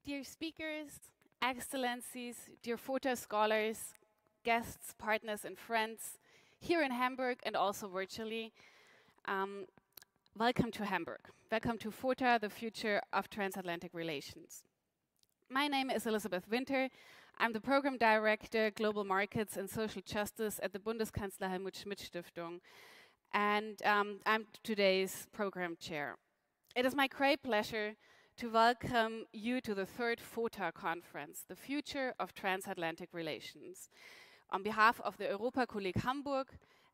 Dear speakers, excellencies, dear FOTAR scholars, guests, partners and friends, here in Hamburg and also virtually, welcome to Hamburg. Welcome to FOTAR, the future of transatlantic relations. My name is Elisabeth Winter. I'm the Program Director, Global Markets and Social Justice at the Bundeskanzler-Helmut-Schmidt-Stiftung, and I'm today's Program Chair. It is my great pleasure to welcome you to the third FOTAR conference, the future of transatlantic relations, on behalf of the Europa-Kolleg Hamburg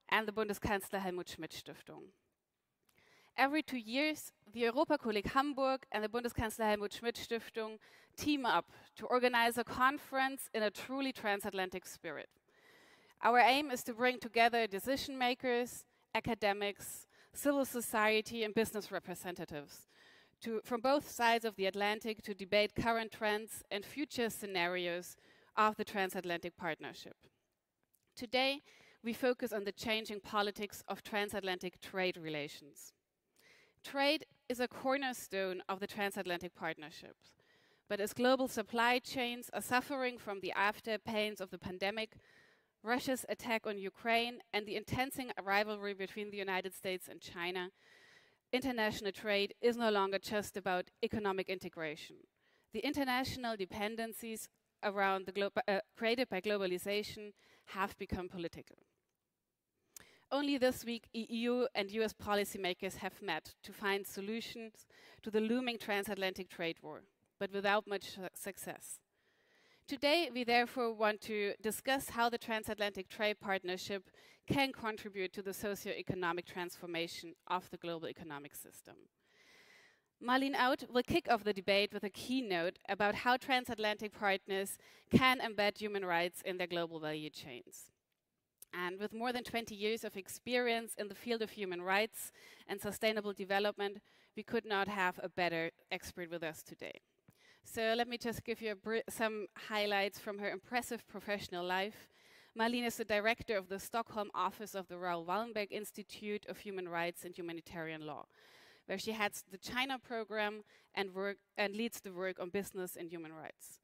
and the Bundeskanzler-Helmut-Schmidt-Stiftung. Every 2 years, the Europa-Kolleg Hamburg and the Bundeskanzler-Helmut-Schmidt-Stiftung team up to organize a conference in a truly transatlantic spirit. Our aim is to bring together decision makers, academics, civil society and business representatives from both sides of the Atlantic to debate current trends and future scenarios of the transatlantic partnership. Today, we focus on the changing politics of transatlantic trade relations. Trade is a cornerstone of the transatlantic partnership, but as global supply chains are suffering from the afterpains of the pandemic, Russia's attack on Ukraine and the intensing rivalry between the United States and China, international trade is no longer just about economic integration. The international dependencies around created by globalization have become political. Only this week, EU and US policymakers have met to find solutions to the looming transatlantic trade war, but without much success. Today, we therefore want to discuss how the transatlantic trade partnership can contribute to the socio-economic transformation of the global economic system. Marlene Out will kick off the debate with a keynote about how transatlantic partners can embed human rights in their global value chains. And with more than 20 years of experience in the field of human rights and sustainable development, we could not have a better expert with us today. So let me just give you some highlights from her impressive professional life. Marlene is the director of the Stockholm office of the Raoul Wallenberg Institute of Human Rights and Humanitarian Law, where she heads the China program and leads the work on business and human rights.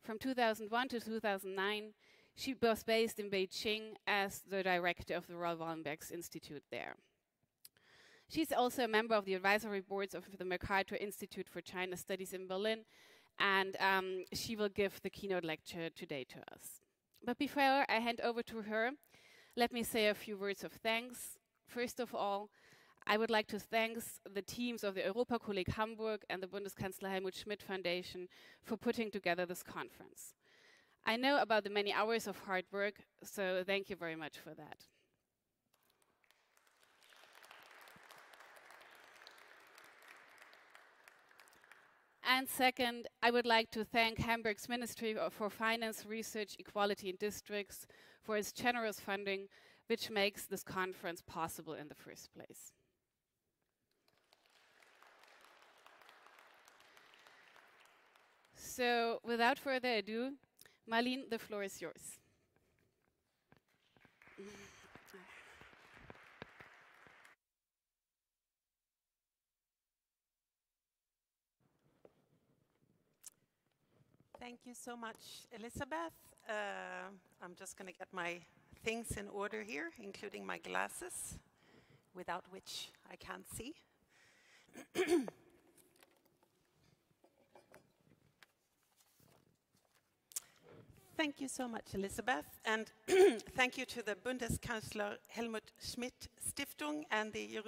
From 2001 to 2009, she was based in Beijing as the director of the Raoul Wallenberg Institute there. She's also a member of the advisory boards of the MacArthur Institute for China Studies in Berlin, and she will give the keynote lecture today to us. But before I hand over to her, let me say a few words of thanks. First of all, I would like to thank the teams of the Europa-Kolleg Hamburg and the Bundeskanzler-Helmut-Schmidt Foundation for putting together this conference. I know about the many hours of hard work, so thank you very much for that. And second, I would like to thank Hamburg's Ministry for Finance, Research, Equality and Districts for its generous funding, which makes this conference possible in the first place. So, without further ado, Marlene, the floor is yours. Thank you so much, Elisabeth. I'm just going to get my things in order here, including my glasses, without which I can't see. Thank you so much, Elisabeth, and thank you to the Bundeskanzler-Helmut-Schmidt-Stiftung and the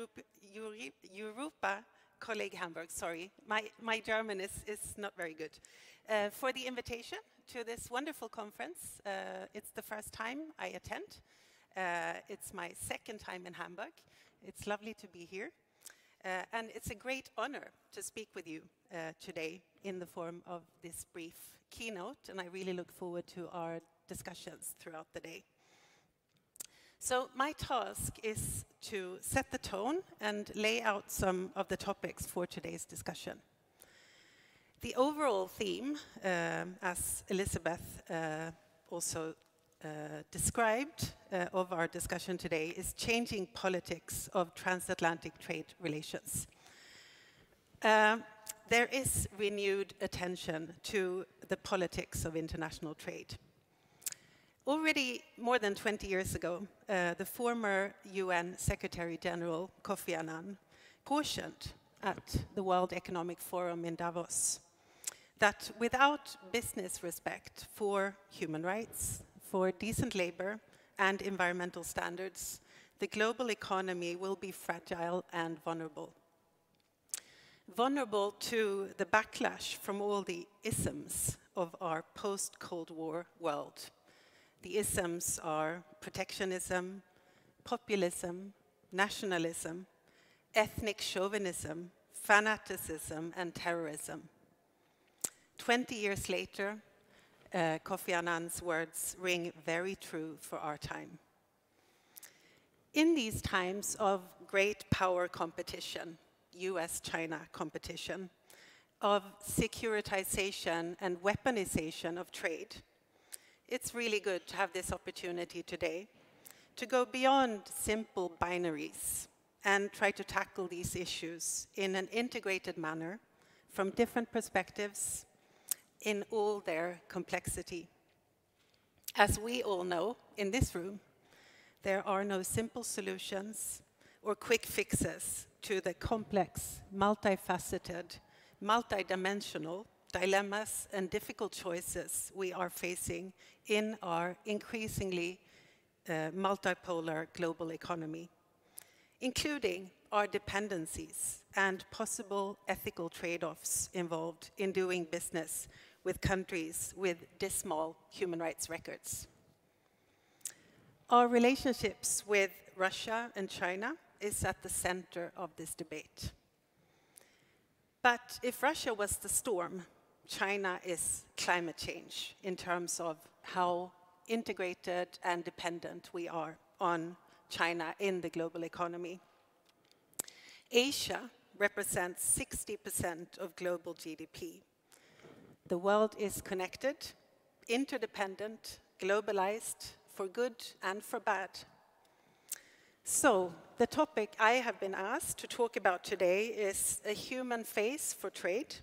Europa-Kolleg Hamburg. Sorry, my German is not very good. For the invitation to this wonderful conference. It's the first time I attend. It's my second time in Hamburg. It's lovely to be here. And it's a great honor to speak with you today in the form of this brief keynote, and I really look forward to our discussions throughout the day. So my task is to set the tone and lay out some of the topics for today's discussion. The overall theme, as Elisabeth also described of our discussion today, is changing politics of transatlantic trade relations. there is renewed attention to the politics of international trade. Already more than 20 years ago, the former UN Secretary General Kofi Annan cautioned at the World Economic Forum in Davos that without business respect for human rights, for decent labor and environmental standards, the global economy will be fragile and vulnerable. Vulnerable to the backlash from all the isms of our post-Cold War world. The isms are protectionism, populism, nationalism, ethnic chauvinism, fanaticism, and terrorism. 20 years later, Kofi Annan's words ring very true for our time. In these times of great power competition, US-China competition, of securitization and weaponization of trade, it's really good to have this opportunity today to go beyond simple binaries and try to tackle these issues in an integrated manner from different perspectives in all their complexity. As we all know in this room, there are no simple solutions or quick fixes to the complex, multifaceted, multidimensional dilemmas and difficult choices we are facing in our increasingly multipolar global economy, including our dependencies and possible ethical trade-offs involved in doing business with countries with dismal human rights records. Our relationships with Russia and China is at the center of this debate. But if Russia was the storm, China is climate change in terms of how integrated and dependent we are on China in the global economy. Asia represents 60% of global GDP. The world is connected, interdependent, globalized, for good and for bad. So, the topic I have been asked to talk about today is a human face for trade,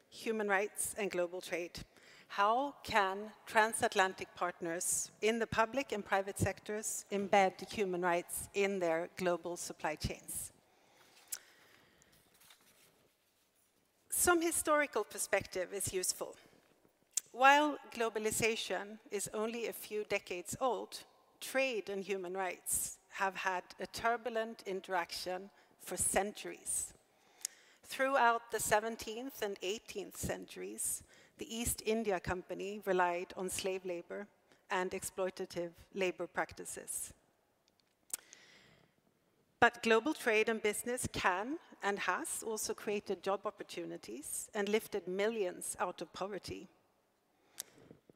human rights and global trade. How can transatlantic partners in the public and private sectors embed human rights in their global supply chains? Some historical perspective is useful. While globalization is only a few decades old, trade and human rights have had a turbulent interaction for centuries. Throughout the 17th and 18th centuries, the East India Company relied on slave labor and exploitative labor practices. But global trade and business can and has also created job opportunities and lifted millions out of poverty.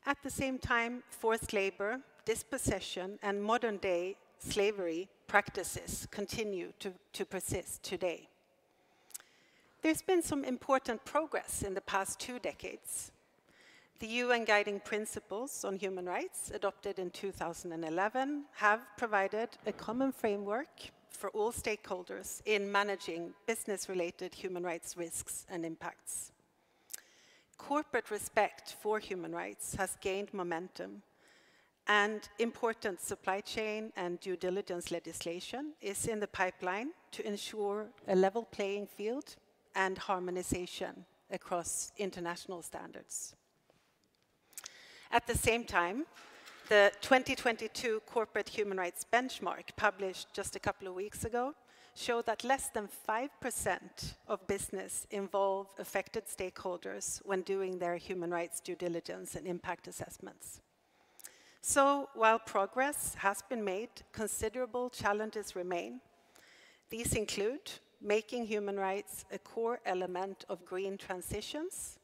At the same time, forced labor, dispossession, and modern-day slavery practices continue to persist today. There's been some important progress in the past 2 decades. The UN Guiding Principles on Human Rights, adopted in 2011, have provided a common framework for all stakeholders in managing business-related human rights risks and impacts. Corporate respect for human rights has gained momentum, and important supply chain and due diligence legislation is in the pipeline to ensure a level playing field and harmonization across international standards. At the same time, the 2022 Corporate Human Rights Benchmark, published just a couple of weeks ago, showed that less than 5% of business involve affected stakeholders when doing their human rights due diligence and impact assessments. So, while progress has been made, considerable challenges remain. These include making human rights a core element of green transitions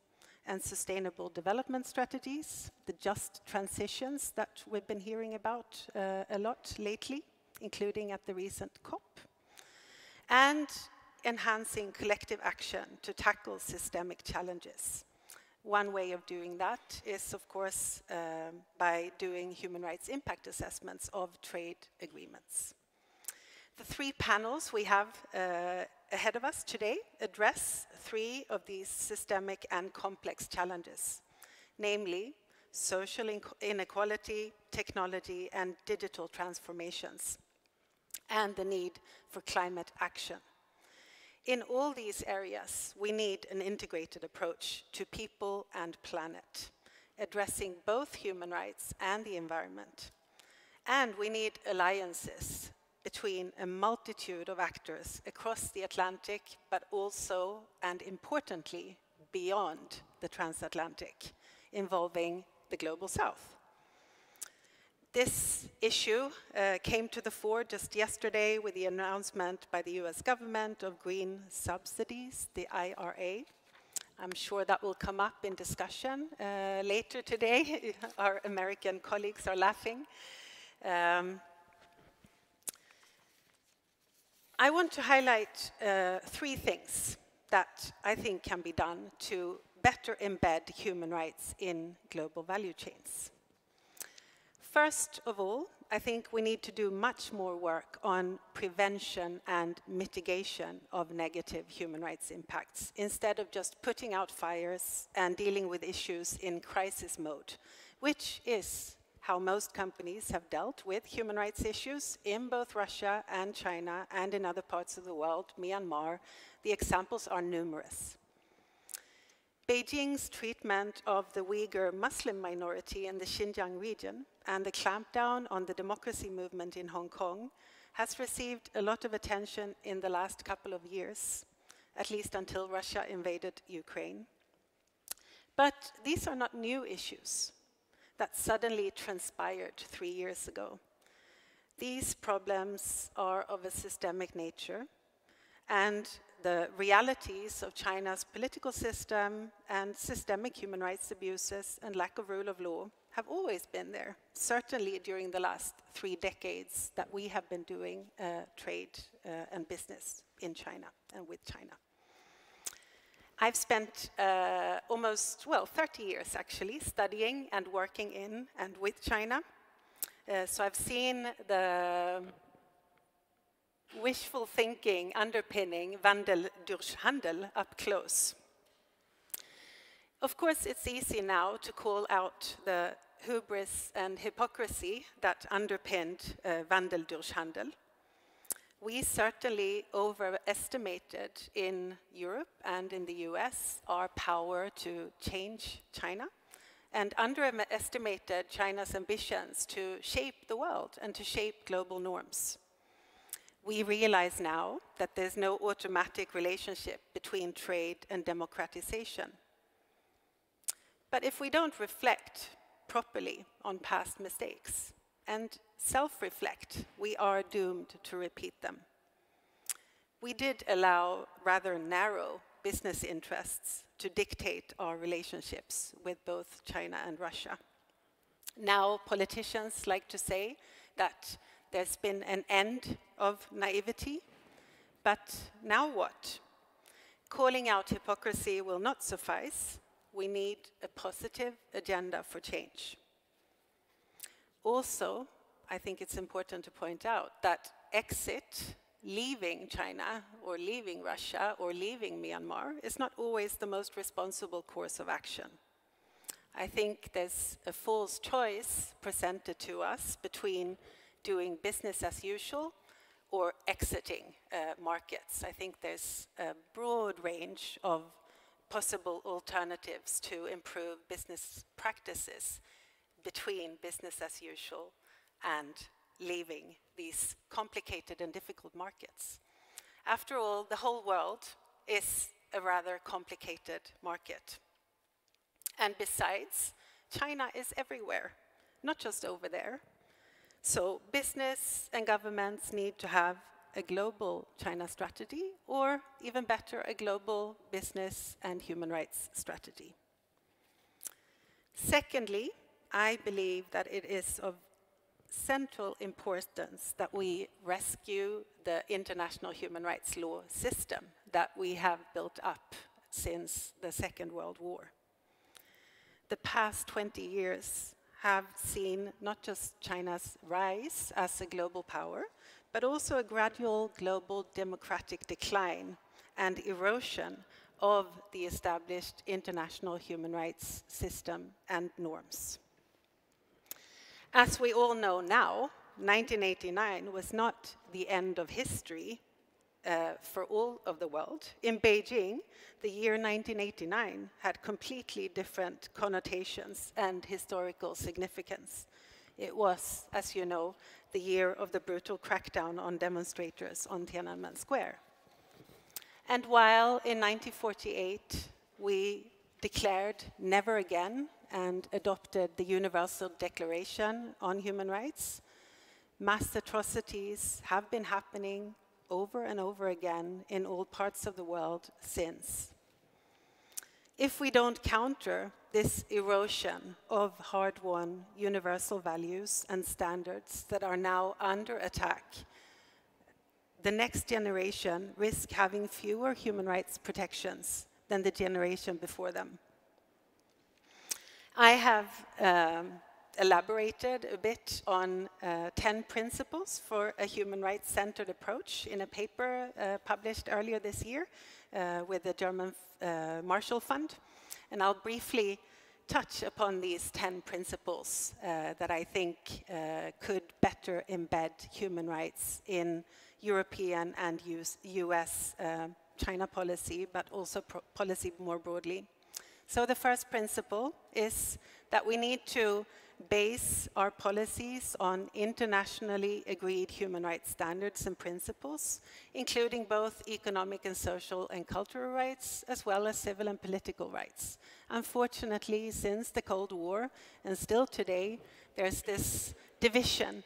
and sustainable development strategies, the just transitions that we've been hearing about a lot lately, including at the recent COP, and enhancing collective action to tackle systemic challenges. One way of doing that is, of course, by doing human rights impact assessments of trade agreements. The three panels we have ahead of us today address three of these systemic and complex challenges, namely social inequality, technology, and digital transformations, and the need for climate action. In all these areas, we need an integrated approach to people and planet, addressing both human rights and the environment. And we need alliances between a multitude of actors across the Atlantic, but also, and importantly, beyond the transatlantic, involving the Global South. This issue came to the fore just yesterday with the announcement by the US government of green subsidies, the IRA. I'm sure that will come up in discussion later today. Our American colleagues are laughing. I want to highlight three things that I think can be done to better embed human rights in global value chains. First of all, I think we need to do much more work on prevention and mitigation of negative human rights impacts, instead of just putting out fires and dealing with issues in crisis mode, which is how most companies have dealt with human rights issues in both Russia and China and in other parts of the world, Myanmar. The examples are numerous. Beijing's treatment of the Uyghur Muslim minority in the Xinjiang region and the clampdown on the democracy movement in Hong Kong has received a lot of attention in the last couple of years, at least until Russia invaded Ukraine. But these are not new issues that suddenly transpired 3 years ago. These problems are of a systemic nature, and the realities of China's political system and systemic human rights abuses and lack of rule of law have always been there, certainly during the last 3 decades that we have been doing trade and business in China and with China. I've spent almost, 30 years actually, studying and working in and with China. So I've seen the wishful thinking underpinning Wandel durch Handel up close. Of course, it's easy now to call out the hubris and hypocrisy that underpinned Wandel durch Handel. We certainly overestimated in Europe and in the US our power to change China, and underestimated China's ambitions to shape the world and to shape global norms. We realize now that there's no automatic relationship between trade and democratization. But if we don't reflect properly on past mistakes and self-reflect, we are doomed to repeat them. We did allow rather narrow business interests to dictate our relationships with both China and Russia. Now, politicians like to say that there's been an end of naivety, but now what? Calling out hypocrisy will not suffice. We need a positive agenda for change. Also, I think it's important to point out that exit, leaving China or leaving Russia or leaving Myanmar is not always the most responsible course of action. I think there's a false choice presented to us between doing business as usual or exiting markets. I think there's a broad range of possible alternatives to improve business practices between business as usual and leaving these complicated and difficult markets. After all, the whole world is a rather complicated market. And besides, China is everywhere, not just over there. So business and governments need to have a global China strategy, or even better, a global business and human rights strategy. Secondly, I believe that it is of central importance that we rescue the international human rights law system that we have built up since the Second World War. The past 20 years have seen not just China's rise as a global power, but also a gradual global democratic decline and erosion of the established international human rights system and norms. As we all know now, 1989 was not the end of history for all of the world. In Beijing, the year 1989 had completely different connotations and historical significance. It was, as you know, the year of the brutal crackdown on demonstrators on Tiananmen Square. And while in 1948 we declared never again and adopted the Universal Declaration on Human Rights, mass atrocities have been happening over and over again in all parts of the world since. If we don't counter this erosion of hard-won universal values and standards that are now under attack, the next generation risk having fewer human rights protections than the generation before them. I have elaborated a bit on 10 principles for a human rights-centered approach in a paper published earlier this year with the German Marshall Fund. And I'll briefly touch upon these 10 principles that I think could better embed human rights in European and US China policy, but also policy more broadly. So the first principle is that we need to base our policies on internationally agreed human rights standards and principles, including both economic and social and cultural rights, as well as civil and political rights. Unfortunately, since the Cold War, and still today, there's this division,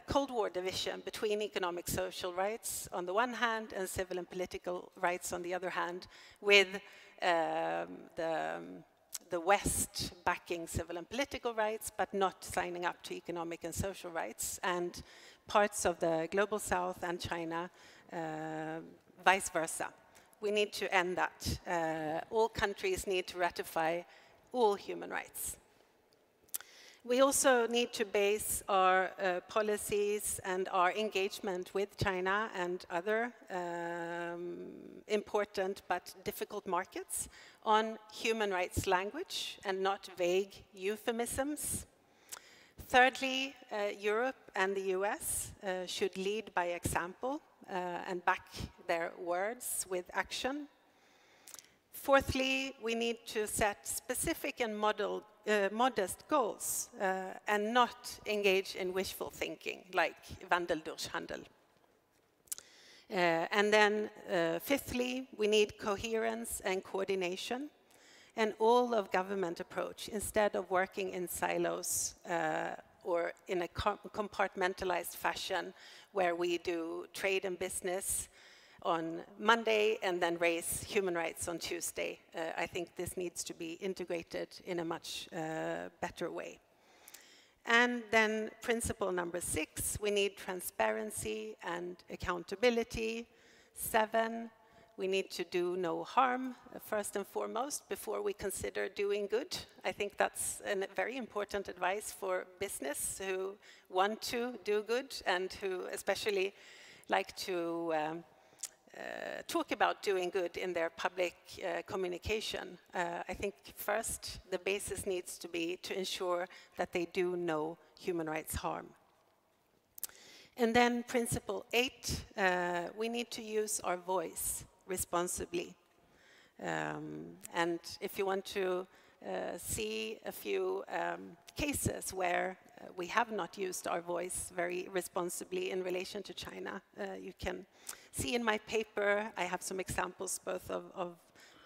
Cold War division between economic social rights on the one hand and civil and political rights on the other hand, with the West backing civil and political rights, but not signing up to economic and social rights, and parts of the Global South and China, vice versa. We need to end that. All countries need to ratify all human rights. We also need to base our policies and our engagement with China and other important but difficult markets on human rights language and not vague euphemisms. Thirdly, Europe and the US should lead by example and back their words with action. Fourthly, we need to set specific and modest goals and not engage in wishful thinking like Wandel durch Handel. And then fifthly, we need coherence and coordination and all of government approach instead of working in silos or in a compartmentalized fashion where we do trade and business on Monday and then raise human rights on Tuesday. I think this needs to be integrated in a much better way. And then principle number 6, we need transparency and accountability. 7, we need to do no harm, first and foremost, before we consider doing good. I think that's a very important advice for business who want to do good and who especially like to talk about doing good in their public communication. I think first the basis needs to be to ensure that they do no human rights harm. And then principle 8, we need to use our voice responsibly. And if you want to see a few cases where we have not used our voice very responsibly in relation to China, you can see in my paper, I have some examples both of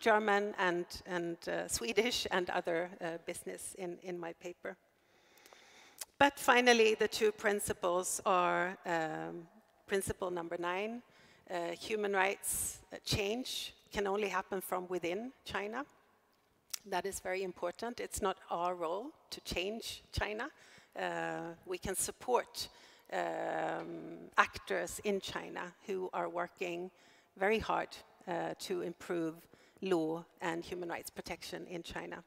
German and Swedish and other business in my paper. But finally, the two principles are principle number 9, human rights change can only happen from within China. That is very important. It's not our role to change China. We can support actors in China who are working very hard to improve law and human rights protection in China.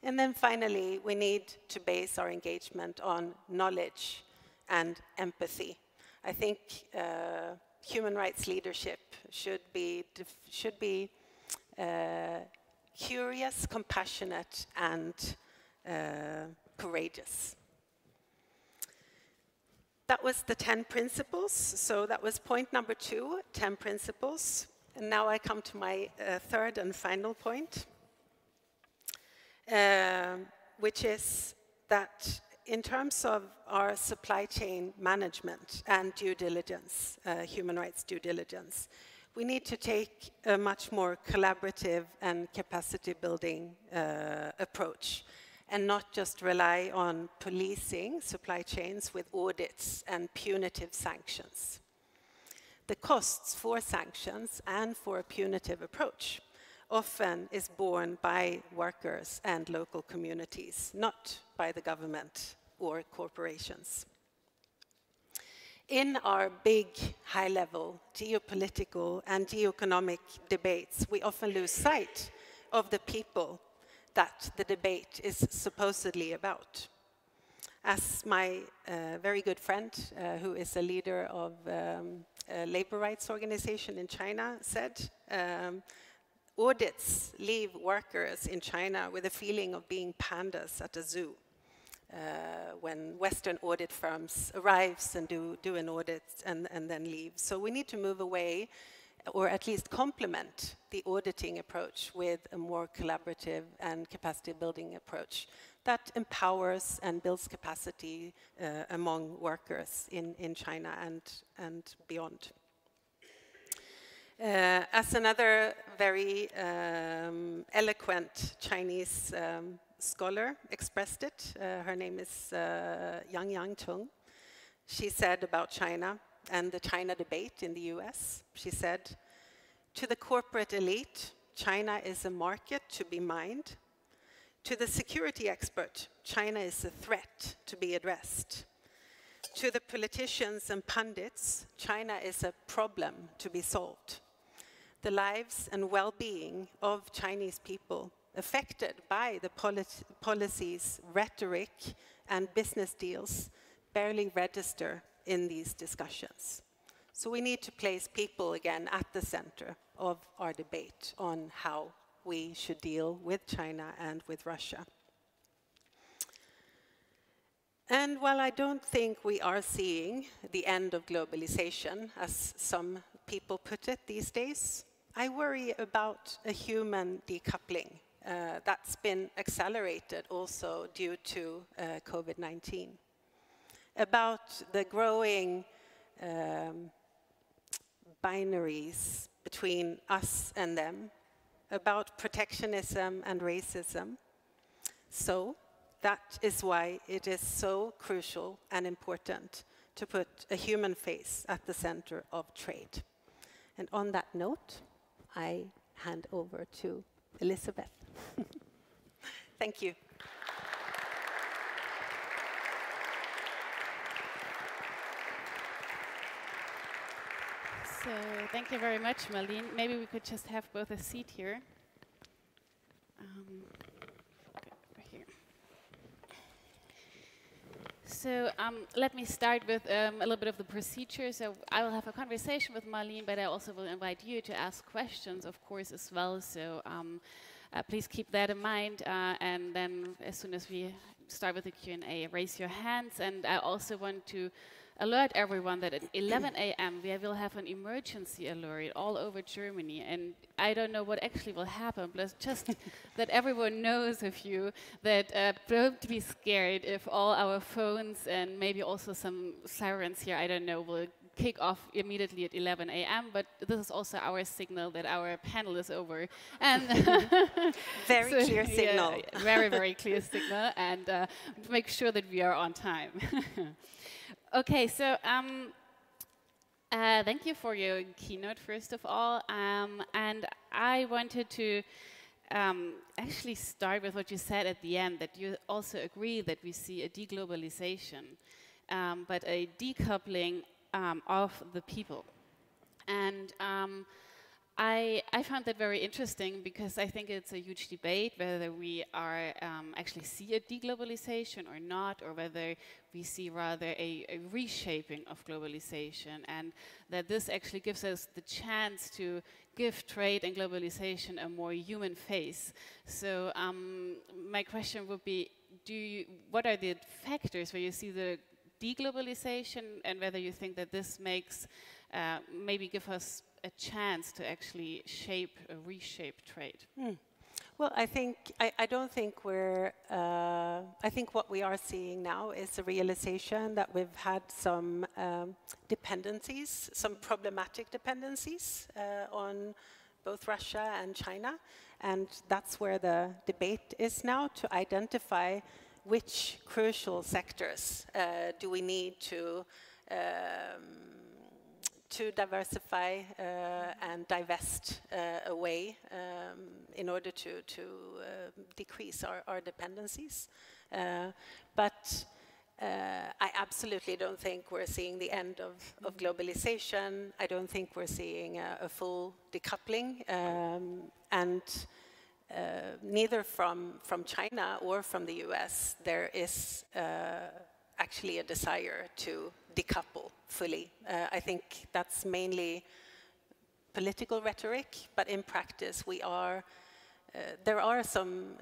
And then finally, we need to base our engagement on knowledge and empathy. I think human rights leadership should be curious, compassionate, and courageous. That was the 10 principles. So that was point number 2, 10 principles. And now I come to my third and final point, which is that in terms of our supply chain management and due diligence, human rights due diligence, we need to take a much more collaborative and capacity building approach, and not just rely on policing supply chains with audits and punitive sanctions. The costs for sanctions and for a punitive approach often is borne by workers and local communities, not by the government or corporations. In our big, high-level geopolitical and geoeconomic debates, we often lose sight of the people that the debate is supposedly about. As my very good friend, who is a leader of a labor rights organization in China, said, audits leave workers in China with a feeling of being pandas at a zoo. When Western audit firms arrives and do an audit and then leave. So we need to move away, or at least complement the auditing approach with a more collaborative and capacity building approach that empowers and builds capacity among workers in China and beyond. As another very eloquent Chinese scholar expressed it, her name is Yang Tung. She said about China and the China debate in the US, she said, to the corporate elite, China is a market to be mined. To the security expert, China is a threat to be addressed. To the politicians and pundits, China is a problem to be solved. The lives and well-being of Chinese people affected by the policies, rhetoric, and business deals barely register in these discussions. So we need to place people again at the center of our debate on how we should deal with China and with Russia. And while I don't think we are seeing the end of globalization, as some people put it these days, I worry about a human decoupling that's been accelerated also due to COVID-19. About the growing binaries between us and them, about protectionism and racism. So that is why it is so crucial and important to put a human face at the center of trade. And on that note, I hand over to Elizabeth. Thank you. So thank you very much, Marlene. Maybe we could just have both a seat here. Over here. So let me start with a little bit of the procedure. So I will have a conversation with Marlene, but I also will invite you to ask questions, of course, as well. So please keep that in mind. And then as soon as we start with the Q&A, raise your hands. And I also want to alert everyone that at 11 a.m. we will have an emergency alert all over Germany, and I don't know what actually will happen, but just that everyone knows of you, that don't be scared if all our phones and maybe also some sirens here, I don't know, will kick off immediately at 11 a.m., but this is also our signal that our panel is over. And very clear signal. Yeah, very, very clear signal, and make sure that we are on time. Okay, so thank you for your keynote, first of all. And I wanted to actually start with what you said at the end, that you also agree that we see a deglobalization, but a decoupling of the people. And I found that very interesting because I think it's a huge debate whether we are actually see a deglobalization or not, or whether we see rather a reshaping of globalization, and that this actually gives us the chance to give trade and globalization a more human face. So my question would be, what are the factors where you see the deglobalization, and whether you think that this makes maybe give us a chance to actually reshape trade? Well, I don't think we're. I think what we are seeing now is a realization that we've had some dependencies, some problematic dependencies on both Russia and China, and that's where the debate is now, to identify which crucial sectors do we need to diversify and divest away in order to decrease our dependencies. But I absolutely don't think we're seeing the end of globalization. I don't think we're seeing a full decoupling, and neither from China or from the US there is actually a desire to decouple fully. I think that's mainly political rhetoric, but in practice there are some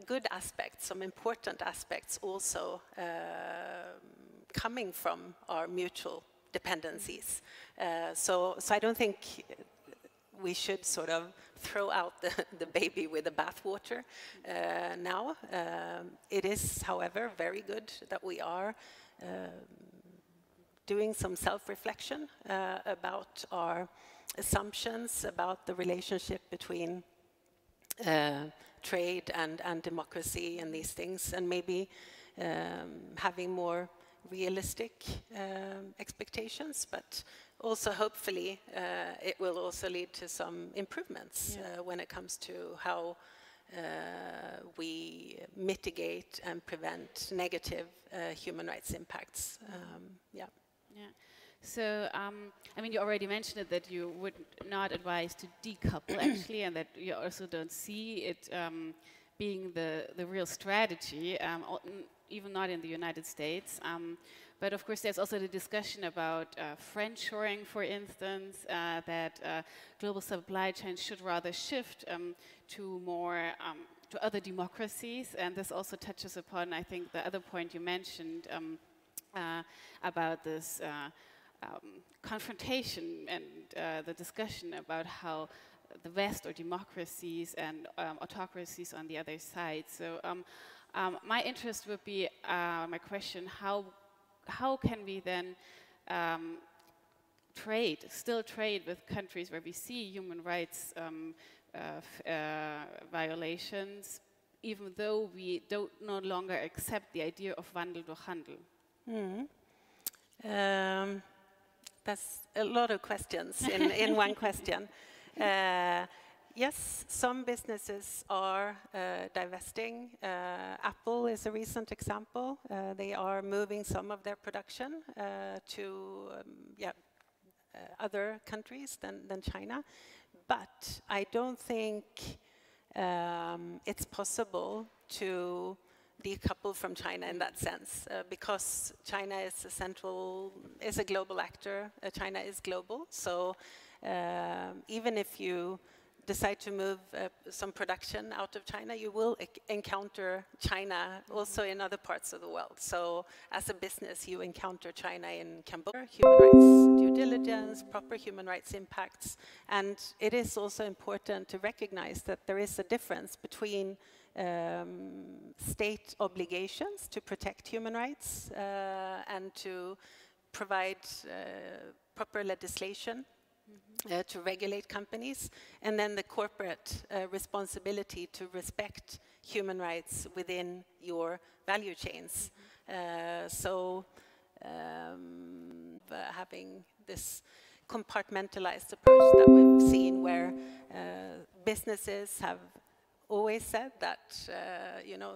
good aspects, some important aspects also coming from our mutual dependencies. So I don't think we should sort of throw out the baby with the bathwater now. It is, however, very good that we are doing some self-reflection about our assumptions about the relationship between trade and democracy and these things, and maybe having more realistic expectations, but also hopefully it will also lead to some improvements when it comes to how we mitigate and prevent negative human rights impacts. So, I mean, you already mentioned it, that you would not advise to decouple, actually, and that you also don't see it being the real strategy, even not in the United States. But of course, there's also the discussion about friendshoring, for instance, that global supply chains should rather shift to more to other democracies, and this also touches upon, I think, the other point you mentioned about this confrontation and the discussion about how the West, or democracies, and autocracies on the other side. So my interest would be, my question, how can we then still trade with countries where we see human rights violations, even though we no longer accept the idea of Wandel durch Handel? That's a lot of questions in one question. Yes, some businesses are divesting. Apple is a recent example. They are moving some of their production to other countries than China. But I don't think it's possible to decouple from China in that sense, because China is a global actor. China is global, so even if you decide to move some production out of China, you will encounter China also in other parts of the world. So as a business, you encounter China in Cambodia, human rights due diligence, proper human rights impacts, and it is also important to recognize that there is a difference between state obligations to protect human rights and to provide proper legislation to regulate companies, and then the corporate responsibility to respect human rights within your value chains. So having this compartmentalized approach that we've seen, where businesses have always said that,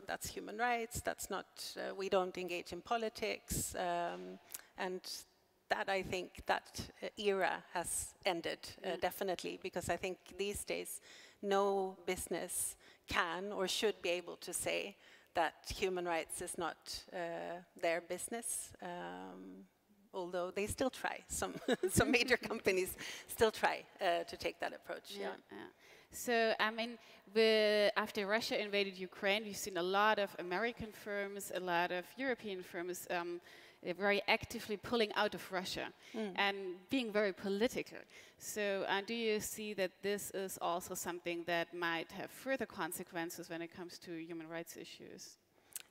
that's human rights, that's not, we don't engage in politics, and that I think that era has ended, definitely, because I think these days no business can or should be able to say that human rights is not their business, although they still try. Some major companies still try to take that approach. Yeah. So, I mean, after Russia invaded Ukraine, we've seen a lot of American firms, a lot of European firms very actively pulling out of Russia and being very political. So, do you see that this is also something that might have further consequences when it comes to human rights issues?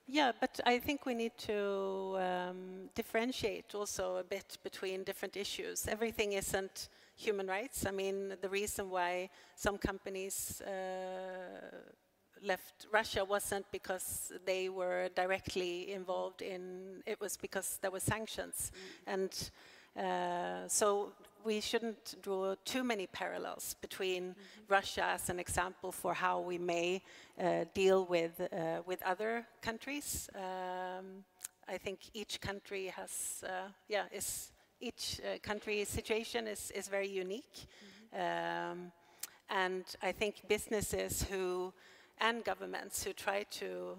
Yeah, but I think we need to differentiate also a bit between different issues. Everything isn't human rights. I mean, the reason why some companies left Russia wasn't because they were directly involved in, it was because there were sanctions. And so we shouldn't draw too many parallels between Russia as an example for how we may deal with other countries. I think each country has, each country's situation is very unique. And I think businesses and governments who try to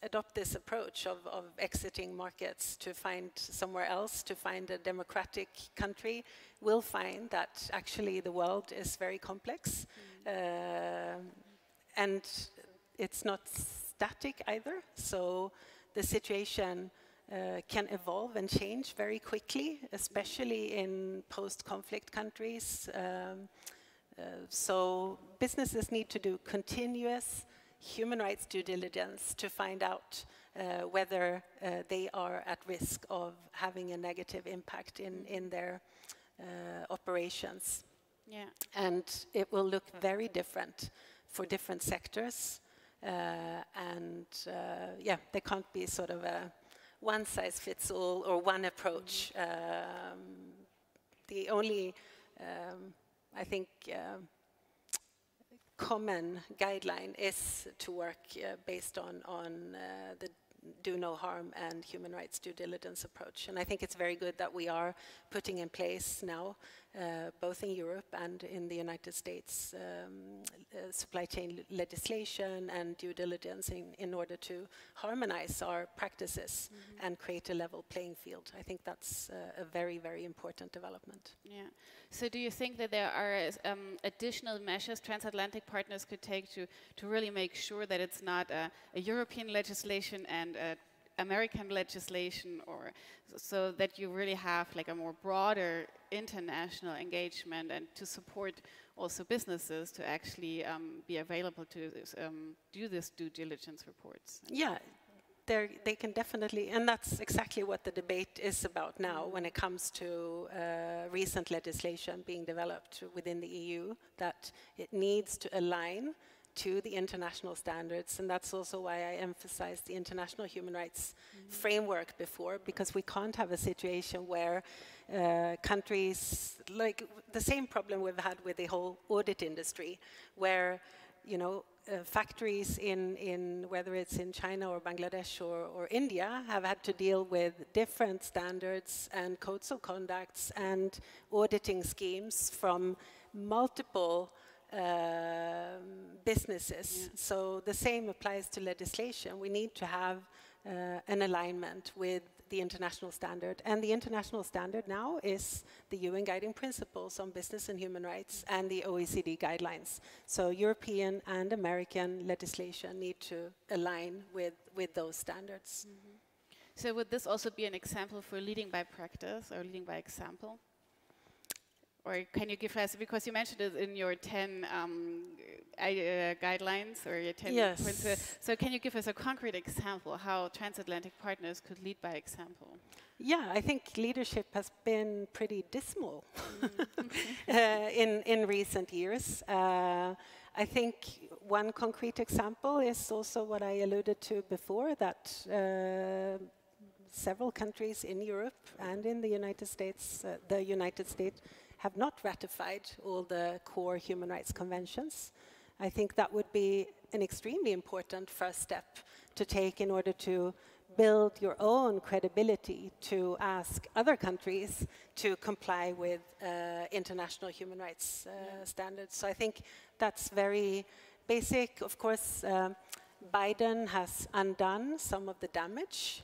adopt this approach of exiting markets to find somewhere else, to find a democratic country, will find that actually the world is very complex. And it's not static either. So the situation can evolve and change very quickly, especially in post-conflict countries. So businesses need to do continuous human rights due diligence to find out whether they are at risk of having a negative impact in their operations. Yeah. And it will look very different for different sectors. There can't be sort of a one-size-fits-all or one approach. The only, I think, common guideline is to work based on the do no harm and human rights due diligence approach. And I think it's very good that we are putting in place now, both in Europe and in the United States, supply chain legislation and due diligence in order to harmonize our practices and create a level playing field. I think that's a very, very important development. Yeah. So do you think that there are additional measures transatlantic partners could take to really make sure that it's not a European legislation and American legislation, or so that you really have like a more broader international engagement and to support also businesses to actually be available to do this due diligence reports? Yeah. They can definitely, and that's exactly what the debate is about now when it comes to recent legislation being developed within the EU, that it needs to align to the international standards. And that's also why I emphasized the international human rights framework before, because we can't have a situation where countries, like the same problem we've had with the whole audit industry, where, you know, factories in whether it's in China or Bangladesh or India have had to deal with different standards and codes of conducts and auditing schemes from multiple businesses. Yeah. So the same applies to legislation. We need to have an alignment with the international standard. And the international standard now is the UN Guiding Principles on Business and Human Rights and the OECD guidelines. So European and American legislation need to align with those standards. So would this also be an example for leading by practice or leading by example? Or can you give us, because you mentioned it in your 10 guidelines or your 10 principles, so can you give us a concrete example how transatlantic partners could lead by example? Yeah, I think leadership has been pretty dismal in recent years. I think one concrete example is also what I alluded to before, that several countries in Europe and in the United States have not ratified all the core human rights conventions. I think that would be an extremely important first step to take in order to build your own credibility to ask other countries to comply with international human rights standards. So I think that's very basic. Of course, Biden has undone some of the damage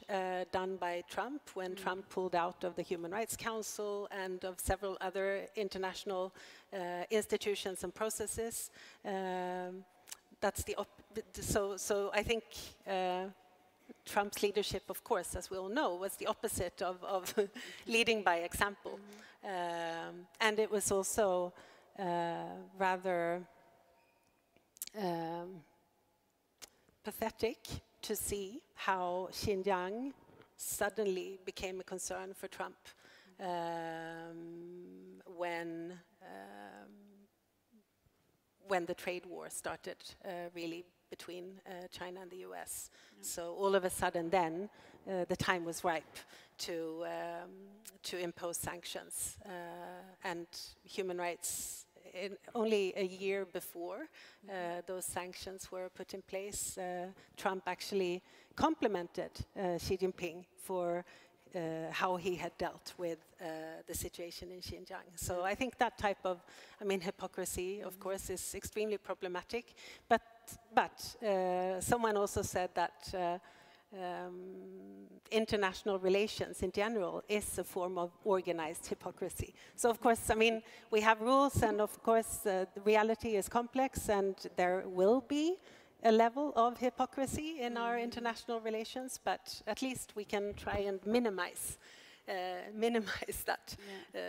done by Trump when Trump pulled out of the Human Rights Council and of several other international institutions and processes. That's the so I think Trump's leadership, of course, as we all know, was the opposite of leading by example. And it was also rather pathetic to see how Xinjiang suddenly became a concern for Trump when the trade war started really between China and the US. So all of a sudden then, the time was ripe to impose sanctions. And human rights, only a year before those sanctions were put in place, Trump actually complimented Xi Jinping for how he had dealt with the situation in Xinjiang. So I think that type of, hypocrisy, of course, is extremely problematic. But someone also said that international relations in general is a form of organized hypocrisy. So of course, we have rules, and of course the reality is complex, and there will be a level of hypocrisy in our international relations, but at least we can try and minimize that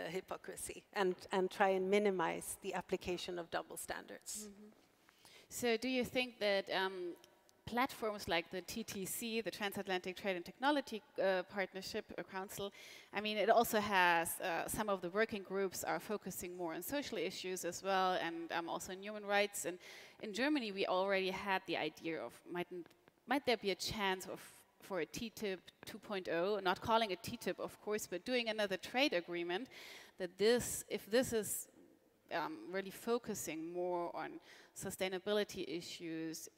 hypocrisy and try and minimize the application of double standards. So do you think that platforms like the TTC, the Transatlantic Trade and Technology Partnership or Council, it also has some of the working groups are focusing more on social issues as well, and also in human rights. And in Germany, we already had the idea of might there be a chance for a TTIP 2.0, not calling it TTIP, of course, but doing another trade agreement. That if this is really focusing more on sustainability issues,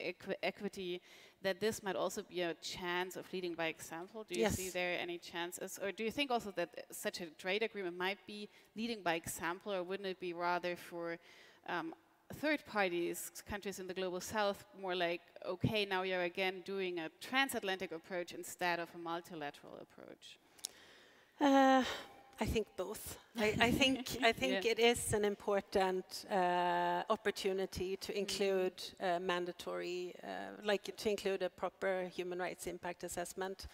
equity, that this might also be a chance of leading by example? Do you see there any chances? Or do you think also that such a trade agreement might be leading by example, or wouldn't it be rather for third parties, countries in the global south, more like, okay, now you're again doing a transatlantic approach instead of a multilateral approach? I think both. I think it is an important opportunity to include mandatory, to include a proper human rights impact assessment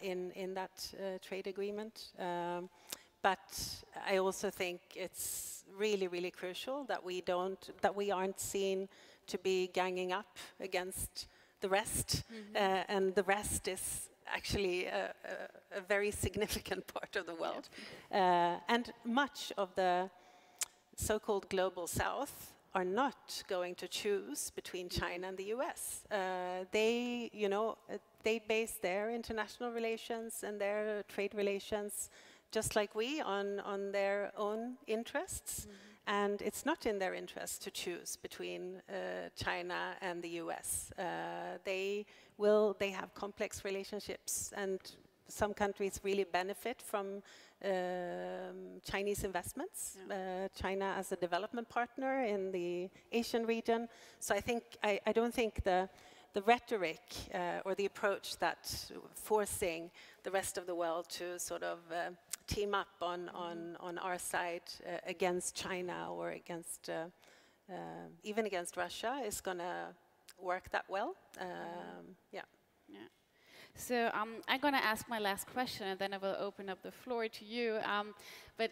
in that trade agreement. But I also think it's really, really crucial that we aren't seen to be ganging up against the rest, and the rest is actually a very significant part of the world. And much of the so-called global south are not going to choose between China and the US. They base their international relations and their trade relations just like we on their own interests. And it's not in their interest to choose between China and the US. They have complex relationships, and some countries really benefit from Chinese investments. China as a development partner in the Asian region. So I don't think the rhetoric or the approach that forcing the rest of the world to sort of team up on our side against China or against even against Russia is going to work that well. So I'm going to ask my last question, and then I will open up the floor to you. But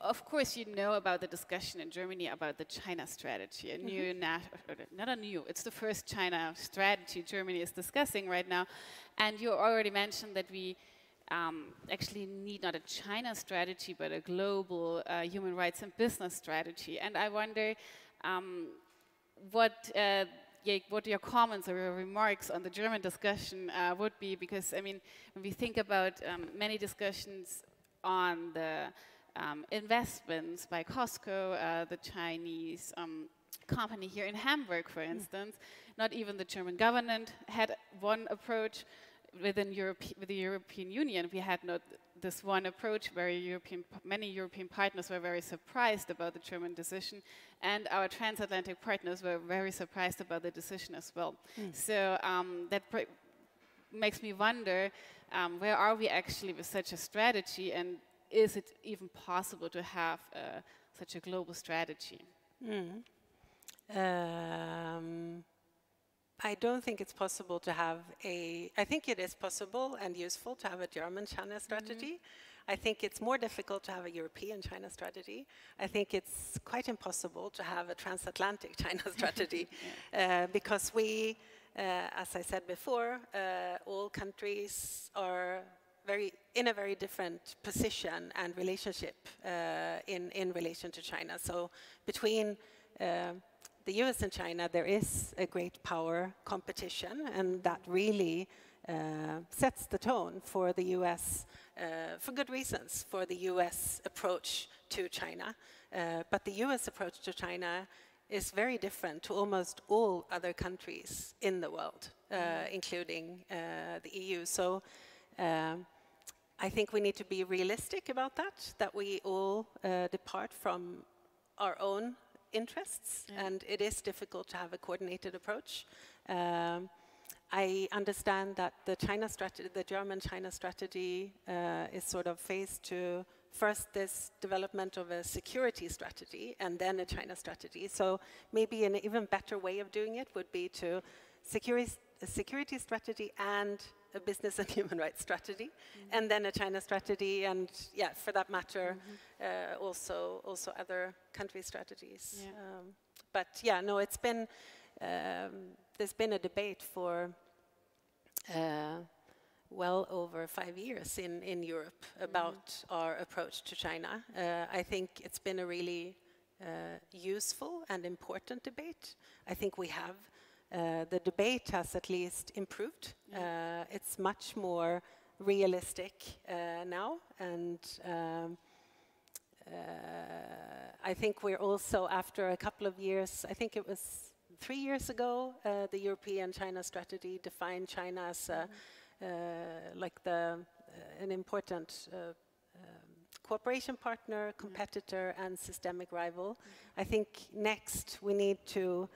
of course, you know about the discussion in Germany about the China strategy. It's the first China strategy Germany is discussing right now. And you already mentioned that we actually need not a China strategy, but a global human rights and business strategy. And I wonder what your comments or your remarks on the German discussion would be, because when we think about many discussions on the investments by Costco, the Chinese company here in Hamburg, for instance, not even the German government had one approach. within with the European Union, we had not this one approach where many European partners were very surprised about the German decision, and our transatlantic partners were very surprised about the decision as well. So that makes me wonder, where are we actually with such a strategy, and is it even possible to have such a global strategy? I don't think it's possible to have I think it is possible and useful to have a German-China strategy. I think it's more difficult to have a European-China strategy. I think it's quite impossible to have a transatlantic China strategy because we, as I said before, all countries are in a very different position and relationship in relation to China. So between the US and China, there is a great power competition, and that really sets the tone for the US, for good reasons, for the US approach to China. But the US approach to China is very different to almost all other countries in the world, including the EU. So I think we need to be realistic about that we all depart from our own interests, and it is difficult to have a coordinated approach. I understand that the German-China strategy is sort of phased to first this development of a security strategy and then a China strategy. So maybe an even better way of doing it would be to a security strategy and a business and human rights strategy, and then a China strategy, and yeah, for that matter, also other country strategies. Yeah. But yeah, no, it's been there's been a debate for well over 5 years in Europe about our approach to China. I think it's been a really useful and important debate. I think we have. The debate has at least improved. It's much more realistic now, and I think we're also, after a couple of years, I think it was 3 years ago, the European-China strategy defined China as an important cooperation partner, competitor, and systemic rival. I think next we need to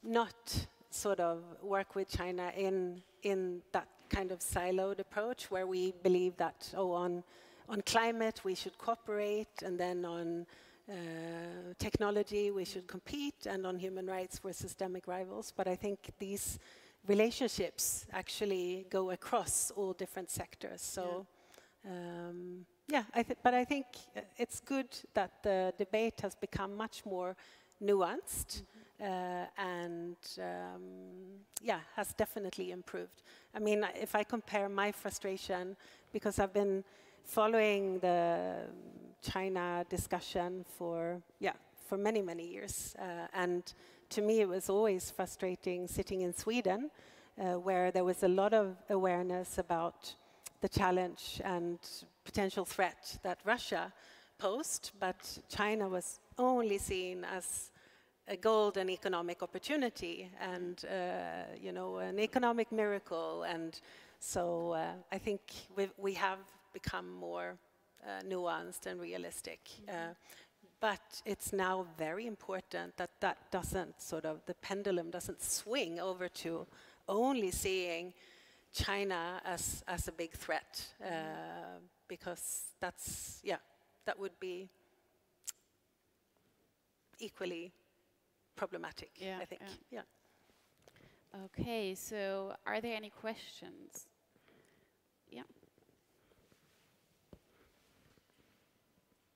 not sort of work with China in that kind of siloed approach where we believe that, on climate we should cooperate, and then on technology we should compete, and on human rights we're systemic rivals. But I think these relationships actually go across all different sectors. So but I think it's good that the debate has become much more nuanced, and has definitely improved. I mean, if I compare my frustration, because I've been following the China discussion for many, many years, and to me it was always frustrating sitting in Sweden, where there was a lot of awareness about the challenge and potential threat that Russia posed, but China was only seen as a golden economic opportunity and an economic miracle. And so I think we have become more nuanced and realistic. But it's now very important that doesn't the pendulum doesn't swing over to only seeing China as a big threat, because that would be equally problematic, I think. Okay, so are there any questions? Yeah.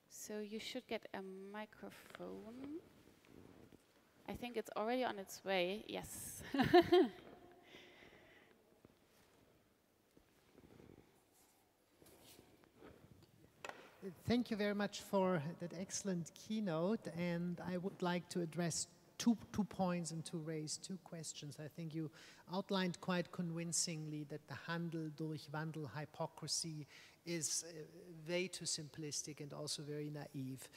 So you should get a microphone. I think it's already on its way. Yes. Thank you very much for that excellent keynote, and I would like to address two points and to raise two questions. I think you outlined quite convincingly that the Handel durch Wandel hypocrisy is way too simplistic and also very naive,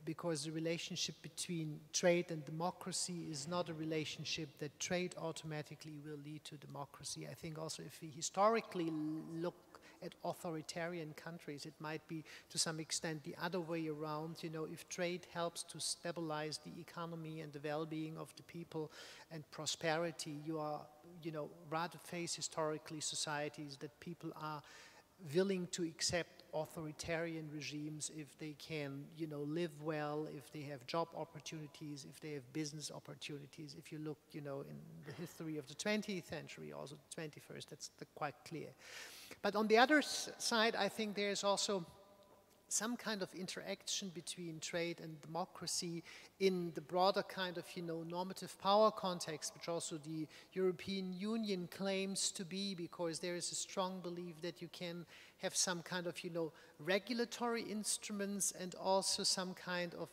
because the relationship between trade and democracy is not a relationship that trade automatically will lead to democracy. I think also if we historically look at authoritarian countries, it might be to some extent the other way around. You know, if trade helps to stabilize the economy and the well-being of the people and prosperity, you are, you know, rather face historically societies that people are willing to accept authoritarian regimes if they can, you know, live well, if they have job opportunities, if they have business opportunities. If you look, you know, in the history of the 20th century, also the 21st, that's quite clear. But on the other side, I think there's also some kind of interaction between trade and democracy in the broader kind of, you know, normative power context, which also the European Union claims to be, because there is a strong belief that you can have some kind of, you know, regulatory instruments and also some kind of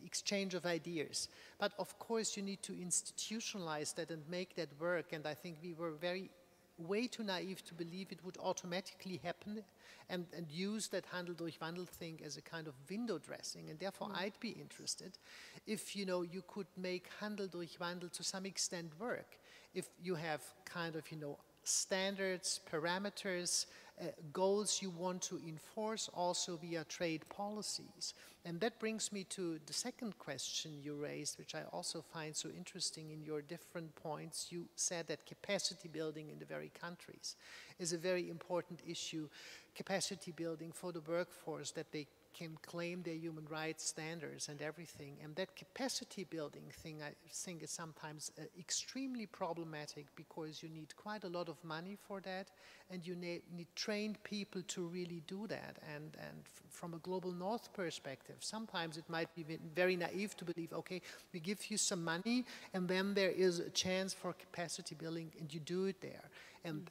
exchange of ideas. But of course you need to institutionalize that and make that work, and I think we were way too naive to believe it would automatically happen and use that Handel durch Wandel thing as a kind of window dressing. And therefore I'd be interested if, you know, you could make Handel durch Wandel to some extent work. If you have kind of, you know, standards, parameters, goals you want to enforce also via trade policies. And that brings me to the second question you raised, which I also find so interesting in your different points. You said that capacity building in the very countries is a very important issue. Capacity building for the workforce, that they can claim their human rights standards and everything. And that capacity building thing, I think, is sometimes extremely problematic, because you need quite a lot of money for that, and you need trained people to really do that. And from a global north perspective, sometimes it might be very naive to believe, okay, we give you some money and then there is a chance for capacity building and you do it there. And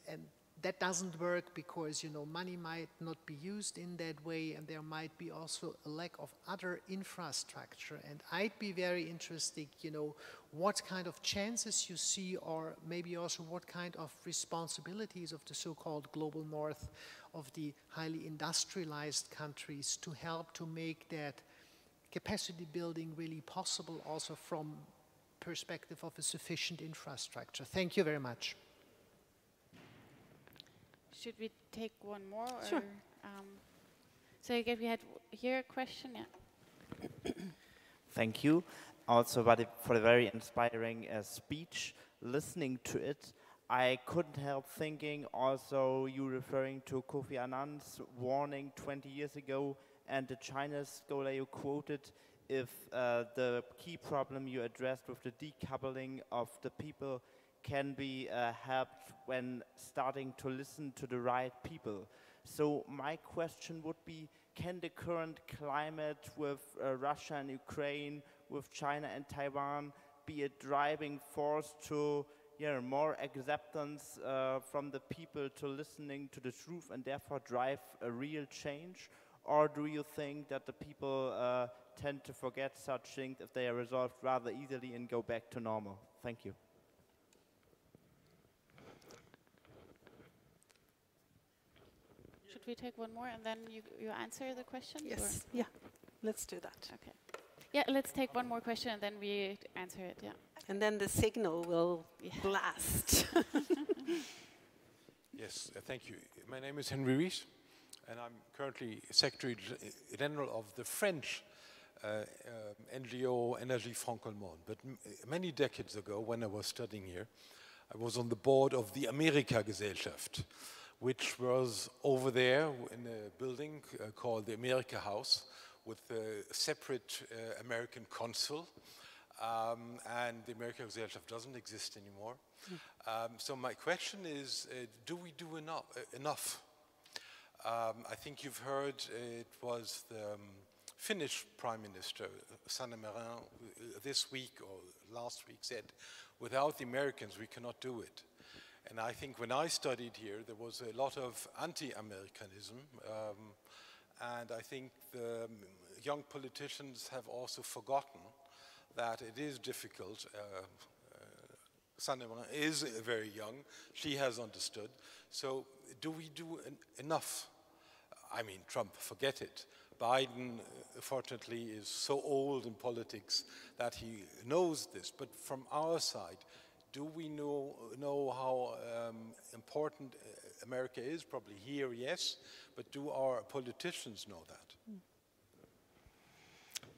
that doesn't work, because, you know, money might not be used in that way, and there might be also a lack of other infrastructure. And I'd be very interested, you know, what kind of chances you see, or maybe also what kind of responsibilities of the so-called global north, of the highly industrialized countries, to help to make that capacity building really possible, also from perspective of a sufficient infrastructure. Thank you very much. Should we take one more? Or, sure. So if you had here a question, yeah. Thank you. Also, for the very inspiring speech. Listening to it, I couldn't help thinking also you referring to Kofi Annan's warning 20 years ago, and the China scholar you quoted, if the key problem you addressed with the decoupling of the people can be helped when starting to listen to the right people. So my question would be, can the current climate with Russia and Ukraine, with China and Taiwan, be a driving force to more acceptance from the people to listening to the truth, and therefore drive a real change? Or do you think that the people tend to forget such things if they are resolved rather easily and go back to normal? Thank you. Should we take one more and then you answer the question? Yes, or? yeah, let's do that. Okay. Yeah, let's take one more question and then we answer it, yeah. And then the signal will blast. Yes, thank you. My name is Henry Ries, and I'm currently Secretary General of the French NGO Énergie Franco-Allemande. But many decades ago, when I was studying here, I was on the board of the Amerika-Gesellschaft, which was over there in a building called the America House, with a separate American consul. And the Amerika-Gesellschaft doesn't exist anymore. So my question is, do we do enough? I think you've heard it was the Finnish Prime Minister, Sanna Marin, this week or last week said, without the Americans we cannot do it. And I think when I studied here, there was a lot of anti-Americanism, and I think the young politicians have also forgotten that it is difficult. Sanna Marin is very young, she has understood. So do we do enough? I mean, Trump, forget it. Biden, fortunately, is so old in politics that he knows this. But from our side, do we know how important America is? Probably here, yes. But do our politicians know that?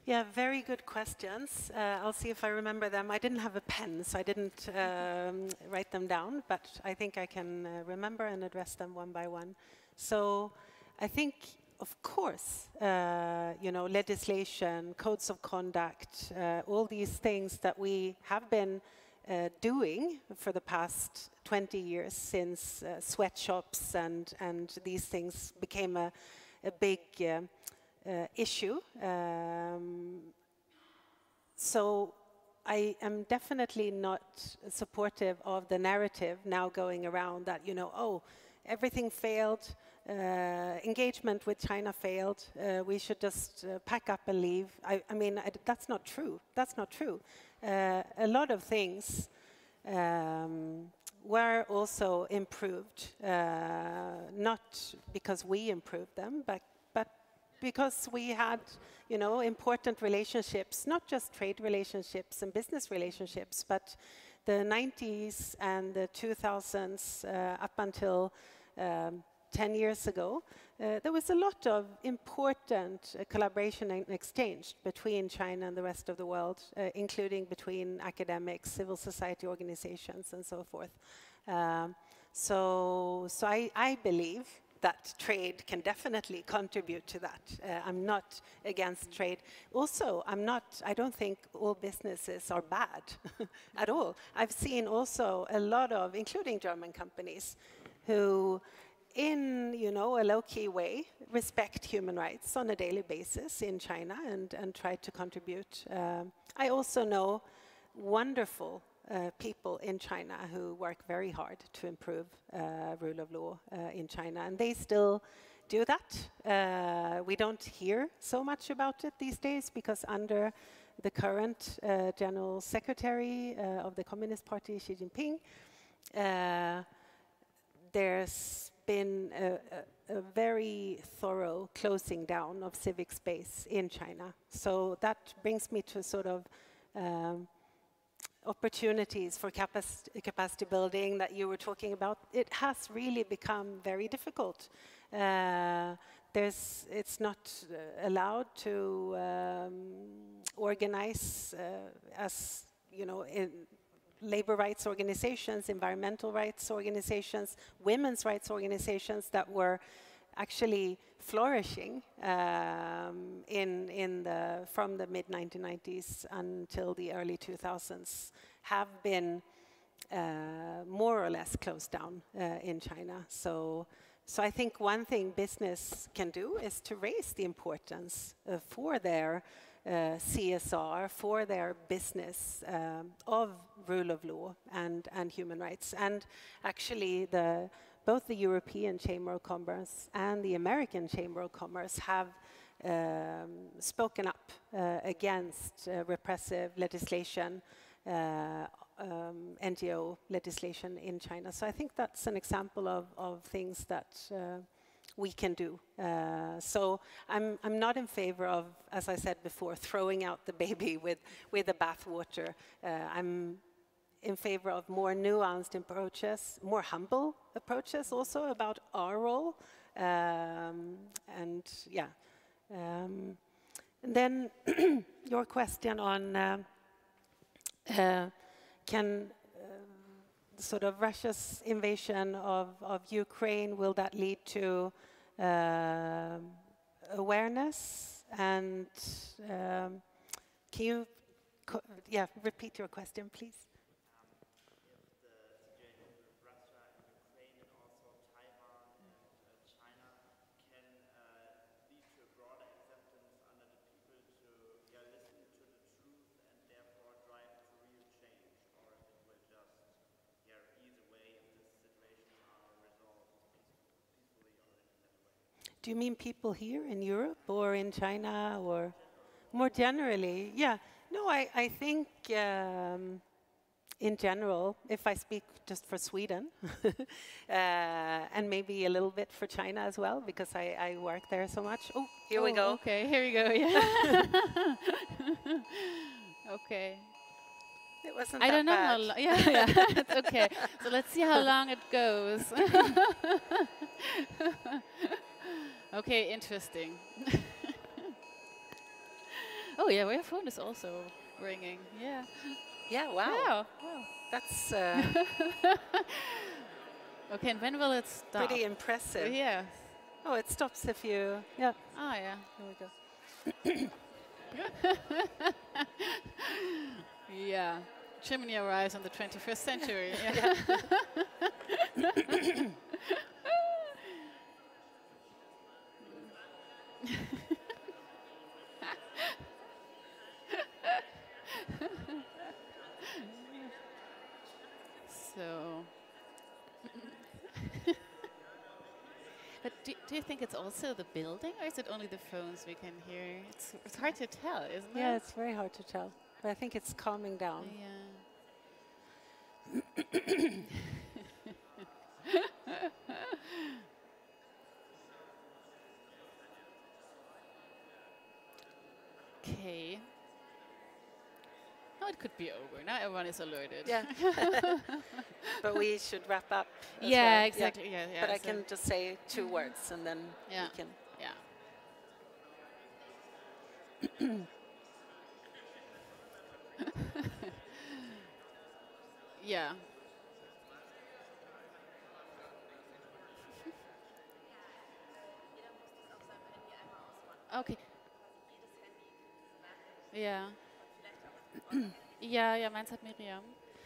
Yeah, very good questions. I'll see if I remember them. I didn't have a pen, so I didn't write them down, but I think I can remember and address them one by one. So I think, of course, you know, legislation, codes of conduct, all these things that we have been doing for the past 20 years since sweatshops and these things became a big issue. So I am definitely not supportive of the narrative now going around that, you know, oh, everything failed, engagement with China failed, we should just pack up and leave. I mean, that's not true. That's not true. A lot of things were also improved, not because we improved them, but because we had, you know, important relationships, not just trade relationships and business relationships, but the 90s and the 2000s up until 10 years ago, there was a lot of important collaboration and exchange between China and the rest of the world, including between academics, civil society organizations, and so forth. So I believe that trade can definitely contribute to that. I'm not against trade. Also, I don't think all businesses are bad at all. I've seen also a lot of, including German companies, who in, you know, a low-key way respect human rights on a daily basis in China and try to contribute. I also know wonderful people in China who work very hard to improve rule of law in China, and they still do that. We don't hear so much about it these days because under the current General Secretary of the Communist Party, Xi Jinping, there's been a very thorough closing down of civic space in China. So that brings me to sort of opportunities for capacity building that you were talking about. It has really become very difficult. It's not allowed to organize as, you know, in labor rights organizations, environmental rights organizations, women's rights organizations that were actually flourishing from the mid-1990s until the early 2000s have been more or less closed down in China. So I think one thing business can do is to raise the importance for their CSR, for their business of rule of law and human rights. And actually both the European Chamber of Commerce and the American Chamber of Commerce have spoken up against repressive legislation, NGO legislation in China. So I think that's an example of things that we can do. So I'm not in favor of, as I said before, throwing out the baby with the bathwater. I'm in favor of more nuanced approaches, more humble approaches also about our role. And yeah. And then your question on can sort of Russia's invasion of Ukraine, will that lead to awareness? And can you repeat your question, please? Do you mean people here in Europe or in China or more generally? Yeah. No, I think in general, if I speak just for Sweden, and maybe a little bit for China as well, because I work there so much. Oh, here we go. Okay, here we go. Yeah. Okay. It wasn't I that don't know bad. how long. Yeah, yeah. It's okay. So let's see how long it goes. Okay, interesting. Oh yeah, your phone is also ringing. Yeah. Yeah, wow. Yeah. Wow. That's Okay, and when will it stop? pretty impressive. Yeah. Oh, it stops if you... Yeah, Oh yeah. here we go. Yeah. Chimney arrives in the 21st century. Yeah. So, but do you think it's also the building, or is it only the phones we can hear? It's hard to tell, isn't it? Yeah, it's very hard to tell. But I think it's calming down. Yeah. Okay. Oh, it could be over. Now everyone is alerted. Yeah. But we should wrap up. As Yeah, well. exactly. Yeah, yeah. But I so can just say 2 words and then Yeah. we can... Yeah. Yeah. Okay. Yeah. Yeah, mine's hat Miriam.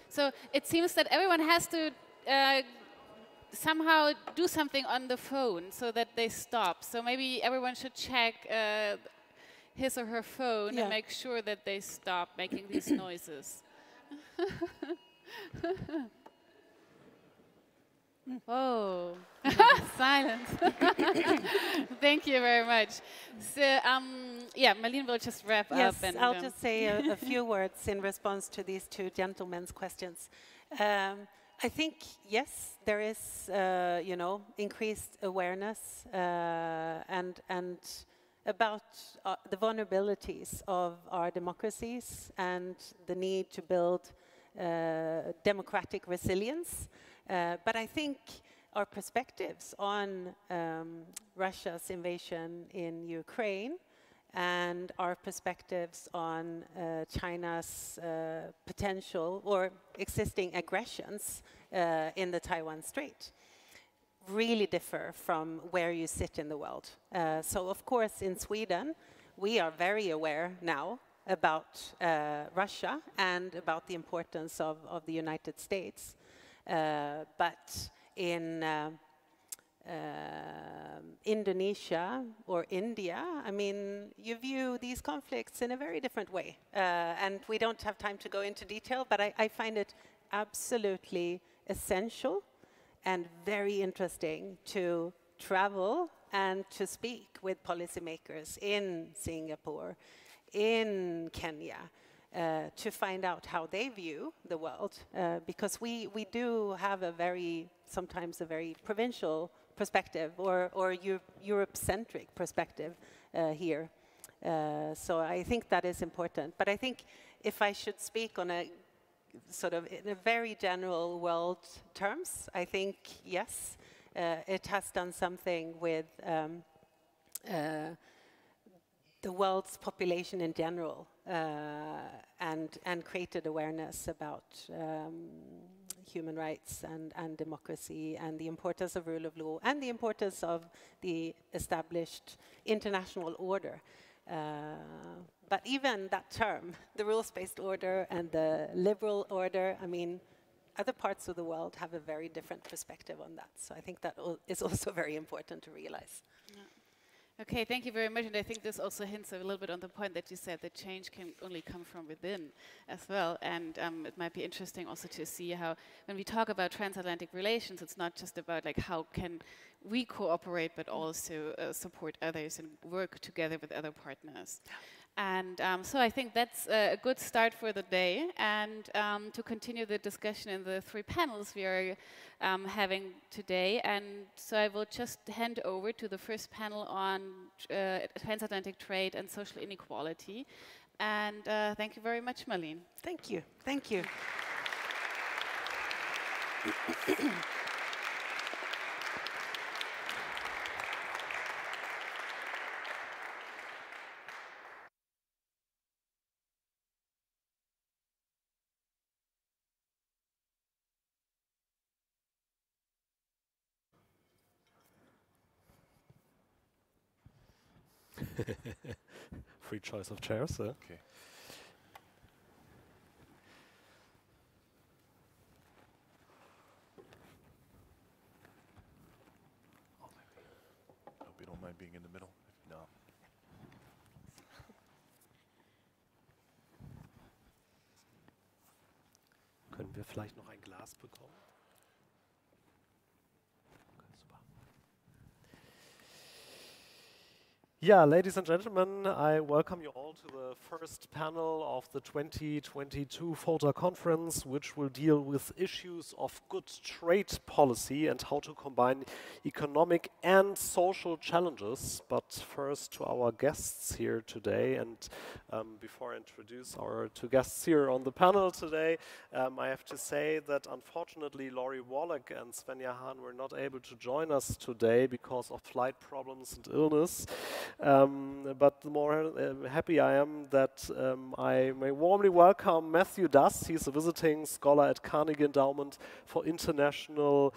So it seems that everyone has to somehow do something on the phone so that they stop. So maybe everyone should check his or her phone and make sure that they stop making these noises. Oh, silence. Thank you very much. So, yeah, Marlene will just wrap up. Yes, And, I'll just say a few words in response to these 2 gentlemen's questions. I think, yes, there is, you know, increased awareness and about the vulnerabilities of our democracies and the need to build democratic resilience. But I think our perspectives on Russia's invasion in Ukraine and our perspectives on China's potential or existing aggressions in the Taiwan Strait really differ from where you sit in the world. So of course in Sweden we are very aware now about Russia and about the importance of the United States. But in Indonesia or India, I mean, you view these conflicts in a very different way. And we don't have time to go into detail, but I find it absolutely essential and very interesting to travel and to speak with policymakers in Singapore, in Kenya, to find out how they view the world, because we do have a sometimes a very provincial perspective or Europe-centric perspective here. So I think that is important. But I think if I should speak on a sort of in a very general world terms, I think yes, it has done something with the world's population in general, and created awareness about human rights and democracy and the importance of rule of law and the importance of the established international order. But even that term, the rules-based order and the liberal order, I mean, other parts of the world have a very different perspective on that. So I think that is also very important to realize. Yeah. Okay, thank you very much. And I think this also hints a little bit on the point that you said that change can only come from within as well. And it might be interesting also to see how, when we talk about transatlantic relations, it's not just about like how can we cooperate, but also support others and work together with other partners. And so I think that's a good start for the day. And to continue the discussion in the three panels we are having today. And so I will just hand over to the first panel on transatlantic trade and social inequality. And thank you very much, Marlene. Thank you. Thank you. Free choice of chairs. Okay. Hope you don't mind being in the middle. No. Können wir vielleicht noch ein Glas bekommen? Yeah, ladies and gentlemen, I welcome you all to the first panel of the 2022 FOTAR conference, which will deal with issues of good trade policy and how to combine economic and social challenges. But first to our guests here today, and before I introduce our two guests here on the panel today, I have to say that unfortunately Laurie Wallach and Svenja Hahn were not able to join us today because of flight problems and illness. But the more happy I am that I may warmly welcome Matthew Duss. He's a visiting scholar at Carnegie Endowment for International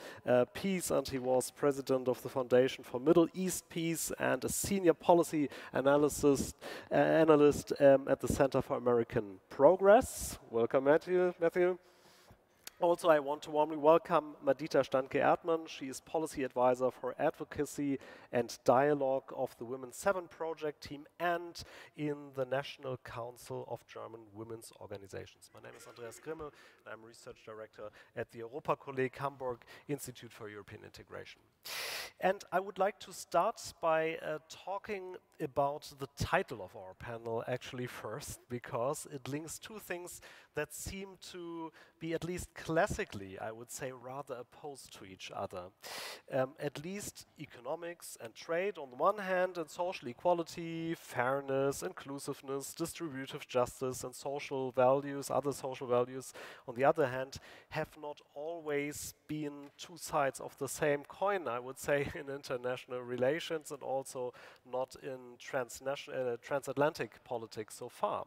Peace, and he was president of the Foundation for Middle East Peace and a senior policy analyst at the Center for American Progress. Welcome, Matthew. Also, I want to warmly welcome Madita Standke-Erdmann. She is policy advisor for advocacy and dialogue of the Women's 7 project team and in the National Council of German Women's Organizations. My name is Andreas Grimmel, and I'm research director at the Europa-Kolleg Hamburg Institute for European Integration. And I would like to start by talking about the title of our panel actually first, because it links two things that seem to be, at least classically, I would say, rather opposed to each other. At least economics and trade on the one hand, and social equality, fairness, inclusiveness, distributive justice, and social values, other social values, on the other hand, have not always been two sides of the same coin, I would say, in international relations, and also not in transatlantic politics so far.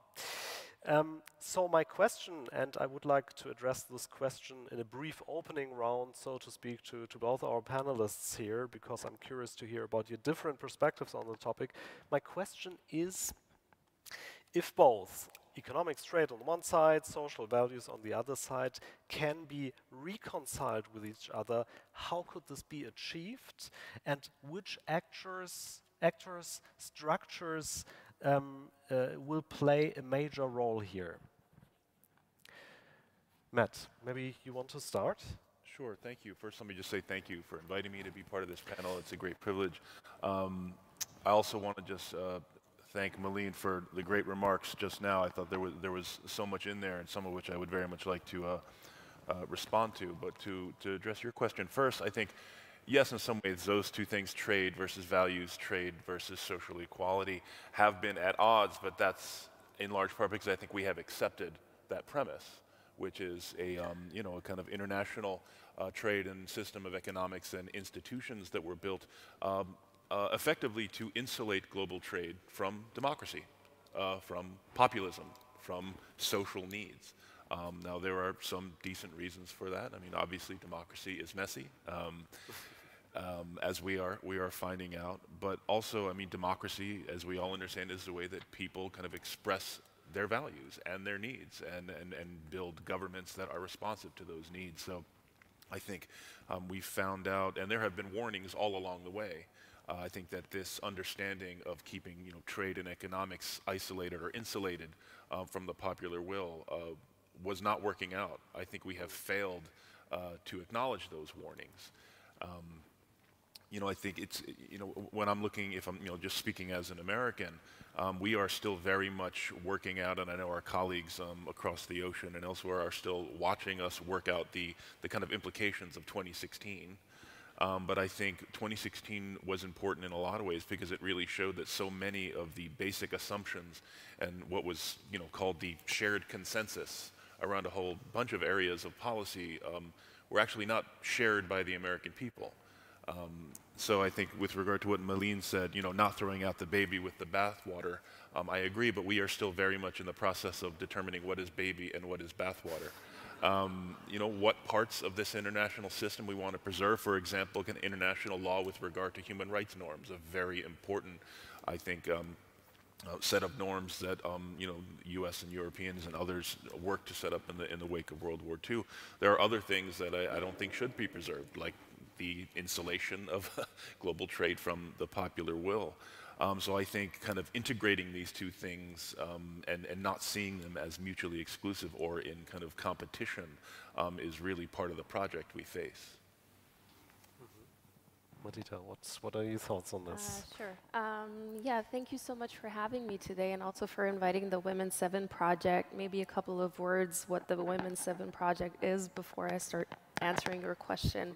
So my question, and I would like to address this question in a brief opening round, so to speak, to both our panelists here, because I'm curious to hear about your different perspectives on the topic. My question is, if both economics, trade on one side, social values on the other side, can be reconciled with each other, how could this be achieved? And which actors, structures will play a major role here? Matt, maybe you want to start? Sure, thank you. First, let me just say thank you for inviting me to be part of this panel. It's a great privilege. I also want to just thank Marlene for the great remarks just now. I thought there was so much in there, and some of which I would very much like to respond to. But to address your question first, I think, yes, in some ways, those two things, trade versus values, trade versus social equality, have been at odds, but that's in large part because I think we have accepted that premise, which is a kind of international trade and system of economics and institutions that were built effectively to insulate global trade from democracy, from populism, from social needs. Now, there are some decent reasons for that. I mean, obviously, democracy is messy, as we are finding out. But also, I mean, democracy, as we all understand, is the way that people kind of express their values and their needs and build governments that are responsive to those needs. So I think we found out, and there have been warnings all along the way. I think that this understanding of keeping trade and economics isolated or insulated from the popular will was not working out. I think we have failed to acknowledge those warnings. I think it's, when I'm looking, if I'm, just speaking as an American, we are still very much working out, and I know our colleagues across the ocean and elsewhere are still watching us work out the kind of implications of 2016. But I think 2016 was important in a lot of ways because it really showed that so many of the basic assumptions and what was, called the shared consensus around a whole bunch of areas of policy were actually not shared by the American people. So I think with regard to what Malene said, not throwing out the baby with the bathwater, I agree, but we are still very much in the process of determining what is baby and what is bathwater. What parts of this international system we want to preserve. For example, international law with regard to human rights norms, a very important, I think, set of norms that U.S. and Europeans and others worked to set up in the wake of World War II. There are other things that I don't think should be preserved, like the insulation of global trade from the popular will. So I think kind of integrating these two things and not seeing them as mutually exclusive or in kind of competition is really part of the project we face. Madita, what are your thoughts on this? Sure. Yeah, thank you so much for having me today and also for inviting the Women's 7 Project. Maybe a couple of words what the Women's 7 Project is before I start answering your question.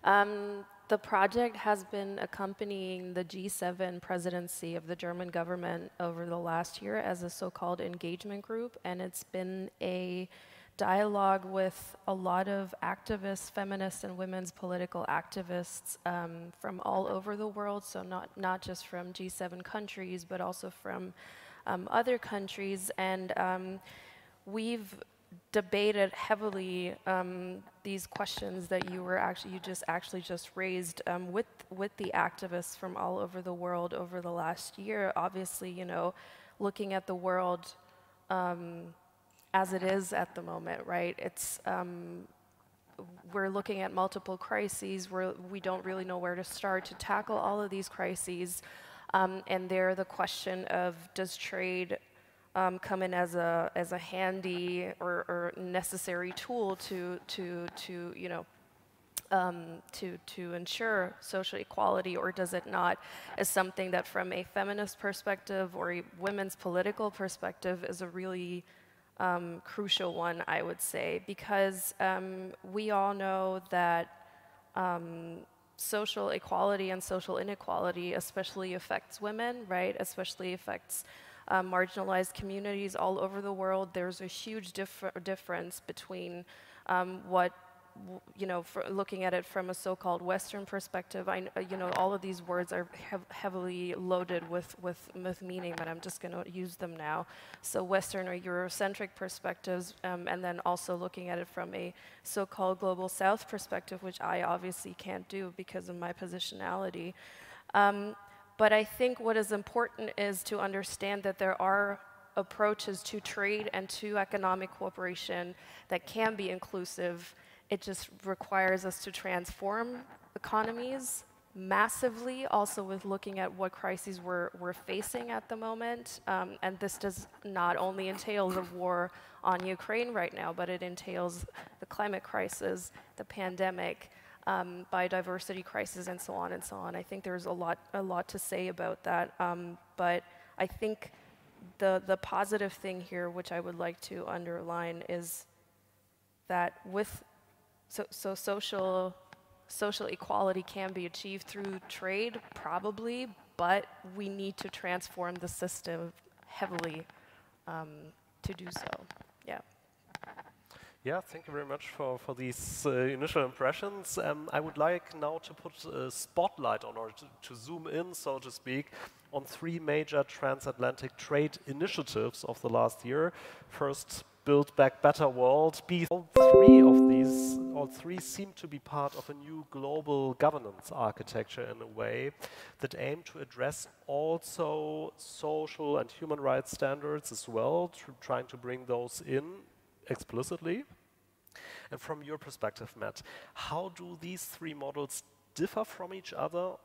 The project has been accompanying the G7 presidency of the German government over the last year as a so-called engagement group, and it's been a dialogue with a lot of activists, feminists and women's political activists from all over the world, so not just from G7 countries, but also from other countries. And we've debated heavily these questions that you just raised with the activists from all over the world over the last year. Obviously, looking at the world as it is at the moment, right? It's we're looking at multiple crises. We don't really know where to start to tackle all of these crises, and they're the question of, does trade come in as a handy or necessary tool to ensure social equality, or does it not, as something that from a feminist perspective or a women's political perspective is a really crucial one, I would say, because we all know that social equality and social inequality especially affects women, right? Especially affects marginalized communities all over the world. There's a huge difference between looking at it from a so-called Western perspective. All of these words are heavily loaded with meaning, but I'm just going to use them now. So Western or Eurocentric perspectives, and then also looking at it from a so-called Global South perspective, which I obviously can't do because of my positionality. But I think what is important is to understand that there are approaches to trade and to economic cooperation that can be inclusive. It just requires us to transform economies massively, also with looking at what crises we're facing at the moment. And this does not only entail the war on Ukraine right now, but it entails the climate crisis, the pandemic, biodiversity crisis, and so on and so on. I think there's a lot to say about that. But I think the positive thing here, which I would like to underline, is that social equality can be achieved through trade, probably, but we need to transform the system heavily to do so. Yeah. Yeah, thank you very much for these initial impressions. I would like now to put a spotlight on, or to zoom in, so to speak, on 3 major transatlantic trade initiatives of the last year. First, Build Back Better World. All three seem to be part of a new global governance architecture in a way that aim to address also social and human rights standards as well, trying to bring those in explicitly. And from your perspective, Matt, how do these 3 models differ from each other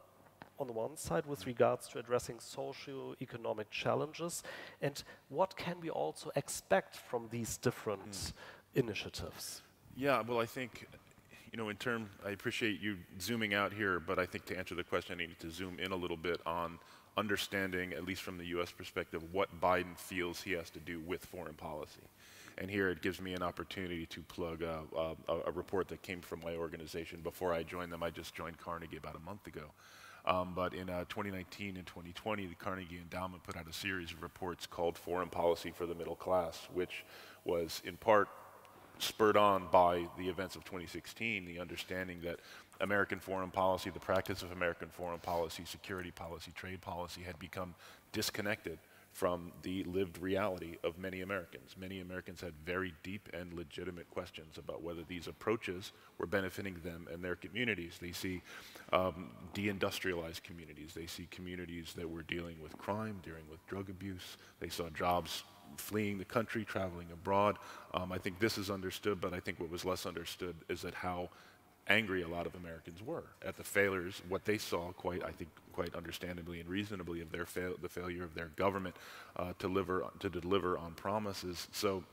on the one side with regards to addressing socio-economic challenges, and what can we also expect from these different initiatives? Yeah, well, I think, You know, I appreciate you zooming out here, but I think to answer the question, I need to zoom in a little bit on understanding, at least from the US perspective, what Biden feels he has to do with foreign policy. And here it gives me an opportunity to plug a report that came from my organization. Before I joined them, I just joined Carnegie about a month ago. But in 2019 and 2020, the Carnegie Endowment put out a series of reports called Foreign Policy for the Middle Class, which was in part spurred on by the events of 2016, the understanding that American foreign policy, the practice of American foreign policy, security policy, trade policy had become disconnected from the lived reality of many Americans. Many Americans had very deep and legitimate questions about whether these approaches were benefiting them and their communities. They see deindustrialized communities. They see communities that were dealing with crime, dealing with drug abuse. They saw jobs fleeing the country, traveling abroad. I think this is understood, but I think what was less understood is that how angry a lot of Americans were at the failures, what they saw quite understandably and reasonably of the failure of their government to deliver on promises. So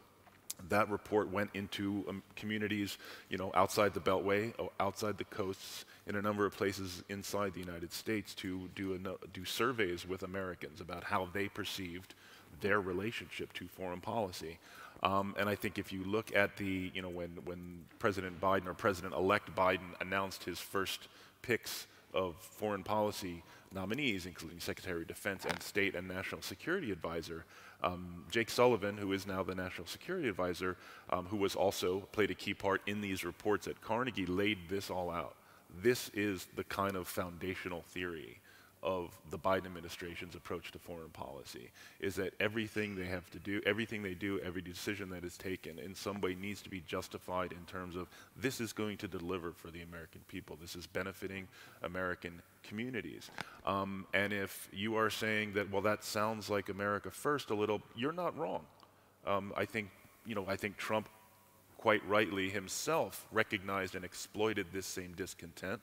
that report went into communities, you know, outside the Beltway, outside the coasts, in a number of places inside the United States to do surveys with Americans about how they perceived their relationship to foreign policy. And I think if you look at when President Biden or President-elect Biden announced his first picks of foreign policy nominees, including Secretary of Defense and State and National Security Advisor, Jake Sullivan, who is now the National Security Advisor, who was also played a key part in these reports at Carnegie, laid this all out. This is the kind of foundational theory of the Biden administration's approach to foreign policy, is that everything they have to do, everything they do, every decision that is taken in some way needs to be justified in terms of this is going to deliver for the American people. This is benefiting American communities. And if you are saying that, well, that sounds like America first a little, you're not wrong. I think Trump quite rightly himself recognized and exploited this same discontent.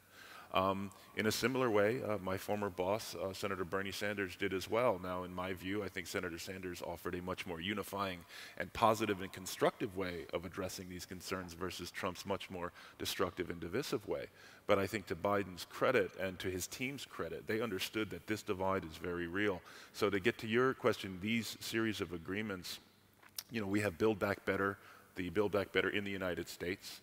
In a similar way, my former boss, Senator Bernie Sanders, did as well. Now, in my view, I think Senator Sanders offered a much more unifying and positive and constructive way of addressing these concerns versus Trump's much more destructive and divisive way. But I think to Biden's credit and to his team's credit, they understood that this divide is very real. So to get to your question, these series of agreements, you know, we have Build Back Better, the Build Back Better in the United States.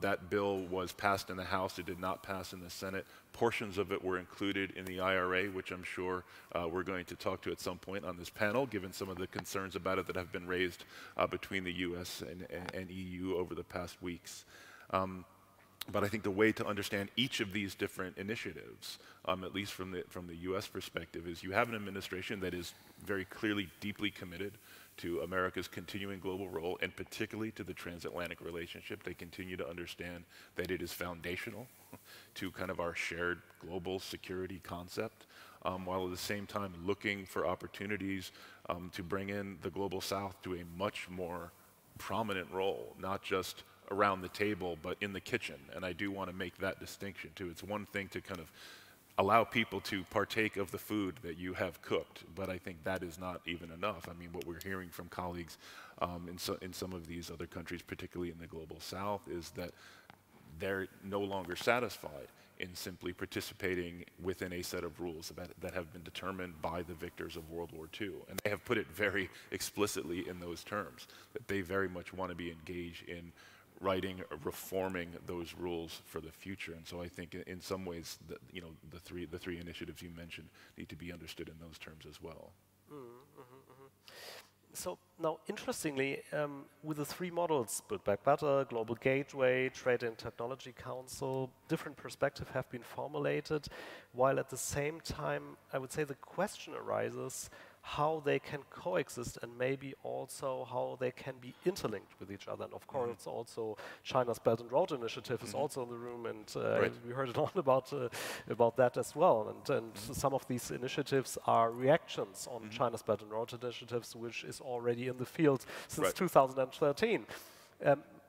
That bill was passed in the House. It did not pass in the Senate. Portions of it were included in the IRA, which I'm sure we're going to talk to at some point on this panel, given some of the concerns about it that have been raised between the US and EU over the past weeks. But I think the way to understand each of these different initiatives, at least from the US perspective, is you have an administration that is very clearly deeply committed to America's continuing global role, and particularly to the transatlantic relationship. They continue to understand that it is foundational to kind of our shared global security concept, while at the same time looking for opportunities to bring in the global south to a much more prominent role, not just around the table, but in the kitchen. And I do want to make that distinction too. It's one thing to kind of allow people to partake of the food that you have cooked, but I think that is not even enough. I mean, what we're hearing from colleagues in some of these other countries, particularly in the global south, is that they're no longer satisfied in simply participating within a set of rules that have been determined by the victors of World War II. And they have put it very explicitly in those terms, that they very much want to be engaged in writing, reforming those rules for the future. And so I think in some ways, the three initiatives you mentioned need to be understood in those terms as well. So now, interestingly, with the three models, Build Back Better, Global Gateway, Trade and Technology Council, different perspectives have been formulated, while at the same time, I would say the question arises how they can coexist and maybe also how they can be interlinked with each other. And of course, also China's Belt and Road Initiative is also in the room, and we heard a lot about that as well. And some of these initiatives are reactions on China's Belt and Road Initiatives, which is already in the field since 2013.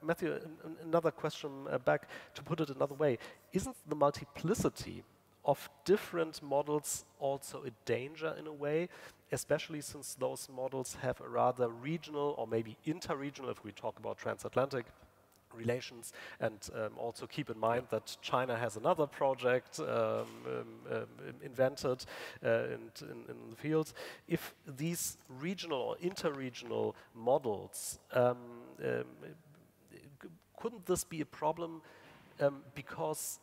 Matthew, another question back, to put it another way. Isn't the multiplicity of different models also a danger in a way, especially since those models have a rather regional or maybe inter-regional, if we talk about transatlantic relations, and also keep in mind that China has another project invented in the field. If these regional or interregional models, couldn't this be a problem because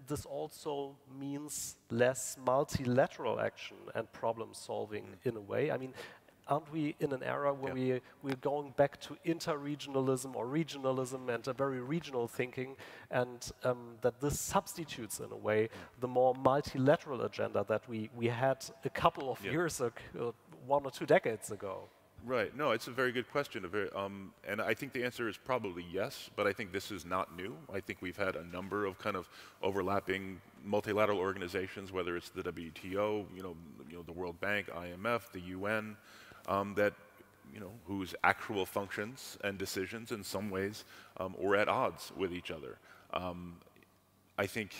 this also means less multilateral action and problem solving in a way? I mean, aren't we in an era where we're going back to interregionalism or regionalism and a very regional thinking, and that this substitutes in a way the more multilateral agenda that we had a couple of years ago, 1 or 2 decades ago? Right. No, it's a very good question. And I think the answer is probably yes, but I think this is not new. I think we've had a number of kind of overlapping multilateral organizations, whether it's the WTO, the World Bank, IMF, the UN, that, whose actual functions and decisions in some ways were at odds with each other. I think,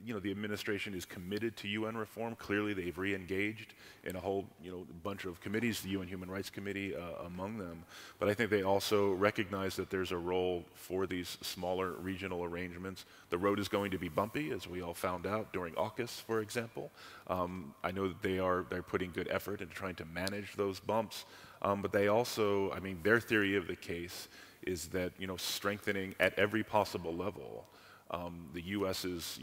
the administration is committed to UN reform. Clearly, they've re-engaged in a whole, bunch of committees, the UN Human Rights Committee among them. But I think they also recognize that there's a role for these smaller regional arrangements. The road is going to be bumpy, as we all found out during AUKUS, for example. I know that they're putting good effort into trying to manage those bumps. But they also, their theory of the case is that, strengthening at every possible level the U.S.'s,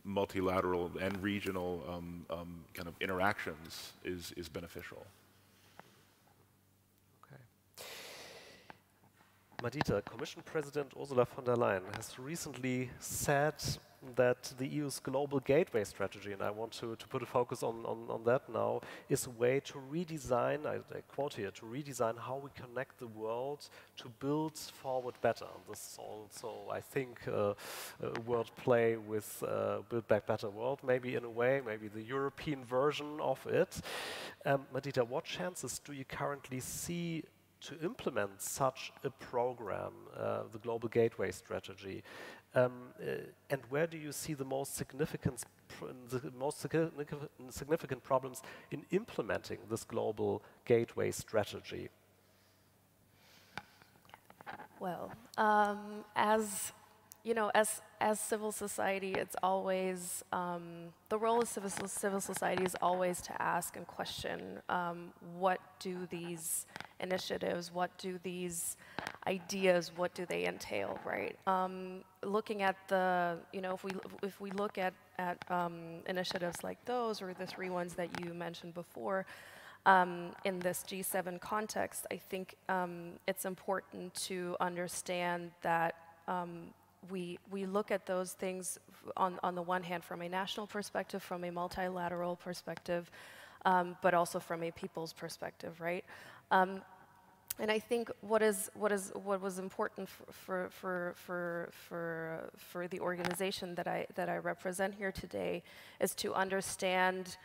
multilateral and regional kind of interactions is beneficial. Okay. Madita, Commission President Ursula von der Leyen has recently said that the EU's global gateway strategy, and I want to put a focus on that now, is a way to redesign, I quote here, to redesign how we connect the world to build forward better. This is also, I think, a word play with Build Back Better World, maybe in a way, maybe the European version of it. Madita, what chances do you currently see to implement such a program, the Global Gateway Strategy? And where do you see the most significant problems in implementing this Global Gateway Strategy? Well, as civil society, it's always the role of civil society is always to ask and question what do these initiatives, what do these ideas, what do they entail, right? Looking at the, if we look at initiatives like those or the 3 ones that you mentioned before, in this G7 context, I think it's important to understand that we look at those things on the one hand from a national perspective, from a multilateral perspective, but also from a people's perspective, right? And I think what was important for the organization that I represent here today is to understand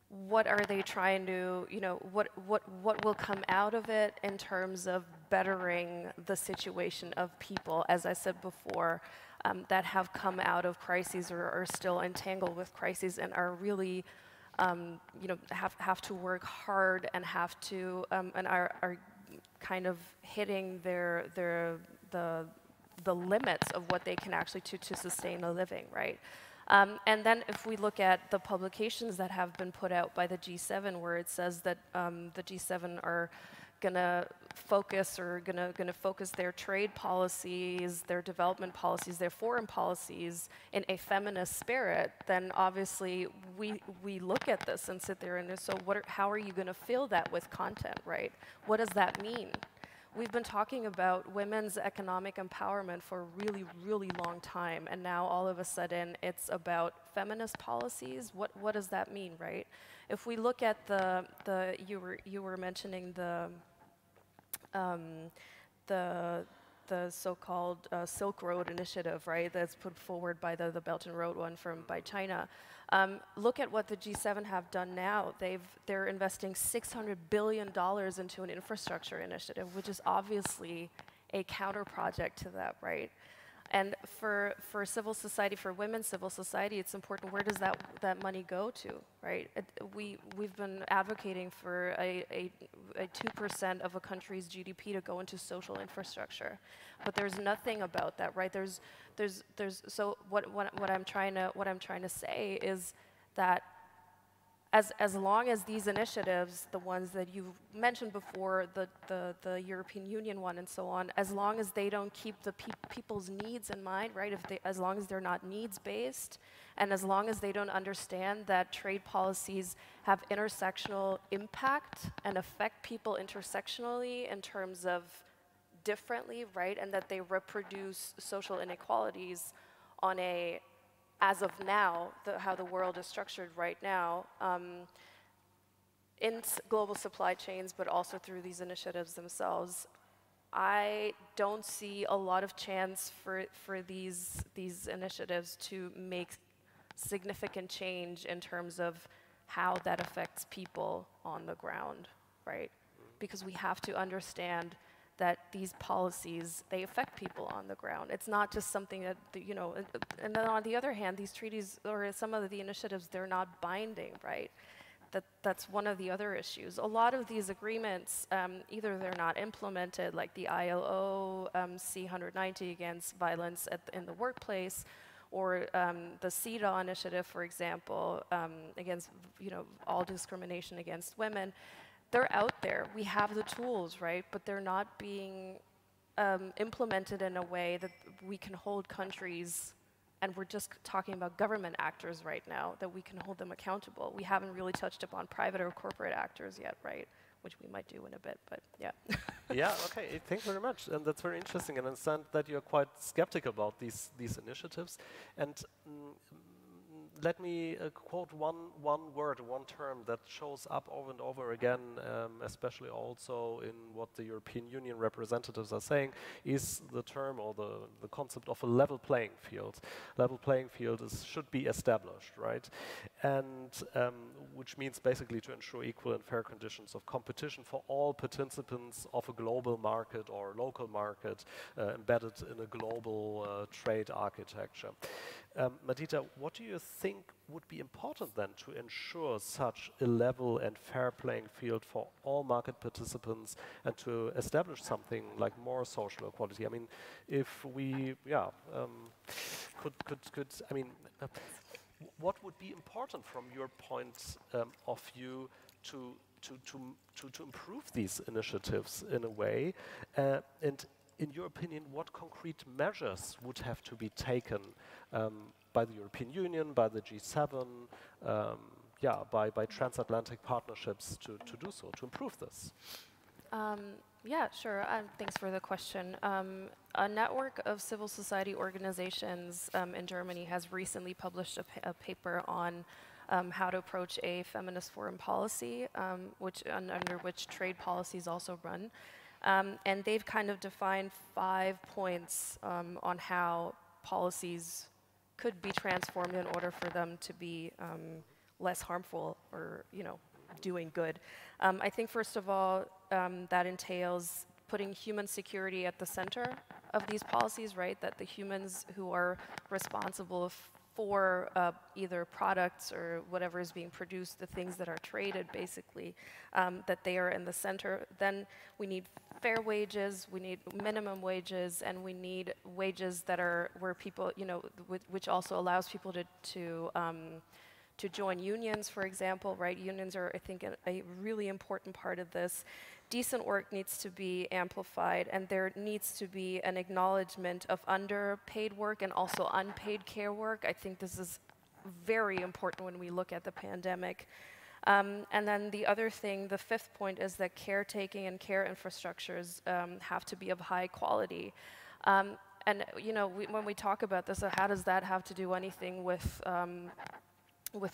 what are they trying to, what will come out of it in terms of bettering the situation of people, as I said before, that have come out of crises or are still entangled with crises and are really have to work hard and have to and are kind of hitting the limits of what they can actually to sustain a living, right? And then if we look at the publications that have been put out by the G7, where it says that the G7 are gonna focus their trade policies, their development policies, their foreign policies in a feminist spirit, then obviously we look at this and sit there and so how are you gonna fill that with content, right? What does that mean? We've been talking about women's economic empowerment for a really, really long time, and now all of a sudden it's about feminist policies. What does that mean, right? If we look at you were mentioning the so-called Silk Road Initiative, right? That's put forward by the Belt and Road one by China. Look at what the G7 have done now. They're investing $600 billion into an infrastructure initiative, which is obviously a counter project to that, right? And for civil society, for women's civil society, it's important, where does that money go to, right? We've been advocating for a 2% of a country's GDP to go into social infrastructure, but there's nothing about that, right? So what I'm trying to say is that as long as these initiatives, the ones that you've mentioned before, the European Union one and so on, as long as they don't keep the people's needs in mind, right? As long as they're not needs-based, and as long as they don't understand that trade policies have intersectional impact and affect people intersectionally in terms of differently, right? And that they reproduce social inequalities on a, as of now, how the world is structured right now, in global supply chains, but also through these initiatives themselves, I don't see a lot of chance for these initiatives to make significant change in terms of how that affects people on the ground, right? Because we have to understand that these policies, they affect people on the ground. It's not just something that, and then on the other hand, these treaties, or some of the initiatives, they're not binding, right? That's one of the other issues. A lot of these agreements, either they're not implemented, like the ILO C190 against violence in the workplace, or the CEDAW initiative, for example, against, all discrimination against women. They're out there. We have the tools, right? But they're not being implemented in a way that we can hold countries, and we're just talking about government actors right now, that we can hold them accountable. We haven't really touched upon private or corporate actors yet, right? Which we might do in a bit, but yeah. Yeah, okay, thank you very much. And that's very interesting. And I understand that you're quite skeptical about these initiatives. And let me quote one word, one term that shows up over and over again, especially also in what the European Union representatives are saying, is the term or the concept of a level playing field. Level playing field should be established, right? And which means basically to ensure equal and fair conditions of competition for all participants of a global market or local market embedded in a global trade architecture. Madita, what do you think would be important then to ensure such a level and fair playing field for all market participants and to establish something like more social equality? I mean, if we, what would be important from your point of view to improve these initiatives in a way? And in your opinion, what concrete measures would have to be taken by the European Union, by the G7, by transatlantic partnerships to do so, to improve this? Yeah, sure. Thanks for the question. A network of civil society organizations in Germany has recently published a paper on how to approach a feminist foreign policy, under which trade policies also run. And they've kind of defined 5 points on how policies could be transformed in order for them to be less harmful or, doing good. I think, first of all, that entails putting human security at the center of these policies, right? That the humans who are responsible for either products or whatever is being produced, the things that are traded, basically, that they are in the center. Then we need fair wages, we need minimum wages, and we need wages that are where people, which also allows people to join unions, for example, right? Unions are, I think, a really important part of this. Decent work needs to be amplified, and there needs to be an acknowledgement of underpaid work and also unpaid care work. I think this is very important when we look at the pandemic. And then the other thing, the 5th point, is that caretaking and care infrastructures have to be of high quality. And when we talk about this, how does that have to do anything with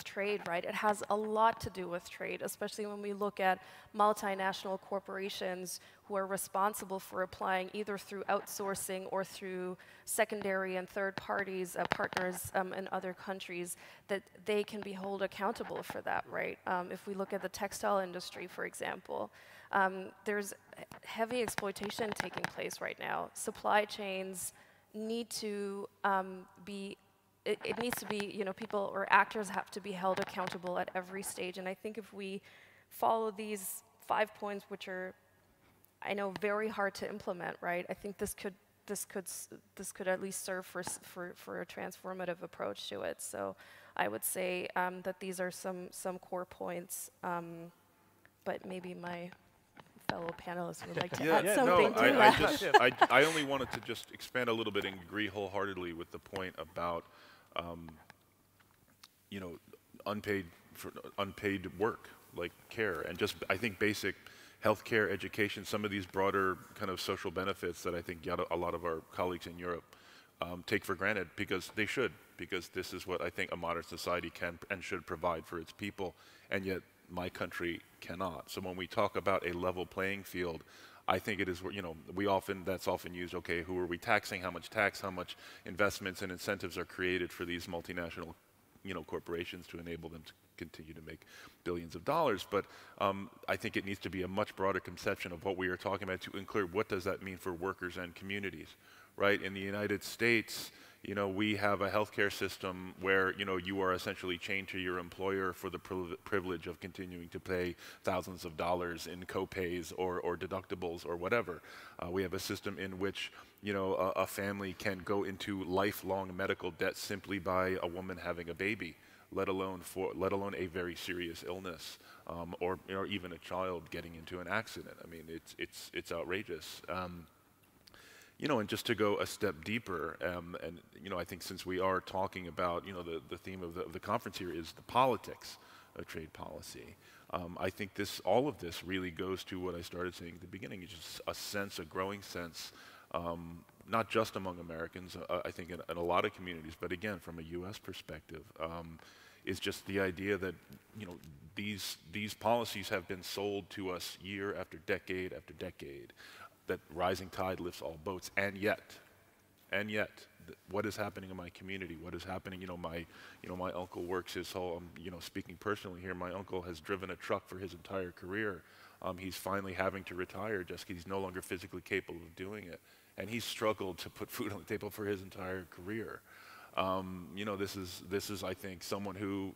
trade, right? It has a lot to do with trade, especially when we look at multinational corporations who are responsible for applying either through outsourcing or through secondary and third parties, partners in other countries, that they can be held accountable for that, right? If we look at the textile industry, for example, there's heavy exploitation taking place right now. Supply chains, need to be, it needs to be, you know, people or actors have to be held accountable at every stage. And I think if we follow these 5 points, which are, I know, very hard to implement, right? I think this could at least serve for a transformative approach to it. So I would say that these are some core points, but maybe my fellow panelists would like to add something to that. I only wanted to just expand a little bit and agree wholeheartedly with the point about, you know, unpaid work, like care, and just, I think, basic healthcare, education, some of these broader kind of social benefits that I think a lot of our colleagues in Europe take for granted, because they should, because this is what I think a modern society can and should provide for its people, and yet my country cannot. So when we talk about a level playing field, I think it is, you know, that's often used, okay, who are we taxing, how much tax, how much investments and incentives are created for these multinational, you know, corporations to enable them to continue to make billions of dollars. But I think it needs to be a much broader conception of what we are talking about to include what does that mean for workers and communities, right? In the United States, you know, we have a healthcare system where, you know, you are essentially chained to your employer for the privilege of continuing to pay thousands of dollars in co-pays or deductibles or whatever. We have a system in which, you know, a family can go into lifelong medical debt simply by a woman having a baby, let alone a very serious illness, or, you know, even a child getting into an accident. I mean, it's outrageous. You know, and just to go a step deeper, and, you know, I think since we are talking about, you know, the theme of the conference here is the politics of trade policy. I think all of this really goes to what I started saying at the beginning, is just a growing sense, not just among Americans, I think in a lot of communities, but again, from a U.S. perspective, is just the idea that, you know, these policies have been sold to us year after decade, that rising tide lifts all boats, and yet, what is happening in my community? What is happening? You know, my uncle works his whole. You know, speaking personally here, my uncle has driven a truck for his entire career. He's finally having to retire just because he's no longer physically capable of doing it, and he's struggled to put food on the table for his entire career. You know, this is I think someone who,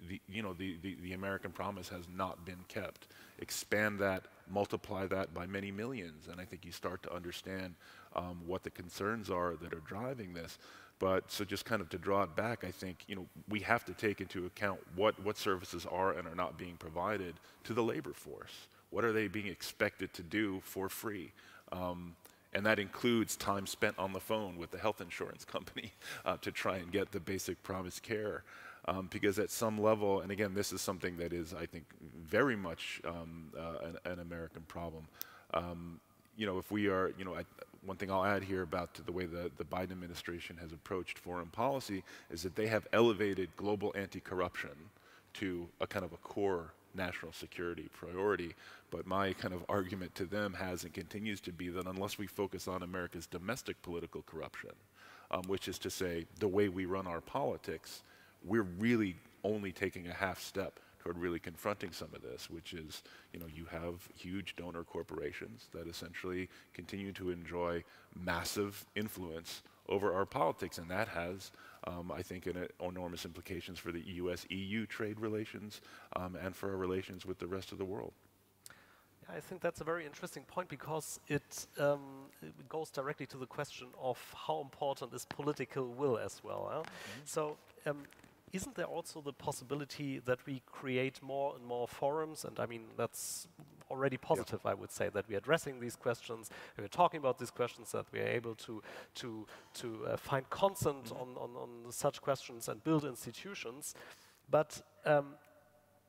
the American promise has not been kept. Expand that, multiply that by many millions, and I think you start to understand what the concerns are that are driving this. But so just kind of to draw it back, I think, you know, we have to take into account what services are and are not being provided to the labor force. What are they being expected to do for free? And that includes time spent on the phone with the health insurance company to try and get the basic promised care. Because at some level, and again, this is something that is, I think, very much an American problem. You know, if we are, you know, one thing I'll add here about the way the Biden administration has approached foreign policy is that they have elevated global anti-corruption to a kind of a core national security priority. But my kind of argument to them has and continues to be that unless we focus on America's domestic political corruption, which is to say the way we run our politics, we're really only taking a half step toward really confronting some of this, which is, you know, you have huge donor corporations that essentially continue to enjoy massive influence over our politics, and that has, I think, enormous implications for the US-EU trade relations and for our relations with the rest of the world. I think that's a very interesting point, because it goes directly to the question of how important is political will as well. Huh? So isn't there also the possibility that we create more and more forums? And I mean, that's already positive, I would say, that we're addressing these questions, we're talking about these questions, that we're able to find consent on such questions and build institutions. But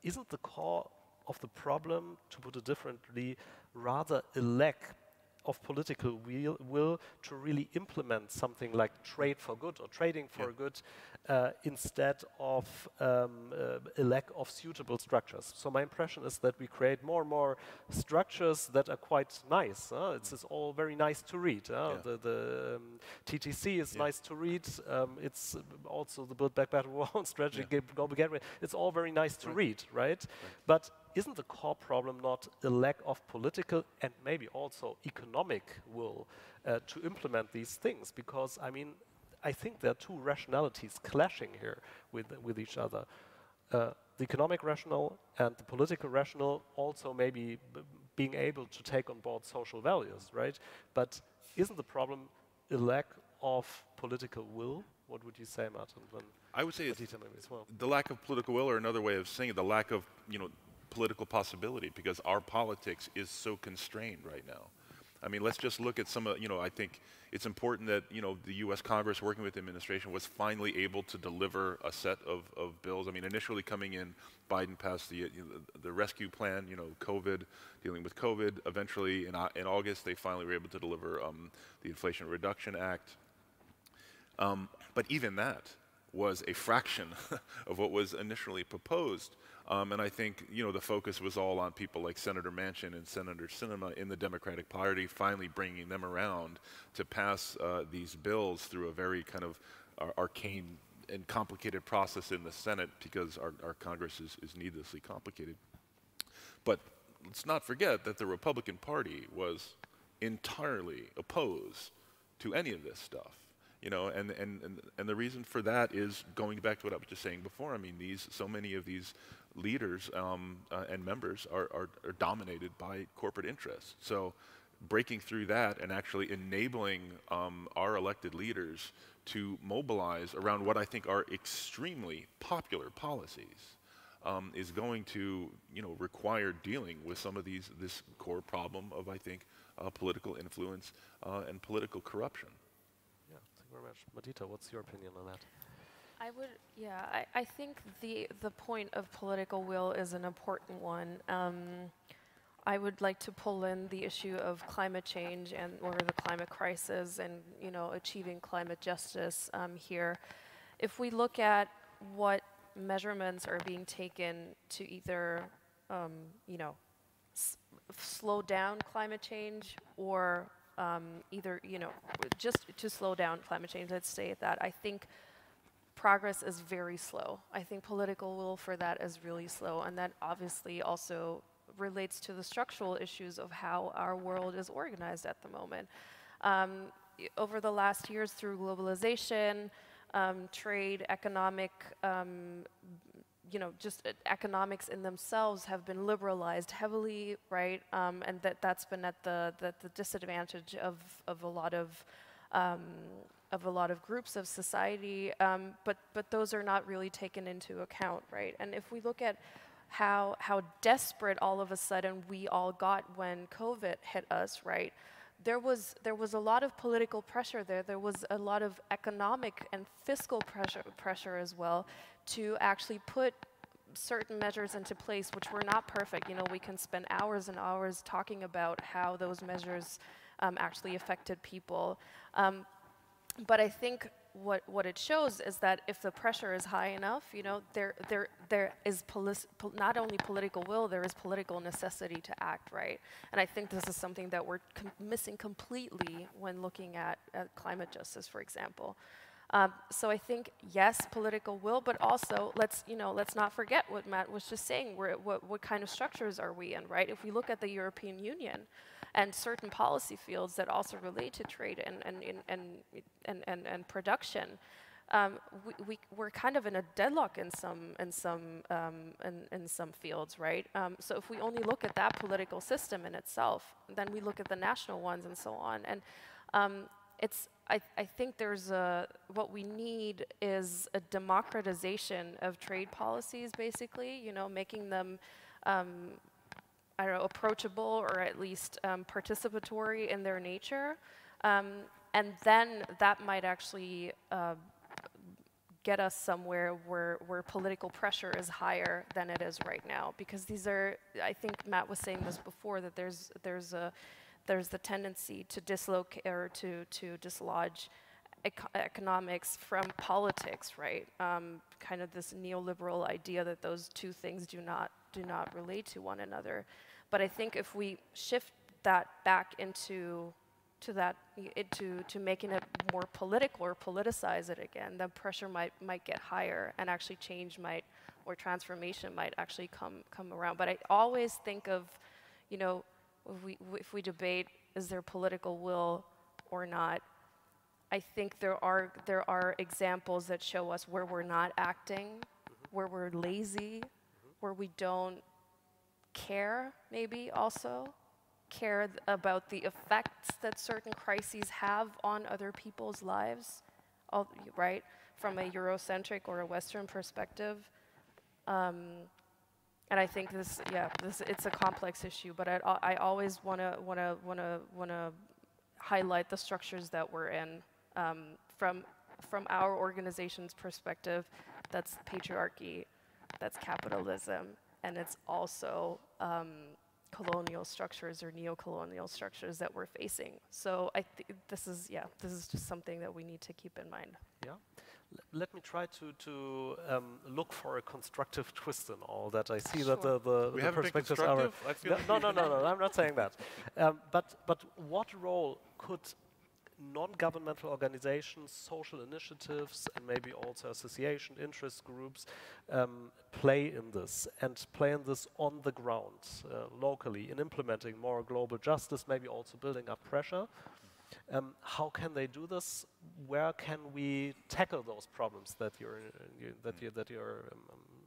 isn't the core of the problem, to put it differently, rather a lack of political will to really implement something like trade for good or trading for good, instead of a lack of suitable structures? So my impression is that we create more and more structures that are quite nice. It's all very nice to read. The TTC is nice to read. It's also the Build Back Better World strategy, Global Gateway. It's all very nice to read, right? But isn't the core problem not a lack of political and maybe also economic will to implement these things? Because, I mean, I think there are two rationalities clashing here with each other. The economic rationale and the political rationale, also maybe being able to take on board social values, right? But isn't the problem a lack of political will? What would you say, Martin? I would say it's as well. the lack of political will, or another way of saying it, the lack of, you know, political possibility, because our politics is so constrained right now. I mean, let's just look at some of, you know, I think it's important that, you know, the U.S. Congress working with the administration was finally able to deliver a set of bills. I mean, initially coming in, Biden passed the rescue plan, you know, COVID, dealing with COVID. Eventually, in August, they finally were able to deliver the Inflation Reduction Act. But even that was a fraction of what was initially proposed. And I think, you know, the focus was all on people like Senator Manchin and Senator Sinema in the Democratic Party, finally bringing them around to pass these bills through a very kind of arcane and complicated process in the Senate, because our Congress is needlessly complicated. But let's not forget that the Republican Party was entirely opposed to any of this stuff. You know, and the reason for that is going back to what I was just saying before. I mean, so many of these leaders and members are dominated by corporate interests. So breaking through that and actually enabling our elected leaders to mobilize around what I think are extremely popular policies is going to, you know, require dealing with some of this core problem of, I think, political influence and political corruption. Very much. Madita, what's your opinion on that? I think the point of political will is an important one. I would like to pull in the issue of climate change or the climate crisis and, you know, achieving climate justice here. If we look at what measurements are being taken to either, you know, slow down climate change or either, you know, just to slow down climate change, let's say that, I think progress is very slow. I think political will for that is really slow, and that obviously also relates to the structural issues of how our world is organized at the moment. Over the last years, through globalization, trade, economic, you know, just economics in themselves have been liberalized heavily, right? And that's been at the disadvantage of a lot of groups of society. But those are not really taken into account, right? And if we look at how desperate all of a sudden we all got when COVID hit us, right? There was a lot of political pressure there. There was a lot of economic and fiscal pressure as well to actually put certain measures into place, which were not perfect. You know, we can spend hours and hours talking about how those measures actually affected people. But I think what it shows is that if the pressure is high enough, you know, there is not only political will, there is political necessity to act, right? And I think this is something that we're missing completely when looking at climate justice, for example. So I think, yes, political will, but also let's not forget what Matt was just saying. What kind of structures are we in, right? If we look at the European Union and certain policy fields that also relate to trade and production, we're kind of in a deadlock in some fields, right? So if we only look at that political system in itself, then we look at the national ones and so on, and I think there's what we need is a democratization of trade policies, basically, you know, making them, I don't know, approachable or at least participatory in their nature. And then that might actually get us somewhere where political pressure is higher than it is right now. Because these are, I think Matt was saying this before, that there's the tendency to dislocate or to dislodge economics from politics, right? Kind of this neoliberal idea that those two things do not relate to one another. But I think if we shift that back into making it more political or politicize it again, the pressure might get higher, and actually change might or transformation might actually come around. But I always think of, you know, if we debate, is there political will or not? I think there are examples that show us where we're not acting, where we're lazy, where we don't care, maybe also care about the effects that certain crises have on other people's lives, right? From a Eurocentric or a Western perspective. And I think it's a complex issue, but I always wanna highlight the structures that we're in. From our organization's perspective, that's patriarchy, that's capitalism, and it's also colonial structures or neo-colonial structures that we're facing. So I think this is just something that we need to keep in mind. Yeah. Let me try to look for a constructive twist in all that. I see that the perspectives are... No, I'm not saying that. But what role could non-governmental organizations, social initiatives, and maybe also association interest groups play in this, and play in this on the ground, locally, in implementing more global justice, maybe also building up pressure? How can they do this? Where can we tackle those problems that you're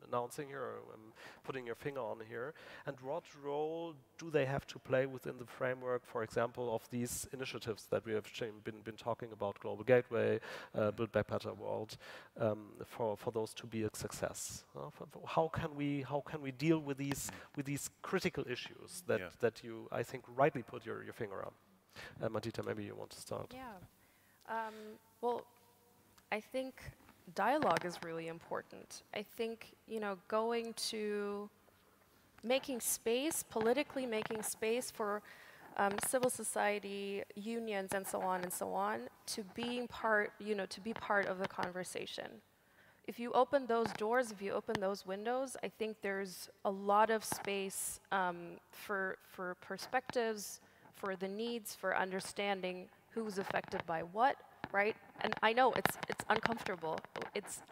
announcing here, or putting your finger on here? And what role do they have to play within the framework, for example, of these initiatives that we have been talking about, Global Gateway, Build Back Better World, for those to be a success? How can we deal with these critical issues that you, I think, rightly put your finger on? Matita, maybe you want to start. Yeah. Well, I think dialogue is really important. I think, you know, going to making space, politically making space for civil society, unions, and so on, to being part, you know, to be part of the conversation. If you open those doors, if you open those windows, I think there's a lot of space for perspectives, for the needs, for understanding who's affected by what, right? And I know it's uncomfortable. It's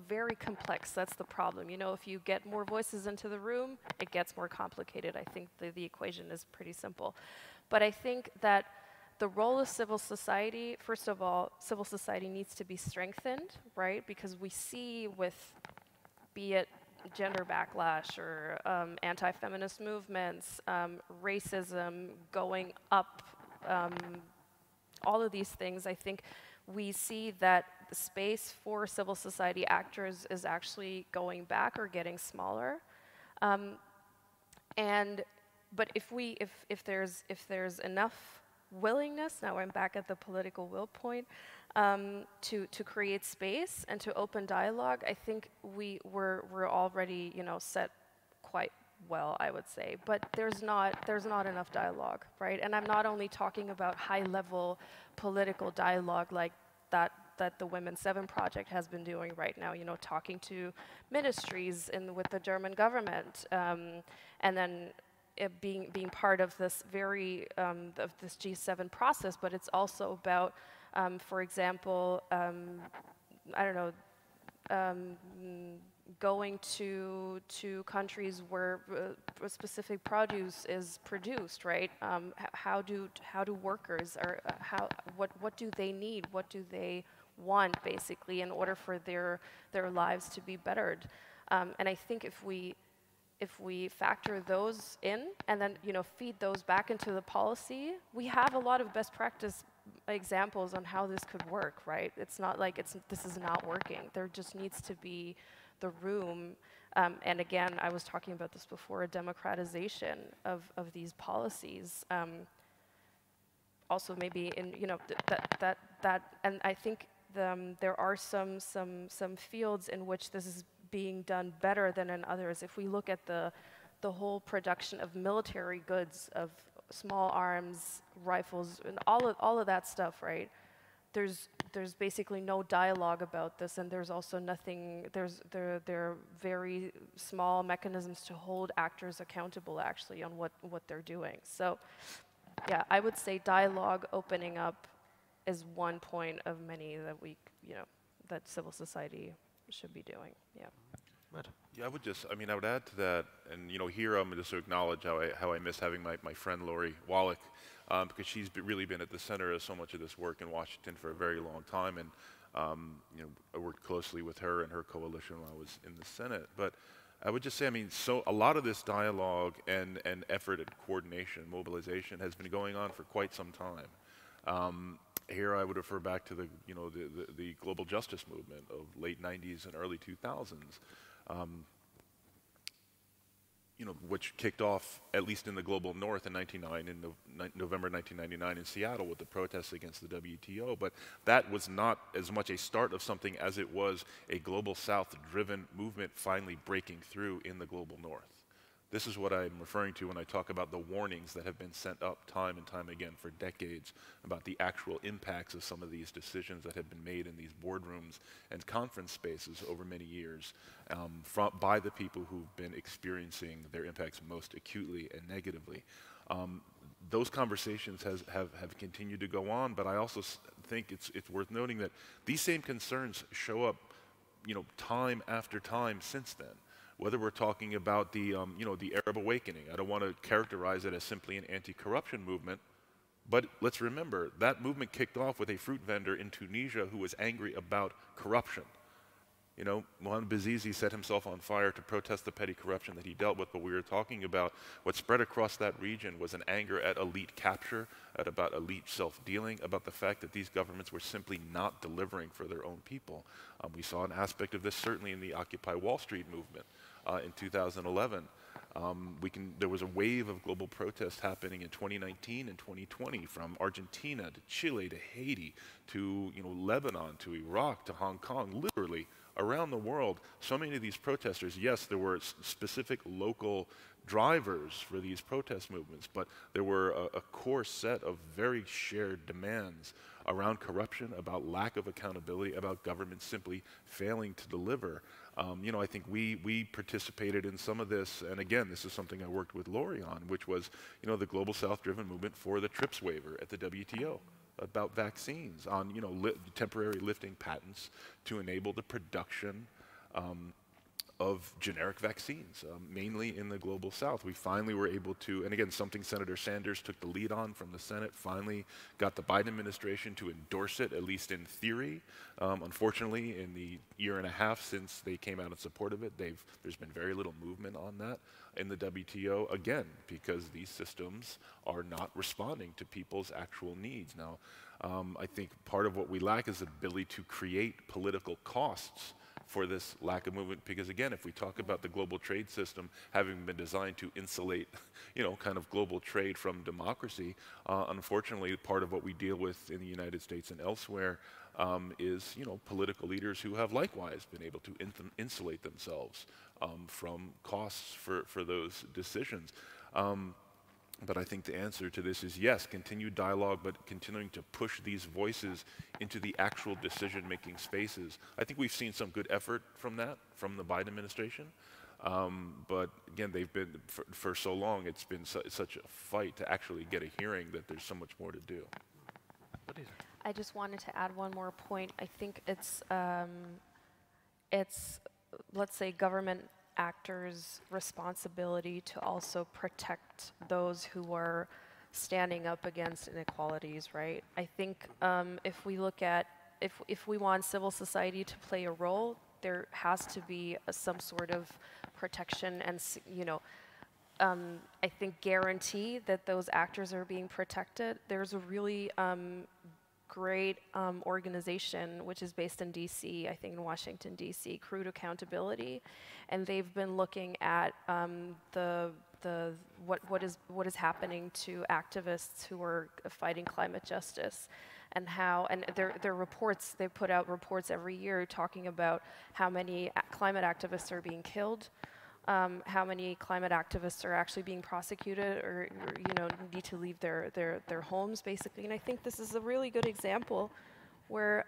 very complex. That's the problem. You know, if you get more voices into the room, it gets more complicated. I think the equation is pretty simple. But I think that the role of civil society, first of all, civil society needs to be strengthened, right? Because we see with, be it gender backlash or anti-feminist movements, racism going up, all of these things, I think we see that the space for civil society actors is actually going back or getting smaller. But if there's enough willingness, now I'm back at the political will point, to create space and to open dialogue, I think we're already, you know, set quite well, I would say. But there's not enough dialogue, right? And I'm not only talking about high-level political dialogue like that the Women's 7 Project has been doing right now, you know, talking to ministries with the German government, and then being part of this of this G7 process, but it's also about, for example, I don't know, going to countries where specific produce is produced, right? How do workers what do they need? What do they want, basically, in order for their lives to be bettered? And I think if we factor those in and then, you know, feed those back into the policy, we have a lot of best practice examples on how this could work, right? It's not like this is not working. There just needs to be the room, and again, I was talking about this before, a democratization of these policies. Also, maybe in, you know, that, and I think there are some fields in which this is being done better than in others. If we look at the whole production of military goods, of small arms, rifles, and all of that stuff, right? There's basically no dialogue about this, and there's also nothing. There are very small mechanisms to hold actors accountable, actually, on what they're doing. So, yeah, I would say dialogue, opening up, is one point of many that that civil society should be doing. Yeah. Right. Yeah, I would add to that, and here I'm just to acknowledge how I miss having my friend Lori Wallach, because she's really been at the center of so much of this work in Washington for a very long time, and I worked closely with her and her coalition while I was in the Senate. But I would just say, so a lot of this dialogue and effort and coordination, mobilization has been going on for quite some time. Here I would refer back to the global justice movement of late 90s and early 2000s. Which kicked off, at least in the global north in November 1999 in Seattle with the protests against the WTO, but that was not as much a start of something as it was a global south-driven movement finally breaking through in the global north. This is what I'm referring to when I talk about the warnings that have been sent up time and time again for decades about the actual impacts of some of these decisions that have been made in these boardrooms and conference spaces over many years by the people who've been experiencing their impacts most acutely and negatively. Those conversations have continued to go on, but I also think it's worth noting that these same concerns show up time after time since then. Whether we're talking about the Arab awakening, I don't want to characterize it as simply an anti-corruption movement, but let's remember that movement kicked off with a fruit vendor in Tunisia who was angry about corruption. Mohamed Bouazizi set himself on fire to protest the petty corruption that he dealt with, but we were talking about what spread across that region was an anger at elite capture, about elite self-dealing, about the fact that these governments were simply not delivering for their own people. We saw an aspect of this certainly in the Occupy Wall Street movement in 2011. There was a wave of global protests happening in 2019 and 2020 from Argentina to Chile to Haiti to Lebanon to Iraq to Hong Kong, literally around the world. So many of these protesters, yes, there were specific local drivers for these protest movements, but there were a core set of very shared demands around corruption, about lack of accountability, about governments simply failing to deliver. I think we participated in some of this, and again, this is something I worked with Lori on, which was, the global South-driven movement for the TRIPS waiver at the WTO, about vaccines, on, temporary lifting patents to enable the production of generic vaccines, mainly in the global south. We finally were able to, and again, something Senator Sanders took the lead on from the Senate, finally got the Biden administration to endorse it, at least in theory. Unfortunately, in the year and a half since they came out in support of it, there's been very little movement on that in the WTO, again, because these systems are not responding to people's actual needs. Now, I think part of what we lack is the ability to create political costs for this lack of movement, because again, if we talk about the global trade system having been designed to insulate, kind of global trade from democracy, unfortunately, part of what we deal with in the United States and elsewhere is, political leaders who have likewise been able to insulate themselves from costs for those decisions. But I think the answer to this is yes, continued dialogue, but continuing to push these voices into the actual decision-making spaces. I think we've seen some good effort from that, from the Biden administration. But again, they've been, for so long, it's been such a fight to actually get a hearing that there's so much more to do. I just wanted to add one more point. I think it's let's say, government actors' responsibility to also protect those who are standing up against inequalities, right? I think if we look at, if we want civil society to play a role, there has to be some sort of protection and, I think guarantee that those actors are being protected. There's a really great organization which is based in DC, I think in Washington DC, Crude Accountability, and they've been looking at what is happening to activists who are fighting climate justice, and how, and their reports, they put out reports every year talking about how many climate activists are being killed, how many climate activists are actually being prosecuted or need to leave their homes, basically. And I think this is a really good example where,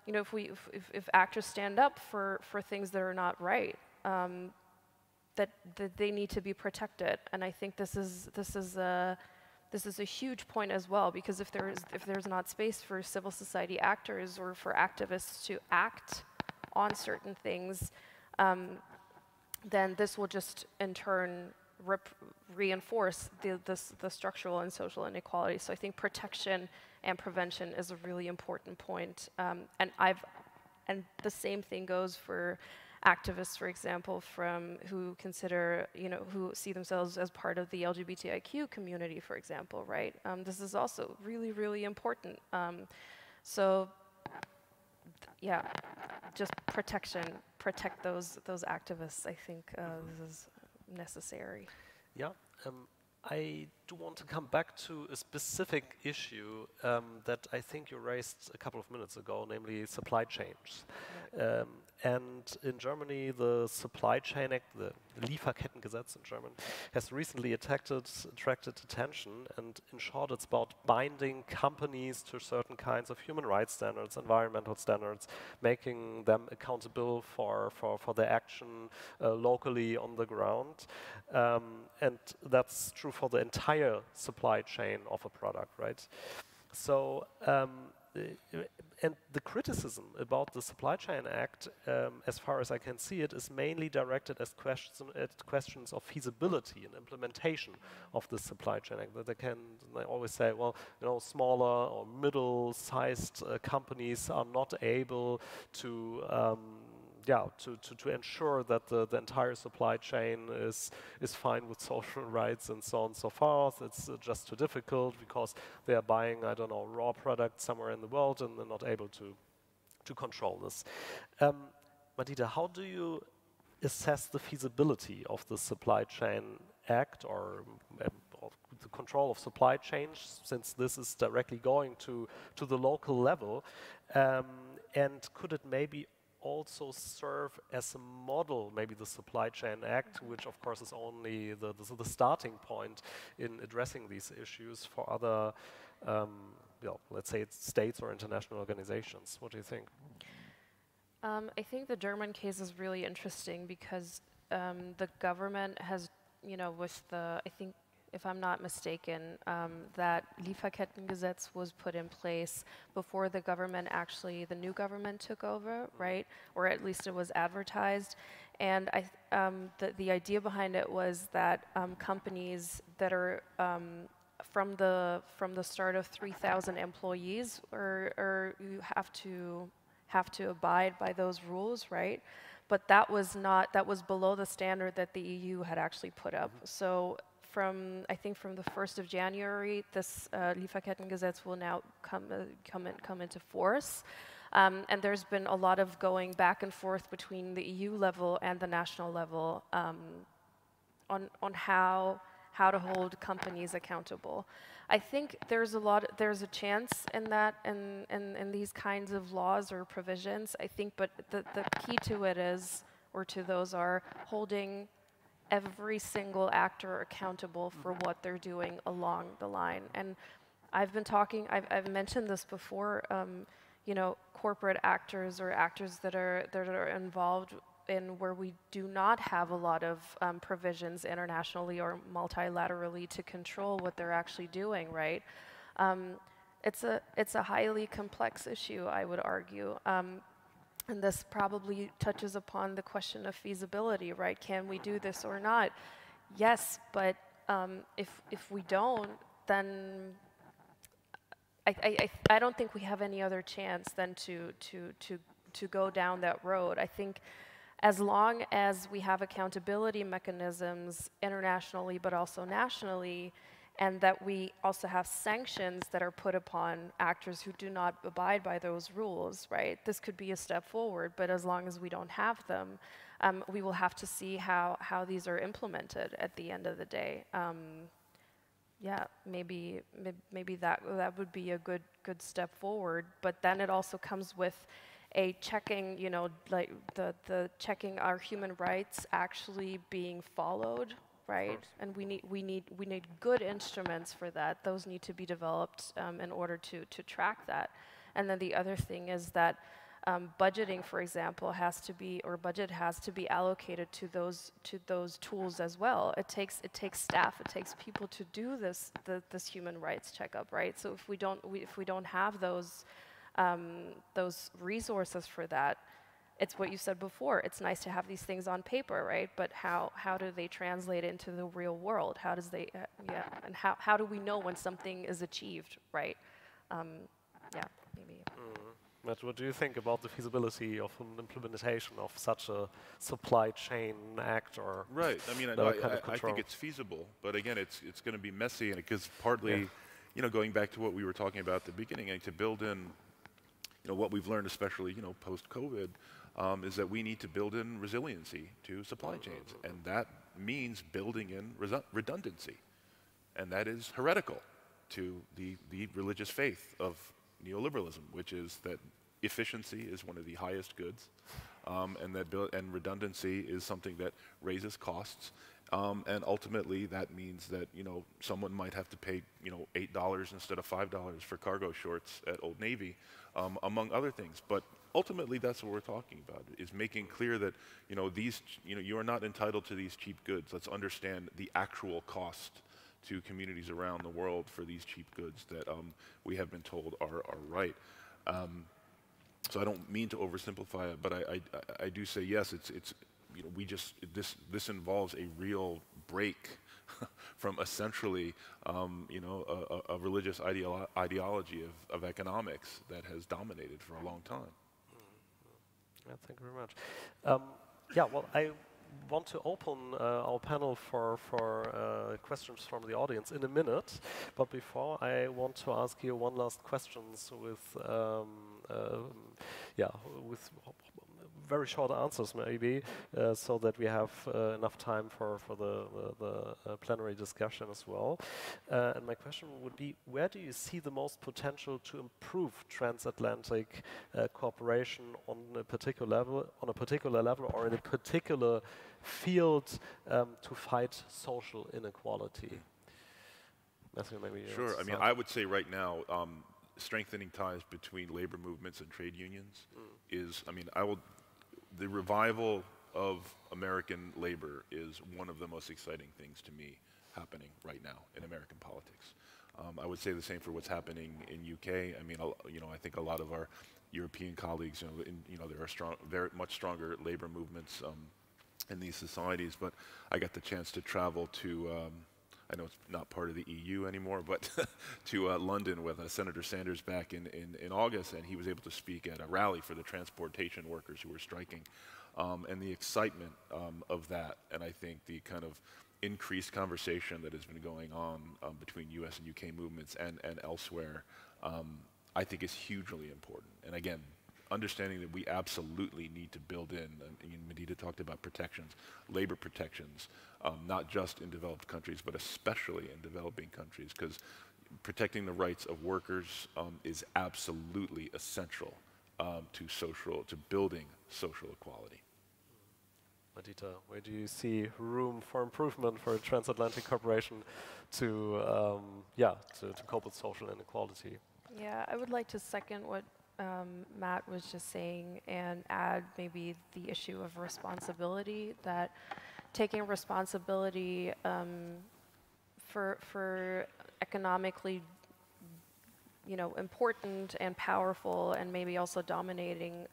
if actors stand up for things that are not right, that they need to be protected. And I think this is a huge point as well, because if there's not space for civil society actors or for activists to act on certain things, then this will just in turn reinforce the structural and social inequality. So I think protection and prevention is a really important point. And the same thing goes for activists, for example, who consider, who see themselves as part of the LGBTIQ community, for example, right? This is also really, really important. So, yeah, just protect those activists. I think this is necessary. Yeah, I do want to come back to a specific issue that I think you raised a couple of minutes ago, namely supply chains. Yeah. And in Germany, the Supply Chain Act, the Lieferkettengesetz in German, has recently attracted attention. And in short, it's about binding companies to certain kinds of human rights standards, environmental standards, making them accountable for their action locally on the ground. And that's true for the entire supply chain of a product, right? So, and the criticism about the Supply Chain Act, as far as I can see it, is mainly directed at questions of feasibility and implementation of the Supply Chain Act. That they always say, well, smaller or middle-sized companies are not able to to ensure that the entire supply chain is fine with social rights and so on and so forth. It's just too difficult because they are buying, I don't know, raw products somewhere in the world and they're not able to control this. Madita, how do you assess the feasibility of the Supply Chain Act or the control of supply chains, since this is directly going to the local level? And could it maybe also serve as a model, maybe the Supply Chain Act, which of course is only the starting point in addressing these issues for other, let's say it's states or international organizations? What do you think? I think the German case is really interesting because the government has, I think, if I'm not mistaken, that Lieferkettengesetz was put in place before the new government took over, right? Or at least it was advertised. And the idea behind it was that companies that are from the start of 3,000 employees, you have to abide by those rules, right? But that was below the standard that the EU had actually put up. So I think from the 1st of January, this Lieferkettengesetz will now come into force. And there's been a lot of going back and forth between the EU level and the national level on how to hold companies accountable. I think there's a chance in that, in these kinds of laws or provisions, I think, but the key to it is, or to those are, holding every single actor accountable for what they're doing along the line. And I've mentioned this before, corporate actors or actors that are involved in where we do not have a lot of provisions internationally or multilaterally to control what they're actually doing, right? It's a highly complex issue, I would argue. And this probably touches upon the question of feasibility, right? Can we do this or not? Yes, but if we don't, then I don't think we have any other chance than to go down that road. I think as long as we have accountability mechanisms internationally but also nationally, and that we also have sanctions that are put upon actors who do not abide by those rules, right? This could be a step forward, but as long as we don't have them, we will have to see how these are implemented at the end of the day. Yeah, maybe that would be a good step forward, but then it also comes with a checking, like the checking our human rights actually being followed, right? And we need good instruments for that. Those need to be developed in order to track that. And then the other thing is that budgeting, for example, budget has to be allocated to those tools as well. It takes staff, it takes people to do this human rights checkup, right? So if we don't have those resources for that, it's what you said before. It's nice to have these things on paper, right? But how do they translate into the real world? How does they, and how do we know when something is achieved, right? Yeah, maybe. Matt, what do you think about the feasibility of an implementation of such a supply chain act or right? I mean, I think it's feasible, but again, it's going to be messy, and because partly, you know, going back to what we were talking about at the beginning, and to build in, you know, what we've learned, especially, you know, post-COVID, is that we need to build in resiliency to supply chains, and that means building in redundancy, and that is heretical to the religious faith of neoliberalism, which is that efficiency is one of the highest goods, and redundancy is something that raises costs, and ultimately that means that, you know, someone might have to pay, you know, $8 instead of $5 for cargo shorts at Old Navy, among other things. But ultimately, that's what we're talking about: is making clear that, you know, you are not entitled to these cheap goods. Let's understand the actual cost to communities around the world for these cheap goods that we have been told are right. So I don't mean to oversimplify it, but I do say yes. It's you know, this involves a real break from essentially you know, a religious ideology of economics that has dominated for a long time. Yeah, thank you very much. Yeah, well, I want to open our panel for questions from the audience in a minute, but before I want to ask you one last question with with very short answers maybe, so that we have enough time for the plenary discussion as well. And my question would be, where do you see the most potential to improve transatlantic cooperation on a particular level, or in a particular field to fight social inequality? Matthew, maybe sure. I mean, I would say right now, strengthening ties between labor movements and trade unions is, I mean, the revival of American labor is one of the most exciting things to me happening right now in American politics. I would say the same for what's happening in UK. I mean, you know, I think a lot of our European colleagues, you know, there are very much stronger labor movements in these societies. But I got the chance to travel to, I know it's not part of the EU anymore, but to London with Senator Sanders back in August, and he was able to speak at a rally for the transportation workers who were striking, and the excitement of that, and I think the kind of increased conversation that has been going on between US and UK movements and elsewhere, I think is hugely important. And again, understanding that we absolutely need to build in, and Medina talked about protections, labor protections, not just in developed countries, but especially in developing countries, because protecting the rights of workers is absolutely essential to building social equality. Madita, where do you see room for improvement for transatlantic cooperation to cope with social inequality? Yeah, I would like to second what Matt was just saying and add maybe the issue of responsibility, that taking responsibility for economically, you know, important and powerful and maybe also dominating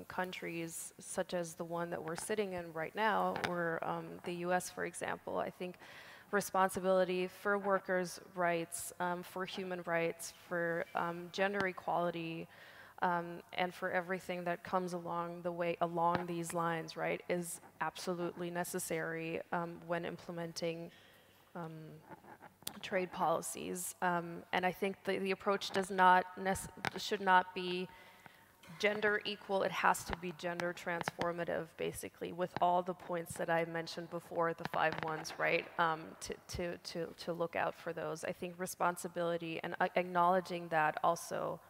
countries such as the one that we're sitting in right now, or the US, for example. I think responsibility for workers' rights, for human rights, for gender equality, and for everything that comes along these lines, right, is absolutely necessary when implementing trade policies. And I think the approach should not be gender equal. It has to be gender transformative, basically, with all the points that I mentioned before, the 5 ones, right, to look out for those. I think responsibility and acknowledging that also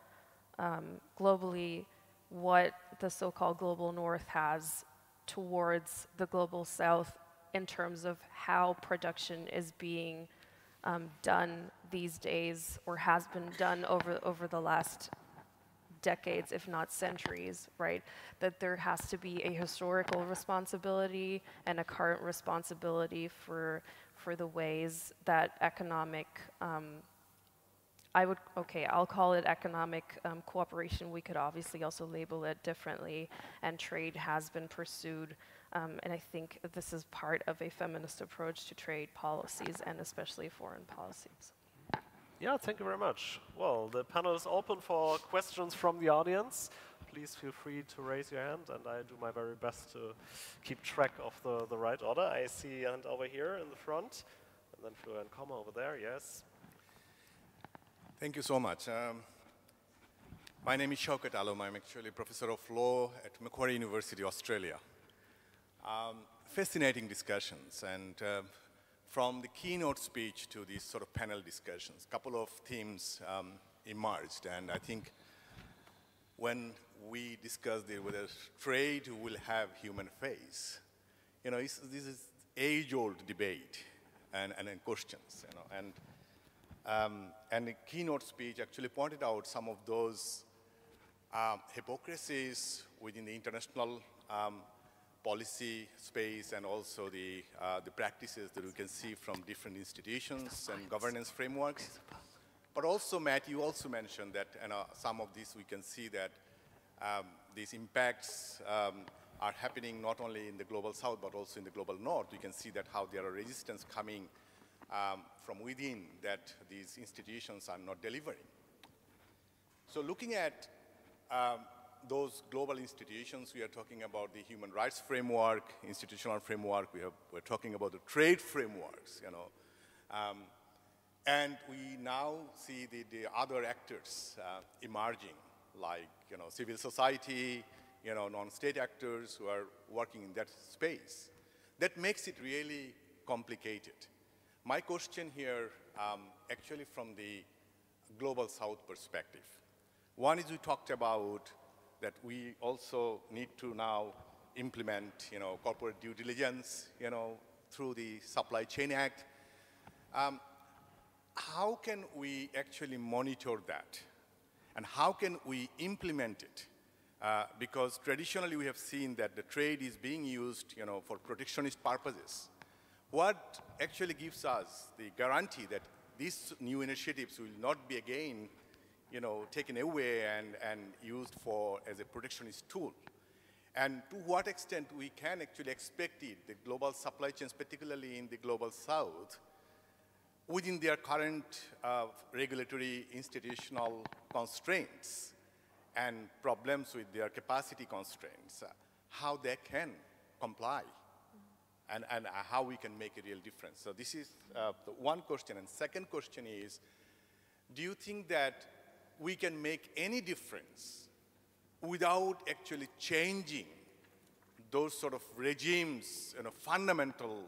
globally, what the so-called global north has towards the global south in terms of how production is being done these days, or has been done over the last decades, if not centuries, right? That there has to be a historical responsibility and a current responsibility for the ways that economic I'll call it economic cooperation. We could obviously also label it differently, and trade has been pursued. And I think this is part of a feminist approach to trade policies, and especially foreign policies. Yeah, thank you very much. Well, the panel is open for questions from the audience. Please feel free to raise your hand, and I do my very best to keep track of the right order. I see a hand over here in the front, and then Florian Kommer over there, yes. Thank you so much. My name is Shaukat Alam. I'm actually Professor of Law at Macquarie University, Australia. Fascinating discussions, and from the keynote speech to these sort of panel discussions, a couple of themes emerged, and I think when we discussed whether trade will have human face, you know, this is age-old debate and questions, you know, and the keynote speech actually pointed out some of those hypocrisies within the international policy space, and also the practices that we can see from different institutions and governance frameworks. But also, Matt, you also mentioned that some of these we can see that these impacts are happening not only in the global south, but also in the global north. We can see that how there are resistance coming from within, that these institutions are not delivering. So looking at those global institutions, we are talking about the human rights framework, institutional framework, we're talking about the trade frameworks, you know. And we now see the other actors emerging, like, you know, civil society, you know, non-state actors who are working in that space. That makes it really complicated. My question here, actually from the global south perspective. One is we talked about that we also need to now implement, you know, corporate due diligence, you know, through the Supply Chain Act. How can we actually monitor that? And how can we implement it? Because traditionally we have seen that the trade is being used, you know, for protectionist purposes. What actually gives us the guarantee that these new initiatives will not be again, you know, taken away and used for as a protectionist tool? And to what extent we can actually expect it, the global supply chains, particularly in the global south, within their current regulatory institutional constraints and problems with their capacity constraints, how they can comply and how we can make a real difference. So this is the one question. And second question is, do you think that we can make any difference without actually changing those sort of regimes, you know, fundamental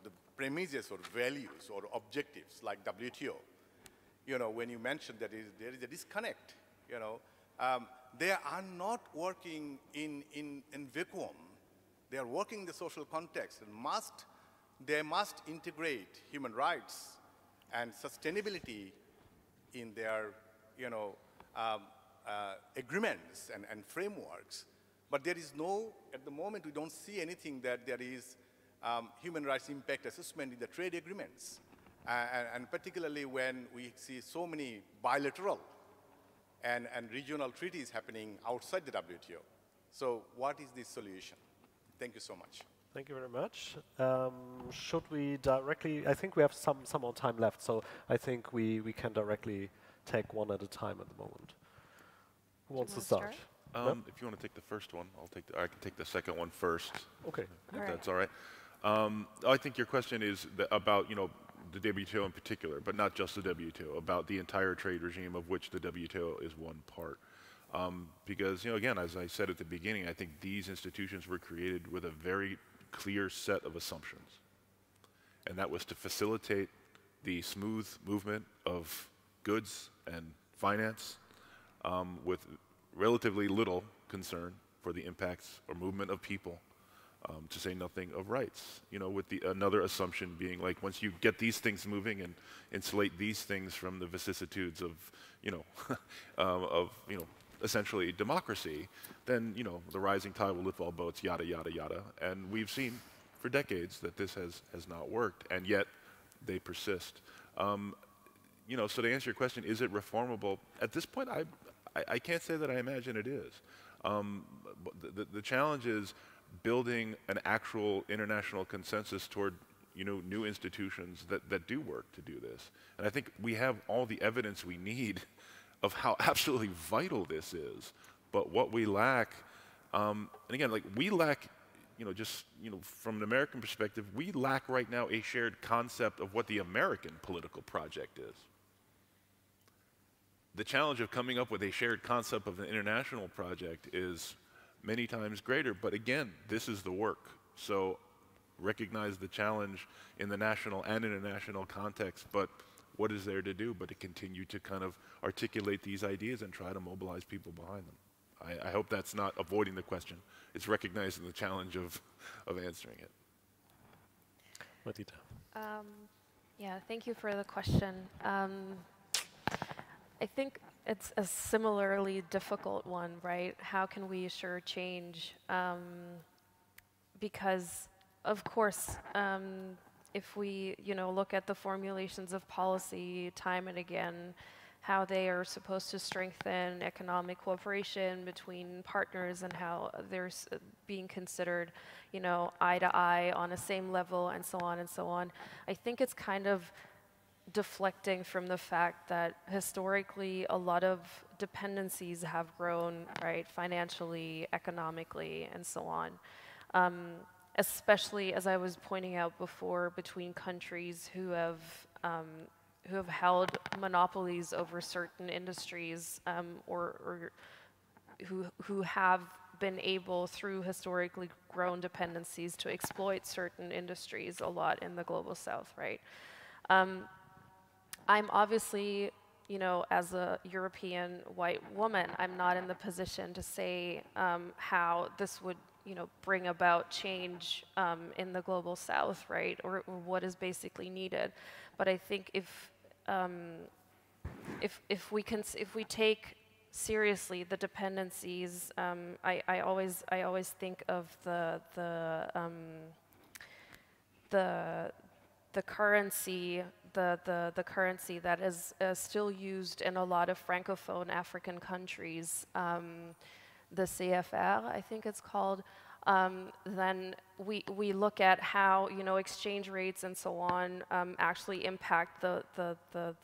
the premises or values or objectives like WTO? You know, when you mentioned that there is a disconnect, you know, they are not working in vacuum. They are working in the social context, and they must integrate human rights and sustainability in their, you know, agreements and frameworks. But there is no, at the moment, we don't see anything that there is human rights impact assessment in the trade agreements. And particularly when we see so many bilateral and regional treaties happening outside the WTO. So what is the solution? Thank you so much. Thank you very much. Should we directly, I think we have some more time left, so I think we can directly take one at a time at the moment. Who wants to start? If you want to take the first one, I can take the second one first. Okay. If that's all right. I think your question is about, you know, the WTO in particular, but not just the WTO, about the entire trade regime of which the WTO is one part. Because, you know, again, as I said at the beginning, I think these institutions were created with a very clear set of assumptions. And that was to facilitate the smooth movement of goods and finance with relatively little concern for the impacts or movement of people, to say nothing of rights. You know, with another assumption being like, once you get these things moving and insulate these things from the vicissitudes of, you know, essentially democracy, then, you know, the rising tide will lift all boats, yada, yada, yada. And we've seen for decades that this has not worked, and yet they persist. you know, so to answer your question, is it reformable? At this point, I can't say that I imagine it is. The challenge is building an actual international consensus toward, you know, new institutions that do work to do this. And I think we have all the evidence we need of how absolutely vital this is. But what we lack, and again, like we lack, you know, just, you know, from an American perspective, we lack right now a shared concept of what the American political project is. The challenge of coming up with a shared concept of an international project is many times greater, but again, this is the work. So recognize the challenge in the national and international context, but what is there to do but to continue to kind of articulate these ideas and try to mobilize people behind them? I hope that's not avoiding the question. It's recognizing the challenge of answering it. Madita. Yeah, thank you for the question. I think it's a similarly difficult one, right? How can we assure change? Because, of course, if we, you know, look at the formulations of policy time and again, how they are supposed to strengthen economic cooperation between partners and how they're being considered, you know, eye to eye on a same level and so on and so on. I think it's kind of deflecting from the fact that historically a lot of dependencies have grown, right, financially, economically, and so on. Especially, as I was pointing out before, between countries who have held monopolies over certain industries, or who have been able, through historically grown dependencies, to exploit certain industries a lot in the global south, right? I'm obviously, you know, as a European white woman, I'm not in the position to say how this would, you know, bring about change in the global south, right, or what is basically needed. But I think if we take seriously the dependencies, I always think of the currency. The currency that is still used in a lot of Francophone African countries, the CFR, I think it's called, then we look at how, you know, exchange rates and so on actually impact the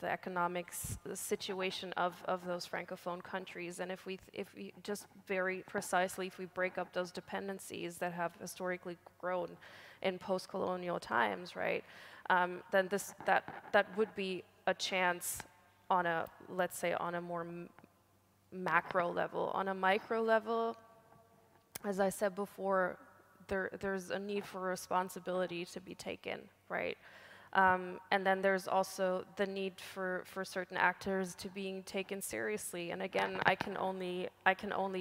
economic situation of those Francophone countries. And if we just very precisely, if we break up those dependencies that have historically grown in post-colonial times, right, then that would be a chance on a, let's say, on a more macro level. On a micro level, as I said before, there's a need for responsibility to be taken, right? And then there's also the need for certain actors to being taken seriously. And again, I can only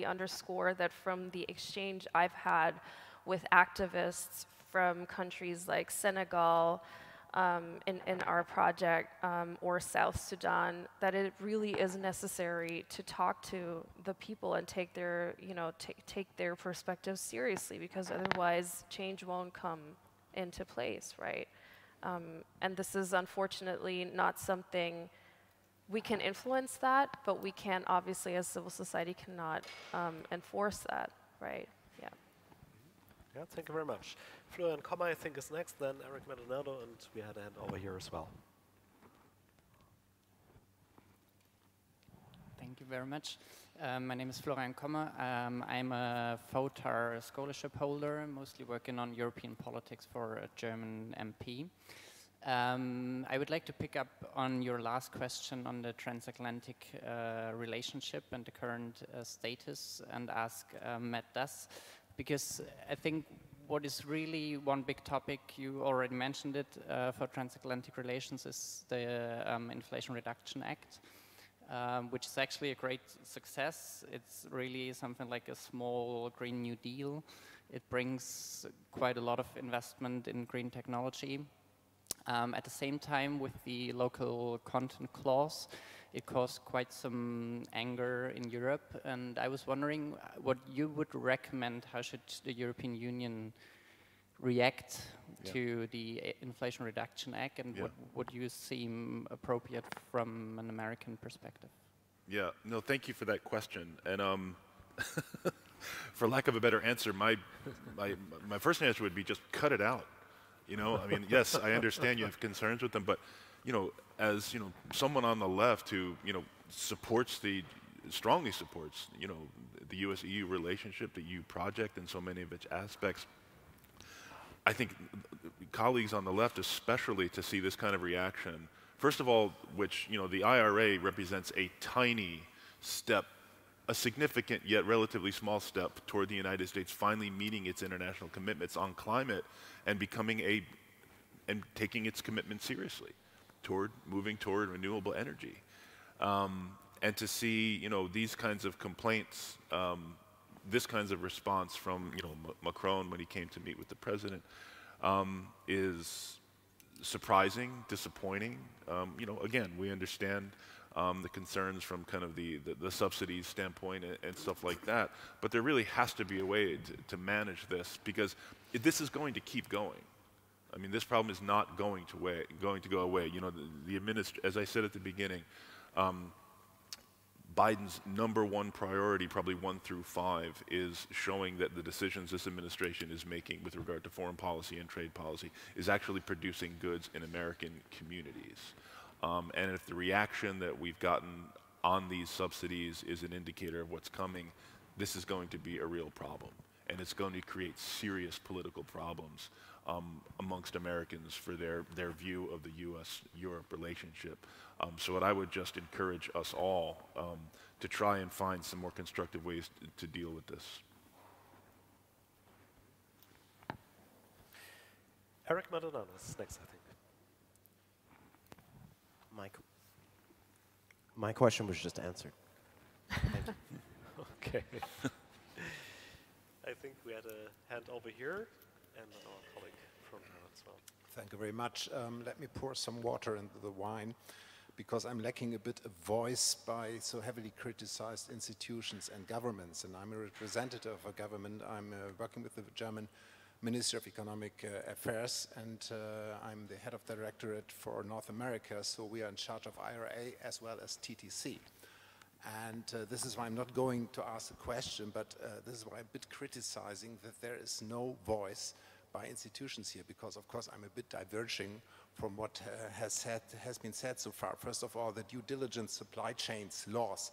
underscore that from the exchange I've had with activists from countries like Senegal, in our project, or South Sudan, that it really is necessary to talk to the people and take their, you know, take their perspectives seriously, because otherwise change won't come into place, right? And this is unfortunately not something we can influence that, but we can obviously, as civil society, cannot enforce that, right? Yeah. Yeah, thank you very much. Florian Kommer, I think, is next, then Eric Maldonado, and we had a hand over here as well. Thank you very much. My name is Florian Kommer. I'm a FOTAR scholarship holder, mostly working on European politics for a German MP. I would like to pick up on your last question on the transatlantic relationship and the current status and ask Matt Das, because I think what is really one big topic, you already mentioned it, for transatlantic relations is the Inflation Reduction Act, which is actually a great success. It's really something like a small Green New Deal. It brings quite a lot of investment in green technology. At the same time, with the local content clause, it caused quite some anger in Europe, and I was wondering what you would recommend. How should the European Union react to the Inflation Reduction Act, and what would you seem appropriate from an American perspective? Yeah, no, thank you for that question. And for lack of a better answer, my first answer would be just cut it out. You know, I mean, yes, I understand you have concerns with them, but, you know, as, you know, someone on the left who, you know, strongly supports, you know, the US-EU relationship, the EU project and so many of its aspects, I think colleagues on the left especially to see this kind of reaction, first of all, which, you know, the IRA represents a tiny step, a significant yet relatively small step toward the United States finally meeting its international commitments on climate and and taking its commitment seriously toward moving toward renewable energy. And to see, you know, these kinds of complaints, this kinds of response from, you know, Macron when he came to meet with the president is surprising, disappointing. You know, again, we understand the concerns from kind of the subsidies standpoint and stuff like that, but there really has to be a way to manage this, because this is going to keep going. I mean, this problem is not going to go away. You know, as I said at the beginning, Biden's #1 priority, probably 1 through 5, is showing that the decisions this administration is making with regard to foreign policy and trade policy is actually producing goods in American communities. And if the reaction that we've gotten on these subsidies is an indicator of what's coming, this is going to be a real problem. And it's going to create serious political problems amongst Americans for their view of the US-Europe relationship. So what I would just encourage us all to try and find some more constructive ways to deal with this. Eric Madananas, next, I think. My question was just answered. Thank you. Okay. I think we had a hand over here, and our colleague from here as well. Thank you very much. Let me pour some water into the wine, because I'm lacking a bit of voice by so heavily criticized institutions and governments. And I'm a representative of a government. I'm working with the German Ministry of Economic Affairs, and I'm the head of directorate for North America, so we are in charge of IRA as well as TTC. And this is why I'm not going to ask a question, but this is why I'm a bit criticizing that there is no voice by institutions here, because of course I'm a bit diverging from what has been said so far. First of all, the due diligence supply chains laws,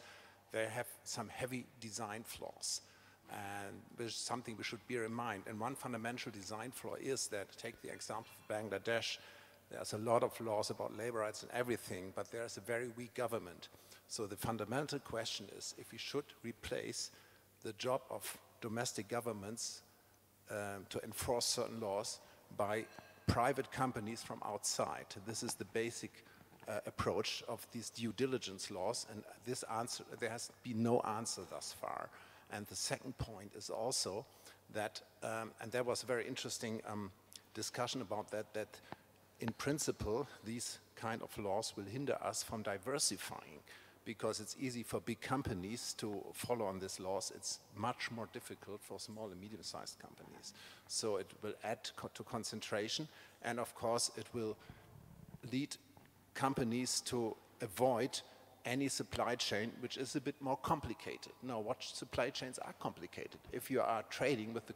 they have some heavy design flaws. And there's something we should bear in mind. And one fundamental design flaw is that, take the example of Bangladesh, there's a lot of laws about labor rights and everything, but there's a very weak government. So the fundamental question is if we should replace the job of domestic governments to enforce certain laws by private companies from outside. This is the basic approach of these due diligence laws, and this answer, there has been no answer thus far. And the second point is also that, and there was a very interesting discussion about that, that in principle, these kind of laws will hinder us from diversifying, because it's easy for big companies to follow on these laws. It's much more difficult for small and medium-sized companies. So it will add to concentration, and of course it will lead companies to avoid any supply chain which is a bit more complicated. Now, what supply chains are complicated? If you are trading with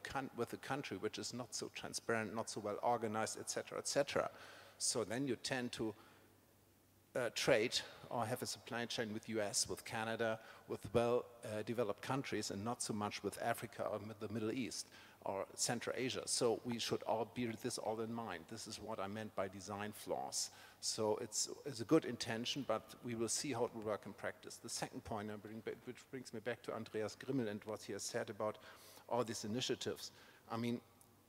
a country which is not so transparent, not so well organized, etc., etc., so then you tend to trade or have a supply chain with US, with Canada, with well-developed countries, and not so much with Africa or the Middle East or Central Asia. So we should all bear this all in mind. This is what I meant by design flaws. So it's a good intention, but we will see how it will work in practice. The second point, which brings me back to Andreas Grimmel and what he has said about all these initiatives. I mean,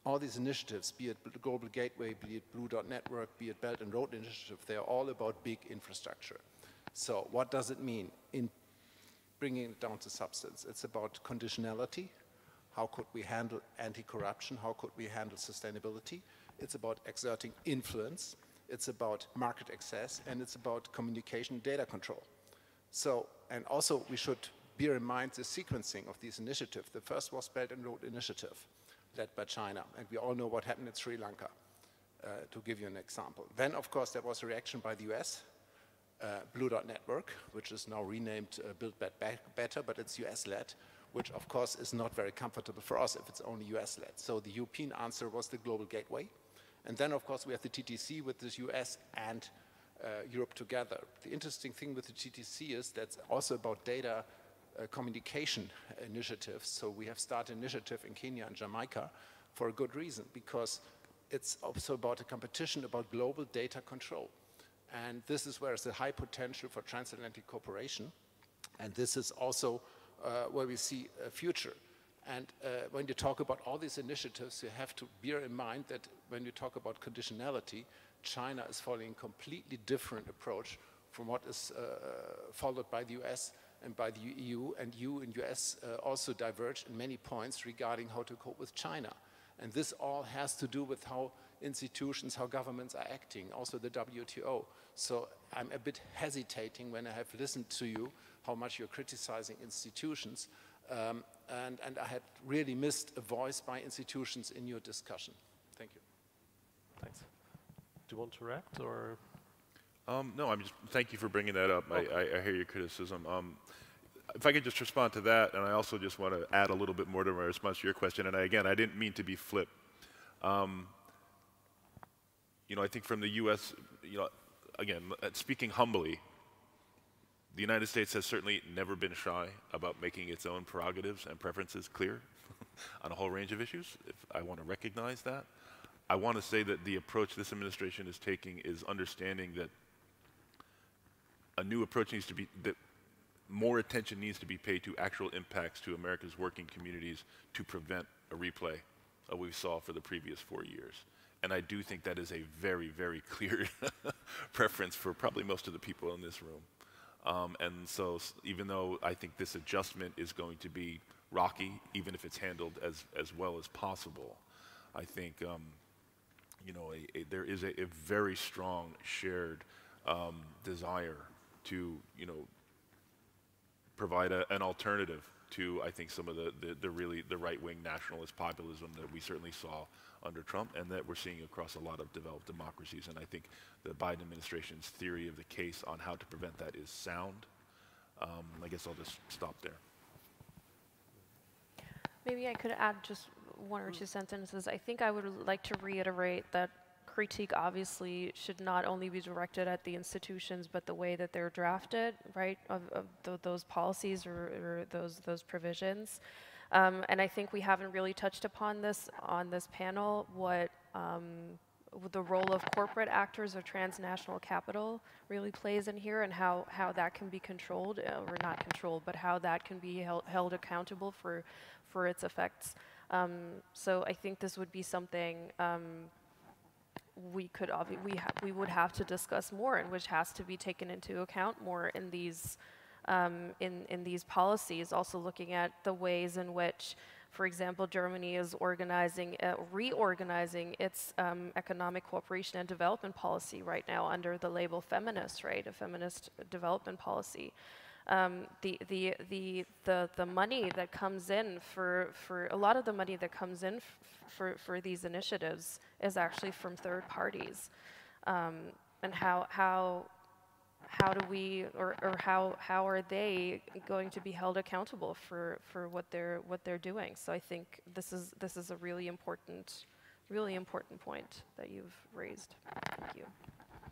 all these initiatives, be it the Global Gateway, be it Blue Dot Network, be it Belt and Road Initiative, they are all about big infrastructure. So what does it mean in bringing it down to substance? It's about conditionality. How could we handle anti-corruption? How could we handle sustainability? It's about exerting influence. It's about market access, and it's about communication data control. So, and also we should bear in mind the sequencing of these initiatives. The first was Belt and Road Initiative. led by China. And we all know what happened in Sri Lanka, to give you an example. Then, of course, there was a reaction by the US, Blue Dot Network, which is now renamed Build Back Better, but it's US-led, which, of course, is not very comfortable for us if it's only US-led. So the European answer was the Global Gateway. And then, of course, we have the TTC with the US and Europe together. The interesting thing with the TTC is that's also about data communication initiatives. So we have started an initiative in Kenya and Jamaica for a good reason, because it's also about a competition about global data control. And this is where there's a high potential for transatlantic cooperation. And this is also where we see a future. And when you talk about all these initiatives, you have to bear in mind that when you talk about conditionality, China is following a completely different approach from what is followed by the US and by the EU. And EU and US also diverge in many points regarding how to cope with China. And this all has to do with how institutions, how governments are acting, also the WTO. So I'm a bit hesitating when I have listened to you, how much you're criticizing institutions. And I had really missed a voice by institutions in your discussion. Thank you. Thanks. Do you want to react, or? No, thank you for bringing that up. Okay. I hear your criticism. If I could just respond to that, and I also just want to add a little bit more to my response to your question, and again, I didn't mean to be flip. You know, I think from the US, you know, again, speaking humbly, the United States has certainly never been shy about making its own prerogatives and preferences clear on a whole range of issues. I want to recognize that. I want to say that the approach this administration is taking is understanding that a new approach needs to be, that more attention needs to be paid to actual impacts to America's working communities to prevent a replay of what we saw for the previous 4 years. And I do think that is a very, very clear preference for probably most of the people in this room. And so even though I think this adjustment is going to be rocky, even if it's handled as well as possible, I think you know, there is a very strong shared desire to, you know, provide an alternative to, I think, some of the right-wing nationalist populism that we certainly saw under Trump and that we're seeing across a lot of developed democracies. And I think the Biden administration's theory of the case on how to prevent that is sound. I guess I'll just stop there. Maybe I could add just one or two sentences. I think I would like to reiterate that critique obviously should not only be directed at the institutions, but the way that they're drafted, right, of those policies or those provisions. And I think we haven't really touched upon this on this panel, what the role of corporate actors or transnational capital really plays in here, and how that can be controlled, or not controlled, but how that can be held accountable for its effects. So I think this would be something we would have to discuss more, and which has to be taken into account more in these in these policies. Also looking at the ways in which, for example, Germany is reorganizing its economic cooperation and development policy right now under the label feminist, right? A feminist development policy. The money that comes in for a lot of the money that comes in for these initiatives is actually from third parties, and how do we, or how are they going to be held accountable for what they're doing? So I think this is a really important point that you've raised. Thank you.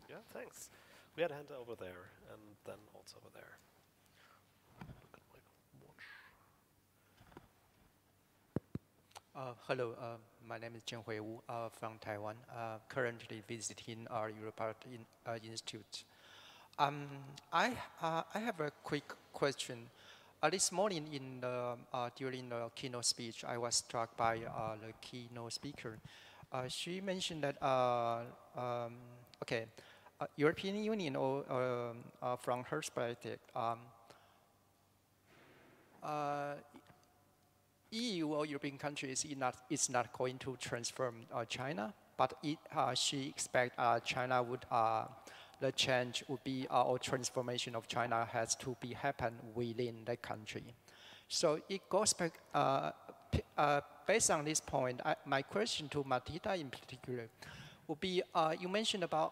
Yeah, thanks. We had a hand over there, and then also over there. Hello, my name is Jianhui Wu from Taiwan, currently visiting our Europa-Kolleg Institute. I have a quick question. This morning during the keynote speech, I was struck by the keynote speaker. She mentioned that, European Union, from her perspective, EU or European countries is not going to transform China, but she expects China would, the change would be, or transformation of China has to be happen within the country. So it goes back, based on this point, my question to Martita in particular would be, you mentioned about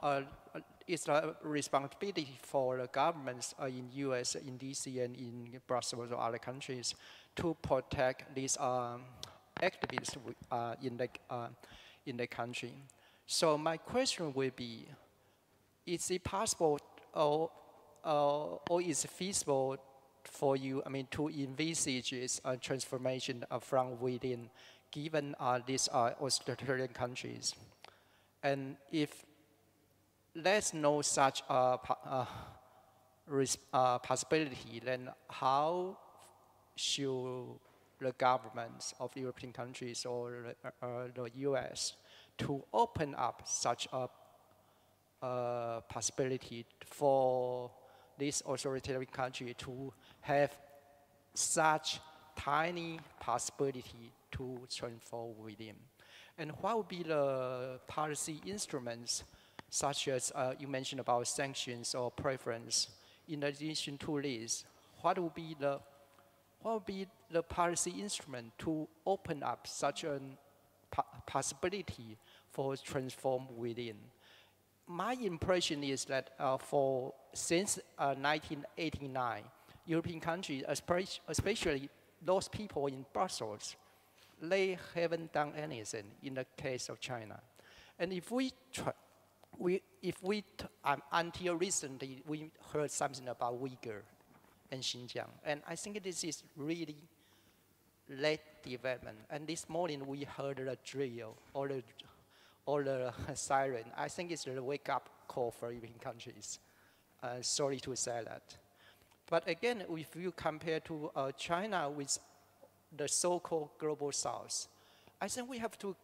it's a responsibility for the governments in US, in DC, and in Brussels or other countries to protect these activists in the country. So my question will be, is it possible or is it feasible for you, to envisage a transformation from within, given these authoritarian countries? And if there's no such possibility, then how should the governments of European countries or the US to open up such a possibility for this authoritarian country to have such tiny possibility to transform within? And what would be the policy instruments, such as you mentioned about sanctions or preference? In addition to this, what would be the policy instrument to open up such a possibility for transform within? My impression is that since 1989, European countries, especially those people in Brussels, they haven't done anything in the case of China. And if until recently, we heard something about Uyghur and Xinjiang. And I think this is really late development. And this morning we heard the drill or the siren. I think it's a wake-up call for European countries. Sorry to say that. But again, if you compare to China with the so-called global south, I think we have to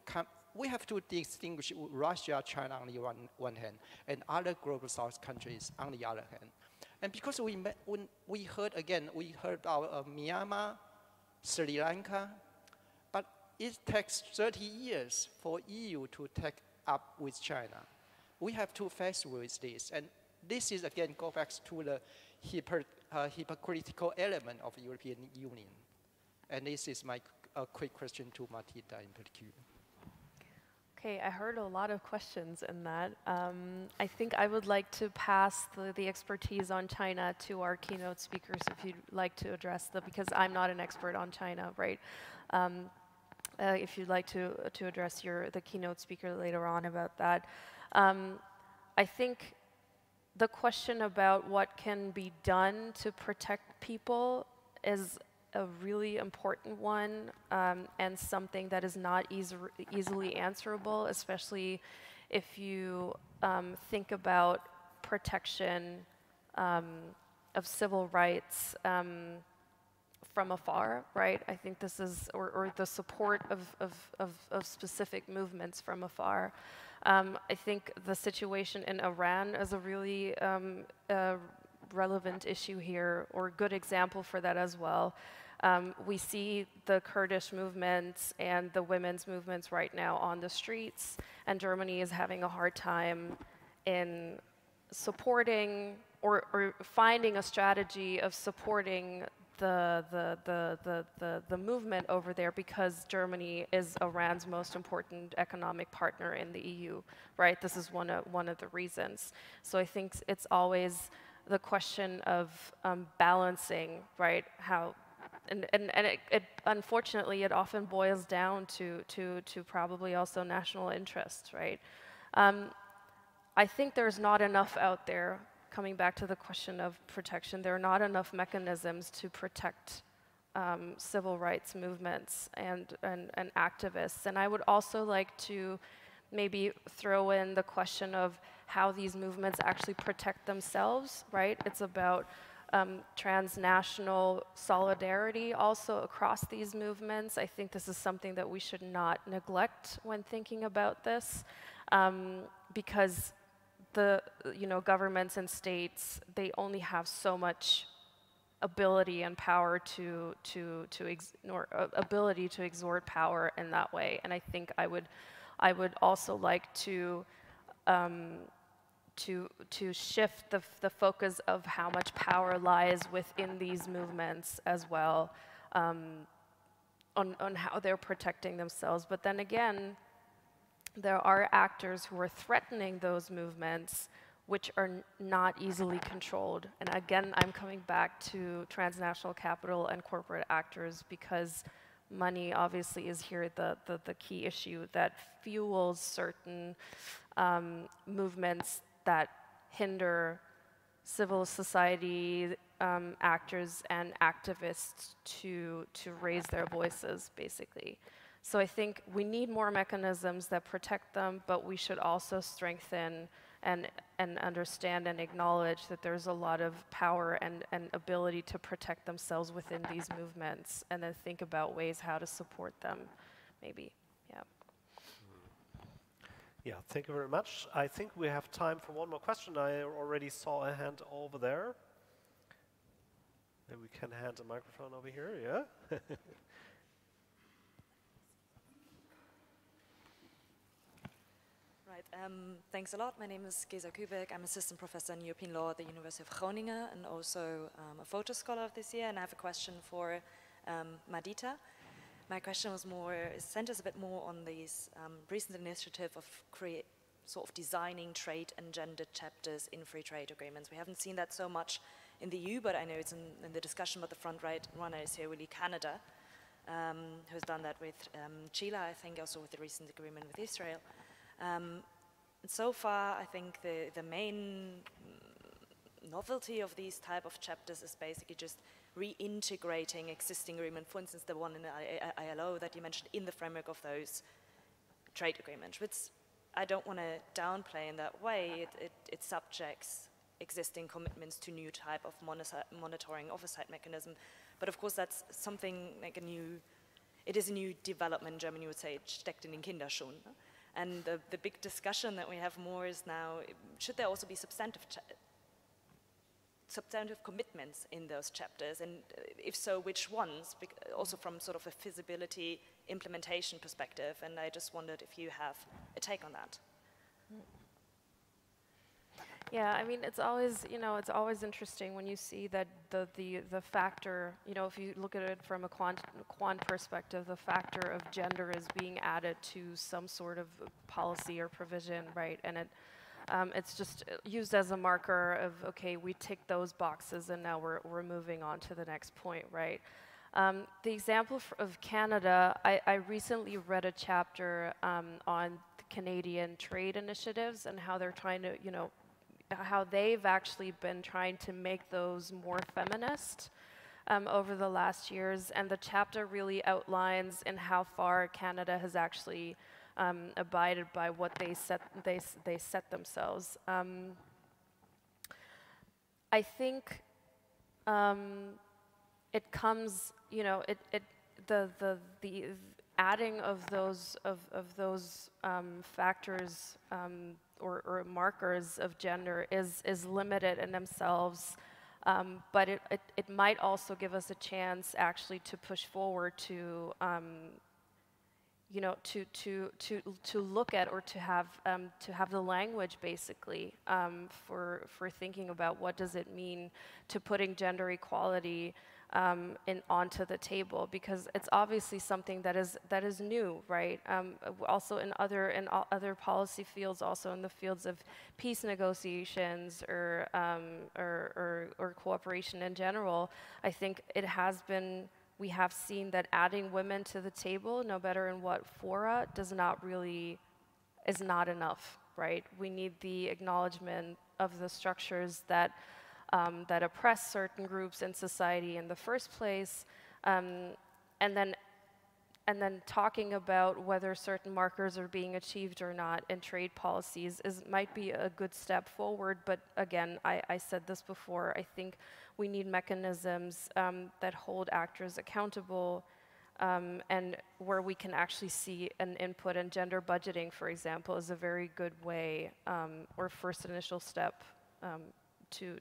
distinguish Russia, China on the one hand, and other global south countries on the other hand. And because we heard about Myanmar, Sri Lanka, but it takes 30 years for EU to take up with China. We have to face with this. And this is, again, go back to the hypocritical element of the European Union. And this is my quick question to Martita in particular. Okay, I heard a lot of questions in that. I think I would like to pass the expertise on China to our keynote speakers if you'd like to address them, because I'm not an expert on China, right? If you'd like to address the keynote speaker later on about that. I think the question about what can be done to protect people is a really important one, and something that is not easily answerable, especially if you think about protection of civil rights from afar, right? I think this is, or the support of specific movements from afar. I think the situation in Iran is a really relevant issue here, or a good example for that as well. We see the Kurdish movements and the women's movements right now on the streets, and Germany is having a hard time in supporting or finding a strategy of supporting the movement over there, because Germany is Iran's most important economic partner in the EU, right? This is one of the reasons. So I think it's always the question of balancing, right? How, and it unfortunately it often boils down to probably also national interest, right? I think there's not enough out there. Coming back to the question of protection, there are not enough mechanisms to protect civil rights movements and activists. And I would also like to maybe throw in the question of how these movements actually protect themselves, right? It's about transnational solidarity also across these movements. I think this is something that we should not neglect when thinking about this, because the governments and states, they only have so much ability and power to exert power in that way. And I think I would also like to shift the focus of how much power lies within these movements as well, on how they're protecting themselves. But then again, there are actors who are threatening those movements which are not easily controlled. And again, I'm coming back to transnational capital and corporate actors, because money obviously is here the key issue that fuels certain movements that hinder civil society actors and activists to raise their voices, basically. So I think we need more mechanisms that protect them, but we should also strengthen and understand and acknowledge that there's a lot of power and ability to protect themselves within these movements, and then think about ways how to support them, maybe. Yeah. Yeah, thank you very much. I think we have time for one more question. I already saw a hand over there. Maybe we can hand a microphone over here, yeah? Right, thanks a lot. My name is Geza Kübeck. I'm assistant professor in European law at the University of Groningen, and also a FOTAR scholar of this year. And I have a question for Madita. My question was centers a bit more on this recent initiative of sort of designing trade and gender chapters in free trade agreements. We haven't seen that so much in the EU, but I know it's in the discussion, but the front runner is here really Canada, who's done that with Chile, I think, also with the recent agreement with Israel. And so far, I think the main novelty of these type of chapters is basically just reintegrating existing agreement, for instance, the one in the ILO that you mentioned, in the framework of those trade agreements, which I don't want to downplay in that way. It subjects existing commitments to new type of monitoring oversight mechanism. But of course, that's something like it is a new development. In Germany would say, steckt in den Kinderschuhen. And the big discussion that we have more is now, should there also be substantive commitments in those chapters, and if so, which ones, also from sort of a feasibility implementation perspective, and I just wondered if you have a take on that. Yeah, I mean, it's always, it's always interesting when you see that the factor, if you look at it from a quant perspective, the factor of gender is being added to some sort of policy or provision, right? And it's just used as a marker of, okay, we tick those boxes and now we're moving on to the next point, right? The example of Canada, I recently read a chapter on the Canadian trade initiatives and how they're trying to, how they've actually been trying to make those more feminist over the last years. And the chapter really outlines in how far Canada has actually abided by what they set themselves. I think it comes, the adding of those factors or markers of gender is limited in themselves, but it might also give us a chance actually to push forward to to look at, or to have the language basically for thinking about what does it mean to putting gender equality onto the table, because it's obviously something that is new, right? Also in other policy fields, also in the fields of peace negotiations or cooperation in general, I think it has been. We have seen that adding women to the table, no matter in what fora, is not enough, right? We need the acknowledgement of the structures that oppress certain groups in society in the first place, and then talking about whether certain markers are being achieved or not in trade policies might be a good step forward. But again, I said this before, I think we need mechanisms that hold actors accountable, and where we can actually see an input. And gender budgeting, for example, is a very good way, or first initial step to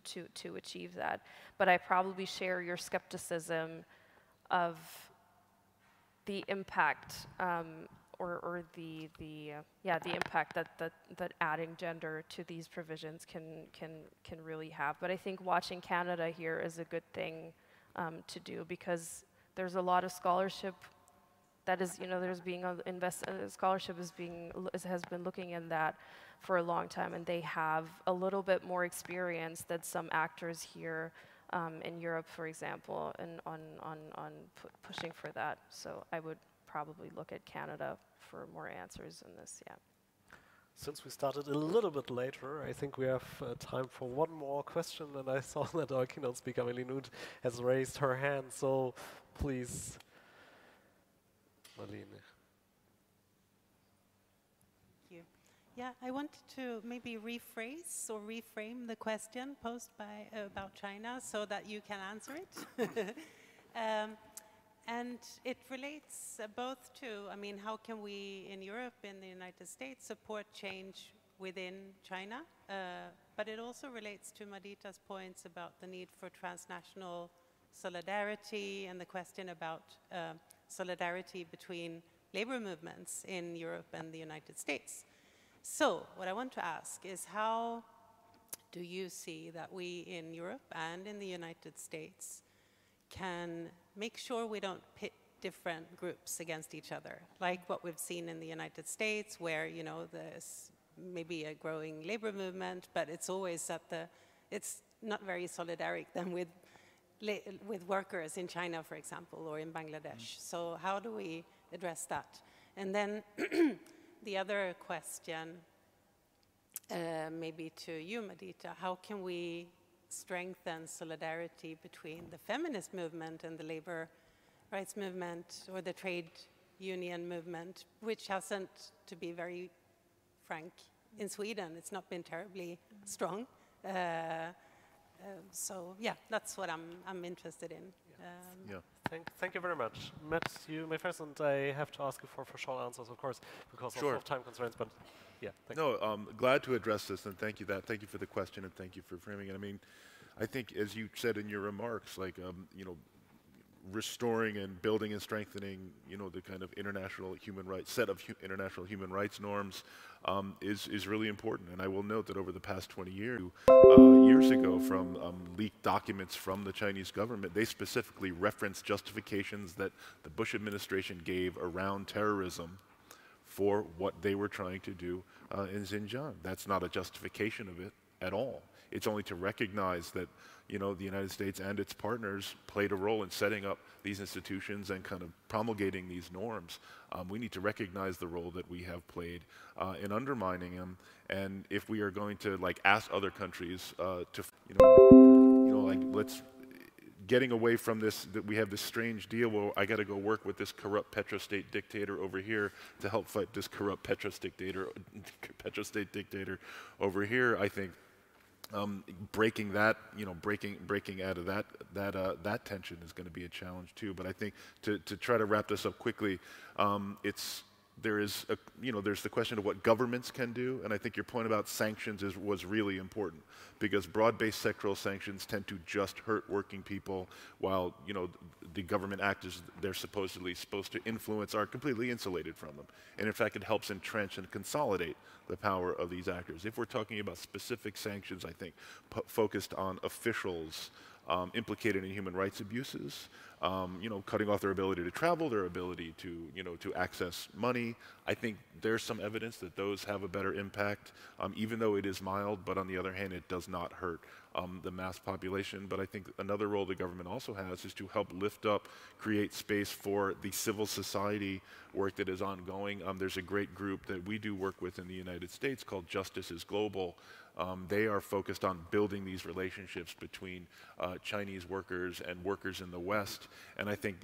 achieve that. But I probably share your skepticism of the impact, or the impact that adding gender to these provisions can really have. But I think watching Canada here is a good thing to do, because there's a lot of scholarship that is, there's being scholarship has been looking in that for a long time, and they have a little bit more experience than some actors here in Europe, for example, and on pushing for that. So I would probably look at Canada for more answers in this. Yeah. Since we started a little bit later, I think we have time for one more question, and I saw that our keynote speaker, Amelie Nuth, has raised her hand, so please, Marlene. Thank you. Yeah, I wanted to maybe rephrase or reframe the question posed by about China so that you can answer it. And it relates both to, I mean, how can we in Europe, in the United States, support change within China? But it also relates to Madita's points about the need for transnational solidarity and the question about solidarity between labor movements in Europe and the United States. So what I want to ask is, how do you see that we in Europe and in the United States can make sure we don't pit different groups against each other, like what we've seen in the United States, where there's maybe a growing labor movement, but it's always it's not very solidaric then with workers in China, for example, or in Bangladesh. So how do we address that? And then the other question, maybe to you, Madita, how can we strengthen solidarity between the feminist movement and the labor rights movement or the trade union movement, which hasn't, to be very frank, in Sweden, it's not been terribly strong. So yeah, that's what I'm interested in. Thank you very much. Matt, you may first, and I have to ask you for short answers, of course, because of time constraints, but yeah. Glad to address this, and thank you for the question, and thank you for framing it. I mean, I think, as you said in your remarks, like, restoring and building and strengthening, the kind of international human rights, set of international human rights norms is really important. And I will note that over the past 20 years ago, from leaked documents from the Chinese government, they specifically referenced justifications that the Bush administration gave around terrorism for what they were trying to do in Xinjiang. That's not a justification of it at all. It's only to recognize that, the United States and its partners played a role in setting up these institutions and kind of promulgating these norms. We need to recognize the role that we have played in undermining them. And if we are going to ask other countries to, let's getting away from this, that we have this strange deal where I got to go work with this corrupt petrostate dictator over here to help fight this corrupt petrostate dictator over here. I think breaking that, breaking out of that tension is going to be a challenge too. But I think to try to wrap this up quickly, there's the question of what governments can do, and I think your point about sanctions was really important, because broad-based sectoral sanctions tend to just hurt working people, while the government actors they're supposedly supposed to influence are completely insulated from them. And in fact, it helps entrench and consolidate the power of these actors. If we're talking about specific sanctions, I think focused on officials implicated in human rights abuses, cutting off their ability to travel, their ability to access money. I think there's some evidence that those have a better impact, even though it is mild, but on the other hand, it does not hurt the mass population. But I think another role the government also has is to help lift up, create space for the civil society work that is ongoing. There's a great group that we do work with in the United States called Justice is Global. They are focused on building these relationships between Chinese workers and workers in the West. And I think,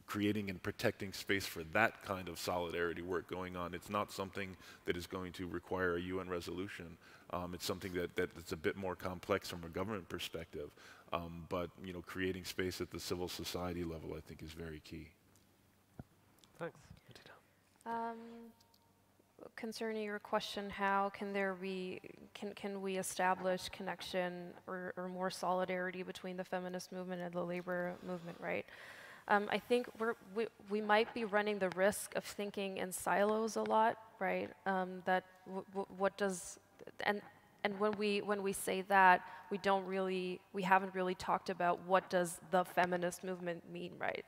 creating and protecting space for that kind of solidarity work going on, it's not something that is going to require a UN resolution. It's something that's a bit more complex from a government perspective. But, creating space at the civil society level, I think, is very key. Thanks. Concerning your question, how can can we establish connection or more solidarity between the feminist movement and the labor movement, right? I think we might be running the risk of thinking in silos a lot, right? That what does and when we say that, we haven't really talked about what does the feminist movement mean, right?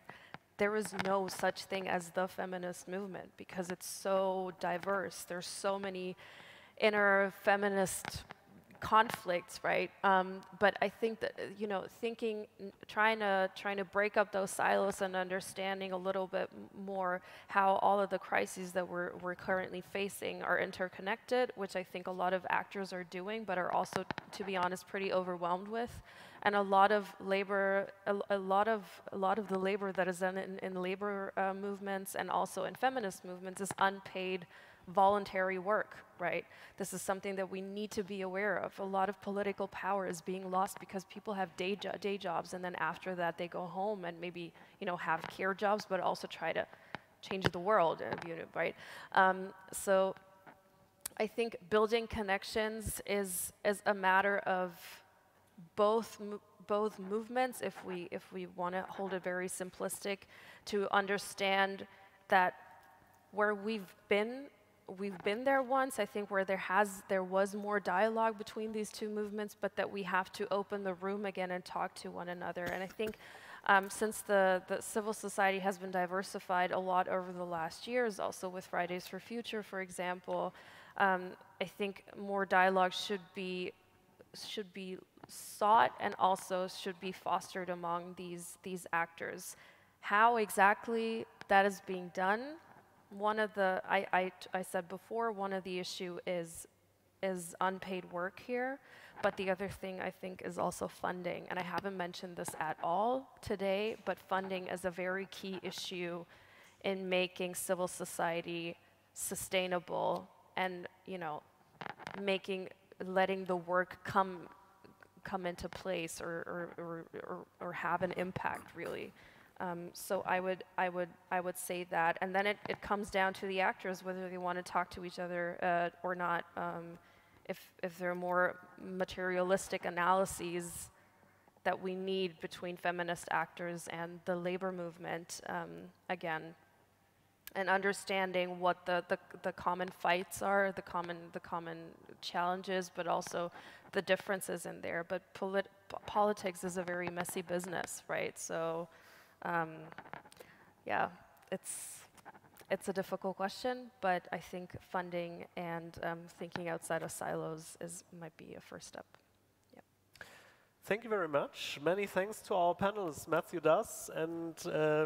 there is no such thing as the feminist movement because it's so diverse. There's so many inner feminist conflicts, right? But I think that trying to break up those silos and understanding a little bit more how all of the crises that we're currently facing are interconnected, which I think a lot of actors are doing, but are also, to be honest, pretty overwhelmed with. And a lot of labor, a lot of the labor that is done in labor movements and also in feminist movements is unpaid voluntary work, right? This is something that we need to be aware of. A lot of political power is being lost because people have day jobs, and then after that they go home and maybe have care jobs, but also try to change the world, right? So I think building connections is a matter of both movements, if we want to hold it very simplistic, to understand that where we've been there once, I think, where there was more dialogue between these two movements, but that we have to open the room again and talk to one another. And I think since the civil society has been diversified a lot over the last years, also with Fridays for Future, for example, I think more dialogue should be sought and also should be fostered among these actors. How exactly that is being done? One of the, I said before, one of the issue is unpaid work here, but the other thing I think is also funding, and I haven't mentioned this at all today, but funding is a very key issue in making civil society sustainable and letting the work come into place or have an impact, really. So I would say that, and then it comes down to the actors whether they want to talk to each other or not. If there are more materialistic analyses that we need between feminist actors and the labor movement, again, and understanding what the common fights are, the common challenges, but also the differences in there. But politics is a very messy business, right? So. Yeah, it's a difficult question, but I think funding and thinking outside of silos might be a first step. Yep. Thank you very much. Many thanks to our panelists, Matthew Dass and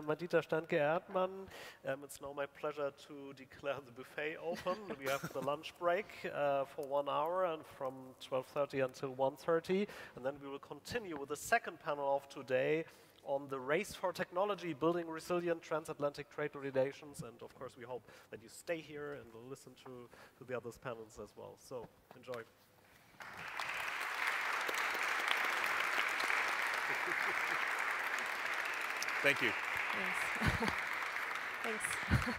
Madita Standke-Erdmann. It's now my pleasure to declare the buffet open. We have the lunch break for 1 hour and from 12:30 until 1:30, and then we will continue with the second panel of today on the race for technology, building resilient transatlantic trade relations. And of course, we hope that you stay here and listen to the other panels as well. So enjoy. Thank you. Thanks. Thanks.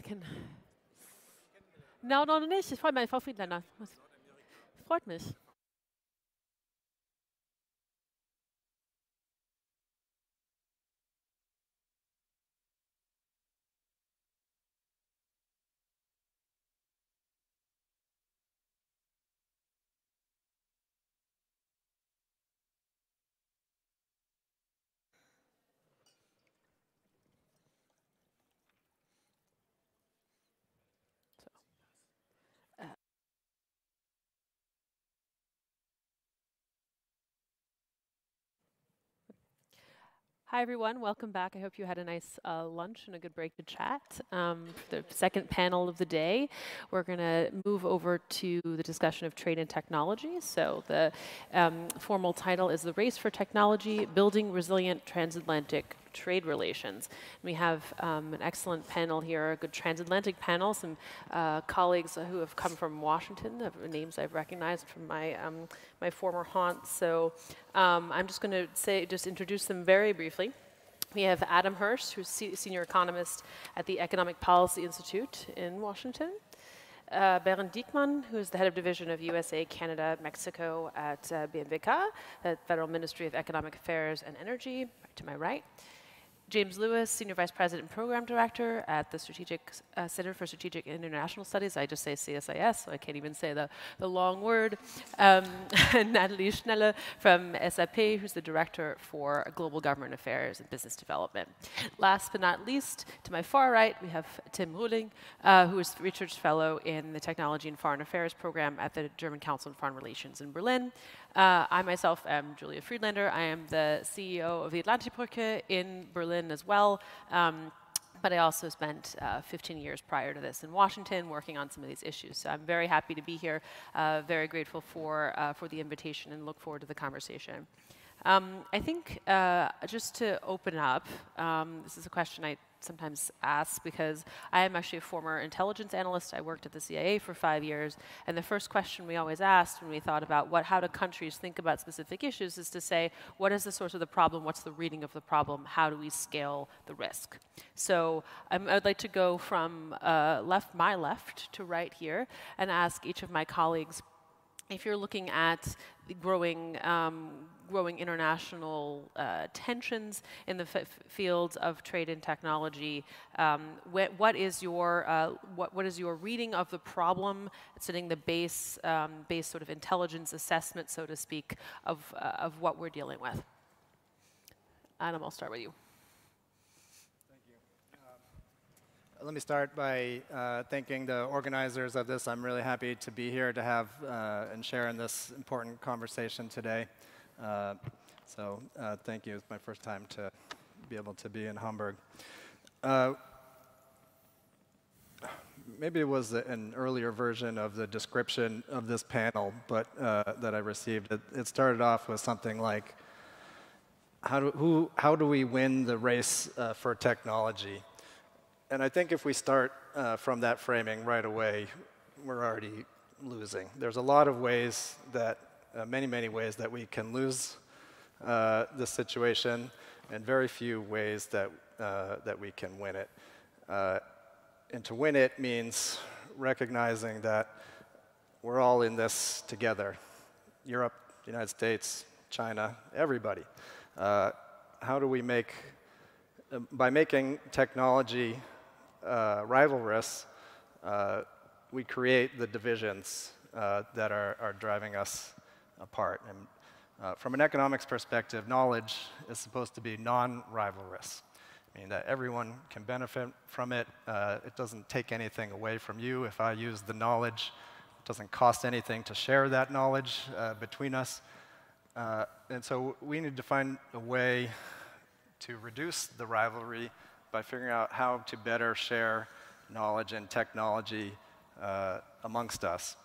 can... No, noch nicht. Ich freue mich, Frau Friedländer. Freut mich. Hi, everyone. Welcome back. I hope you had a nice lunch and a good break to chat. For the second panel of the day, we're going to move over to the discussion of trade and technology. So the formal title is The Race for Technology, Building Resilient Transatlantic Trade Relations. We have an excellent panel here, a good transatlantic panel, some colleagues who have come from Washington, names I've recognized from my, my former haunts. So I'm just going to just introduce them very briefly. We have Adam Hirsch, who's senior economist at the Economic Policy Institute in Washington. Bernd Diekmann, who is the head of division of USA, Canada, Mexico at BMWK, the Federal Ministry of Economic Affairs and Energy, right to my right. James Lewis, Senior Vice President and Program Director at the Center for Strategic and International Studies. I just say CSIS, so I can't even say the long word. Natalie Schnelle from SAP, who's the Director for Global Government Affairs and Business Development. Last but not least, to my far right, we have Tim Ruhling, who is Research Fellow in the Technology and Foreign Affairs Program at the German Council on Foreign Relations in Berlin. I myself am Julia Friedlander. I am the CEO of the Atlantikbrücke in Berlin as well. But I also spent 15 years prior to this in Washington working on some of these issues. So I'm very happy to be here, very grateful for the invitation and look forward to the conversation. I think just to open up, this is a question I sometimes ask because I am actually a former intelligence analyst. I worked at the CIA for 5 years, and the first question we always asked when we thought about how do countries think about specific issues is to say, what is the source of the problem, what's the reading of the problem, how do we scale the risk? So I'd like to go from my left to right here and ask each of my colleagues, if you're looking at the growing international tensions in the fields of trade and technology, what is your reading of the problem, setting the base sort of intelligence assessment, so to speak, of what we're dealing with? Adam, I'll start with you. Let me start by thanking the organizers of this. I'm really happy to be here to have and share in this important conversation today. Thank you. It's my first time to be able to be in Hamburg. Maybe it was an earlier version of the description of this panel, but that I received. It started off with something like, how do we win the race for technology? And I think if we start from that framing right away, we're already losing. There's a lot of ways that, many ways that we can lose this situation, and very few ways that we can win it. And to win it means recognizing that we're all in this together. Europe, the United States, China, everybody. How do we make, by making technology rivalrous, we create the divisions that are driving us apart. And from an economics perspective, knowledge is supposed to be non-rivalrous, meaning that everyone can benefit from it. It doesn't take anything away from you. If I use the knowledge, it doesn't cost anything to share that knowledge between us. And so we need to find a way to reduce the rivalry by figuring out how to better share knowledge and technology amongst us.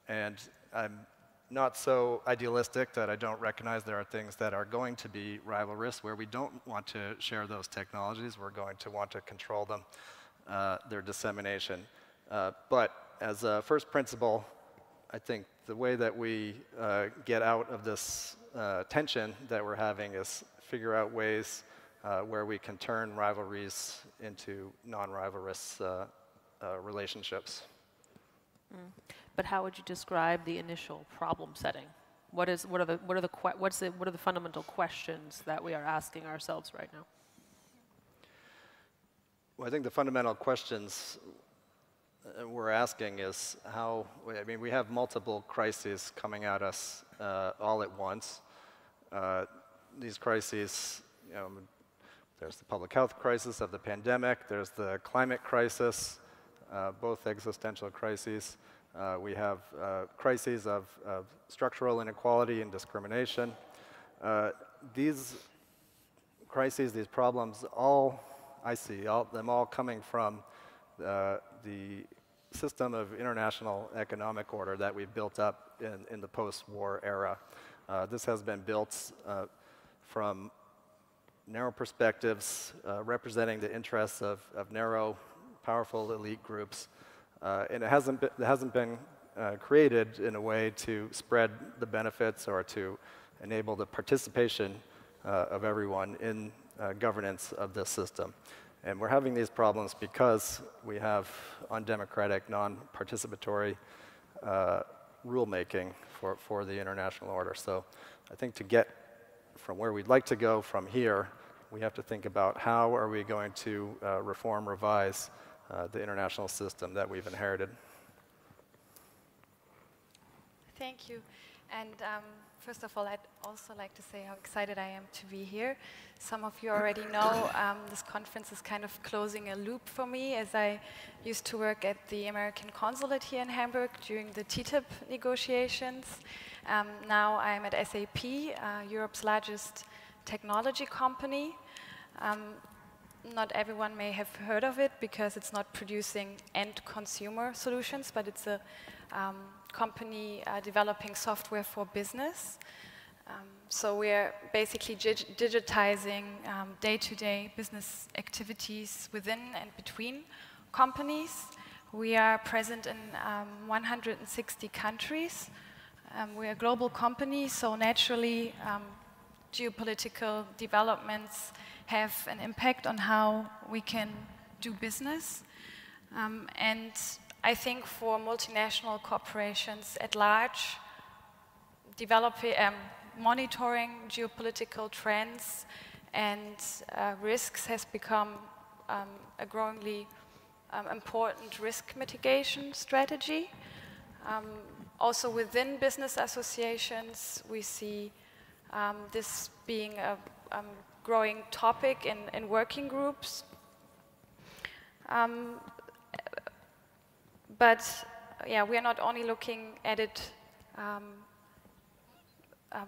And I'm not so idealistic that I don't recognize there are things that are going to be rivalrous where we don't want to share those technologies. We're going to want to control them, their dissemination. But as a first principle, I think the way that we get out of this tension that we're having is figure out ways where we can turn rivalries into non-rivalrous relationships. But how would you describe the initial problem setting? What are the fundamental questions that we are asking ourselves right now? Well, I think the fundamental questions we're asking is how, I mean, we have multiple crises coming at us all at once. These crises, you know, there's the public health crisis of the pandemic, there's the climate crisis, both existential crises. We have crises of structural inequality and discrimination. These crises, these problems, I see them all coming from the system of international economic order that we've built up in the post-war era. This has been built from narrow perspectives, representing the interests of narrow, powerful elite groups. And it hasn't been created in a way to spread the benefits or to enable the participation of everyone in governance of this system. And we're having these problems because we have undemocratic, non-participatory rulemaking for the international order. So I think to get from where we'd like to go from here, we have to think about how are we going to reform, revise the international system that we've inherited. Thank you. And first of all, I'd also like to say how excited I am to be here. Some of you already know this conference is kind of closing a loop for me, as I used to work at the American consulate here in Hamburg during the TTIP negotiations. Now I'm at SAP, Europe's largest technology company. Not everyone may have heard of it because it's not producing end consumer solutions, but it's a company developing software for business. So we're basically digitizing day-to-day business activities within and between companies. We are present in 160 countries. We're a global company, so naturally geopolitical developments have an impact on how we can do business. And I think for multinational corporations at large, monitoring geopolitical trends and risks has become a growingly important risk mitigation strategy. Also within business associations, we see this being a growing topic in working groups. But yeah, we are not only looking at it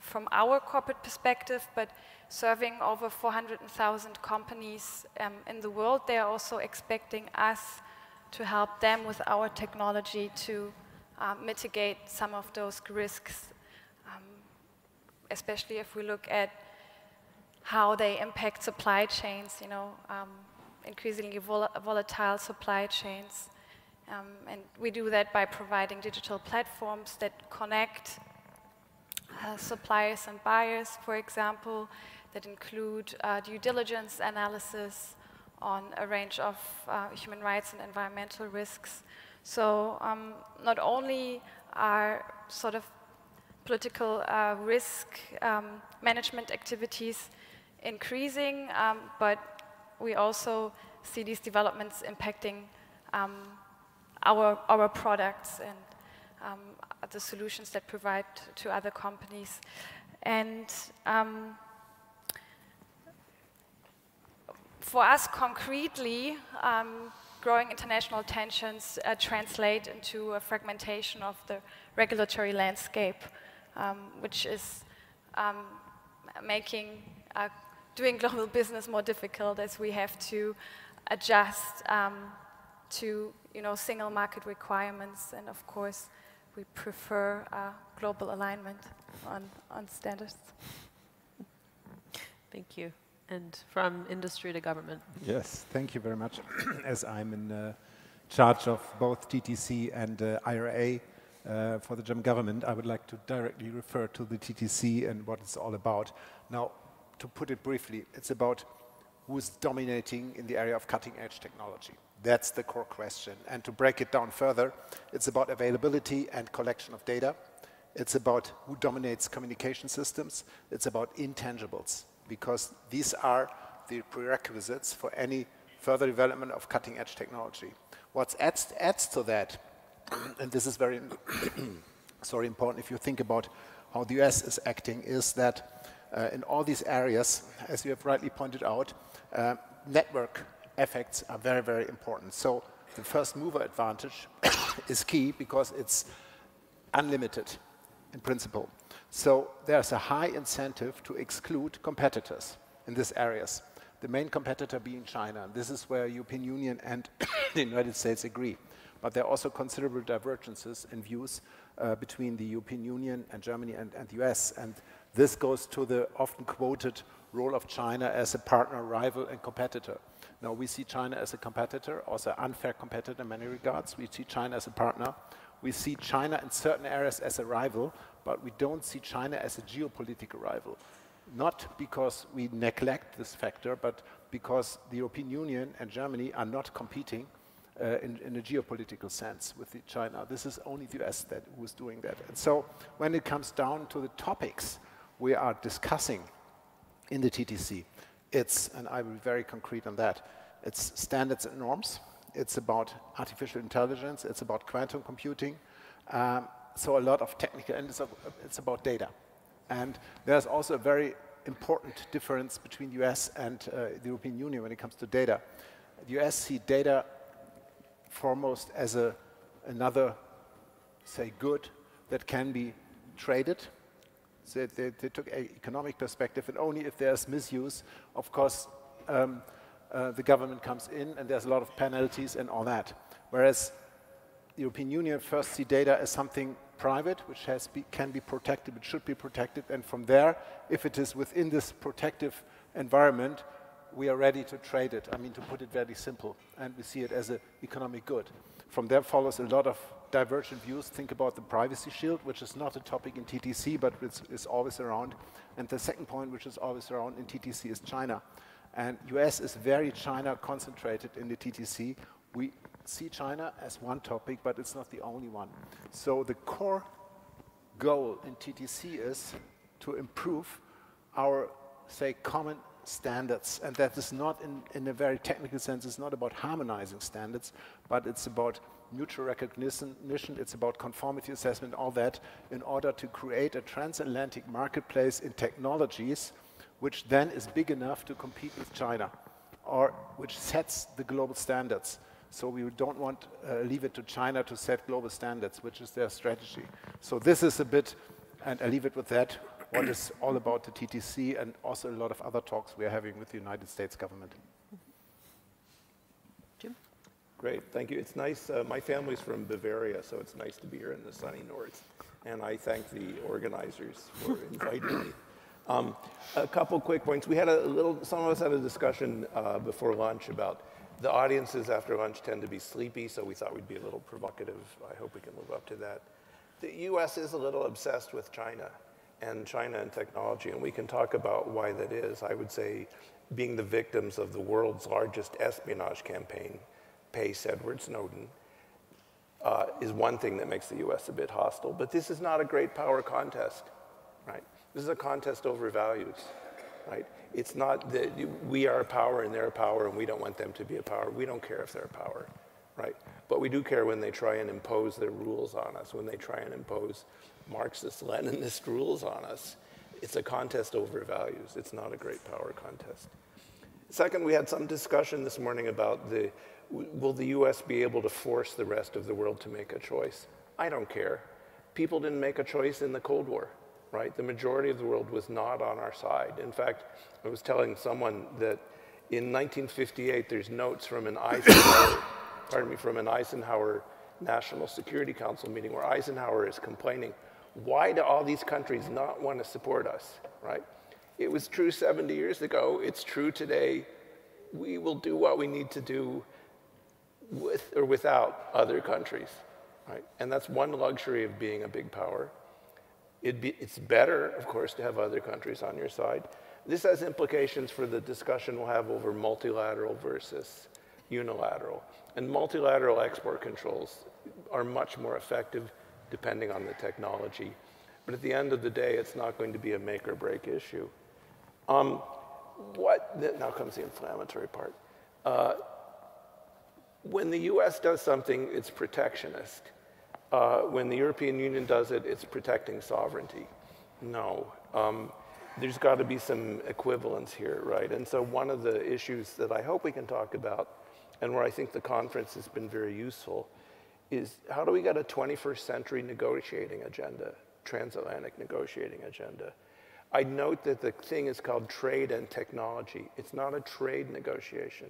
from our corporate perspective, but serving over 400,000 companies in the world. They are also expecting us to help them with our technology to mitigate some of those risks, especially if we look at how they impact supply chains, you know, increasingly volatile supply chains. And we do that by providing digital platforms that connect suppliers and buyers, for example, that include due diligence analysis on a range of human rights and environmental risks. So not only are sort of political risk management activities increasing, but we also see these developments impacting our products and the solutions that provide to other companies. And for us concretely, growing international tensions translate into a fragmentation of the regulatory landscape, which is making doing global business more difficult, as we have to adjust to, you know, single market requirements, and of course we prefer global alignment on standards. Thank you. And from industry to government. Yes, thank you very much. As I'm in charge of both TTC and IRA for the German government, I would like to directly refer to the TTC and what it's all about. Now, to put it briefly, it's about who's dominating in the area of cutting-edge technology. That's the core question. And to break it down further, it's about availability and collection of data. It's about who dominates communication systems. It's about intangibles, because these are the prerequisites for any further development of cutting-edge technology. What adds to that, and this is very sorry, important if you think about how the US is acting, is that in all these areas, as you have rightly pointed out, network effects are very, very important. So the first mover advantage is key because it's unlimited in principle. So there's a high incentive to exclude competitors in these areas. The main competitor being China. This is where European Union and the United States agree. But there are also considerable divergences in views between the European Union and Germany and the US. And this goes to the often quoted role of China as a partner, rival, and competitor. Now, we see China as a competitor, also an unfair competitor in many regards. We see China as a partner. We see China in certain areas as a rival, but we don't see China as a geopolitical rival. Not because we neglect this factor, but because the European Union and Germany are not competing in a geopolitical sense with China. This is only the US who is doing that. And so when it comes down to the topics we are discussing in the TTC, and I will be very concrete on that, it's standards and norms, it's about artificial intelligence, it's about quantum computing, so a lot of technical, and it's about data. And there's also a very important difference between the US and the European Union when it comes to data. The US see data foremost as another, say, good that can be traded. So they took an economic perspective, and only if there's misuse, of course, the government comes in and there's a lot of penalties and all that. Whereas the European Union first see data as something private, which can be protected, which should be protected, and from there, if it is within this protective environment, we are ready to trade it. I mean, to put it very simple, and we see it as an economic good. From there follows a lot of divergent views. Think about the privacy shield, which is not a topic in TTC, but it's always around. And the second point, which is always around in TTC, is China. And US is very China concentrated in the TTC. We see China as one topic, but it's not the only one. So the core goal in TTC is to improve our, say, common standards. And that is not, in a very technical sense, it's not about harmonizing standards, but it's about mutual recognition, it's about conformity assessment, all that, in order to create a transatlantic marketplace in technologies which then is big enough to compete with China, or which sets the global standards. So we don't want leave it to China to set global standards, which is their strategy. So this is a bit, and I leave it with that, what is all about the TTC, and also a lot of other talks we are having with the United States government. Jim? Great, thank you. It's nice, my family's from Bavaria, so it's nice to be here in the sunny north. And I thank the organizers for inviting me. A couple quick points. We had some of us had a discussion before lunch about the audiences after lunch tend to be sleepy, so we thought we'd be a little provocative. I hope we can live up to that. The US is a little obsessed with China and technology, and we can talk about why that is. I would say being the victims of the world's largest espionage campaign, Pace Edward Snowden, is one thing that makes the US a bit hostile. But this is not a great power contest, right? This is a contest over values, right? It's not that we are a power and they're a power and we don't want them to be a power. We don't care if they're a power, right? But we do care when they try and impose their rules on us, when they try and impose Marxist-Leninist rules on us. It's a contest over values. It's not a great power contest. Second, we had some discussion this morning about will the US be able to force the rest of the world to make a choice? I don't care. People didn't make a choice in the Cold War. Right? The majority of the world was not on our side. In fact, I was telling someone that in 1958, there's notes from an Eisenhower National Security Council meeting where Eisenhower is complaining, why do all these countries not want to support us, right? It was true 70 years ago. It's true today. We will do what we need to do with or without other countries, right? And that's one luxury of being a big power. It's better, of course, to have other countries on your side. This has implications for the discussion we'll have over multilateral versus unilateral. And multilateral export controls are much more effective depending on the technology. But at the end of the day, it's not going to be a make or break issue. Now comes the inflammatory part. When the US does something, it's protectionist. When the European Union does it, it's protecting sovereignty. No. There's got to be some equivalence here, right? And so one of the issues that I hope we can talk about, and where I think the conference has been very useful, is how do we get a 21st century negotiating agenda, transatlantic negotiating agenda? I'd note that the thing is called trade and technology. It's not a trade negotiation,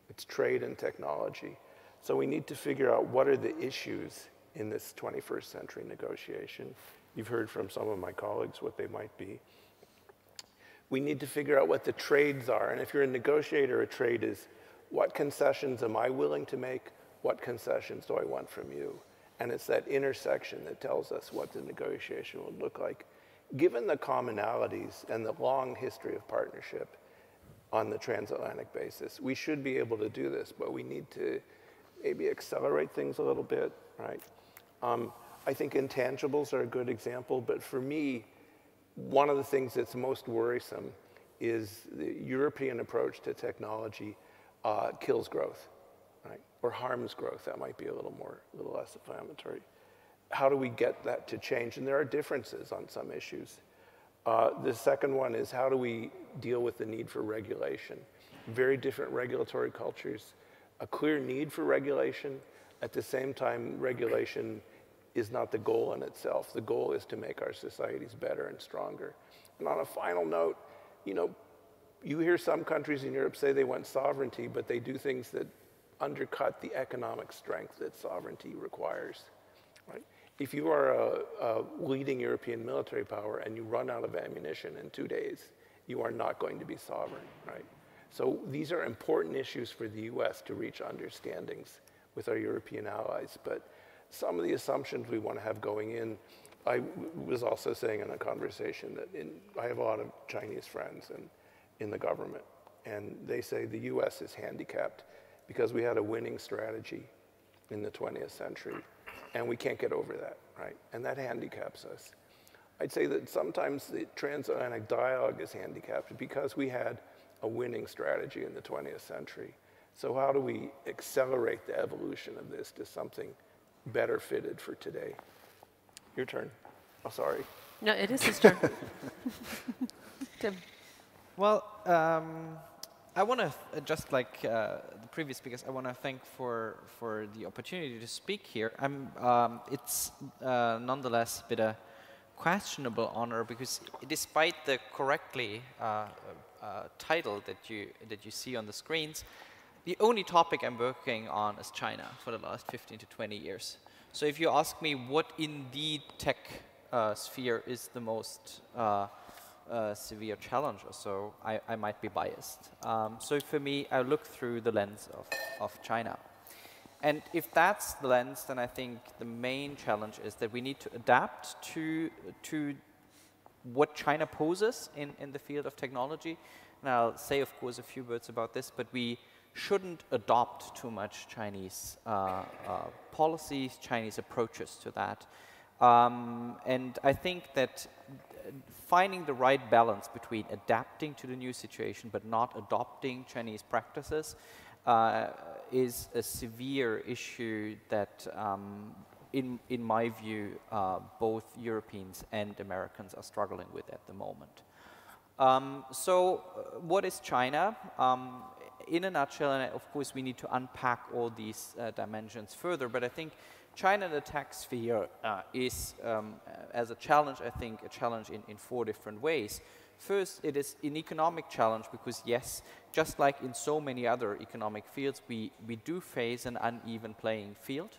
it's trade and technology. So we need to figure out what are the issues in this 21st century negotiation. You've heard from some of my colleagues what they might be. We need to figure out what the trades are. And if you're a negotiator, a trade is what concessions am I willing to make? What concessions do I want from you? And it's that intersection that tells us what the negotiation will look like. Given the commonalities and the long history of partnership on the transatlantic basis, we should be able to do this, but we need to maybe accelerate things a little bit, right? I think intangibles are a good example, but for me, one of the things that's most worrisome is the European approach to technology kills growth, right? Or harms growth. That might be a little less inflammatory. How do we get that to change? And there are differences on some issues. The second one is how do we deal with the need for regulation? Very different regulatory cultures, a clear need for regulation. At the same time, regulation is not the goal in itself. The goal is to make our societies better and stronger. And on a final note, you hear some countries in Europe say they want sovereignty, but they do things that undercut the economic strength that sovereignty requires, right? If you are a leading European military power and you run out of ammunition in 2 days, you are not going to be sovereign, right? So these are important issues for the US to reach understandings with our European allies, but some of the assumptions we want to have going in, I was also saying in a conversation that I have a lot of Chinese friends in the government, and they say the US is handicapped because we had a winning strategy in the 20th century, and we can't get over that, right? And that handicaps us. I'd say that sometimes the transatlantic dialogue is handicapped because we had a winning strategy in the 20th century. So how do we accelerate the evolution of this to something better fitted for today? Your turn. Oh, sorry. No, it is his turn. Tim. Well, I want to, just like the previous speakers, I want to thank for the opportunity to speak here. It's nonetheless a bit a questionable honor because despite the correctly title that you see on the screens, the only topic I'm working on is China for the last 15 to 20 years. So if you ask me what in the tech sphere is the most severe challenge or so, I might be biased. So for me, I look through the lens of China. And if that's the lens, then I think the main challenge is that we need to adapt to what China poses in the field of technology. And I'll say, of course, a few words about this, but we shouldn't adopt too much Chinese policies, Chinese approaches to that. And I think that finding the right balance between adapting to the new situation but not adopting Chinese practices is a severe issue that, in my view, both Europeans and Americans are struggling with at the moment. So what is China? In a nutshell, and of course we need to unpack all these dimensions further, but I think China in the tech sphere is, as a challenge, I think, a challenge in 4 different ways. First, it is an economic challenge because, yes, just like in so many other economic fields, we do face an uneven playing field.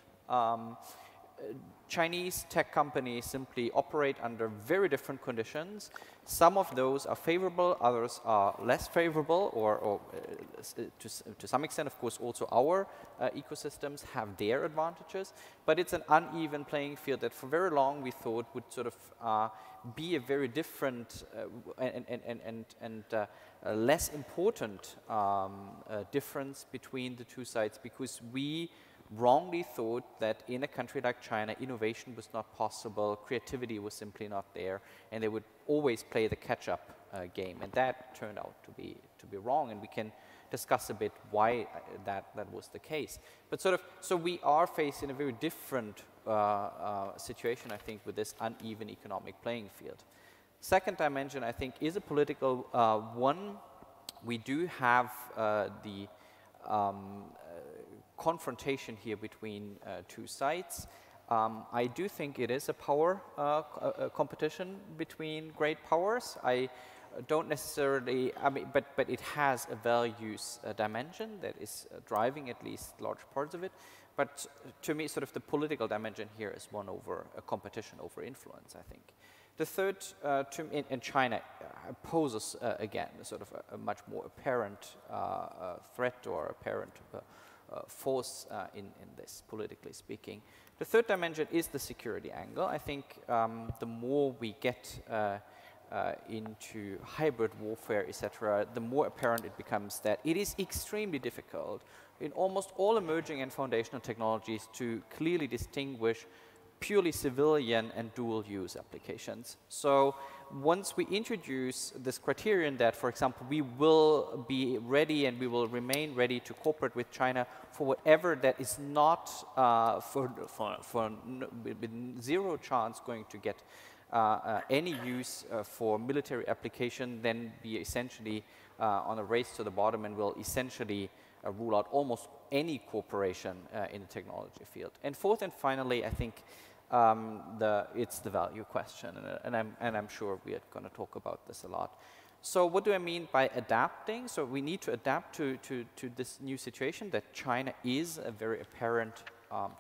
Chinese tech companies simply operate under very different conditions. Some of those are favorable, others are less favorable, or to some extent, of course, also our ecosystems have their advantages. But it's an uneven playing field that for very long we thought would sort of be a very different and less important difference between the two sides, because we wrongly thought that in a country like China, innovation was not possible, creativity was simply not there, and they would always play the catch-up game. And that turned out to be wrong, and we can discuss a bit why that was the case. But so we are facing a very different situation, I think, with this uneven economic playing field. Second dimension, I think, is a political one. We do have the confrontation here between two sides. I do think it is a power competition between great powers. I don't necessarily, but it has a values dimension that is driving at least large parts of it. But to me, sort of the political dimension here is one over a competition over influence, I think. The third, in China, poses, again, sort of a much more apparent threat or apparent force in this, politically speaking. The third dimension is the security angle. I think the more we get into hybrid warfare, etc., the more apparent it becomes that it is extremely difficult in almost all emerging and foundational technologies to clearly distinguish purely civilian and dual-use applications. So once we introduce this criterion that, for example, we will be ready and we will remain ready to cooperate with China for whatever that is not with zero chance going to get any use for military application, then be essentially on a race to the bottom and will essentially rule out almost any cooperation in the technology field. And fourth and finally, I think it's the value question, and I'm sure we are going to talk about this a lot. So what do I mean by adapting? So we need to adapt to this new situation that China is a very apparent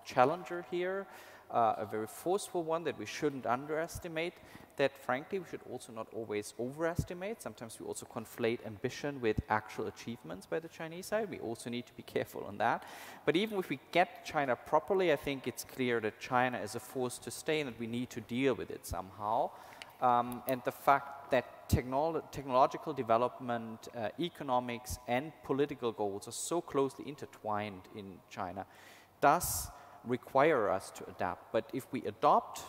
challenger here, a very forceful one that we shouldn't underestimate, that frankly we should also not always overestimate. Sometimes we also conflate ambition with actual achievements by the Chinese side. We also need to be careful on that. But even if we get China properly, I think it's clear that China is a force to stay and that we need to deal with it somehow. And the fact that technological development, economics and political goals are so closely intertwined in China does require us to adapt. But if we adopt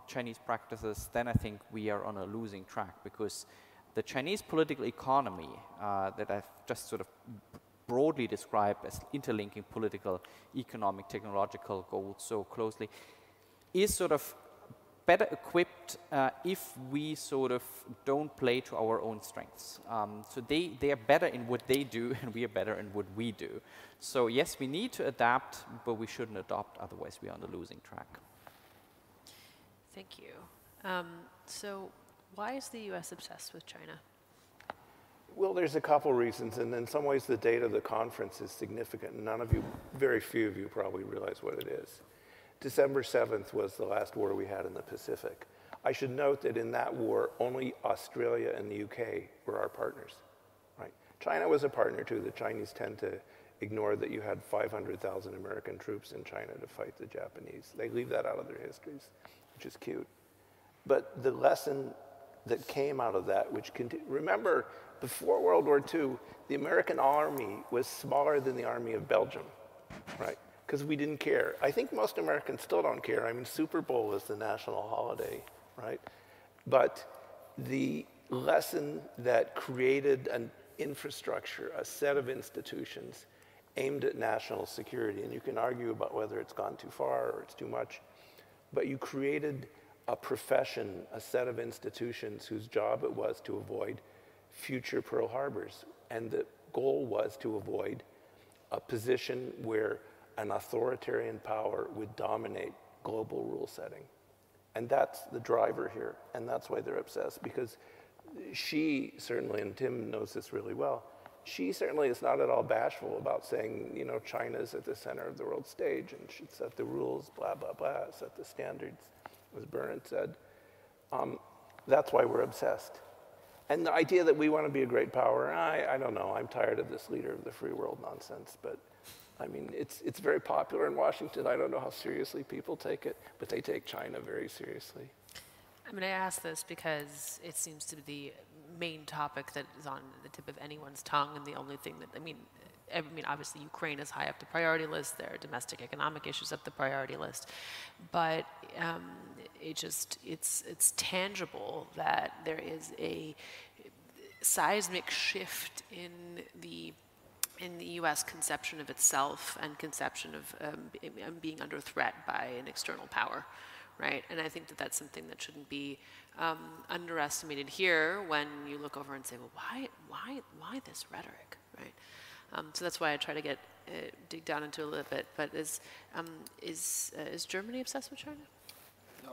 Chinese practices, then I think we are on a losing track, because the Chinese political economy that I've just sort of broadly described as interlinking political, economic, technological goals so closely is sort of better equipped if we sort of don't play to our own strengths. So they are better in what they do and we are better in what we do. So yes, we need to adapt, but we shouldn't adopt, otherwise we are on the losing track. Thank you. So why is the US obsessed with China? Well, there's a couple reasons, and in some ways the date of the conference is significant. Very few of you probably realize what it is. December 7th was the last war we had in the Pacific. I should note that in that war, only Australia and the UK were our partners, right? China was a partner too. The Chinese tend to ignore that you had 500,000 American troops in China to fight the Japanese. They leave that out of their histories, which is cute. But the lesson that came out of that, remember, before World War II, the American army was smaller than the army of Belgium, right? Because we didn't care. I think most Americans still don't care. I mean, Super Bowl is the national holiday, right? But the lesson that created an infrastructure, a set of institutions aimed at national security, and you can argue about whether it's gone too far or it's too much, but you created a profession, a set of institutions whose job it was to avoid future Pearl Harbors. And the goal was to avoid a position where an authoritarian power would dominate global rule setting. And that's the driver here, and that's why they're obsessed, because she certainly, and Tim knows this really well, she certainly is not at all bashful about saying, you know, China's at the center of the world stage and should set the rules, blah, blah, blah, set the standards, as Bernard said. That's why we're obsessed. And the idea that we want to be a great power, I don't know. I'm tired of this leader of the free world nonsense. But, I mean, it's very popular in Washington. I don't know how seriously people take it, but they take China very seriously. I mean, I ask this because it seems to be the main topic that is on the tip of anyone's tongue, and the only thing that, I mean, obviously Ukraine is high up the priority list. There are domestic economic issues up the priority list, but it's tangible that there is a seismic shift in the U.S. conception of itself and conception of being under threat by an external power. Right, and I think that that's something that shouldn't be underestimated here when you look over and say, well, why this rhetoric, right? So that's why I try to dig down into it a little bit. But is Germany obsessed with China? No,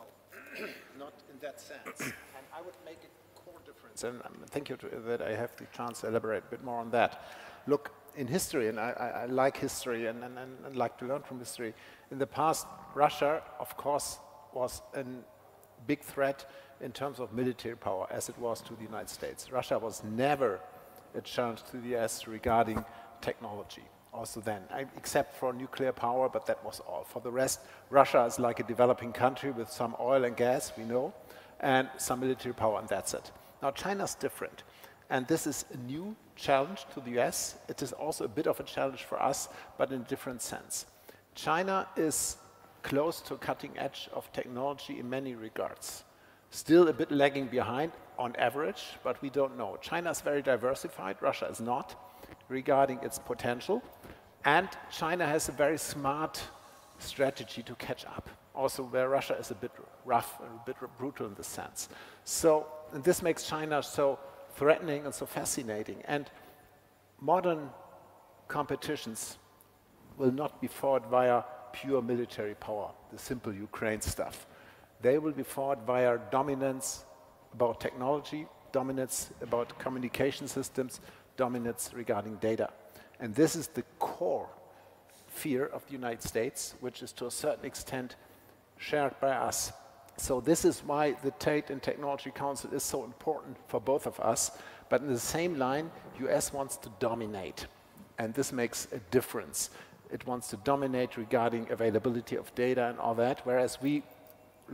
not in that sense. And I would make a core difference. And thank you that I have the chance to elaborate a bit more on that. Look, in history, and I like history and like to learn from history. In the past, Russia, of course, was a big threat in terms of military power, as it was to the United States. Russia was never a challenge to the US regarding technology, also then, except for nuclear power, but that was all. For the rest, Russia is like a developing country with some oil and gas, we know, and some military power, and that's it. Now, China's different, and this is a new challenge to the US. It is also a bit of a challenge for us, but in a different sense. China is close to cutting edge of technology in many regards. Still a bit lagging behind on average, but we don't know. China is very diversified, Russia is not, regarding its potential. And China has a very smart strategy to catch up. Also where Russia is a bit rough, a bit brutal in this sense. So and this makes China so threatening and so fascinating. And modern competitions will not be fought via pure military power, the simple Ukraine stuff. They will be fought via dominance about technology, dominance about communication systems, dominance regarding data. And this is the core fear of the United States, which is to a certain extent shared by us. So this is why the Trade and Technology Council is so important for both of us. But in the same line, US wants to dominate. And this makes a difference. It wants to dominate regarding availability of data and all that, whereas we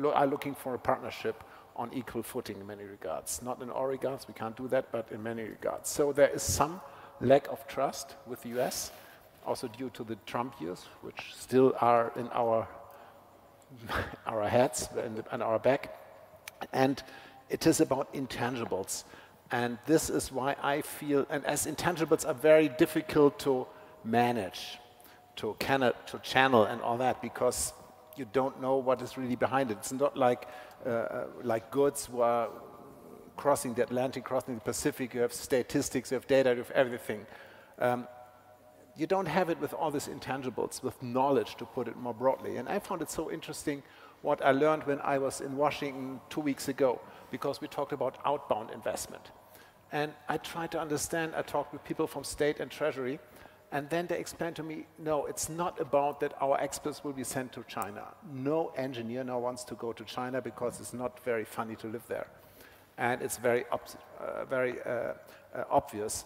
are looking for a partnership on equal footing in many regards. Not in all regards, we can't do that, but in many regards. So there is some lack of trust with the US, also due to the Trump years, which still are in our heads and our back. And it is about intangibles. And this is why I feel, and as intangibles are very difficult to manage, to channel and all that, because you don't know what is really behind it. It's not like goods who are crossing the Atlantic, crossing the Pacific. You have statistics, you have data, you have everything. You don't have it with all these intangibles, with knowledge, to put it more broadly. And I found it so interesting what I learned when I was in Washington 2 weeks ago, because we talked about outbound investment. And I tried to understand, I talked with people from State and Treasury, and then they explained to me, no, it's not about that our experts will be sent to China. No engineer now wants to go to China because it's not very funny to live there. And it's very obvious.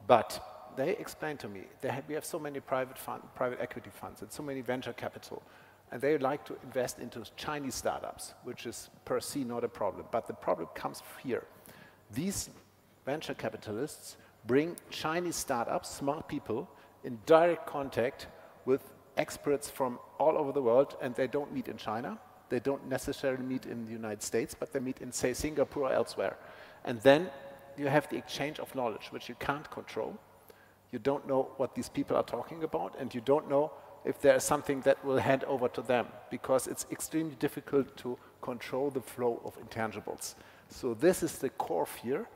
But they explained to me, we have so many private equity funds and so many venture capital, and they like to invest into Chinese startups, which is per se not a problem. But the problem comes here. These venture capitalists bring Chinese startups, smart people, in direct contact with experts from all over the world, and they don't meet in China. They don't necessarily meet in the United States, but they meet in, say, Singapore or elsewhere. And then you have the exchange of knowledge, which you can't control. You don't know what these people are talking about, and you don't know if there is something that will hand over to them, because it's extremely difficult to control the flow of intangibles. So this is the core fear,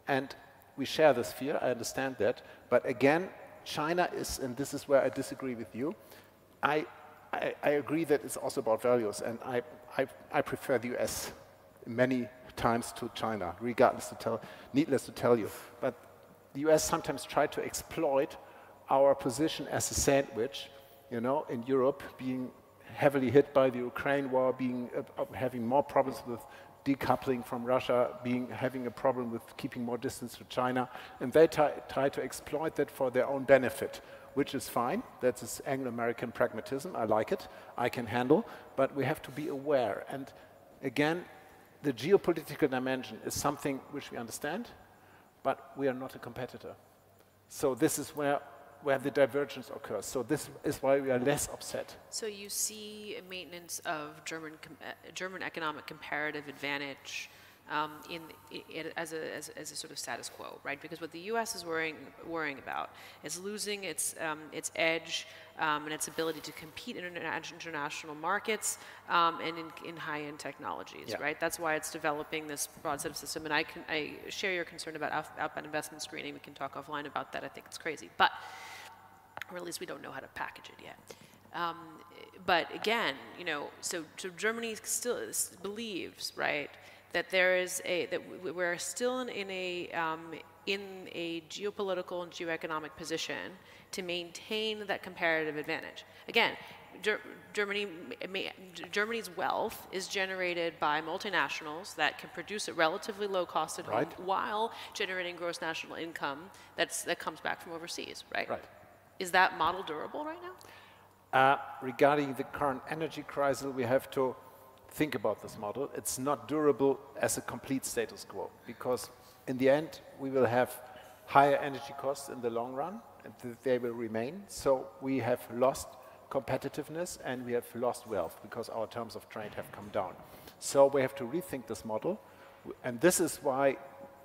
and we share this fear, I understand that, but again, China is, and this is where I disagree with you, I agree that it's also about values, and I prefer the US many times to China, regardless needless to tell you. But the US sometimes try to exploit our position as a sandwich, you know, in Europe, being heavily hit by the Ukraine war, being having more problems with decoupling from Russia, having a problem with keeping more distance to China, and they try to exploit that for their own benefit, which is fine. That's this Anglo-American pragmatism. I like it. I can handle, but we have to be aware. And again, the geopolitical dimension is something which we understand, but we are not a competitor. So this is where the divergence occurs. So this is why we are less upset. So you see a maintenance of German economic comparative advantage as a sort of status quo, right? Because what the U.S. is worrying about is losing its edge and its ability to compete in international markets and in high-end technologies, yeah. Right? That's why it's developing this broad set of system. And I share your concern about outbound investment screening. We can talk offline about that. I think it's crazy, but or at least we don't know how to package it yet. But again, you know, so Germany still believes, right, that we're still in a geopolitical and geoeconomic position to maintain that comparative advantage. Again, Germany's wealth is generated by multinationals that can produce at relatively low cost at home while generating gross national income that comes back from overseas, right? Right. Is that model durable right now? Regarding the current energy crisis, we have to think about this model. It's not durable as a complete status quo, because in the end, we will have higher energy costs in the long run, and they will remain. So we have lost competitiveness and we have lost wealth because our terms of trade have come down. So we have to rethink this model. And this is why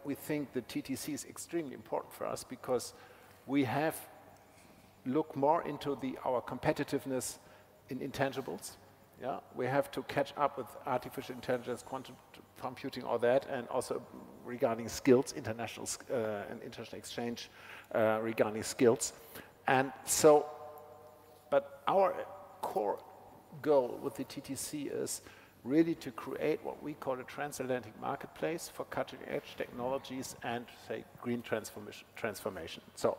we think the TTC is extremely important for us, because we have look more into our competitiveness in intangibles. Yeah, we have to catch up with artificial intelligence, quantum computing, all that, and also regarding skills, international exchange regarding skills. And so, but our core goal with the TTC is really to create what we call a transatlantic marketplace for cutting-edge technologies and, say, green transformation. So,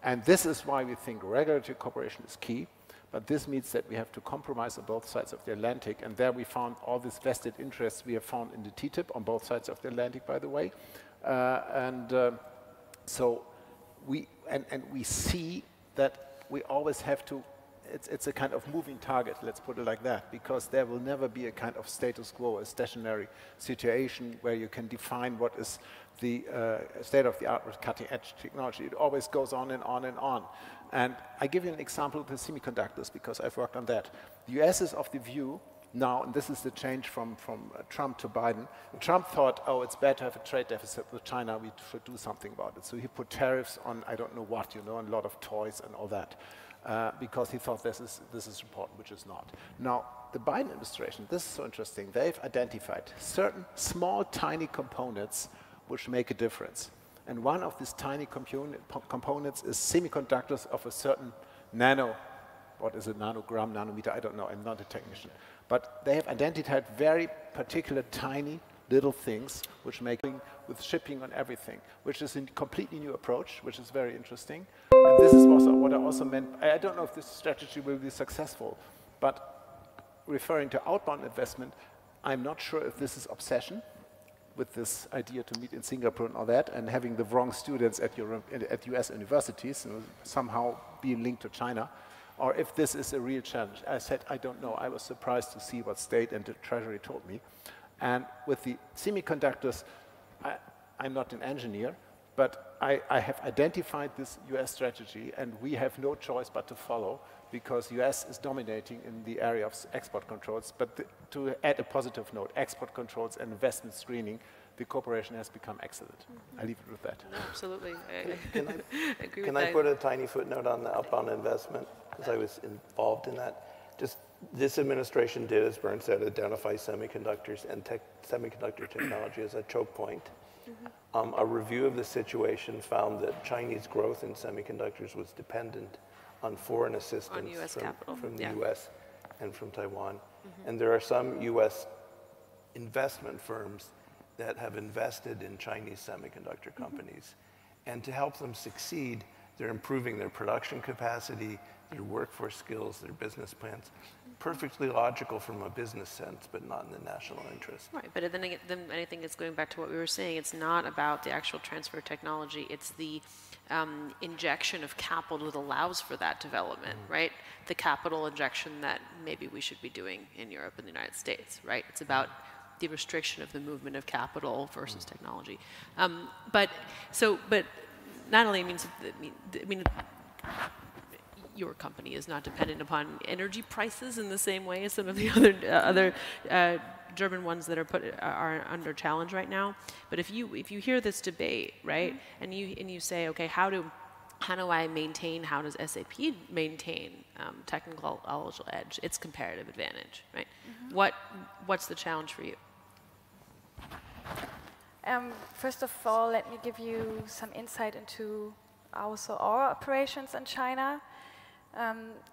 and this is why we think regulatory cooperation is key. But this means that we have to compromise on both sides of the Atlantic, and there we found all these vested interests we have found in the TTIP on both sides of the Atlantic, by the way. So we see that we always have to. It's a kind of moving target, let's put it like that, because there will never be a kind of status quo, a stationary situation where you can define what is the state-of-the-art with cutting-edge technology. It always goes on and on and on. And I give you an example with the semiconductors, because I've worked on that. The US is of the view now, and this is the change from Trump to Biden. Trump thought, oh, it's bad to have a trade deficit with China, we should do something about it. So he put tariffs on I don't know what, you know, and a lot of toys and all that. Because he thought this is important, which is not. Now, the Biden administration, this is so interesting, they've identified certain small, tiny components which make a difference. And one of these tiny components is semiconductors of a certain what is it, nanogram, nanometer, I don't know, I'm not a technician. But they have identified very particular, tiny, little things which make with shipping on everything, which is a completely new approach, which is very interesting. And this is also what I also meant. I don't know if this strategy will be successful, but referring to outbound investment, I'm not sure if this is obsession with this idea to meet in Singapore and all that, and having the wrong students at US universities, you know, somehow being linked to China, or if this is a real challenge. I said, I don't know. I was surprised to see what State and the Treasury told me. And with the semiconductors, I'm not an engineer, but I have identified this US strategy, and we have no choice but to follow, because US is dominating in the area of export controls. But to add a positive note, export controls and investment screening, the cooperation has become excellent. Mm-hmm. I leave it with that. No, absolutely. Can I agree with can that. I put a tiny footnote on the outbound investment, because I was involved in that? Just this administration did, as Bernd said, identify semiconductors and semiconductor technology as a choke point. Mm-hmm. A review of the situation found that Chinese growth in semiconductors was dependent on foreign assistance from the US and from Taiwan. Mm-hmm. And there are some US investment firms that have invested in Chinese semiconductor companies. And to help them succeed, they're improving their production capacity, their workforce skills, their business plans. Perfectly logical from a business sense, but not in the national interest. Right, but then I think it's going back to what we were saying. It's not about the actual transfer of technology. It's the injection of capital that allows for that development, right? The capital injection that maybe we should be doing in Europe and the United States, right? It's about the restriction of the movement of capital versus technology. But not only means, I mean, your company is not dependent upon energy prices in the same way as some of the other German ones that are under challenge right now. But if you hear this debate, right, and you say, okay, how do I maintain? How does SAP maintain technological edge? Its comparative advantage, right? What's the challenge for you? First of all, let me give you some insight into also our operations in China.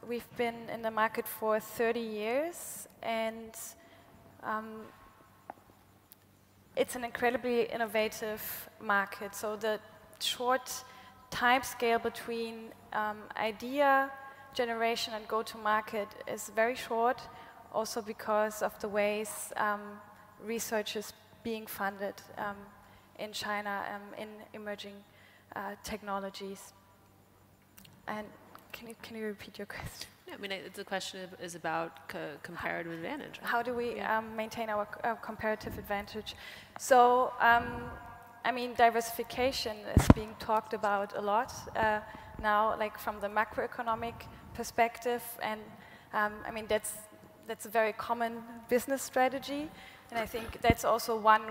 We've been in the market for 30 years, and it's an incredibly innovative market. So the short time scale between idea generation and go-to-market is very short, also because of the ways research is being funded in China in emerging technologies. And can you repeat your question? Yeah, I mean, the question is about comparative advantage. Right? How do we maintain our comparative advantage? So, I mean, diversification is being talked about a lot now, like from the macroeconomic perspective, and I mean that's a very common business strategy, and I think that's also one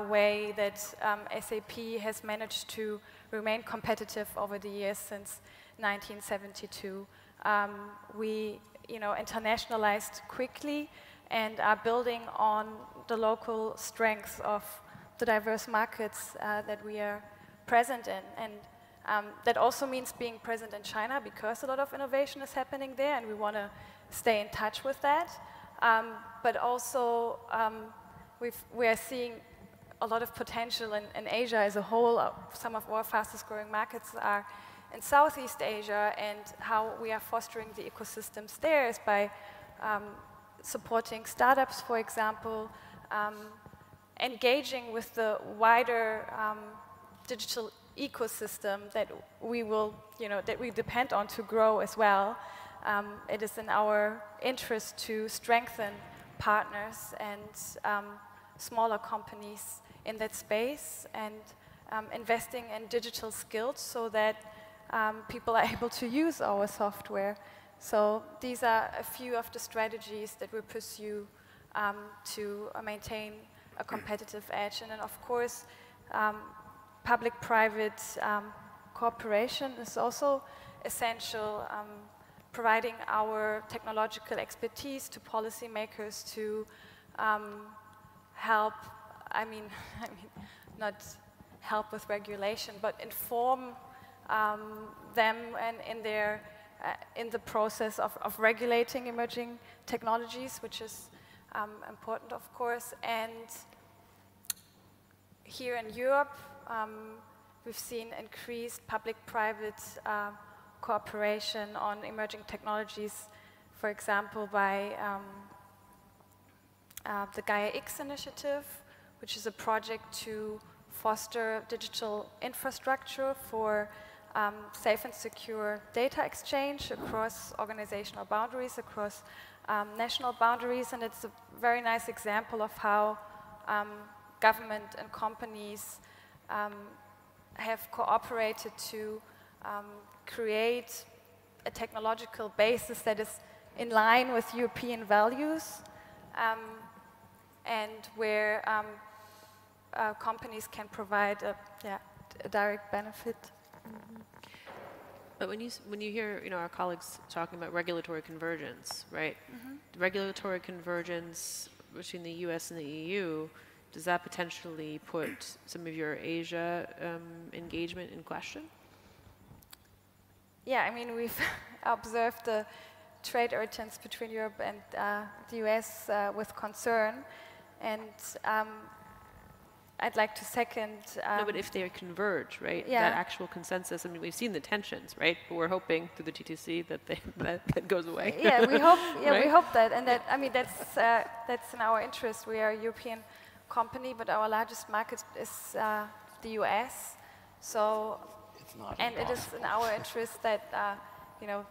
way that SAP has managed to remain competitive over the years since 1972. We, internationalized quickly and are building on the local strengths of the diverse markets that we are present in. And that also means being present in China because a lot of innovation is happening there and we want to stay in touch with that. But also we are seeing a lot of potential in Asia as a whole. Some of our fastest growing markets are in Southeast Asia, and how we are fostering the ecosystems there is by supporting startups, for example, engaging with the wider digital ecosystem that we will, that we depend on to grow as well. It is in our interest to strengthen partners and smaller companies in that space, and investing in digital skills so that people are able to use our software. So these are a few of the strategies that we pursue to maintain a competitive edge. And then, of course, public-private cooperation is also essential, providing our technological expertise to policymakers to help, not help with regulation, but inform them and in the process of regulating emerging technologies, which is important, of course. And here in Europe, we've seen increased public-private cooperation on emerging technologies, for example, by the Gaia-X initiative, which is a project to foster digital infrastructure for safe and secure data exchange across organizational boundaries, across national boundaries. And it's a very nice example of how government and companies have cooperated to create a technological basis that is in line with European values, and where companies can provide a direct benefit. But when you hear our colleagues talking about regulatory convergence, right? The regulatory convergence between the U.S. and the EU, does that potentially put some of your Asia engagement in question? Yeah, I mean, we've observed the trade urgence between Europe and the US with concern. And I'd like to second. No, but if they converge, right? Yeah. That actual consensus. I mean, we've seen the tensions, right? But we're hoping through the TTC that that goes away. Yeah, we hope. Yeah, right? we hope that, and that. I mean, that's in our interest. We are a European company, but our largest market is the US. So, and it is in our interest that you know,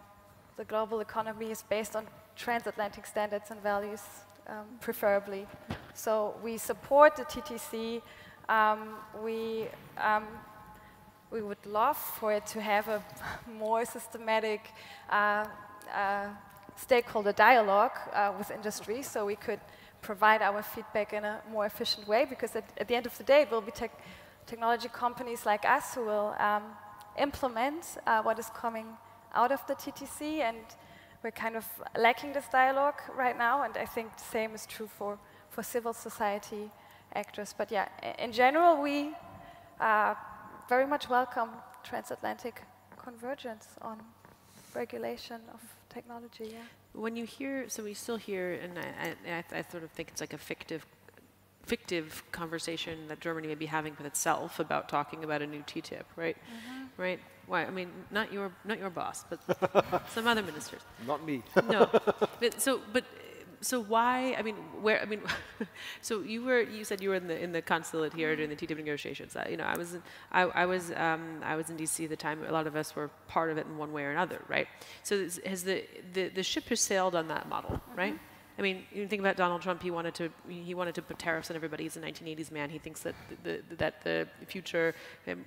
the global economy is based on transatlantic standards and values, preferably. So we support the TTC. We would love for it to have a more systematic stakeholder dialogue with industry, so we could provide our feedback in a more efficient way, because at the end of the day, it will be technology companies like us who will implement what is coming out of the TTC, and we're kind of lacking this dialogue right now, and I think the same is true for civil society actors. But yeah, in general, we very much welcome transatlantic convergence on regulation of technology. Yeah. When you hear, so we still hear, and I sort of think it's like a fictive conversation that Germany may be having with itself about talking about a new TTIP, right? Mm-hmm. Right? Why? I mean, not your boss, but some other ministers. Not me. No. So why? I mean, where? I mean, so you said you were in the consulate here during the TTIP negotiations. You know, I was in DC at the time. A lot of us were part of it in one way or another, right? So has the ship has sailed on that model, right? I mean, you think about Donald Trump. He wanted to put tariffs on everybody. He's a 1980s man. He thinks that the future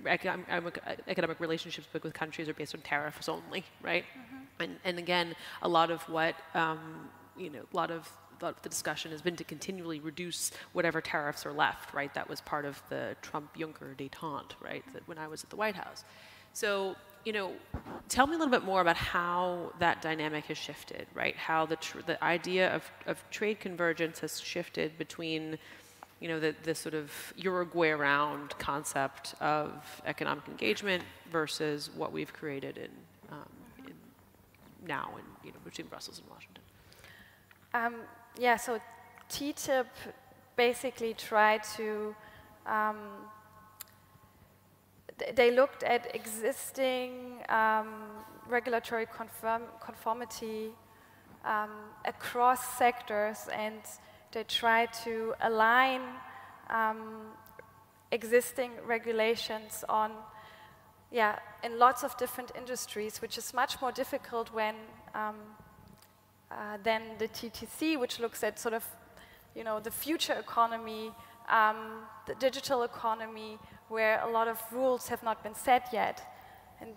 economic relationships with countries are based on tariffs only, right? And again, a lot of what you know, a lot of the discussion has been to continually reduce whatever tariffs are left, right? That was part of the Trump-Juncker détente, right? That when I was at the White House. So, you know, tell me a little bit more about how that dynamic has shifted, right? How the idea of trade convergence has shifted between, you know, the sort of Uruguay round concept of economic engagement versus what we've created in now, you know, between Brussels and Washington. Yeah, so TTIP basically tried to, they looked at existing regulatory conformity across sectors, and they tried to align existing regulations on, in lots of different industries, which is much more difficult when than the TTC, which looks at sort of, you know, the future economy, the digital economy, where a lot of rules have not been set yet. And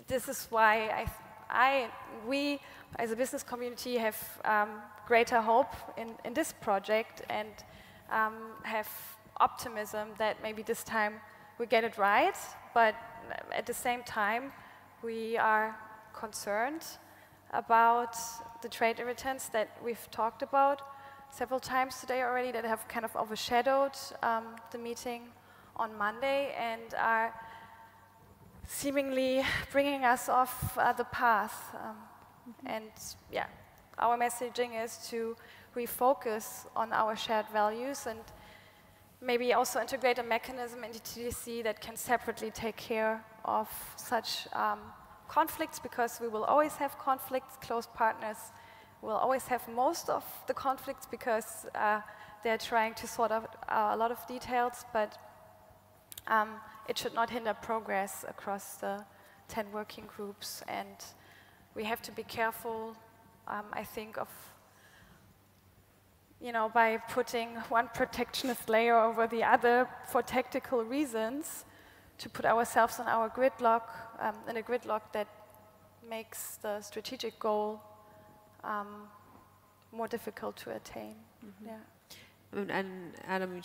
this is why we, as a business community, have greater hope in this project, and have optimism that maybe this time we get it right. But at the same time, we are concerned about the trade irritants that we've talked about several times today already, that have kind of overshadowed the meeting on Monday and are seemingly bringing us off the path. And yeah, our messaging is to refocus on our shared values, and maybe also integrate a mechanism in the TTC that can separately take care of such conflicts, because we will always have conflicts. Close partners will always have most of the conflicts, because they're trying to sort out a lot of details, but it should not hinder progress across the 10 working groups. And we have to be careful, I think, of, you know, by putting one protectionist layer over the other for tactical reasons, to put ourselves in our gridlock, in a gridlock that makes the strategic goal more difficult to attain. Yeah. And Adam,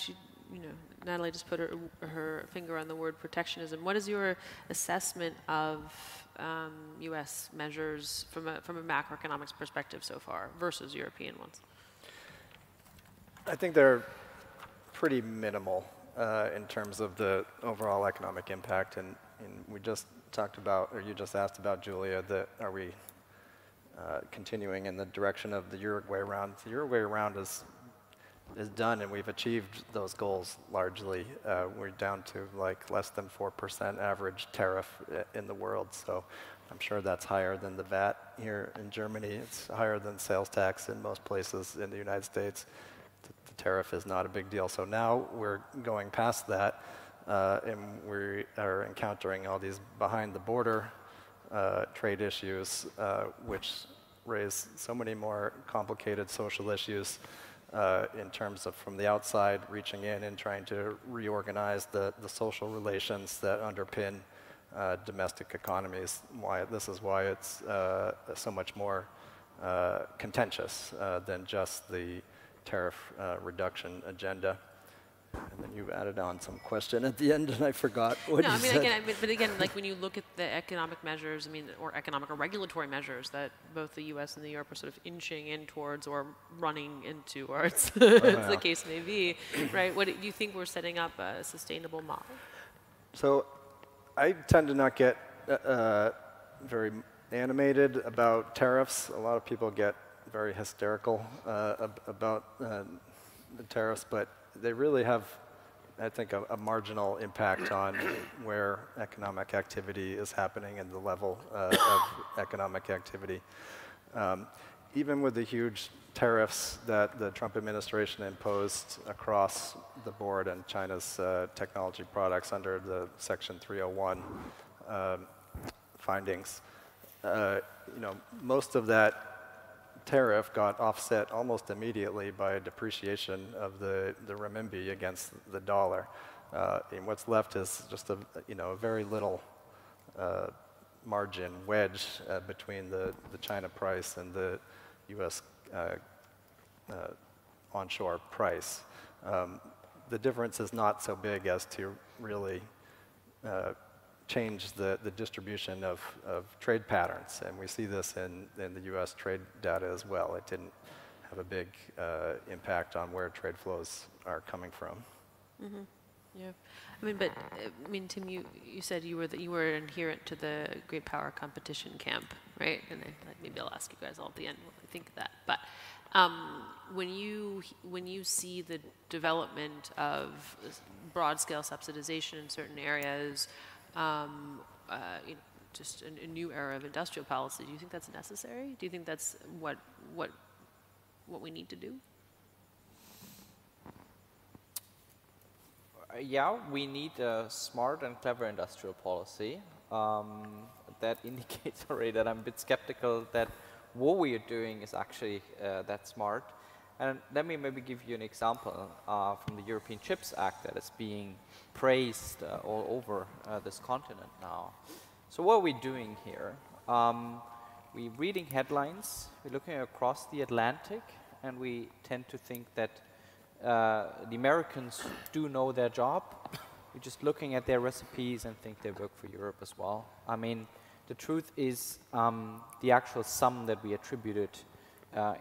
you know, Natalie just put her finger on the word protectionism. What is your assessment of U.S. measures from a macroeconomics perspective so far versus European ones? I think they're pretty minimal in terms of the overall economic impact. And we just talked about, or you just asked about, Julia, that are we continuing in the direction of the Uruguay round? The Uruguay round is is done, and we've achieved those goals largely. We're down to like less than 4% average tariff in the world. So I'm sure that's higher than the VAT here in Germany. It's higher than sales tax in most places in the United States. The tariff is not a big deal. So now we're going past that, and we are encountering all these behind-the-border trade issues, which raise so many more complicated social issues in terms of from the outside reaching in and trying to reorganize the social relations that underpin domestic economies. This is why it's so much more contentious than just the tariff reduction agenda. And then you added on some question at the end, and I forgot what you said. But again, like when you look at the economic measures, I mean, or economic or regulatory measures that both the U.S. and the Europe are sort of inching in towards or running into, or it's, as the case may be, right? What do you think we're setting up a sustainable model? So I tend to not get very animated about tariffs. A lot of people get very hysterical about the tariffs, but they really have, I think, a marginal impact on where economic activity is happening and the level of economic activity. Even with the huge tariffs that the Trump administration imposed across the board on China's technology products under the Section 301 findings, most of that tariff got offset almost immediately by a depreciation of the renminbi against the dollar. And what's left is just a very little margin wedge between the China price and the U.S. onshore price. The difference is not so big as to really change the distribution of trade patterns, and we see this in the U.S. trade data as well. It didn't have a big impact on where trade flows are coming from. Mm-hmm. Yeah, Tim, you said you were adherent to the great power competition camp, right? And maybe I'll ask you guys all at the end what you think of that. But when you see the development of broad-scale subsidization in certain areas, just a new era of industrial policy, do you think that's necessary? Do you think that's what we need to do? Yeah, we need a smart and clever industrial policy. That indicates already that I'm a bit skeptical that what we are doing is actually that smart. And let me maybe give you an example from the European Chips Act that is being praised all over this continent now. So what are we doing here? We're reading headlines, we're looking across the Atlantic, and we tend to think that the Americans do know their job. We're just looking at their recipes and think they work for Europe as well. I mean, the truth is the actual sum that we attributed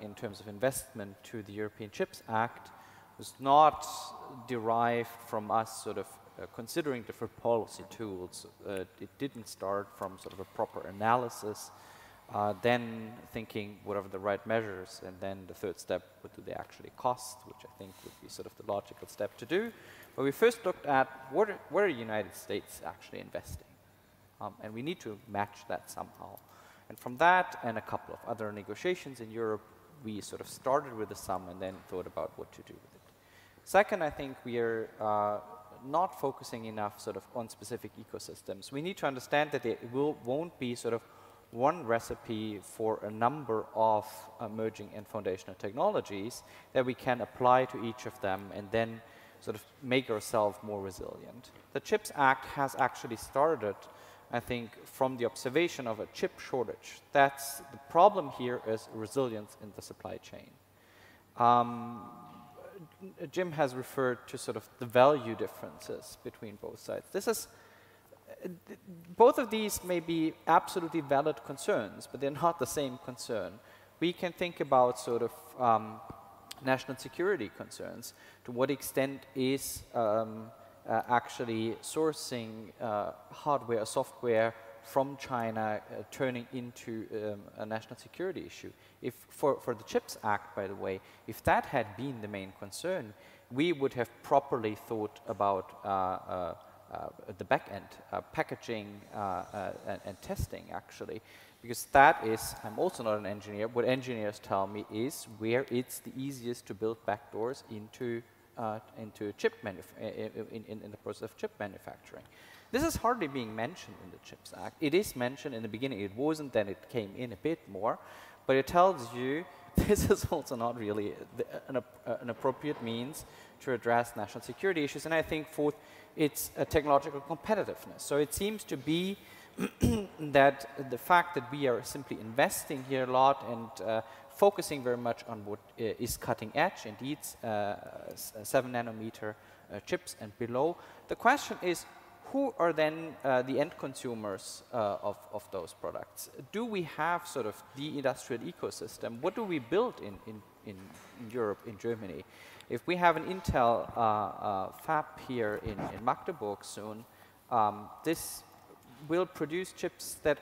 in terms of investment to the European Chips Act was not derived from us sort of considering different policy tools. It didn't start from sort of a proper analysis, then thinking what are the right measures, and then the third step, what do they actually cost, which I think would be sort of the logical step to do. But we first looked at where are the United States actually investing? And we need to match that somehow. And from that and a couple of other negotiations in Europe, we sort of started with the sum and then thought about what to do with it. Second, I think we are not focusing enough sort of on specific ecosystems. We need to understand that there won't be sort of one recipe for a number of emerging and foundational technologies that we can apply to each of them and then sort of make ourselves more resilient. The CHIPS Act has actually started, I think, from the observation of a chip shortage. That's the problem here is resilience in the supply chain. Jim has referred to sort of the value differences between both sides. This is, both of these may be absolutely valid concerns, but they're not the same concern. We can think about sort of national security concerns. To what extent is actually sourcing hardware or software from China turning into a national security issue. If for the CHIPS Act, by the way, if that had been the main concern, we would have properly thought about the back end, packaging and testing, actually. Because that is, I'm also not an engineer, what engineers tell me is where it's the easiest to build backdoors into chip in the process of chip manufacturing. This is hardly being mentioned in the CHIPS Act. It is mentioned in the beginning, it wasn't, then it came in a bit more, but it tells you this is also not really an appropriate means to address national security issues, and I think fourth, it's a technological competitiveness. So it seems to be that the fact that we are simply investing here a lot and focusing very much on what is cutting edge, indeed 7 nanometer chips and below. The question is, who are then the end consumers of those products? Do we have sort of the industrial ecosystem? What do we build in Europe, in Germany? If we have an Intel fab here in Magdeburg soon, this will produce chips that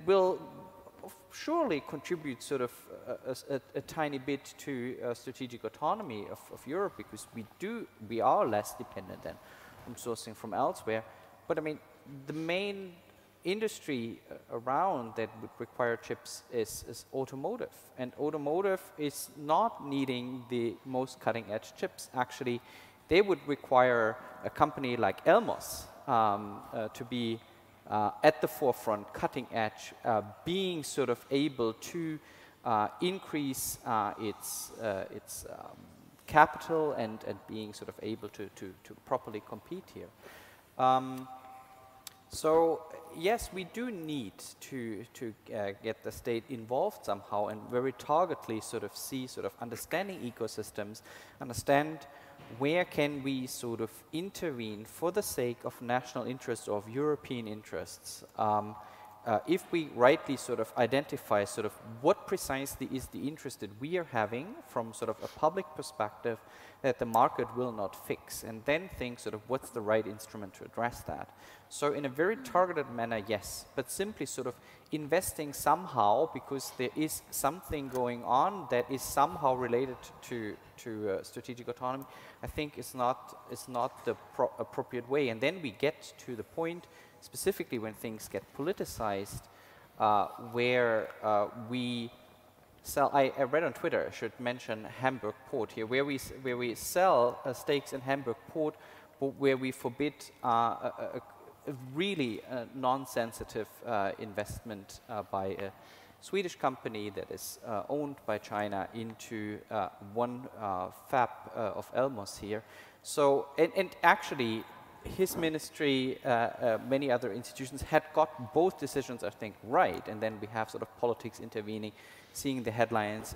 will surely contribute sort of a tiny bit to strategic autonomy of Europe, because we are less dependent than from sourcing from elsewhere. But I mean, the main industry around that would require chips is automotive, and automotive is not needing the most cutting edge chips. Actually, they would require a company like Elmos to be at the forefront, cutting edge, being sort of able to increase its capital and being sort of able to properly compete here. So yes, we do need to get the state involved somehow and very targetedly sort of see sort of understanding ecosystems, understand where can we sort of intervene for the sake of national interests or of European interests. If we rightly sort of identify sort of what precisely is the interest that we are having from sort of a public perspective that the market will not fix, and then think sort of what's the right instrument to address that. So in a very targeted manner, yes, but simply sort of investing somehow because there is something going on that is somehow related to strategic autonomy, I think is not the appropriate way. And then we get to the point, specifically when things get politicized, where we sell. I read on Twitter, I should mention Hamburg Port here, where we sell stakes in Hamburg Port, but where we forbid a really non-sensitive investment by a Swedish company that is owned by China into one fab of Elmos here. So, and actually, his ministry, many other institutions had got both decisions, I think, right. And then we have sort of politics intervening, seeing the headlines,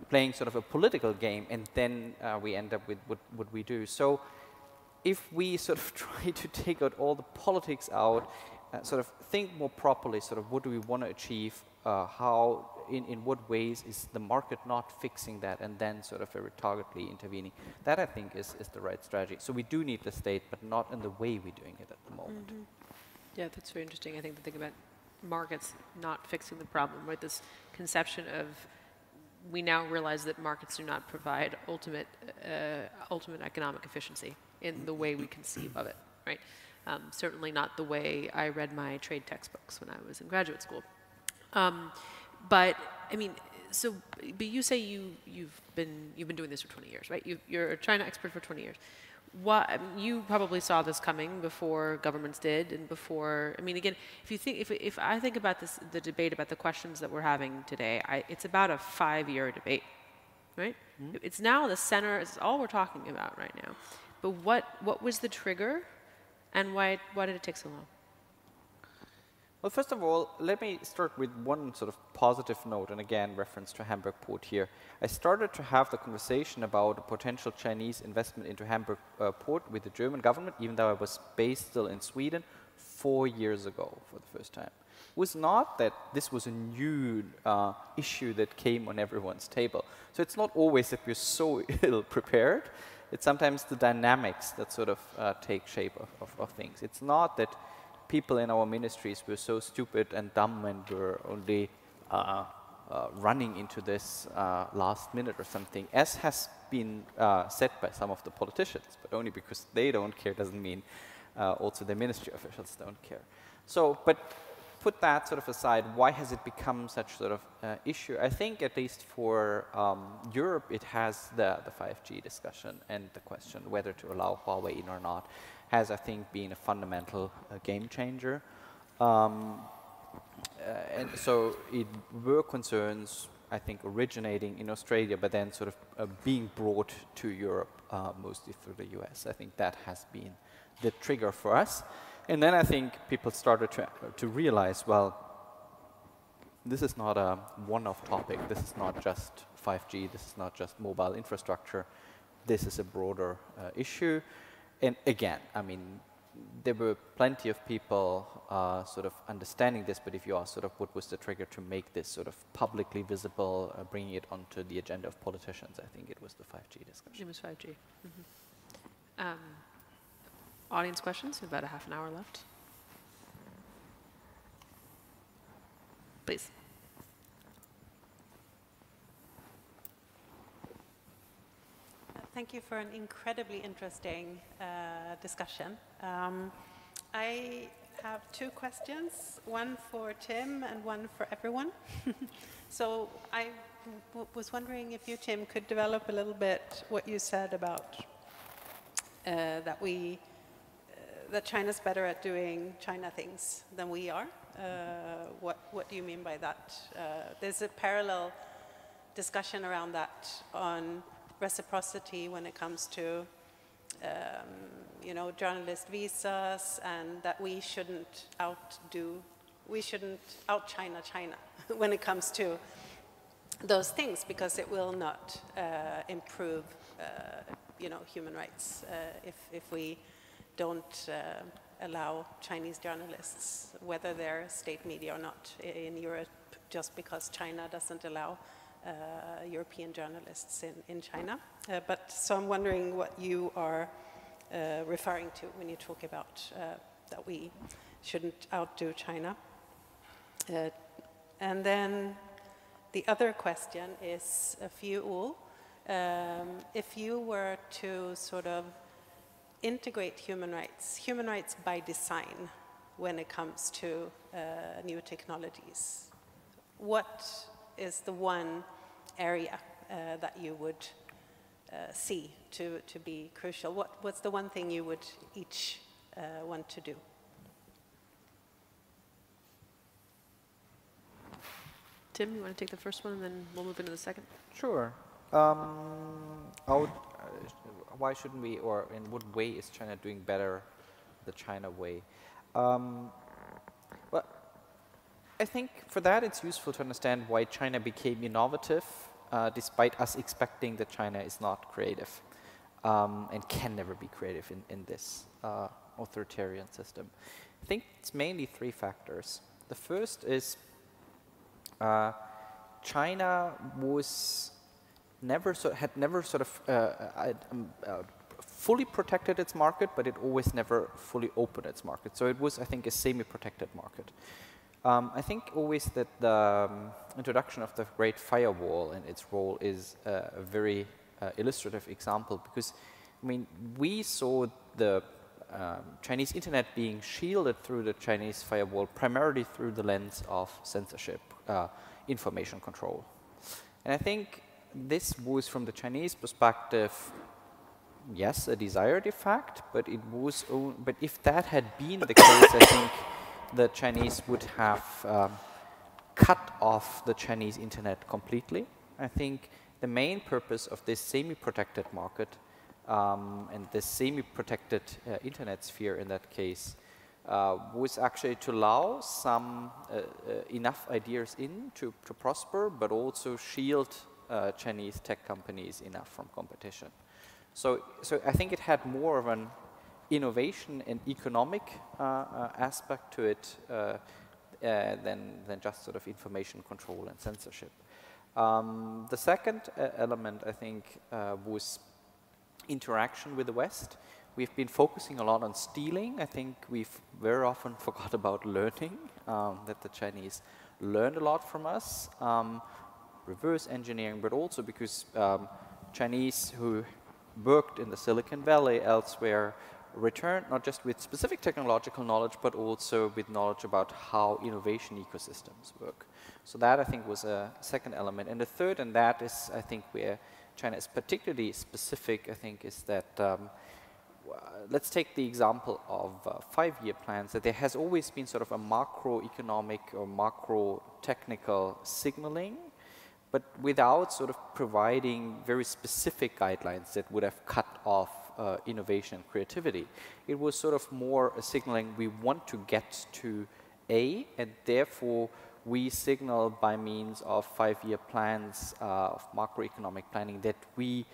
playing sort of a political game, and then we end up with what we do. So if we sort of try to take out all the politics out, sort of think more properly, sort of what do we want to achieve, how, in what ways is the market not fixing that, and then sort of very targetedly intervening. That, I think, is the right strategy. So we do need the state, but not in the way we're doing it at the moment. Mm-hmm. Yeah, that's very interesting. I think the thing about markets not fixing the problem, right? This conception of, we now realize that markets do not provide ultimate economic efficiency in the way we conceive of it, right? Certainly not the way I read my trade textbooks when I was in graduate school. But I mean, so, but you say you've been doing this for 20 years, right? You're a China expert for 20 years. What, I mean, you probably saw this coming before governments did, and before. I mean, again, if I think about this, the debate about the questions that we're having today, it's about a 5-year debate, right? Mm-hmm. It's now the center. It's all we're talking about right now. But what was the trigger, and why did it take so long? Well, first of all, let me start with one sort of positive note, and again, reference to Hamburg Port here. I started to have the conversation about a potential Chinese investment into Hamburg Port with the German government, even though I was based still in Sweden, 4 years ago for the first time. It was not that this was a new issue that came on everyone's table. So it's not always that we're so ill prepared. It's sometimes the dynamics that sort of take shape of things. It's not that people in our ministries were so stupid and dumb and were only running into this last minute or something, as has been said by some of the politicians, but only because they don't care doesn't mean also the ministry officials don't care. So, but put that sort of aside, why has it become such sort of issue? I think at least for Europe, it has the 5G discussion and the question whether to allow Huawei in or not has, I think, been a fundamental game changer. And so it were concerns, I think, originating in Australia, but then sort of being brought to Europe, mostly through the US. I think that has been the trigger for us. And then I think people started to realize, well, this is not a one-off topic. This is not just 5G. This is not just mobile infrastructure. This is a broader issue. And again, I mean, there were plenty of people sort of understanding this, but if you ask sort of what was the trigger to make this sort of publicly visible, bringing it onto the agenda of politicians, I think it was the 5G discussion. It was 5G. Mm-hmm. Audience questions? We have about a half an hour left. Please. Thank you for an incredibly interesting discussion. I have two questions, one for Tim and one for everyone. So I was wondering if you, Tim, could develop a little bit what you said about that China's better at doing China things than we are. What do you mean by that? There's a parallel discussion around that on reciprocity when it comes to you know, journalist visas, and that we shouldn't out-China China when it comes to those things, because it will not improve you know, human rights if we don't allow Chinese journalists, whether they're state media or not, in Europe, just because China doesn't allow European journalists in China. So I'm wondering what you are referring to when you talk about that we shouldn't outdo China. And then the other question is, if you were to sort of integrate human rights by design when it comes to new technologies, what is the one area that you would see to be crucial? What's the one thing you would each want to do? Tim, you want to take the first one, and then we'll move into the second? Sure. Why shouldn't we, or in what way is China doing better the China way? Well, I think for that it's useful to understand why China became innovative, despite us expecting that China is not creative and can never be creative in this authoritarian system. I think it's mainly three factors. The first is China had never sort of fully protected its market, but it always never fully opened its market. So it was, I think, a semi-protected market. I think always that the introduction of the Great Firewall and its role is a very illustrative example, because, I mean, we saw the Chinese internet being shielded through the Chinese firewall primarily through the lens of censorship, information control. And I think this was, from the Chinese perspective, yes, a desired effect, but it was. But if that had been the case, I think the Chinese would have cut off the Chinese internet completely. I think the main purpose of this semi-protected market and this semi-protected internet sphere, in that case, was actually to allow some enough ideas in to prosper, but also shield Chinese tech companies enough from competition. So I think it had more of an innovation and economic aspect to it than just sort of information control and censorship. The second element, I think, was interaction with the West. We've been focusing a lot on stealing. I think we've very often forgot about learning, that the Chinese learned a lot from us, reverse engineering, but also because Chinese who worked in the Silicon Valley, elsewhere, returned not just with specific technological knowledge, but also with knowledge about how innovation ecosystems work. So that, I think, was a second element. And the third, and that is, I think, where China is particularly specific, I think, is that let's take the example of 5-year plans, that there has always been sort of a macroeconomic or macro-technical signaling, but without sort of providing very specific guidelines that would have cut off innovation and creativity. It was sort of more a signaling we want to get to A, and therefore we signal by means of 5-year plans of macroeconomic planning that we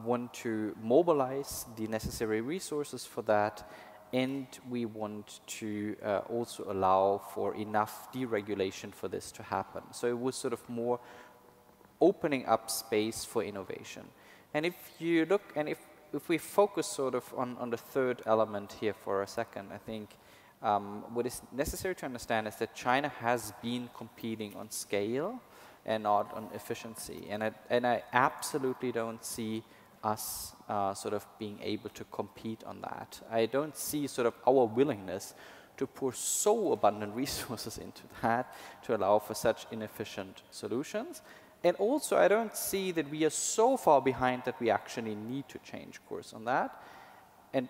want to mobilize the necessary resources for that, and we want to also allow for enough deregulation for this to happen. So it was sort of more opening up space for innovation. And if you look, and if we focus sort of on the third element here for a second, I think what is necessary to understand is that China has been competing on scale and not on efficiency. And I absolutely don't see us sort of being able to compete on that. I don't see sort of our willingness to pour so abundant resources into that to allow for such inefficient solutions. And also, I don't see that we are so far behind that we actually need to change course on that. And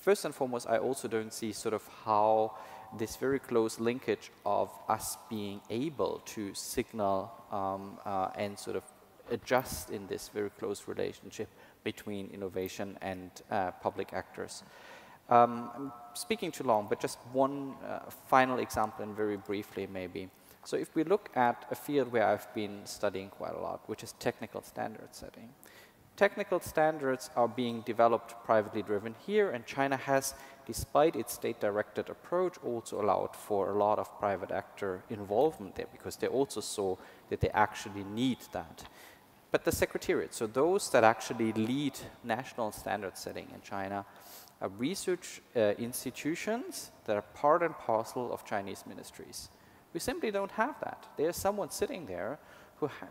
first and foremost, I also don't see sort of how this very close linkage of us being able to signal and sort of adjust in this very close relationship between innovation and public actors. I'm speaking too long, but just one final example, and very briefly maybe. So if we look at a field where I've been studying quite a lot, which is technical standard setting. Technical standards are being developed privately driven here, and China has, despite its state-directed approach, also allowed for a lot of private actor involvement there, because they also saw that they actually need that. But the secretariat, so those that actually lead national standard setting in China, are research institutions that are part and parcel of Chinese ministries. We simply don't have that. There's someone sitting there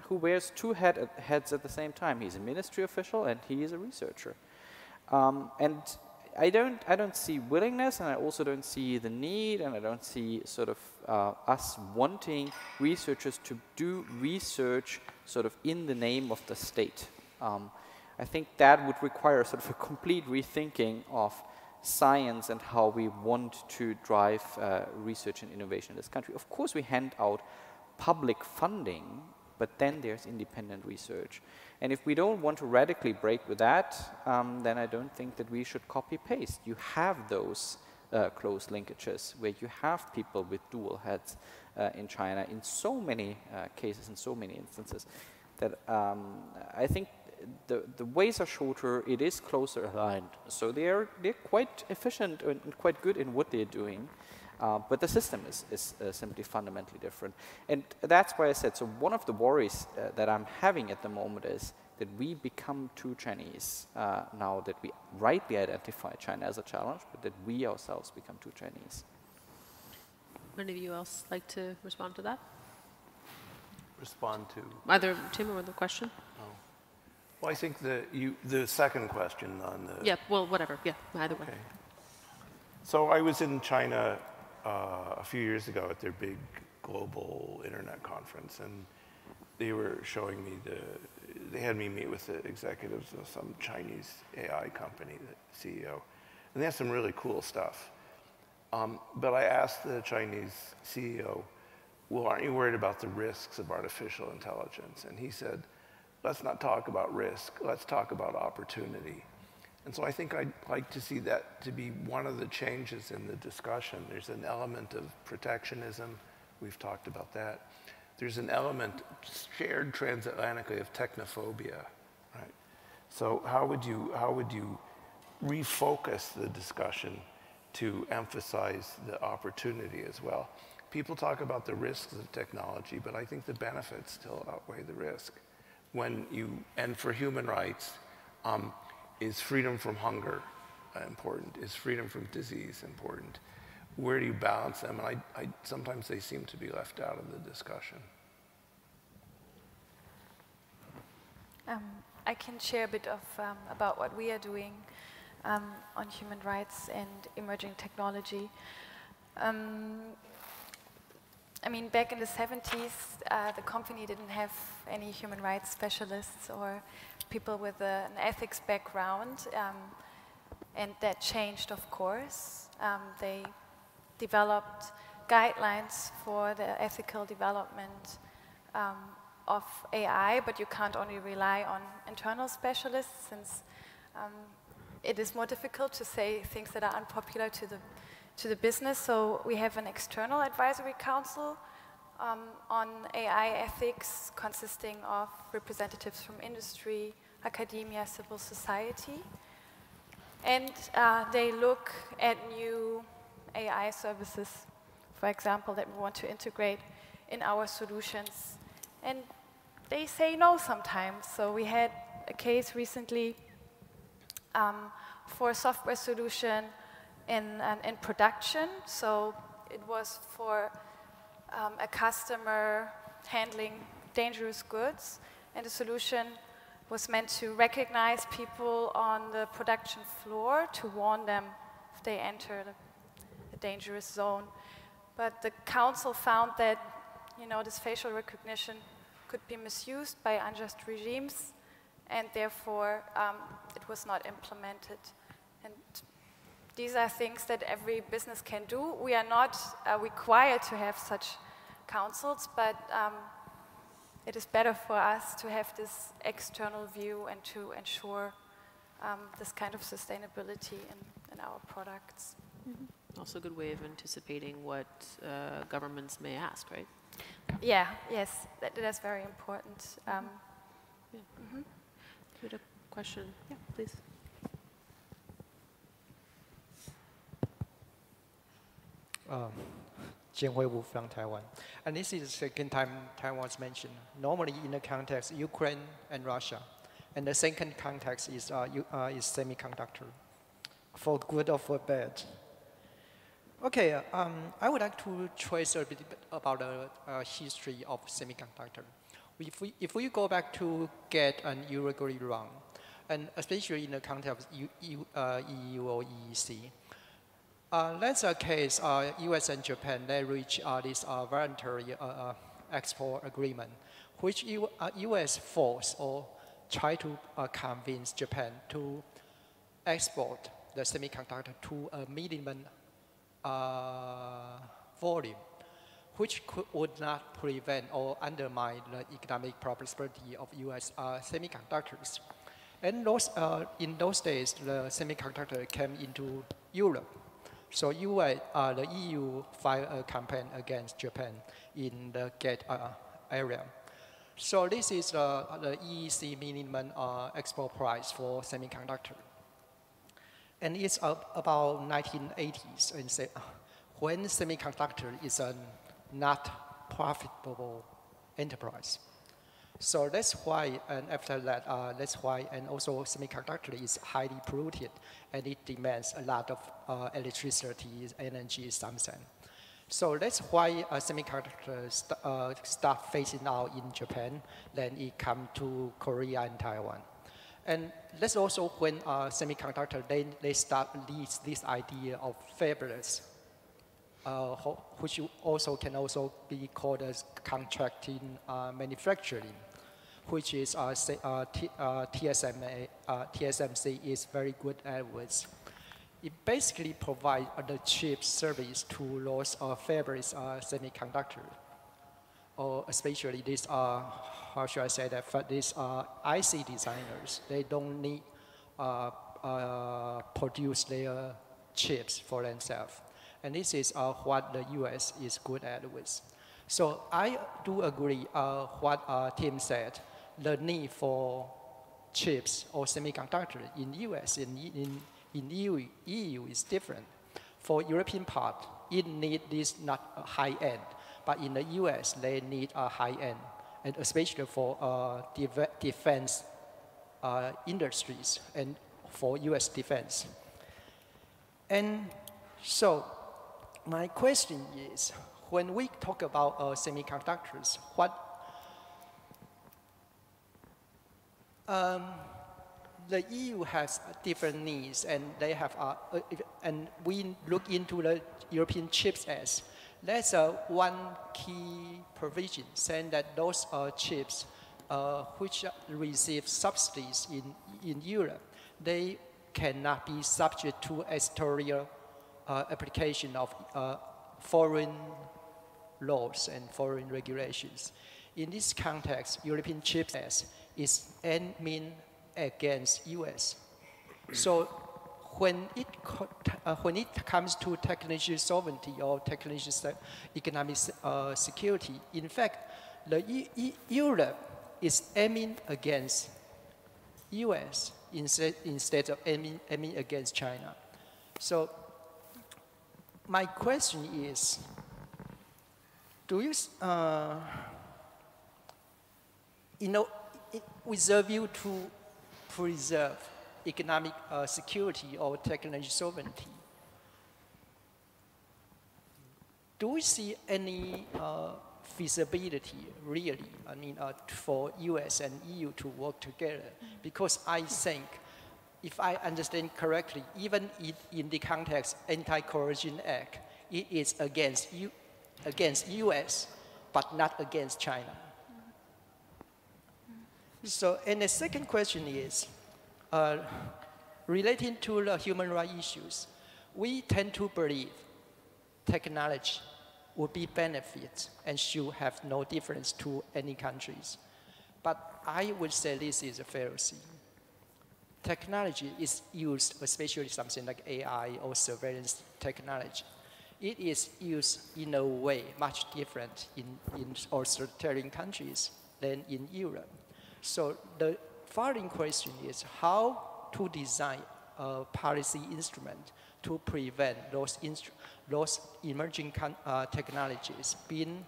who wears two heads at the same time. He's a ministry official and he is a researcher. And I don't see willingness, and I also don't see the need, and I don't see sort of us wanting researchers to do research sort of in the name of the state. I think that would require sort of a complete rethinking of science and how we want to drive research and innovation in this country. Of course, we hand out public funding, but then there's independent research. And if we don't want to radically break with that, then I don't think that we should copy-paste. You have those close linkages where you have people with dual heads in China in so many cases, in so many instances, that I think the ways are shorter, it is closer aligned. So they're quite efficient and quite good in what they're doing. But the system is simply fundamentally different. And that's why I said, so one of the worries that I'm having at the moment is that we become too Chinese now that we rightly identify China as a challenge, but that we ourselves become too Chinese. Any of you else like to respond to that? Respond to? Either Tim or the question? Oh. Well, I think the second question on the... Yeah, well, whatever. Yeah, either way. So I was in China a few years ago at their big global internet conference, and they were showing me they had me meet with the executives of some Chinese AI company, the CEO, and they had some really cool stuff. But I asked the Chinese CEO, well, aren't you worried about the risks of artificial intelligence? And he said, let's not talk about risk, let's talk about opportunity. And so I think I'd like to see that to be one of the changes in the discussion. There's an element of protectionism. We've talked about that. There's an element shared transatlantically of technophobia, right? So how would you refocus the discussion to emphasize the opportunity as well? People talk about the risks of technology, but I think the benefits still outweigh the risk. And for human rights, is freedom from hunger important? Is freedom from disease important? Where do you balance them? And sometimes they seem to be left out of the discussion. I can share a bit of about what we are doing on human rights and emerging technology. I mean, back in the 70s, the company didn't have any human rights specialists or people with an ethics background, and that changed, of course. They developed guidelines for the ethical development of AI, but you can't only rely on internal specialists, since it is more difficult to say things that are unpopular to the business. So we have an external advisory council on AI ethics, consisting of representatives from industry, academia, civil society. And they look at new AI services, for example, that we want to integrate in our solutions. And they say no sometimes. So we had a case recently for a software solution in production. So it was for a customer handling dangerous goods, and the solution was meant to recognize people on the production floor to warn them if they enter the dangerous zone. But the council found that, you know, this facial recognition could be misused by unjust regimes, and therefore it was not implemented. And these are things that every business can do. We are not required to have such councils, but it is better for us to have this external view and to ensure this kind of sustainability in our products. Mm-hmm. Also a good way of anticipating what governments may ask, right? Yeah, yes, that's very important. Yeah. Mm-hmm. You had a question? Yeah, please. Jianhui Wu from Taiwan. And this is the second time Taiwan was mentioned. Normally in the context, Ukraine and Russia. And the second context is semiconductor, for good or for bad. Okay, I would like to trace a bit about the history of semiconductor. If we go back to get an irregular run, and especially in the context of EU or EEC, that's a case, US and Japan, they reach this voluntary export agreement, which US force or try to convince Japan to export the semiconductor to a minimum volume, which would not prevent or undermine the economic prosperity of US semiconductors. And in those days, the semiconductor came into Europe. So the EU filed a campaign against Japan in the GATT area. So this is the EEC minimum export price for semiconductor. And it's about 1980s, and say, when semiconductor is a not profitable enterprise. So that's why, and after that, that's why, and also semiconductor is highly polluted, and it demands a lot of electricity, energy, something. So that's why semiconductors start phasing out in Japan, then it come to Korea and Taiwan. And that's also when semiconductor, they start this idea of fabless, which also can also be called as contracting manufacturing, which is TSMC is very good at with. It basically provides the chip service to those fabless semiconductor, or especially these how should I say that, for these IC designers, they don't need produce their chips for themselves. And this is what the US is good at with. So I do agree what Tim said, the need for chips or semiconductor in US and in EU is different. For European part, it need this not high end, but in the US, they need a high end, and especially for defense industries and for US defense. And so my question is, when we talk about semiconductors, the EU has different needs, and they have, and we look into the European Chips Act. That's one key provision saying that those chips which receive subsidies in Europe, they cannot be subject to editorial application of foreign laws and foreign regulations. In this context, European Chips Act is aimed against US. So when it comes to technology sovereignty or technology economic security, in fact, Europe is aiming against US instead of aiming against China. So my question is, do you, with a view to preserve economic security or technology sovereignty, do we see any feasibility, really, for US and EU to work together? Because I think, if I understand correctly, even in the context Anti-Coercion Act, it is against US, but not against China. So, and the second question is, relating to the human rights issues, we tend to believe technology would be benefits and should have no difference to any countries. But I would say this is a fallacy. Technology is used, especially something like AI or surveillance technology. It is used in a way much different in authoritarian countries than in Europe. So the following question is how to design a policy instrument to prevent those emerging technologies being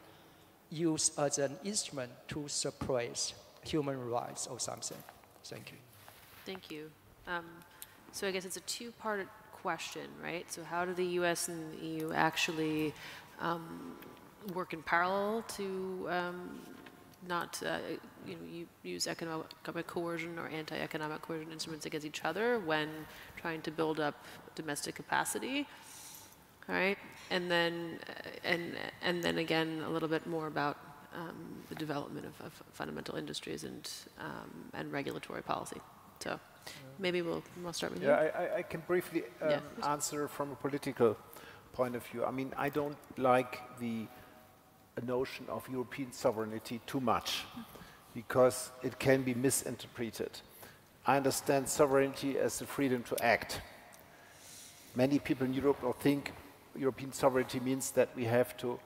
used as an instrument to suppress human rights or something. Thank you. Thank you. So I guess it's a two-part question, right? So how do the US and the EU actually work in parallel to not use economic coercion or anti-economic coercion instruments against each other when trying to build up domestic capacity, all right? And then again a little bit more about the development of fundamental industries and regulatory policy. So maybe we'll start with you. Yeah, I can briefly answer from a political point of view. I mean, I don't like the notion of European sovereignty too much because it can be misinterpreted. I understand sovereignty as the freedom to act. Many people in Europe will think European sovereignty means that we have to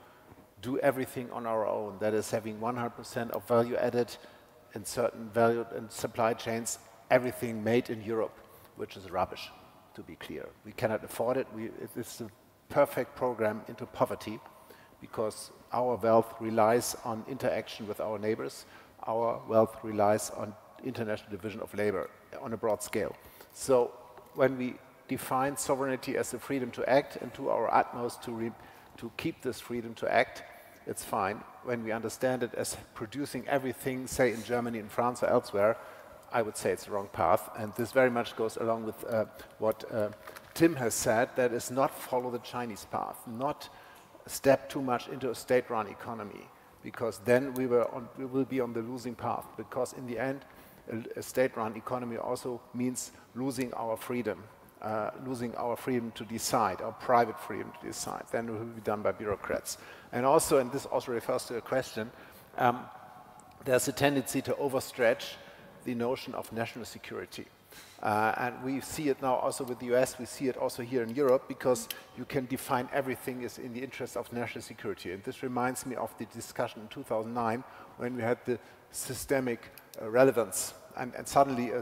do everything on our own, that is having 100% of value added in certain value and supply chains, everything made in Europe, which is rubbish, to be clear. We cannot afford it. It's a perfect program into poverty because our wealth relies on interaction with our neighbors. Our wealth relies on international division of labor on a broad scale. So when we define sovereignty as the freedom to act and do our utmost to keep this freedom to act, it's fine. When we understand it as producing everything, say in Germany, in France or elsewhere, I would say it's the wrong path. And this very much goes along with what Tim has said, that is not follow the Chinese path, not step too much into a state-run economy, because then we will be on the losing path, because in the end, a state-run economy also means losing our freedom to decide, our private freedom to decide. Then it will be done by bureaucrats. And also, and this also refers to a question, there's a tendency to overstretch the notion of national security. And we see it now also with the US, we see it also here in Europe, because you can define everything as in the interest of national security. And this reminds me of the discussion in 2009 when we had the systemic relevance. And suddenly a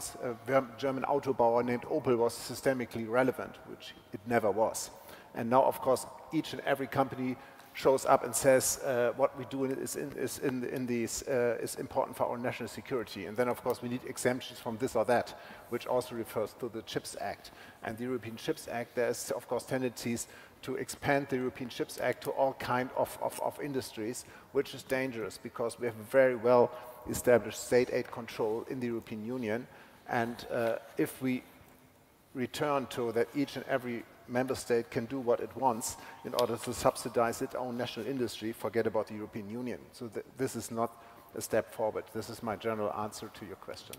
German Autobauer named Opel was systemically relevant, which it never was. And now, of course, each and every company shows up and says what we do is important for our national security. And then, of course, we need exemptions from this or that, which also refers to the CHIPS Act. And the European CHIPS Act, there's, of course, tendencies to expand the European CHIPS Act to all kinds of industries, which is dangerous because we have a very well established state aid control in the European Union. And if we return to that each and every member state can do what it wants in order to subsidize its own national industry, forget about the European Union. So this is not a step forward. This is my general answer to your question.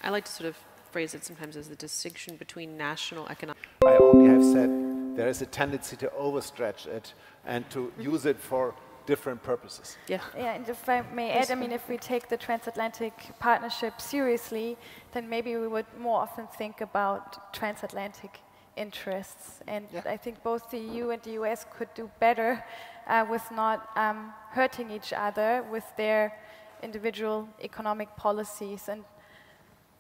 I like to sort of phrase it sometimes as the distinction between national economic... I only have said there is a tendency to overstretch it and to use it for different purposes. Yeah, and if I may add, I mean, if we take the transatlantic partnership seriously, then maybe we would more often think about transatlantic interests. And I think both the EU and the US could do better with not hurting each other with their individual economic policies. And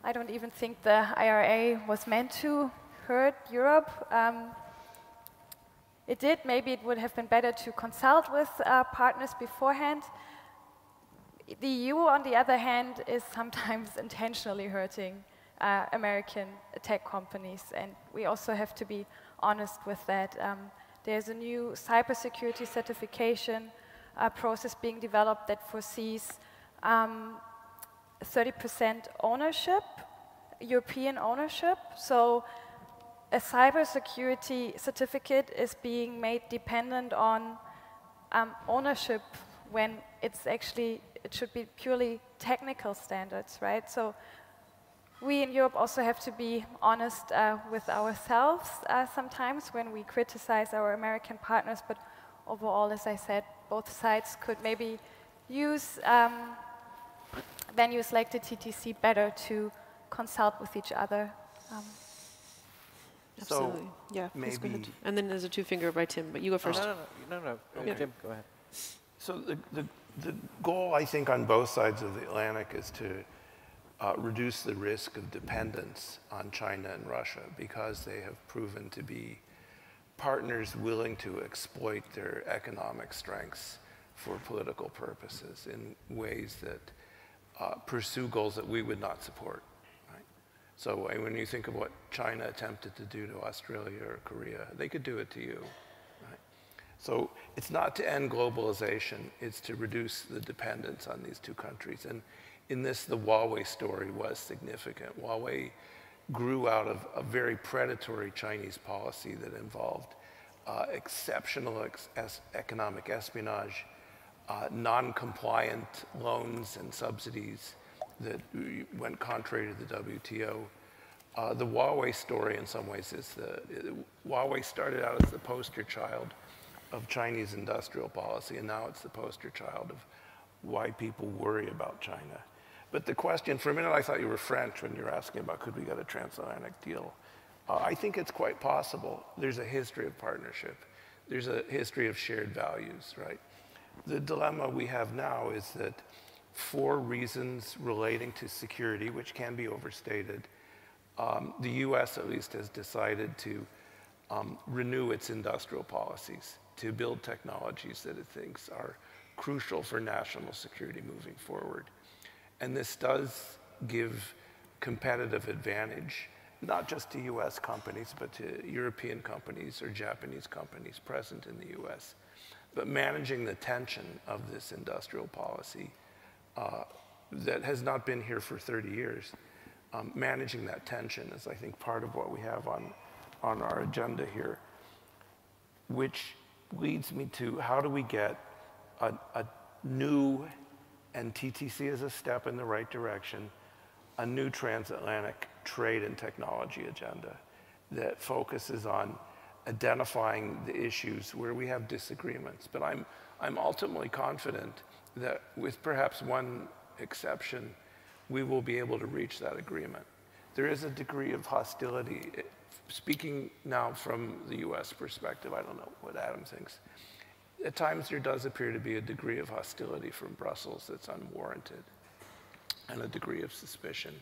I don't even think the IRA was meant to hurt Europe. It did. Maybe it would have been better to consult with partners beforehand. The EU, on the other hand, is sometimes intentionally hurting American tech companies, and we also have to be honest with that. There's a new cybersecurity certification process being developed that foresees 30% ownership, European ownership. So a cybersecurity certificate is being made dependent on ownership when it's actually, it should be purely technical standards, right? So we in Europe also have to be honest with ourselves sometimes when we criticize our American partners, but overall, as I said, both sides could maybe use venues like the TTC better to consult with each other. Absolutely. So yeah, please go ahead. And then there's a two-finger by Tim, but you go first. No. Okay. Tim, go ahead. So the goal, I think, on both sides of the Atlantic is to reduce the risk of dependence on China and Russia because they have proven to be partners willing to exploit their economic strengths for political purposes in ways that pursue goals that we would not support. So when you think of what China attempted to do to Australia or Korea, they could do it to you. Right? So it's not to end globalization, it's to reduce the dependence on these two countries. And in this, the Huawei story was significant. Huawei grew out of a very predatory Chinese policy that involved exceptional economic espionage, non-compliant loans and subsidies that went contrary to the WTO. The Huawei story, in some ways, is Huawei started out as the poster child of Chinese industrial policy, and now it's the poster child of why people worry about China. But the question, for a minute, I thought you were French when you were asking about could we get a transatlantic deal. I think it's quite possible. There's a history of partnership. There's a history of shared values, right? The dilemma we have now is that for reasons relating to security, which can be overstated, the US at least has decided to renew its industrial policies, to build technologies that it thinks are crucial for national security moving forward. And this does give competitive advantage, not just to US companies, but to European companies or Japanese companies present in the US. But managing the tension of this industrial policy that has not been here for 30 years, managing that tension is, I think, part of what we have on our agenda here, which leads me to how do we get a new, and TTC is a step in the right direction, a new transatlantic trade and technology agenda that focuses on identifying the issues where we have disagreements. But I'm ultimately confident that with perhaps one exception, we will be able to reach that agreement. There is a degree of hostility. Speaking now from the US perspective, I don't know what Adam thinks. At times there does appear to be a degree of hostility from Brussels that's unwarranted and a degree of suspicion.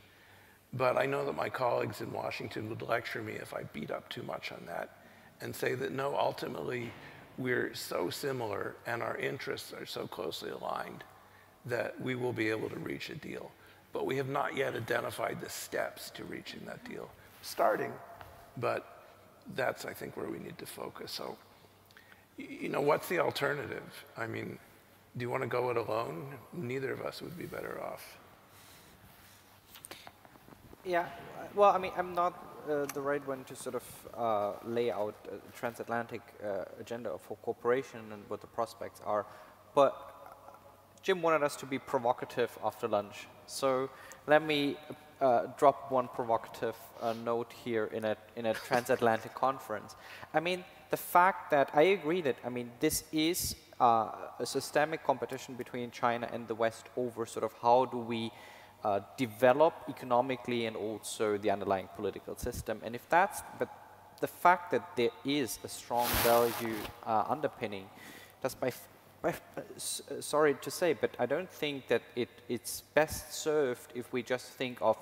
But I know that my colleagues in Washington would lecture me if I beat up too much on that and say that no, ultimately we're so similar and our interests are so closely aligned that we will be able to reach a deal. But we have not yet identified the steps to reaching that deal. Starting, but that's, I think, where we need to focus. So, you know, what's the alternative? I mean, do you want to go it alone? Neither of us would be better off. Yeah, well, I mean, I'm not the right one to sort of lay out a transatlantic agenda for cooperation and what the prospects are, but Jim wanted us to be provocative after lunch. So let me drop one provocative note here in a transatlantic conference. I mean, the fact that I agree that, I mean, this is a systemic competition between China and the West over sort of how do we develop economically and also the underlying political system. And if that's, but the fact that there is a strong value underpinning, that's sorry to say, but I don't think that it's best served if we just think of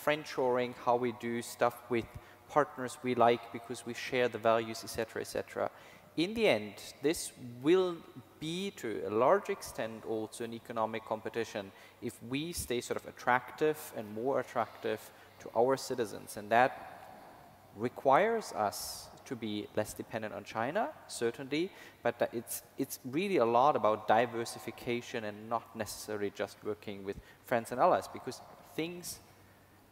friendshoring, how we do stuff with partners we like because we share the values, etc., etc. In the end, this will be to a large extent also an economic competition if we stay sort of attractive and more attractive to our citizens, and that requires us to be less dependent on China, certainly, but that it's really a lot about diversification and not necessarily just working with friends and allies, because things,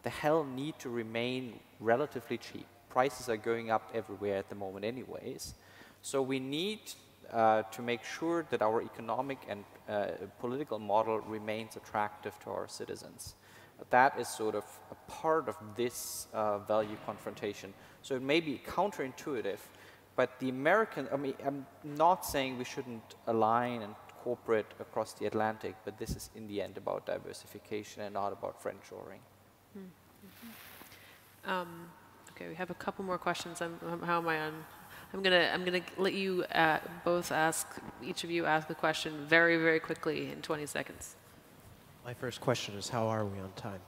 the hell, need to remain relatively cheap. Prices are going up everywhere at the moment anyways. So we need to make sure that our economic and political model remains attractive to our citizens. That is sort of a part of this value confrontation. So it may be counterintuitive, but the American, I mean, I'm not saying we shouldn't align and cooperate across the Atlantic, but this is in the end about diversification and not about friendshoring. Okay, we have a couple more questions. How am I on? I'm gonna let you both ask, each of you ask a question very, very quickly in 20 seconds. My first question is, how are we on time?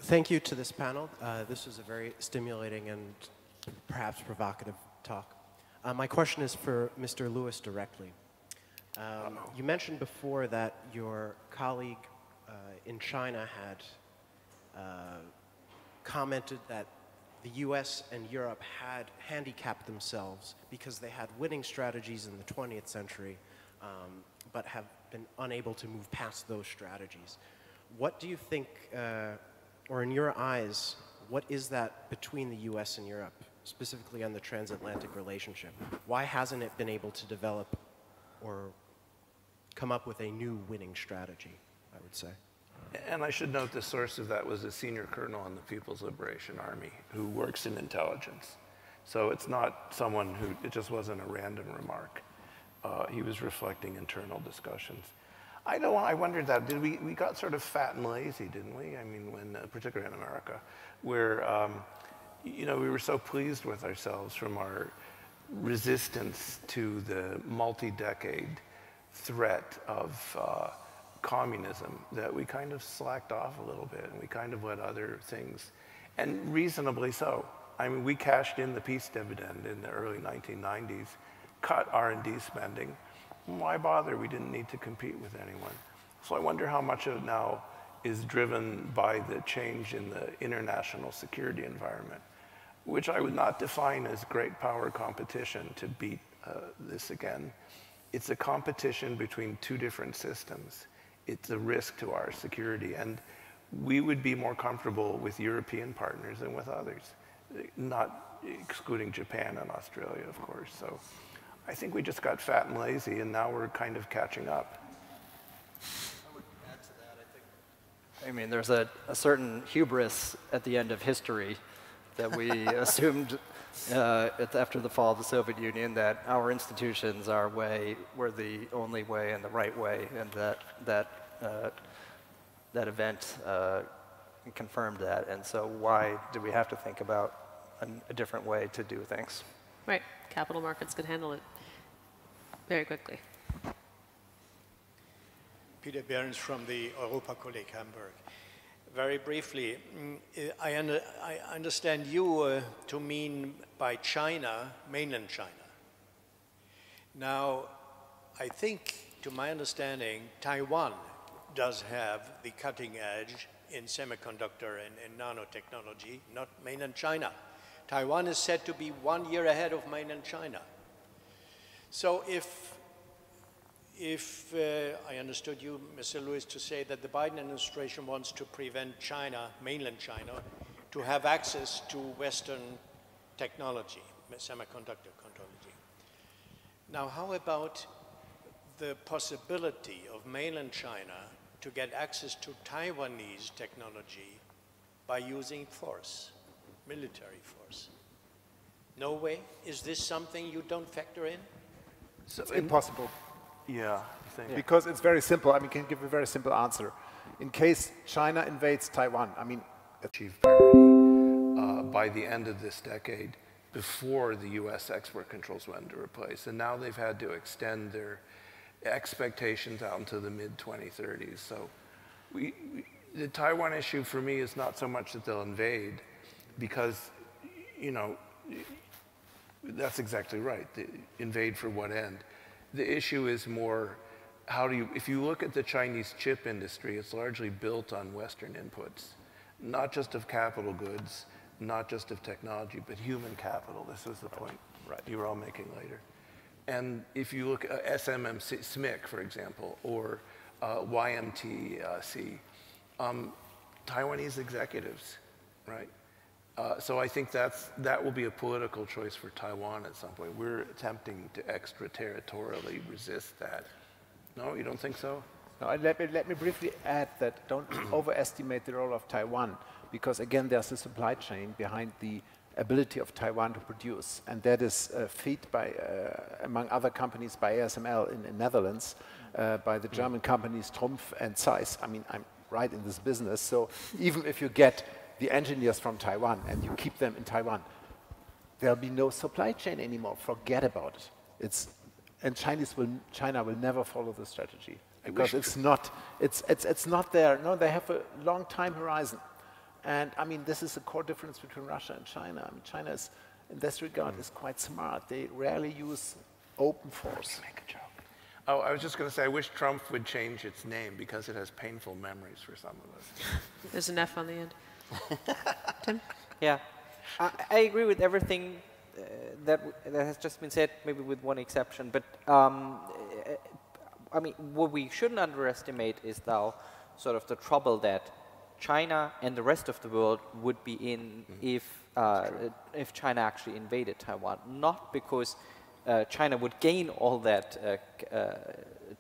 Thank you to this panel. This was a very stimulating and perhaps provocative talk. My question is for Mr. Lewis directly. You mentioned before that your colleague in China had commented that the US and Europe had handicapped themselves because they had winning strategies in the 20th century, but have been unable to move past those strategies. What do you think, or in your eyes, what is that between the US and Europe, specifically on the transatlantic relationship? Why hasn't it been able to develop or come up with a new winning strategy, I would say? And I should note the source of that was a senior colonel in the People's Liberation Army who works in intelligence. So it's not someone who, it just wasn't a random remark. He was reflecting internal discussions. I wondered that, we got sort of fat and lazy, didn't we? I mean, when, particularly in America, where, you know, we were so pleased with ourselves from our resistance to the multi-decade threat of communism that we kind of slacked off a little bit and we kind of let other things, and reasonably so. I mean, we cashed in the peace dividend in the early 1990s, cut R&D spending. Why bother? We didn't need to compete with anyone. So I wonder how much of it now is driven by the change in the international security environment, which I would not define as great power competition to beat this again. It's a competition between two different systems. It's a risk to our security, and we would be more comfortable with European partners than with others, not excluding Japan and Australia, of course. So I think we just got fat and lazy, and now we're kind of catching up. I would add to that, I mean, there's a certain hubris at the end of history that we assumed after the fall of the Soviet Union that our institutions, our way, were the only way and the right way, and that event confirmed that. And so why do we have to think about a different way to do things? Right, capital markets could handle it very quickly. Peter Behrens from the Europa-Kolleg Hamburg. Very briefly, I understand you to mean by China, mainland China. Now, I think, to my understanding, Taiwan does have the cutting edge in semiconductor and nanotechnology, not mainland China. Taiwan is said to be 1 year ahead of mainland China. So if I understood you, Mr. Lewis, to say that the Biden administration wants to prevent China, mainland China, to have access to Western technology, semiconductor technology. Now, how about the possibility of mainland China to get access to Taiwanese technology by using force, military force? No way? Is this something you don't factor in? It's impossible. Yeah, because it's very simple. I mean, can give a very simple answer. In case China invades Taiwan, I mean, achieve parity by the end of this decade, before the U.S. export controls went into place, and now they've had to extend their expectations out into the mid-2030s. So, the Taiwan issue for me is not so much that they'll invade, because, you know, that's exactly right. Invade for what end? The issue is more, how do you, if you look at the Chinese chip industry, it's largely built on Western inputs, not just of capital goods, not just of technology, but human capital. This was the point you were all making later. And if you look at SMIC, for example, or YMTC, Taiwanese executives, right? So I think that will be a political choice for Taiwan at some point. We're attempting to extraterritorially resist that. No, you don't think so? No, let me briefly add that don't overestimate the role of Taiwan, because again, there's a supply chain behind the ability of Taiwan to produce, and that is fed by, among other companies, by ASML in the Netherlands, by the German companies Trumpf and Zeiss. I mean, I'm right in this business, so even if you get the engineers from Taiwan and you keep them in Taiwan, there'll be no supply chain anymore. Forget about it. And China will never follow the strategy, because it's not there. No, they have a long time horizon. And I mean, this is a core difference between Russia and China. I mean, China is, in this regard, is quite smart. They rarely use open force. Make a joke. Oh, I was just going to say, I wish Trump would change its name, because it has painful memories for some of us. There's an F on the end. Tim? Yeah, I agree with everything that has just been said, maybe with one exception. But I mean, what we shouldn't underestimate is now sort of the trouble that China and the rest of the world would be in if China actually invaded Taiwan. Not because China would gain all that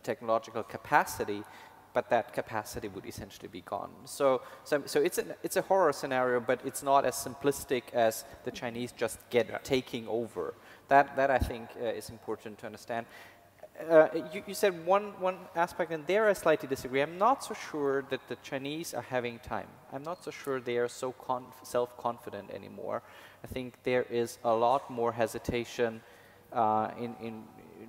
technological capacity, but that capacity would essentially be gone. So it's a horror scenario, but it's not as simplistic as the Chinese just taking over. That I think is important to understand. You said one aspect, and there I slightly disagree. I'm not so sure that the Chinese are having time. I'm not so sure they are so self-confident anymore. I think there is a lot more hesitation in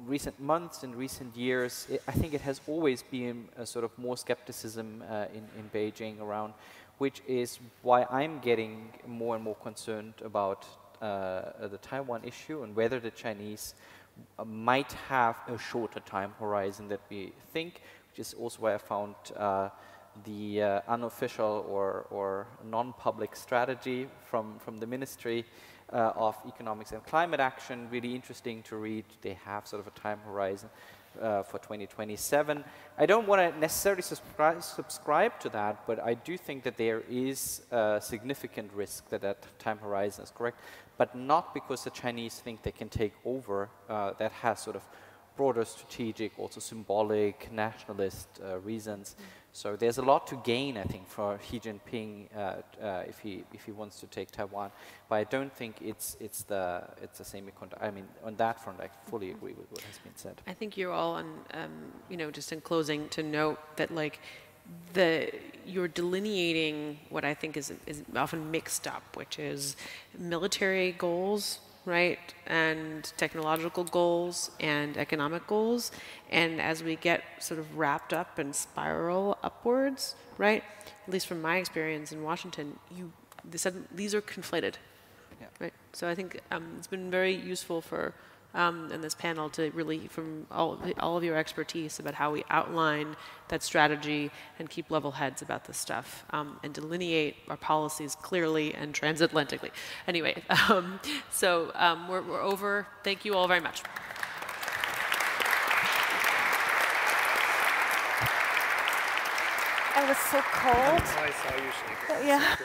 recent months, in recent years. I think it has always been a sort of more skepticism in Beijing around, which is why I'm getting more and more concerned about the Taiwan issue and whether the Chinese might have a shorter time horizon that we think, which is also why I found the unofficial or non-public strategy from the Ministry of Economics and Climate Action really interesting to read. They have sort of a time horizon for 2027. I don't want to necessarily subscribe to that, but I do think that there is a significant risk that that time horizon is correct, but not because the Chinese think they can take over. That has sort of broader strategic, also symbolic, nationalist reasons. So there's a lot to gain, I think, for Xi Jinping if he wants to take Taiwan. But I don't think it's the semiconductor. I mean, on that front, I fully agree with what has been said. I think you're all on, you know, just in closing to note that like you're delineating what I think is often mixed up, which is military goals, right, and technological goals and economic goals. And as we get sort of wrapped up and spiral upwards, right, at least from my experience in Washington, these are conflated, right? So I think it's been very useful for in this panel to really, from all of your expertise about how we outline that strategy and keep level heads about this stuff and delineate our policies clearly and transatlantically. Anyway, we're over. Thank you all very much. I was so cold. I saw you shaking. Yeah.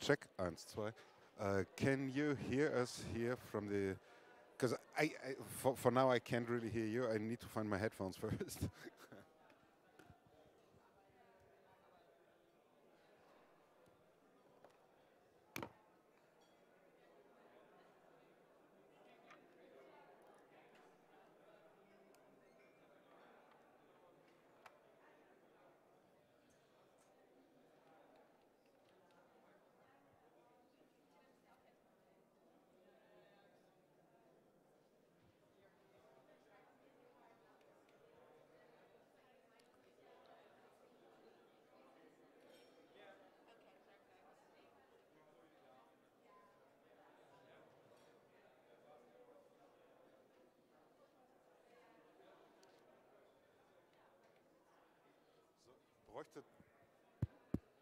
Check, 1, 2. Can you hear us here from the... Because for now I can't really hear you. I need to find my headphones first.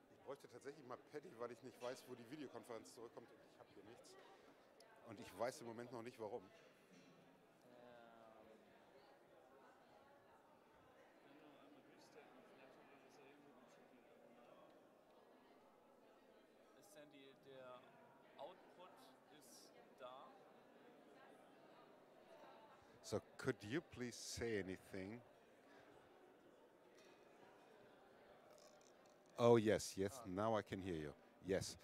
Ich bräuchte tatsächlich mal Paddy, weil ich nicht weiß, wo die Videokonferenz zurückkommt. Ich habe hier nichts. Und ich weiß im Moment noch nicht, warum. Sandy, der Output ist da. So could you please say anything? Oh, yes, now I can hear you. Yes.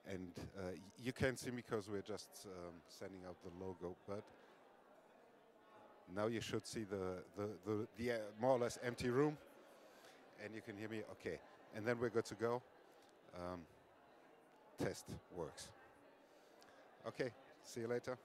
And you can't see me because we're just sending out the logo, but now you should see the more or less empty room, and you can hear me. Okay, and then we're good to go. Test works. Okay, see you later.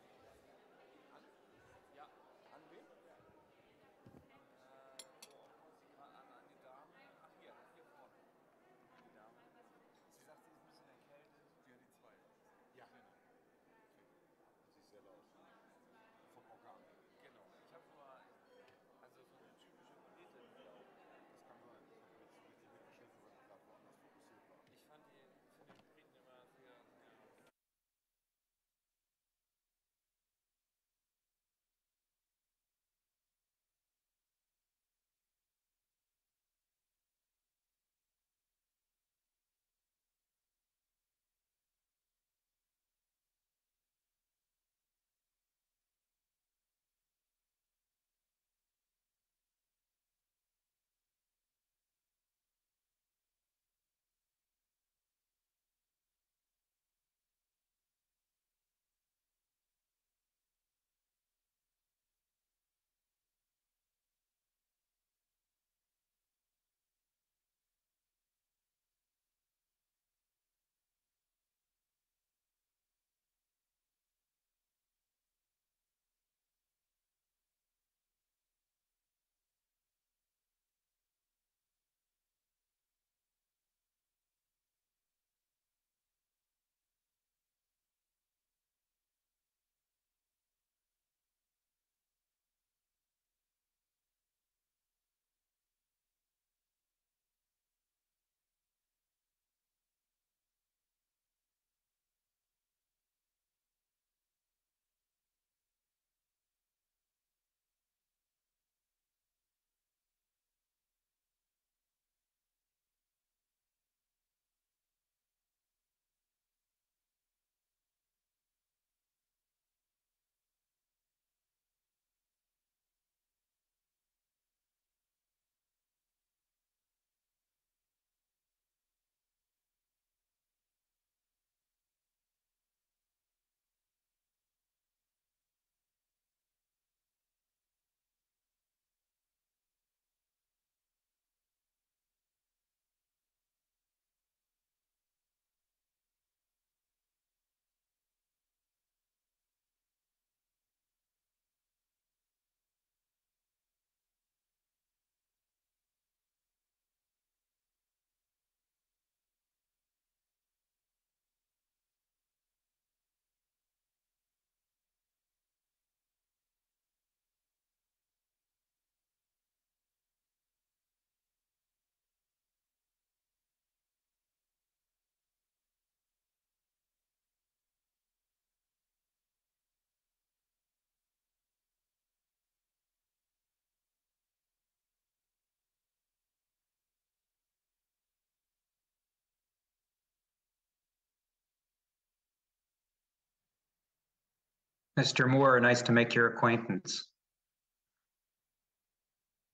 Mr. Moore, nice to make your acquaintance.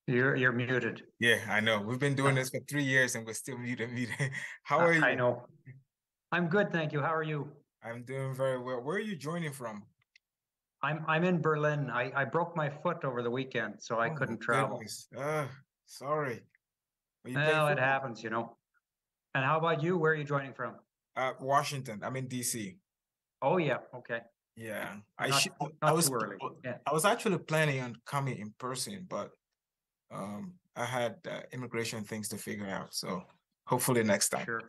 You're muted. Yeah, I know. We've been doing this for 3 years and we're still muted. How are you? I know. I'm good, thank you. How are you? I'm doing very well. Where are you joining from? I'm in Berlin. I broke my foot over the weekend, so I couldn't travel. Goodness. Sorry. Well, it happens, you know. And how about you? Where are you joining from? Washington. I'm in DC. Oh yeah, okay. Yeah. Not too early. Yeah. I was actually planning on coming in person, but I had immigration things to figure out. So hopefully next time. Sure.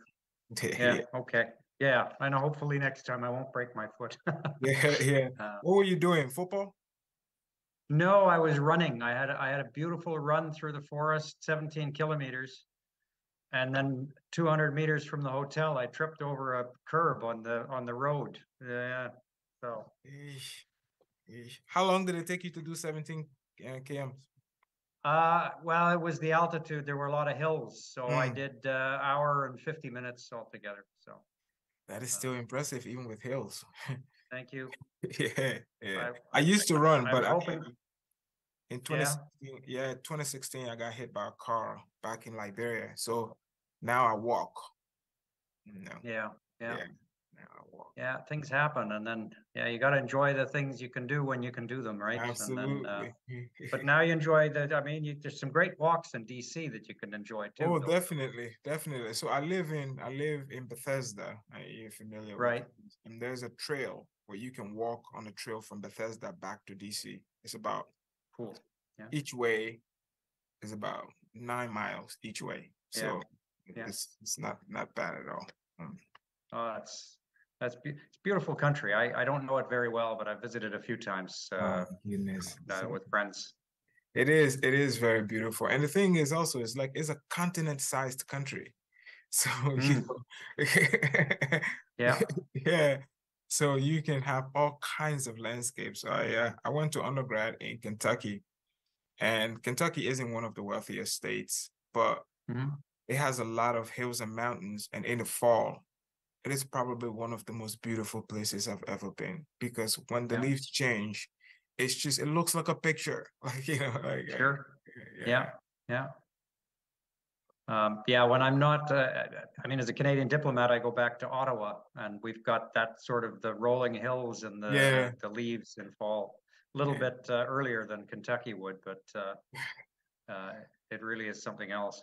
Yeah. Okay. Yeah. I know. Hopefully next time I won't break my foot. Yeah. What were you doing? Football? No, I was running. I had a beautiful run through the forest, 17 kilometers, and then 200 meters from the hotel, I tripped over a curb on the road. Yeah. So. How long did it take you to do 17 km? Well, it was the altitude. There were a lot of hills, so I did hour and 50 minutes altogether. So that is still impressive, even with hills. Thank you. Yeah. I used to run, but hoping, in 2016, I got hit by a car back in Liberia. So now I walk. Yeah. Yeah, things happen, and then you got to enjoy the things you can do when you can do them, right? Absolutely. And then, but now you enjoy the. I mean, there's some great walks in DC that you can enjoy too. Oh, definitely. So I live in Bethesda. Are you familiar with right? And there's a trail where you can walk on a trail from Bethesda back to DC. It's about cool. Yeah. Each way is about 9 miles each way. So it's not bad at all. Oh, it's beautiful country. I don't know it very well, but I've visited a few times with friends. It is very beautiful. And the thing is also, it's a continent-sized country. So you know, yeah. So you can have all kinds of landscapes. I went to undergrad in Kentucky, and Kentucky isn't one of the wealthiest states, but it has a lot of hills and mountains. And in the fall, it is probably one of the most beautiful places I've ever been, because when the leaves change, it looks like a picture. Like, you know, like sure. Yeah. When I'm not, I mean, as a Canadian diplomat, I go back to Ottawa, and we've got that sort of the rolling hills and the leaves in fall. A little bit earlier than Kentucky would, but it really is something else.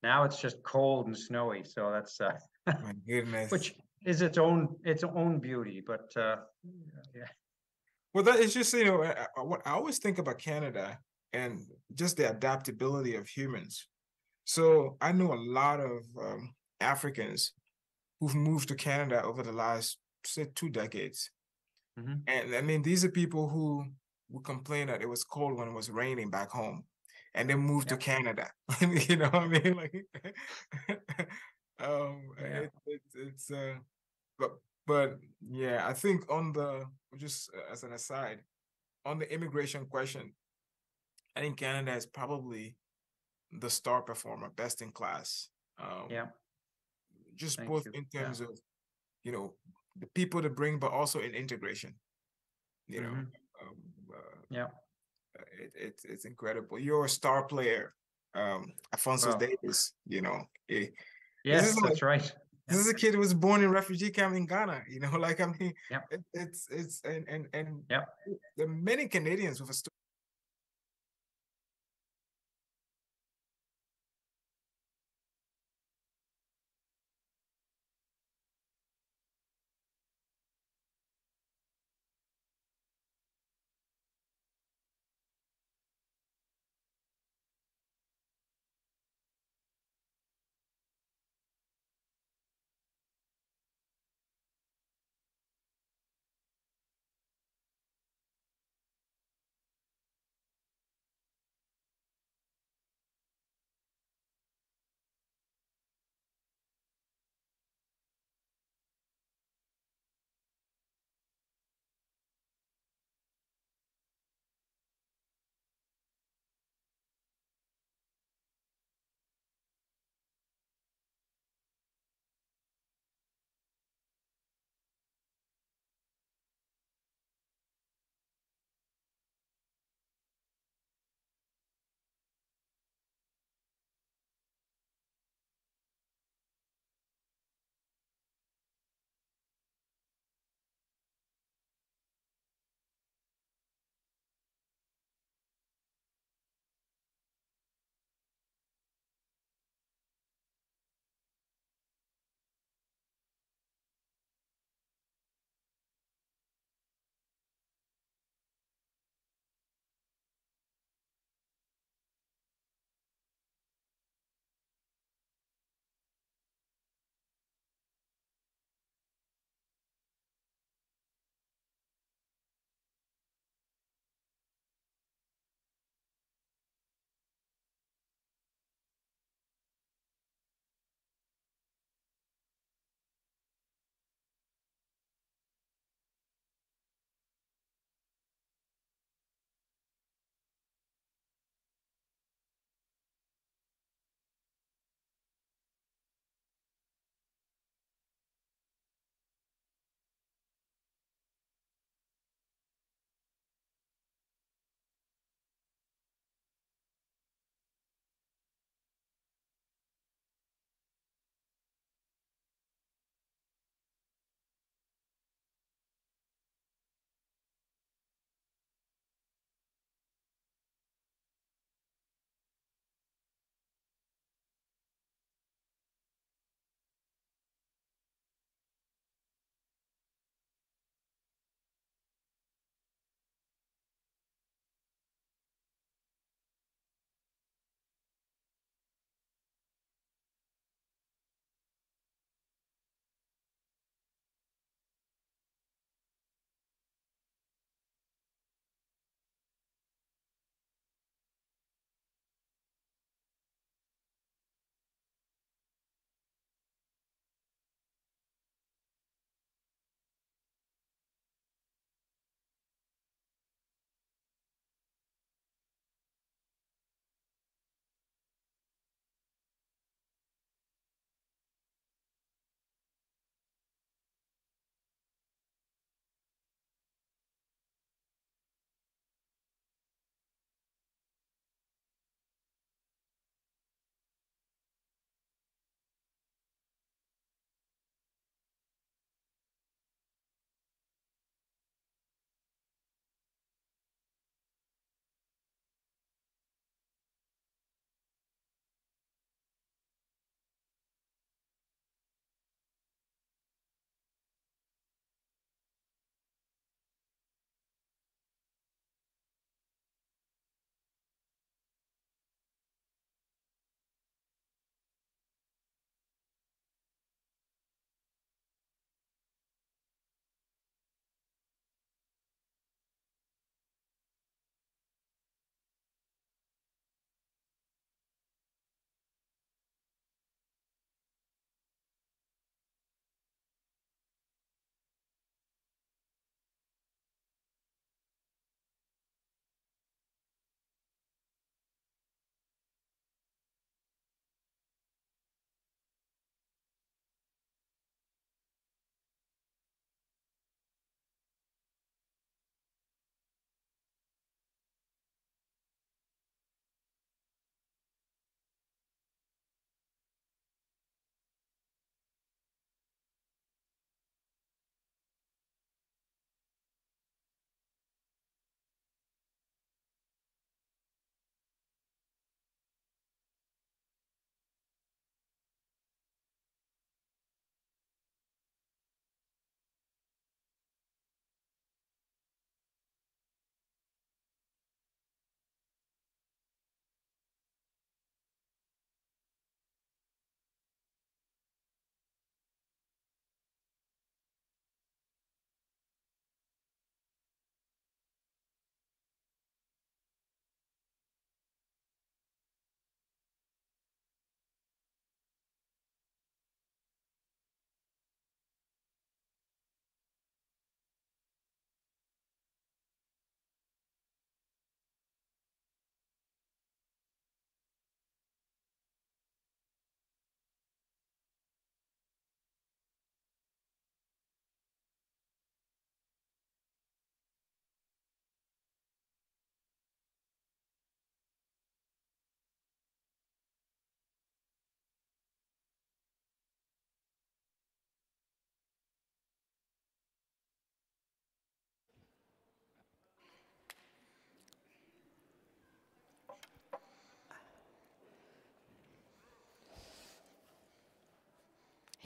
Now it's just cold and snowy, so that's my goodness, which is its own beauty. But well, that is just, you know, what I always think about Canada and just the adaptability of humans. So I know a lot of Africans who've moved to Canada over the last, say, 2 decades. And I mean, these are people who would complain that it was cold when it was raining back home, and then moved to Canada. You know what I mean? Like, but yeah, I think just as an aside, on the immigration question, I think Canada is probably the star performer, best in class. Just both in terms of, you know, the people to bring, but also in integration. You know, it's incredible. You're a star player, Alphonsus Davis. You know, yes, that's right. This is a kid who was born in refugee camp in Ghana. You know, like, I mean, it's and there are many Canadians with a story.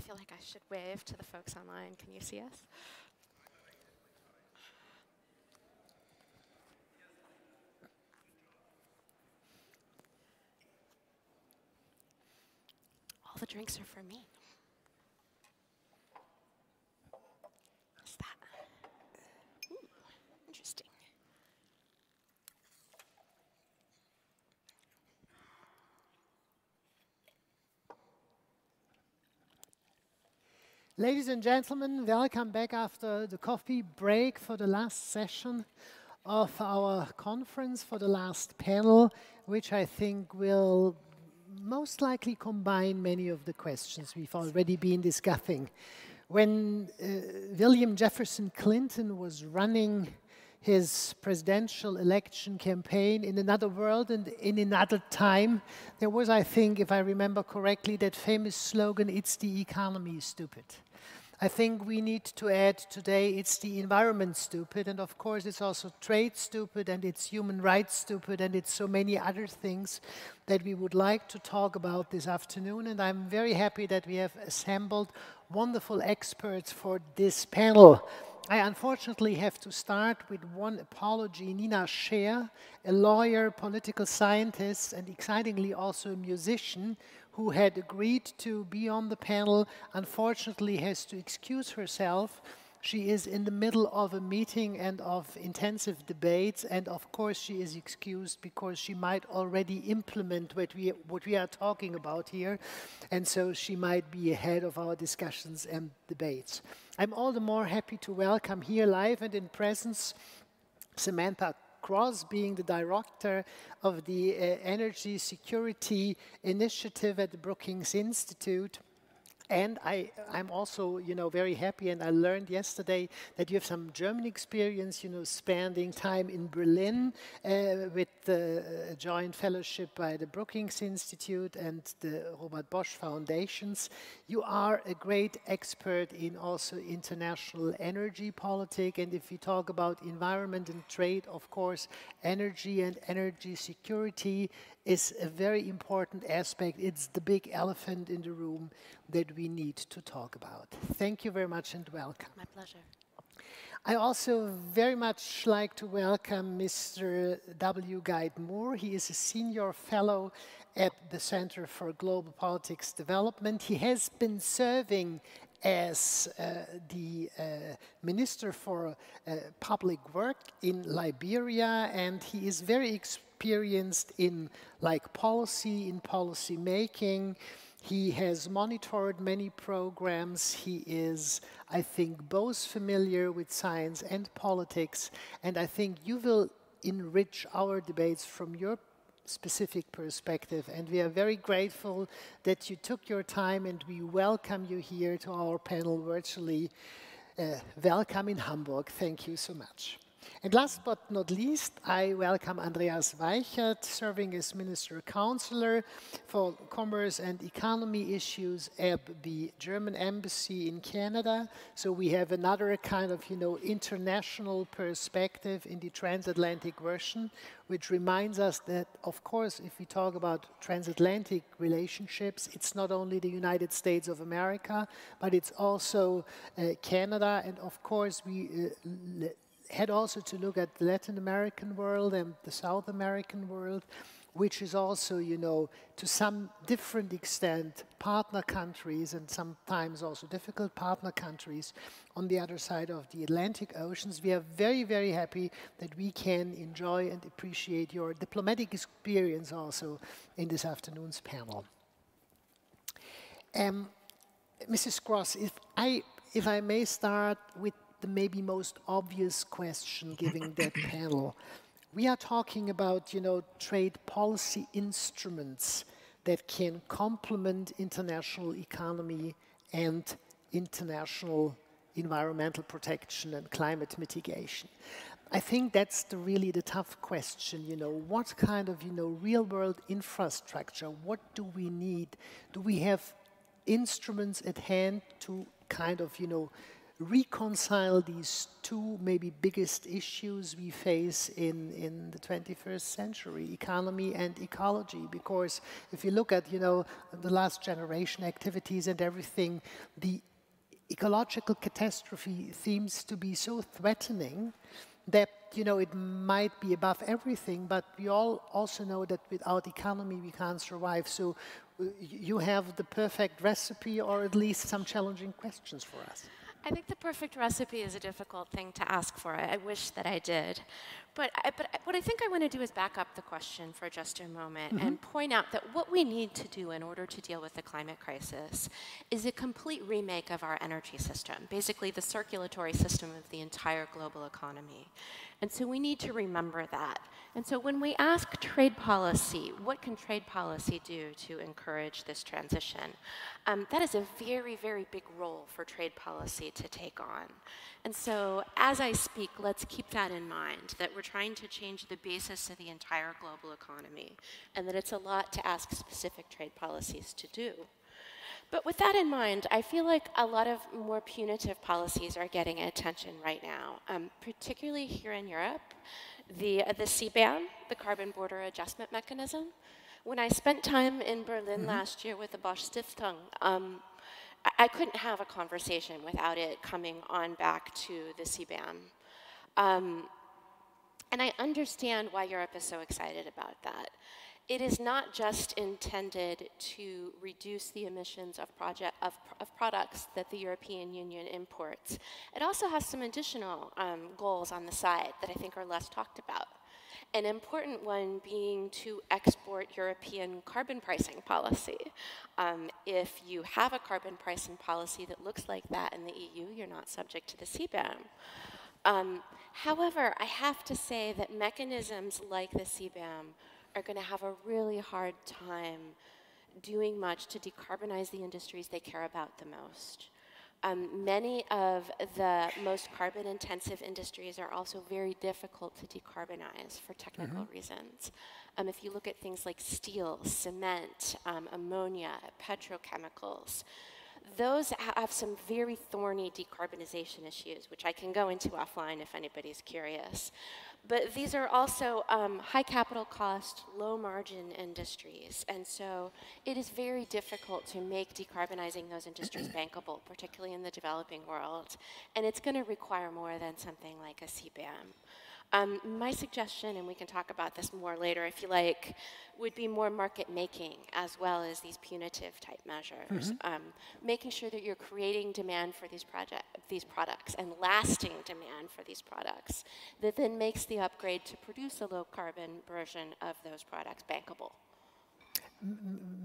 feel like I should wave to the folks online. Can you see us? All the drinks are for me. What's that? Ooh, interesting. Ladies and gentlemen, welcome back after the coffee break for the last session of our conference, for the last panel, which I think will most likely combine many of the questions we've already been discussing. When William Jefferson Clinton was running his presidential election campaign in another world and in another time, there was, I think, if I remember correctly, that famous slogan, "It's the economy, stupid." I think we need to add today, it's the environment stupid, and of course it's also trade stupid, and it's human rights stupid, and it's so many other things that we would like to talk about this afternoon. And I'm very happy that we have assembled wonderful experts for this panel. I unfortunately have to start with one apology. Nina Scher, a lawyer, political scientist, and excitingly also a musician, who had agreed to be on the panel, unfortunately has to excuse herself. She is in the middle of a meeting and of intensive debates, and of course she is excused because she might already implement what we are talking about here, and so she might be ahead of our discussions and debates. I'm all the more happy to welcome here live and in presence Samantha Cross, being the director of the Energy Security Initiative at the Brookings Institute. And I'm also, very happy, and I learned yesterday that you have some German experience, spending time in Berlin with the joint fellowship by the Brookings Institute and the Robert Bosch Foundations. You are a great expert in also international energy politics, and if we talk about environment and trade, of course, energy and energy security is a very important aspect. It's the big elephant in the room that we need to talk about. Thank you very much and welcome. My pleasure. I also very much like to welcome Mr. W. Guy Moore. He is a senior fellow at the Center for Global Politics Development. He has been serving as the Minister for Public Work in Liberia, and he is very experienced in policy, in policy making. He has monitored many programs. He is, I think, both familiar with science and politics, and I think you will enrich our debates from your specific perspective, and we are very grateful that you took your time, and we welcome you here to our panel virtually. Welcome in Hamburg. Thank you so much. And last but not least, I welcome Andreas Weichert, serving as Minister Counselor for Commerce and Economy Issues at the German Embassy in Canada. So we have another kind of, international perspective in the transatlantic version, which reminds us that, of course, if we talk about transatlantic relationships, it's not only the United States of America, but it's also Canada. And of course, we had also to look at the Latin American world and the South American world, which is also, to some different extent, partner countries and sometimes also difficult partner countries on the other side of the Atlantic Oceans. We are very, very happy that we can enjoy and appreciate your diplomatic experience also in this afternoon's panel. Mrs. Cross, if I may start with the maybe most obvious question given that panel. We are talking about, trade policy instruments that can complement international economy and international environmental protection and climate mitigation. I think that's really the tough question, what kind of, real-world infrastructure, what do we need? Do we have instruments at hand to kind of, reconcile these two maybe biggest issues we face in the 21st century, economy and ecology? Because if you look at, you know, the last generation activities and everything, the ecological catastrophe seems to be so threatening that, you know, it might be above everything, but we all also know that without economy we can't survive. So you have the perfect recipe, or at least some challenging questions for us. I think the perfect recipe is a difficult thing to ask for. I wish that I did. But what I think I want to do is back up the question for just a moment and point out that what we need to do in order to deal with the climate crisis is a complete remake of our energy system, basically the circulatory system of the entire global economy. And so we need to remember that. And so when we ask trade policy, what can trade policy do to encourage this transition? That is a very, very big role for trade policy to take on. And so as I speak, let's keep that in mind, that we're trying to change the basis of the entire global economy, and that it's a lot to ask specific trade policies to do. But with that in mind, I feel like a lot of more punitive policies are getting attention right now, particularly here in Europe. The CBAM, the Carbon Border Adjustment Mechanism. When I spent time in Berlin last year with the Bosch-Stiftung, I couldn't have a conversation without it coming on back to the CBAM. And I understand why Europe is so excited about that. It is not just intended to reduce the emissions of products that the European Union imports. It also has some additional goals on the side that I think are less talked about. An important one being to export European carbon pricing policy. If you have a carbon pricing policy that looks like that in the EU, you're not subject to the CBAM. However, I have to say that mechanisms like the CBAM are going to have a really hard time doing much to decarbonize the industries they care about the most. Many of the most carbon-intensive industries are also very difficult to decarbonize for technical reasons. If you look at things like steel, cement, ammonia, petrochemicals, those have some very thorny decarbonization issues, which I can go into offline if anybody's curious. But these are also high capital cost, low margin industries. And so it is very difficult to make decarbonizing those industries bankable, particularly in the developing world. And it's going to require more than something like a CBAM. My suggestion, and we can talk about this more later if you like, would be more market making as well as these punitive type measures. Making sure that you're creating demand for these products and lasting demand for these products that then makes the upgrade to produce a low carbon version of those products bankable.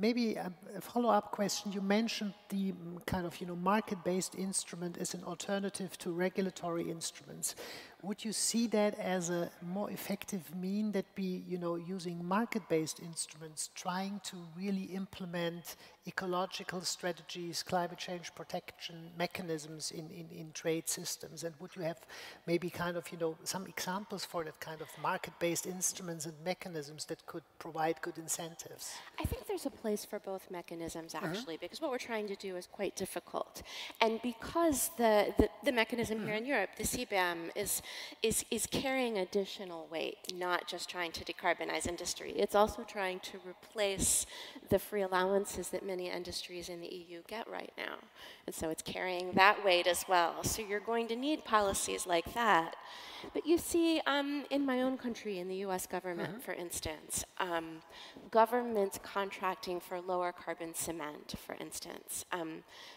Maybe a follow-up question. You mentioned the kind of, you know, market-based instrument as an alternative to regulatory instruments. Would you see that as a more effective mean that be, you know, using market-based instruments, trying to really implement ecological strategies, climate change protection mechanisms in trade systems? And would you have maybe kind of, you know, some examples for that kind of market-based instruments and mechanisms that could provide good incentives? I think there's a place for both mechanisms, actually, because what we're trying to do is quite difficult. And because the mechanism here in Europe, the CBAM, is carrying additional weight, not just trying to decarbonize industry. It's also trying to replace the free allowances that many industries in the EU get right now. And so it's carrying that weight as well. So you're going to need policies like that. But you see, in my own country, in the US government, for instance, governments contracting for lower carbon cement, for instance.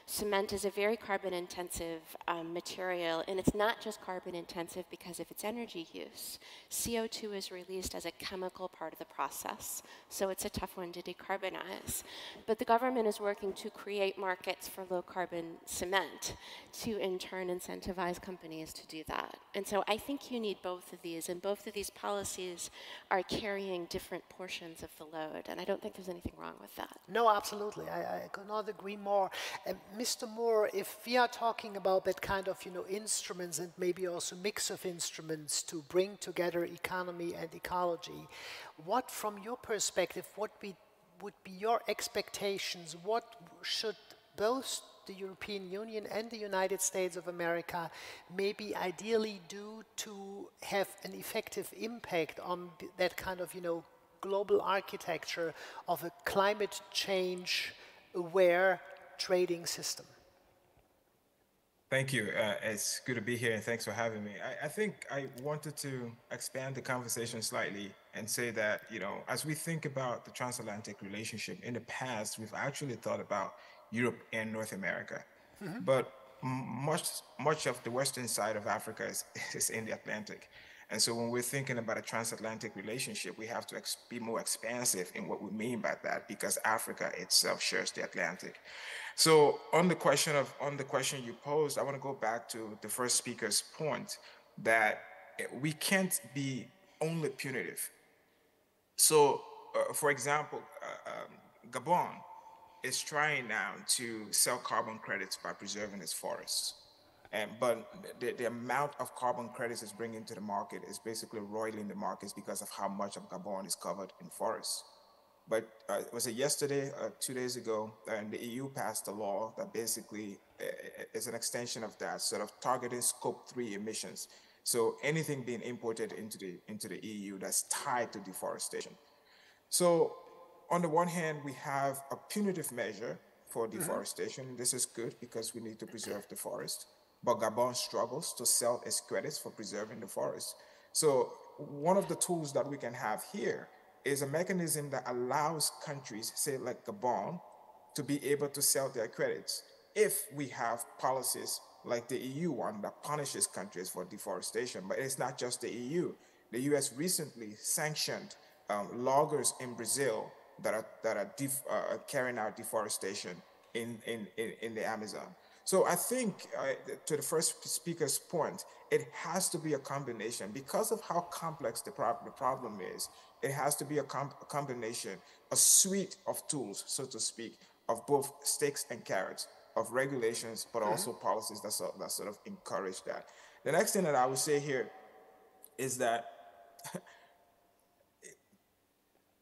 Cement is a very carbon intensive material, and it's not just carbon intensive because of its energy use. CO2 is released as a chemical part of the process, so it's a tough one to decarbonize. But the government is working to create markets for low carbon cement to in turn incentivize companies to do that. And so I think you need both of these, and both of these policies are carrying different portions of the load, and I don't think there's anything wrong with that. No, absolutely. I could not agree more. Mr. Moore, if we are talking about that kind of, you know, instruments and maybe also mix of instruments to bring together economy and ecology, what, from your perspective, what would be your expectations? What should those the European Union and the United States of America maybe ideally do to have an effective impact on that kind of, global architecture of a climate change aware trading system? Thank you. It's good to be here, and thanks for having me. I think I wanted to expand the conversation slightly and say that, as we think about the transatlantic relationship, in the past, we've actually thought about Europe and North America. Mm-hmm. But much of the western side of Africa is in the Atlantic. And so when we're thinking about a transatlantic relationship, we have to be more expansive in what we mean by that, because Africa itself shares the Atlantic. So on the question you posed, I want to go back to the first speaker's point that we can't be only punitive. So, for example, Gabon is trying now to sell carbon credits by preserving its forests. But the amount of carbon credits it's bringing to the market is basically roiling the markets because of how much of Gabon is covered in forests. But was it yesterday, 2 days ago, and the EU passed a law that basically is an extension of that, sort of targeting Scope 3 emissions. So anything being imported into the EU that's tied to deforestation. So on the one hand, we have a punitive measure for deforestation. Mm-hmm. This is good because we need to preserve the forest. But Gabon struggles to sell its credits for preserving the forest. So one of the tools that we can have here is a mechanism that allows countries, say like Gabon, to be able to sell their credits if we have policies like the EU one that punishes countries for deforestation. But it's not just the EU. The US recently sanctioned loggers in Brazil that are carrying out deforestation in the Amazon. So I think, to the first speaker's point, it has to be a combination. Because of how complex the problem is, it has to be a combination, a suite of tools, so to speak, of both sticks and carrots, of regulations, but also policies that sort of encourage that. The next thing that I would say here is that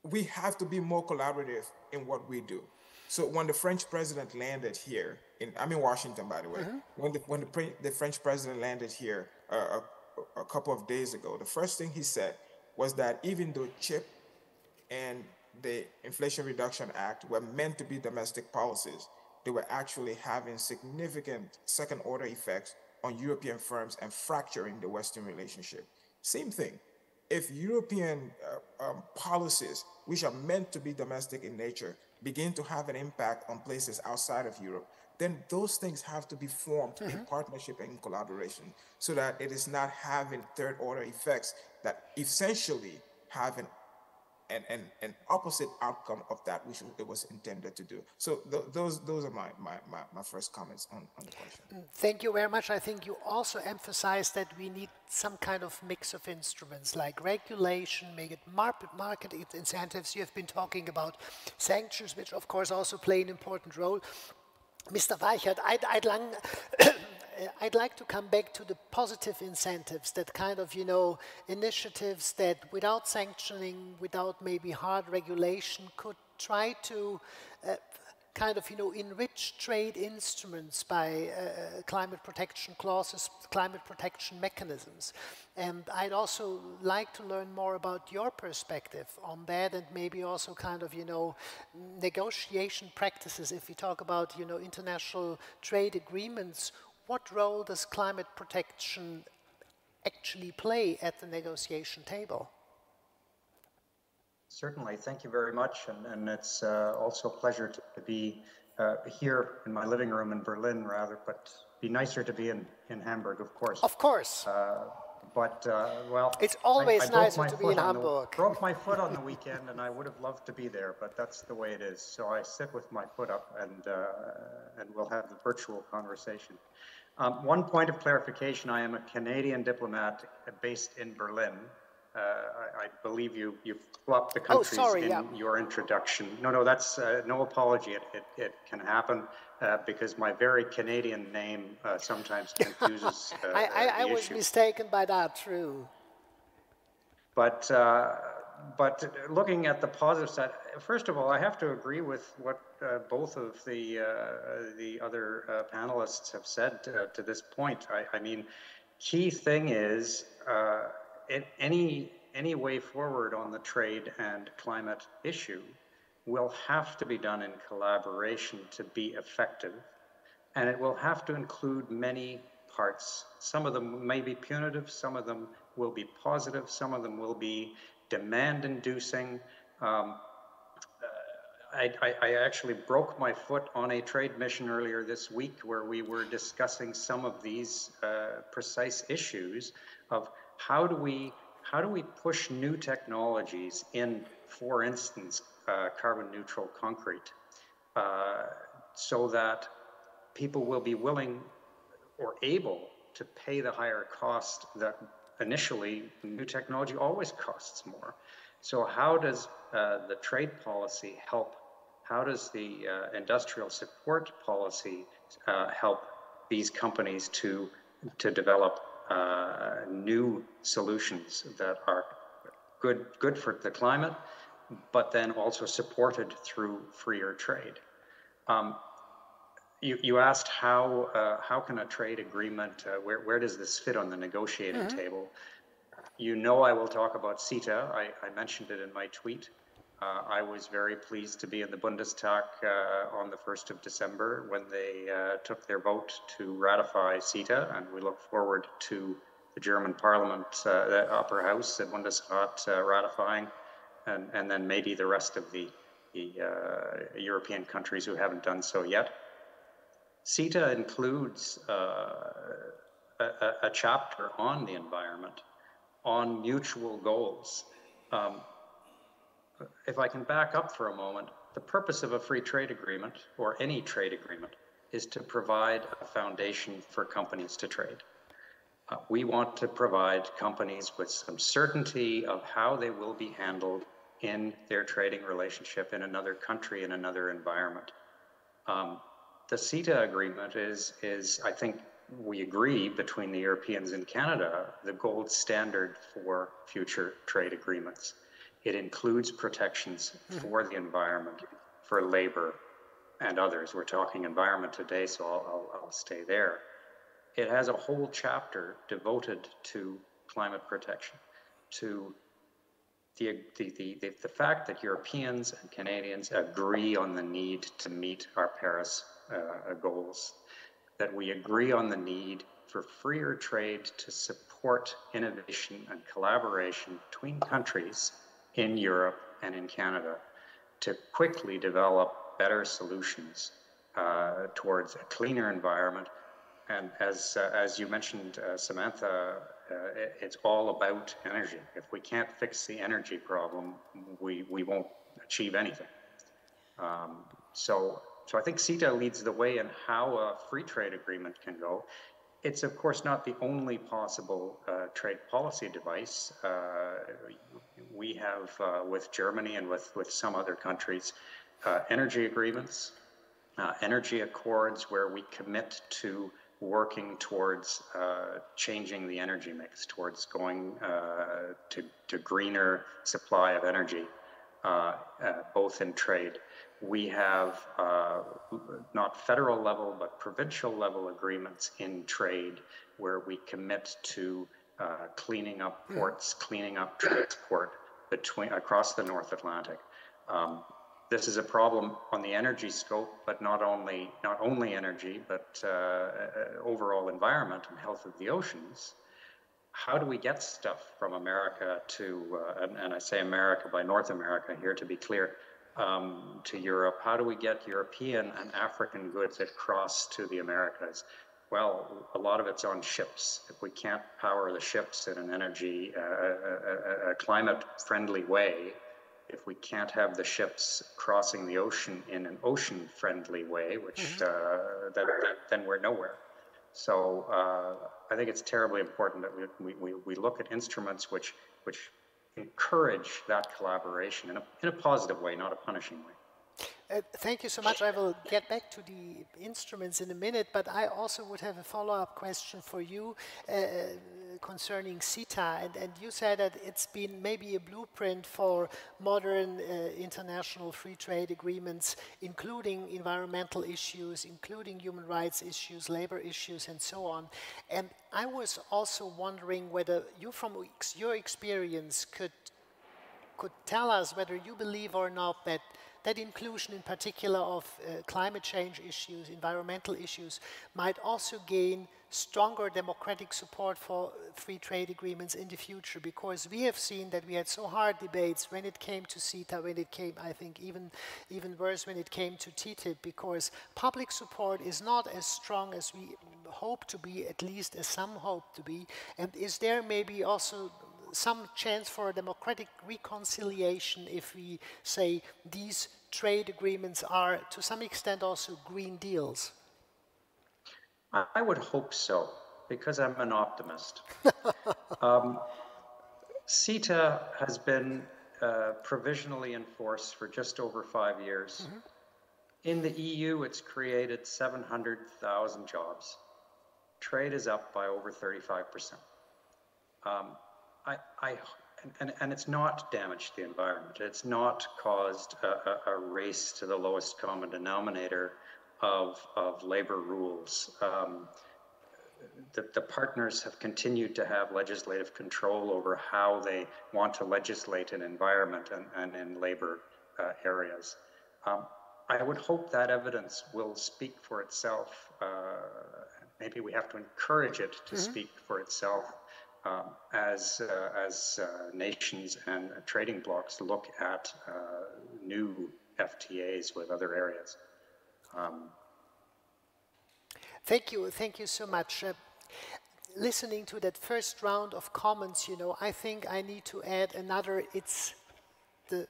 we have to be more collaborative in what we do. So when the French president landed here, I'm in Washington, by the way, when the French president landed here a couple of days ago, the first thing he said was that even though CHIP and the Inflation Reduction Act were meant to be domestic policies, they were actually having significant second-order effects on European firms and fracturing the Western relationship. Same thing. If European policies, which are meant to be domestic in nature, begin to have an impact on places outside of Europe, then those things have to be formed in partnership and in collaboration so that it is not having third-order effects that essentially have an opposite outcome of that which it was intended to do. So those are my first comments on the question. Thank you very much. I think you also emphasized that we need some kind of mix of instruments like regulation, make it market incentives. You have been talking about sanctions, which of course also play an important role. Mr. Weichert, I'd like to come back to the positive incentives, that kind of, initiatives that without sanctioning, without maybe hard regulation, could try to kind of, enrich trade instruments by climate protection clauses, climate protection mechanisms. And I'd also like to learn more about your perspective on that, and maybe also kind of, negotiation practices. If we talk about, international trade agreements, what role does climate protection actually play at the negotiation table? Certainly, thank you very much, and it's also a pleasure to be here in my living room in Berlin, rather, but be nicer to be in Hamburg, of course. Of course. Well, it's always nicer to be in Hamburg. Broke my foot on the weekend, and I would have loved to be there, but that's the way it is. So I sit with my foot up, and we'll have the virtual conversation. One point of clarification: I am a Canadian diplomat based in Berlin. I believe you flopped the countries in your introduction. No, that's no apology. It can happen because my very Canadian name sometimes confuses I was mistaken by that, true. But but looking at the positive side, first of all, I have to agree with what both of the other panelists have said to this point. I mean, key thing is any way forward on the trade and climate issue will have to be done in collaboration to be effective, and it will have to include many parts. Some of them may be punitive, some of them will be positive, some of them will be demand-inducing. I actually broke my foot on a trade mission earlier this week where we were discussing some of these precise issues of how do we push new technologies in, for instance, carbon-neutral concrete, so that people will be willing or able to pay the higher cost that initially new technology always costs more. So how does the trade policy help? How does the industrial support policy help these companies to develop new solutions that are good for the climate, but then also supported through freer trade? You asked how can a trade agreement, where does this fit on the negotiating table? You know I will talk about CETA. I mentioned it in my tweet. I was very pleased to be in the Bundestag on the 1st of December when they took their vote to ratify CETA, and we look forward to the German Parliament, the Upper House, the Bundesrat ratifying, and then maybe the rest of the European countries who haven't done so yet. CETA includes a chapter on the environment, on mutual goals. If I can back up for a moment, the purpose of a free trade agreement, or any trade agreement, is to provide a foundation for companies to trade. We want to provide companies with some certainty of how they will be handled in their trading relationship in another country, in another environment. The CETA agreement is, I think we agree between the Europeans and Canada, the gold standard for future trade agreements. It includes protections for the environment, for labor, and others. We're talking environment today, so I'll stay there. It has a whole chapter devoted to climate protection, to the fact that Europeans and Canadians agree on the need to meet our Paris goals, that we agree on the need for freer trade to support innovation and collaboration between countries in Europe and in Canada to quickly develop better solutions towards a cleaner environment. And as you mentioned, Samantha, it's all about energy. If we can't fix the energy problem, we won't achieve anything. So I think CETA leads the way in how a free trade agreement can go. It's of course not the only possible trade policy device. We have with Germany and with some other countries, energy agreements, energy accords where we commit to working towards changing the energy mix, towards going to greener supply of energy, both in trade. We have not federal level, but provincial level agreements in trade where we commit to cleaning up ports, cleaning up transport across the North Atlantic. This is a problem on the energy scope, but not only energy, but overall environment and health of the oceans. How do we get stuff from America to, and I say America by North America here to be clear, to Europe? How do we get European and African goods that cross to the Americas? Well, a lot of it's on ships. If we can't power the ships in an energy, a climate-friendly way, if we can't have the ships crossing the ocean in an ocean-friendly way, which then we're nowhere. So I think it's terribly important that we look at instruments which encourage that collaboration in a positive way, not a punishing way. Thank you so much. I will get back to the instruments in a minute, but I also would have a follow-up question for you concerning CETA. And you said that it's been maybe a blueprint for modern international free trade agreements, including environmental issues, including human rights issues, labor issues, and so on. And I was also wondering whether you, from your experience, could tell us whether you believe or not that that inclusion in particular of climate change issues, environmental issues, might also gain stronger democratic support for free trade agreements in the future, because we have seen that we had so hard debates when it came to CETA, when it came, I think, even worse when it came to TTIP, because public support is not as strong as we hope to be, at least as some hope to be. And is there maybe also some chance for a democratic reconciliation if we say these trade agreements are to some extent also green deals? I would hope so, because I'm an optimist. CETA has been provisionally enforced for just over 5 years. Mm-hmm. In the EU, it's created 700,000 jobs. Trade is up by over 35%. And it's not damaged the environment. It's not caused a race to the lowest common denominator of labor rules. The partners have continued to have legislative control over how they want to legislate in environment and in labor areas. I would hope that evidence will speak for itself. Maybe we have to encourage it to speak for itself. As nations and trading blocs look at new FTAs with other areas. Thank you so much. Listening to that first round of comments, you know, I think I need to add another, it's the ...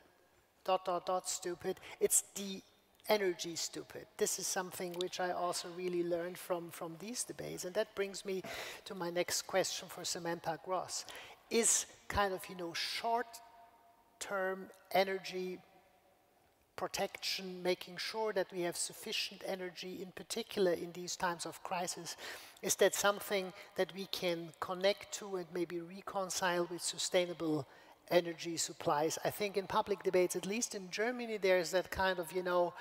stupid, it's the energy stupid. This is something which I also really learned from these debates, and that brings me to my next question for Samantha Gross. Is kind of, you know, short-term energy protection, making sure that we have sufficient energy, in particular in these times of crisis, is that something that we can connect to and maybe reconcile with sustainable energy supplies? I think in public debates, at least in Germany, there's that kind of, you know,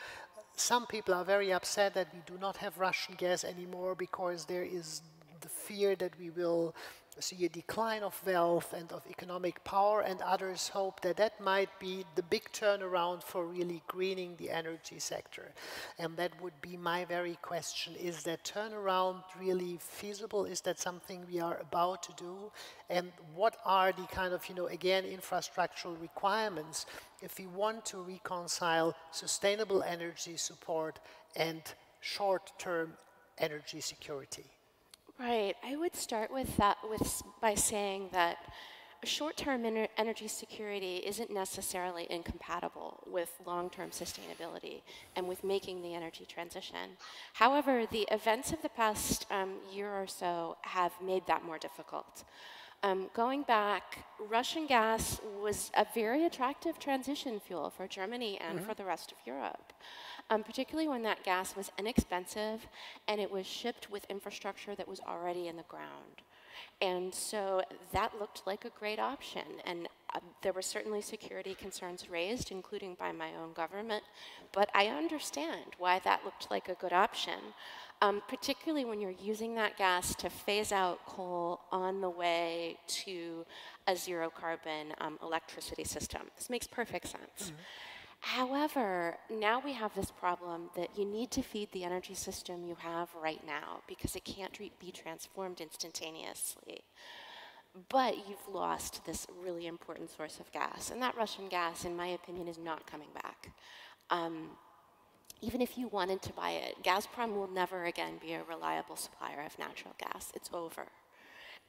some people are very upset that we do not have Russian gas anymore because there is the fear that we will see a decline of wealth and of economic power, and others hope that that might be the big turnaround for really greening the energy sector. And that would be my very question. Is that turnaround really feasible? Is that something we are about to do? And what are the kind of, you know, again, infrastructural requirements if we want to reconcile sustainable energy support and short-term energy security? Right. I would start with that by saying that short-term energy security isn't necessarily incompatible with long-term sustainability and with making the energy transition. However, the events of the past year or so have made that more difficult. Going back, Russian gas was a very attractive transition fuel for Germany and for the rest of Europe. Particularly when that gas was inexpensive and it was shipped with infrastructure that was already in the ground. And so that looked like a great option. And there were certainly security concerns raised, including by my own government. But I understand why that looked like a good option, particularly when you're using that gas to phase out coal on the way to a zero-carbon electricity system. This makes perfect sense. However, now we have this problem that you need to feed the energy system you have right now because it can't be transformed instantaneously. But you've lost this really important source of gas, and that Russian gas, in my opinion, is not coming back. Even if you wanted to buy it, Gazprom will never again be a reliable supplier of natural gas. It's over.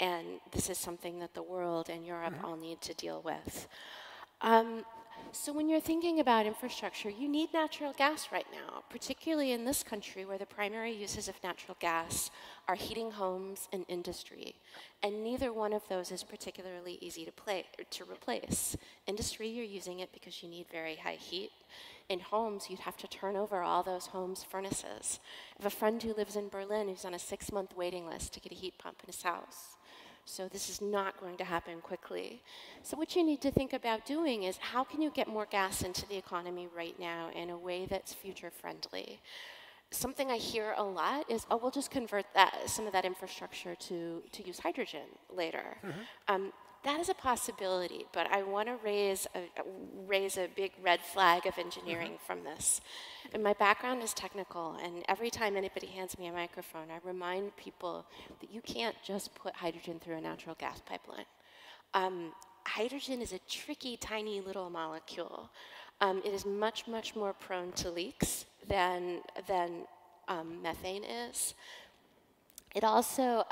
And this is something that the world and Europe all need to deal with. So when you're thinking about infrastructure, you need natural gas right now, particularly in this country where the primary uses of natural gas are heating homes and industry. And neither one of those is particularly easy to replace. Industry, you're using it because you need very high heat. In homes, you'd have to turn over all those homes' furnaces. I have a friend who lives in Berlin who's on a 6-month waiting list to get a heat pump in his house. So this is not going to happen quickly. So what you need to think about doing is how can you get more gas into the economy right now in a way that's future friendly? Something I hear a lot is, oh, we'll just convert some of that infrastructure to use hydrogen later. That is a possibility, but I want to raise a big red flag of engineering from this. And my background is technical, and every time anybody hands me a microphone, I remind people that you can't just put hydrogen through a natural gas pipeline. Hydrogen is a tricky, tiny little molecule. It is much, much more prone to leaks than methane is. It also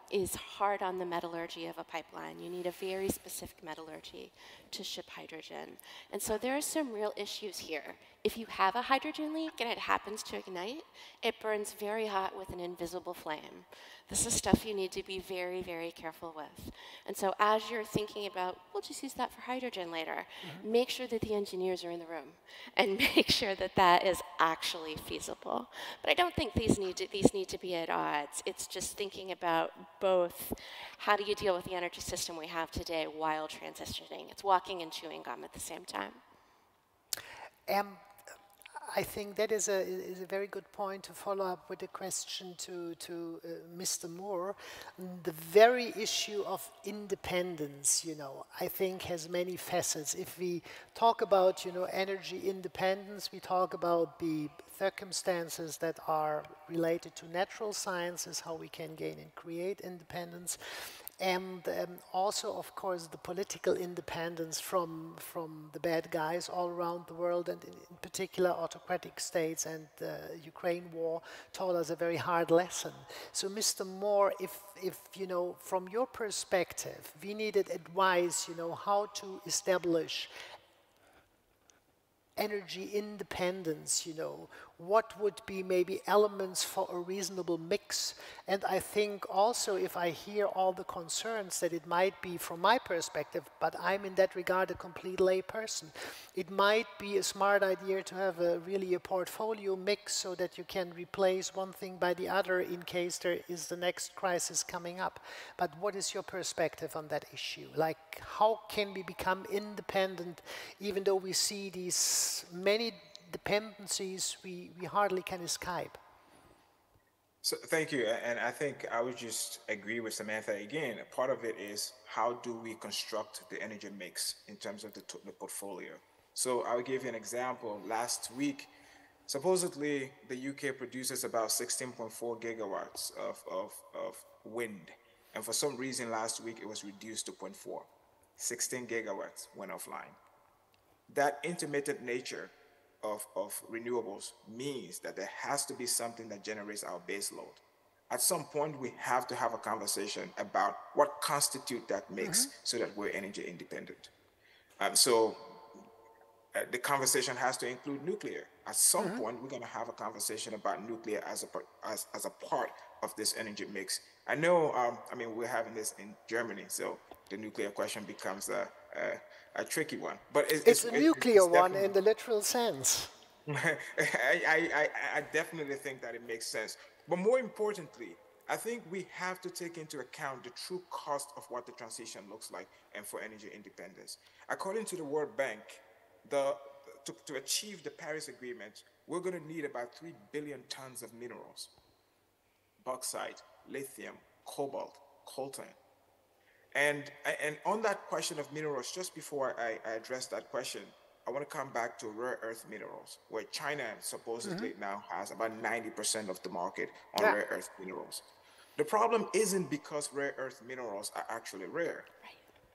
is hard on the metallurgy of a pipeline. You need a very specific metallurgy to ship hydrogen. And so there are some real issues here. If you have a hydrogen leak and it happens to ignite, it burns very hot with an invisible flame. This is stuff you need to be very, very careful with. And so as you're thinking about, we'll just use that for hydrogen later, make sure that the engineers are in the room and make sure that that is actually feasible. But I don't think these need to be at odds. It's just thinking about both, how do you deal with the energy system we have today while transitioning? It's walking and chewing gum at the same time. I think that is a very good point to follow up with a question to Mr. Moore. The very issue of independence, I think has many facets. If we talk about, energy independence, we talk about the circumstances that are related to natural sciences, how we can gain and create independence. And also, of course, the political independence from the bad guys all around the world, and in particular autocratic states, and the Ukraine war taught us a very hard lesson. So, Mr. Moore, if from your perspective, we needed advice, how to establish energy independence, what would be maybe elements for a reasonable mix? And I think also, if I hear all the concerns that it might be from my perspective, but I'm in that regard a complete lay person, it might be a smart idea to have really a portfolio mix so that you can replace one thing by the other in case there is the next crisis coming up. But what is your perspective on that issue? Like, how can we become independent even though we see these many dependencies we hardly can escape? So thank you, and I think I would just agree with Samantha again. Part of it is how do we construct the energy mix in terms of the portfolio. So I'll give you an example. Last week, supposedly the UK produces about 16.4 gigawatts of wind, and for some reason last week it was reduced to 0.4. 16 gigawatts went offline. That intermittent nature of renewables means that there has to be something that generates our base load. At some point, we have to have a conversation about what constitutes that mix so that we're energy independent. So the conversation has to include nuclear. At some point, we're going to have a conversation about nuclear as a part of this energy mix. I know, I mean, we're having this in Germany, so the nuclear question becomes a tricky one. But it's a nuclear one in the literal sense. I definitely think that it makes sense. But more importantly, I think we have to take into account the true cost of what the transition looks like and for energy independence. According to the World Bank, to achieve the Paris Agreement, we're going to need about 3 billion tons of minerals: bauxite, lithium, cobalt, coltan. And on that question of minerals, just before I address that question, I want to come back to rare earth minerals, where China supposedly now has about 90% of the market on rare earth minerals. The problem isn't because rare earth minerals are actually rare.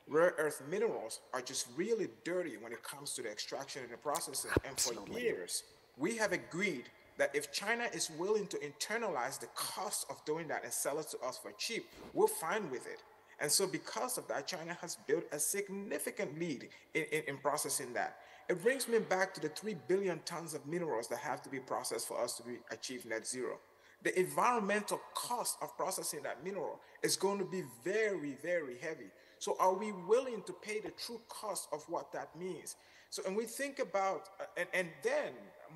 Rare earth minerals are just really dirty when it comes to the extraction and the processing. Absolutely. And for years, we have agreed that if China is willing to internalize the cost of doing that and sell it to us for cheap, we're fine with it. And so because of that, China has built a significant lead in processing that. It brings me back to the 3 billion tons of minerals that have to be processed for us to achieve net zero. The environmental cost of processing that mineral is going to be very, very heavy. So are we willing to pay the true cost of what that means? So, and we think about, and then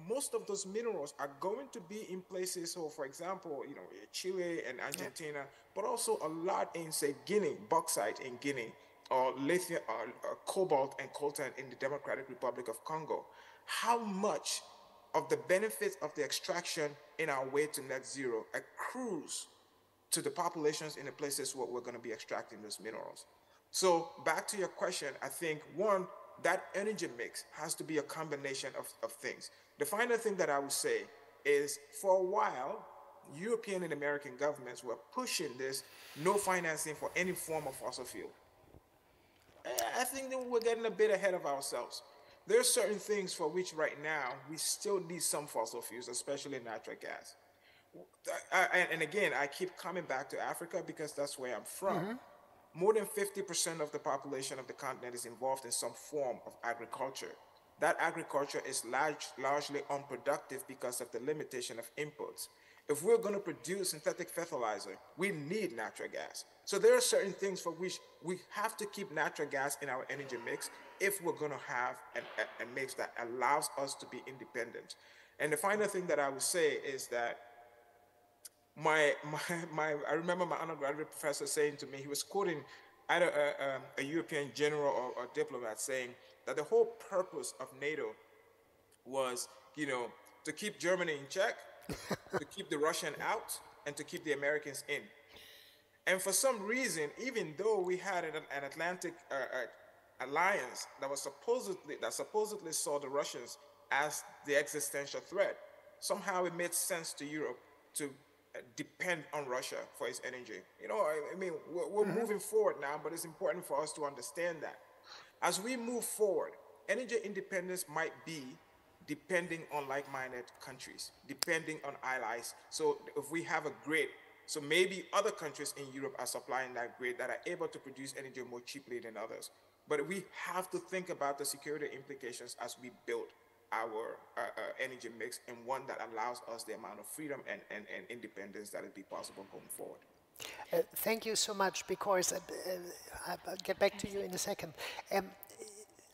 most of those minerals are going to be in places, so for example, you know, Chile and Argentina, but also a lot in, say, Guinea, bauxite in Guinea, or lithium, cobalt and coltan in the Democratic Republic of Congo. How much of the benefits of the extraction in our way to net zero accrues to the populations in the places where we're going to be extracting those minerals? So back to your question, I think, one, that energy mix has to be a combination of things. The final thing that I would say is, for a while, European and American governments were pushing this no financing for any form of fossil fuel. I think that we're getting a bit ahead of ourselves. There are certain things for which right now we still need some fossil fuels, especially natural gas. And again, I keep coming back to Africa because that's where I'm from. More than 50% of the population of the continent is involved in some form of agriculture. That agriculture is largely unproductive because of the limitation of inputs. If we're going to produce synthetic fertilizer, we need natural gas. So there are certain things for which we have to keep natural gas in our energy mix if we're going to have a mix that allows us to be independent. And the final thing that I would say is that I remember my undergraduate professor saying to me, he was quoting either a European general or diplomat saying that the whole purpose of NATO was, you know, to keep Germany in check, to keep the Russian out, and to keep the Americans in. And for some reason, even though we had an Atlantic alliance that supposedly saw the Russians as the existential threat, somehow it made sense to Europe to depend on Russia for its energy. You know, I mean, we're moving forward now, but it's important for us to understand that. As we move forward, energy independence might be depending on like-minded countries, depending on allies. So if we have a grid, so maybe other countries in Europe are supplying that grid that are able to produce energy more cheaply than others. But we have to think about the security implications as we build our energy mix, and one that allows us the amount of freedom and independence that will be possible going forward. Thank you so much, because I'll get back to you in a second.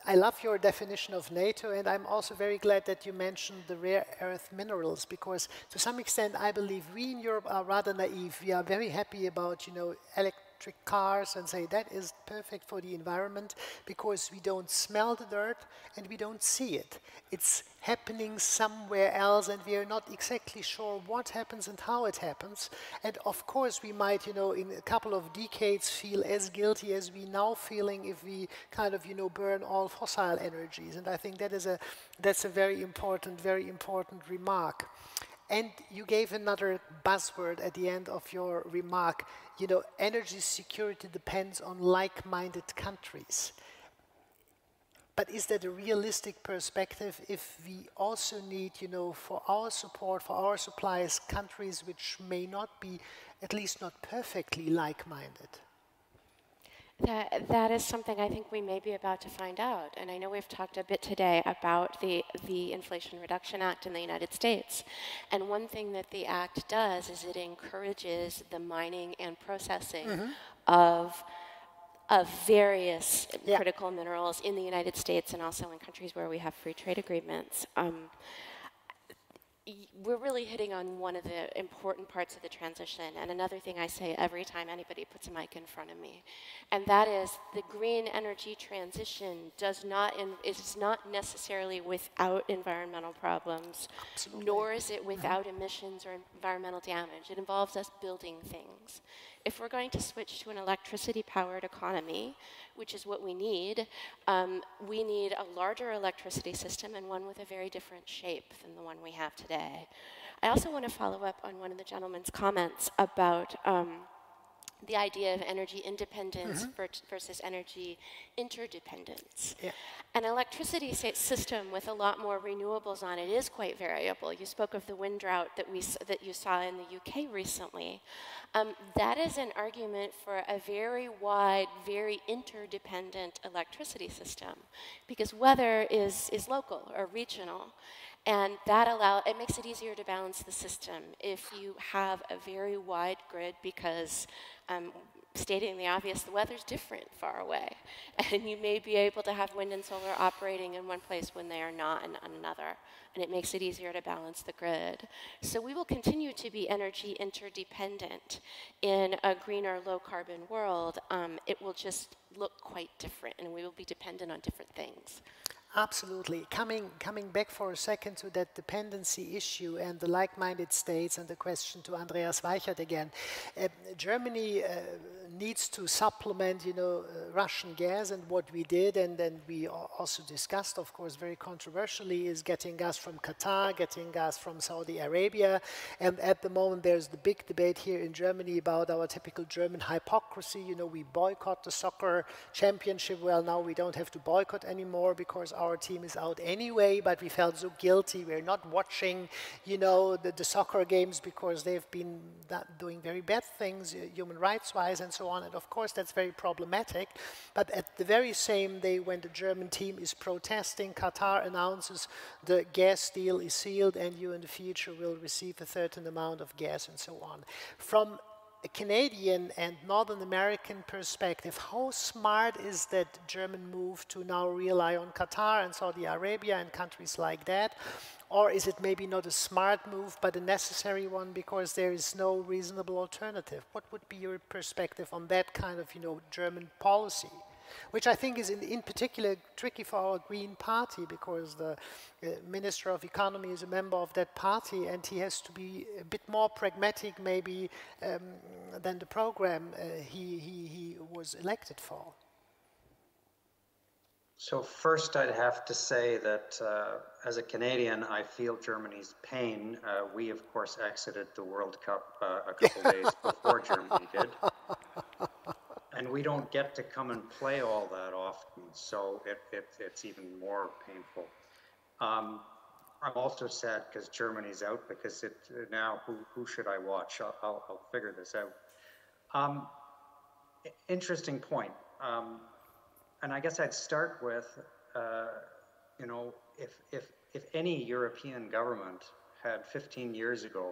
I love your definition of NATO, and I'm also very glad that you mentioned the rare earth minerals, because to some extent I believe we in Europe are rather naive. We are very happy about, you know, electric cars and say that is perfect for the environment because we don't smell the dirt and we don't see it. It's happening somewhere else and we are not exactly sure what happens and how it happens. And of course we might, you know, in a couple of decades feel as guilty as we now feeling if we kind of, you know, burn all fossil energies. And I think that's a very important remark. And you gave another buzzword at the end of your remark. You know, energy security depends on like-minded countries. But is that a realistic perspective if we also need, you know, for our support, for our supplies, countries which may not be, at least not perfectly like-minded? That is something I think we may be about to find out. And I know we've talked a bit today about the Inflation Reduction Act in the United States. And one thing that the act does is it encourages the mining and processing of various critical minerals in the United States and also in countries where we have free trade agreements. We're really hitting on one of the important parts of the transition, and another thing I say every time anybody puts a mic in front of me, and that is the green energy transition is not necessarily without environmental problems, nor is it without emissions or environmental damage. It involves us building things. If we're going to switch to an electricity-powered economy, which is what we need a larger electricity system and one with a very different shape than the one we have today. I also want to follow up on one of the gentleman's comments about the idea of energy independence versus energy interdependence. Yeah. An electricity system with a lot more renewables on it is quite variable. You spoke of the wind drought that you saw in the UK recently. That is an argument for a very wide, very interdependent electricity system, because weather is local or regional. And it makes it easier to balance the system if you have a very wide grid, because stating the obvious, the weather's different far away. And you may be able to have wind and solar operating in one place when they are not in another. And it makes it easier to balance the grid. So we will continue to be energy interdependent in a greener, low carbon world. It will just look quite different, and we will be dependent on different things. Absolutely. Coming back for a second to that dependency issue and the like-minded states and the question to Andreas Weichert again. Germany needs to supplement, Russian gas, and what we did, and then we also discussed, of course, very controversially, is getting gas from Qatar, getting gas from Saudi Arabia. And at the moment, there's the big debate here in Germany about our typical German hypocrisy. We boycott the soccer championship. Well, now we don't have to boycott anymore because our team is out anyway, but we felt so guilty. We're not watching, the soccer games because they've been doing very bad things, human rights-wise and so on. And of course, that's very problematic. But at the very same day when the German team is protesting, Qatar announces the gas deal is sealed and you in the future will receive a certain amount of gas and so on. From a Canadian and Northern American perspective, how smart is that German move to now rely on Qatar and Saudi Arabia and countries like that? Or is it maybe not a smart move, but a necessary one because there is no reasonable alternative? What would be your perspective on that kind of, German policy? Which I think is in particular tricky for our Green Party, because the Minister of Economy is a member of that party, and he has to be a bit more pragmatic maybe than the program he was elected for. So first I'd have to say that as a Canadian, I feel Germany's pain. We, of course, exited the World Cup a couple days before Germany did. And we don't get to come and play all that often, so it's even more painful. I'm also sad because Germany's out, because now who should I watch? I'll figure this out. Interesting point. And I guess I'd start with, if any European government had 15 years ago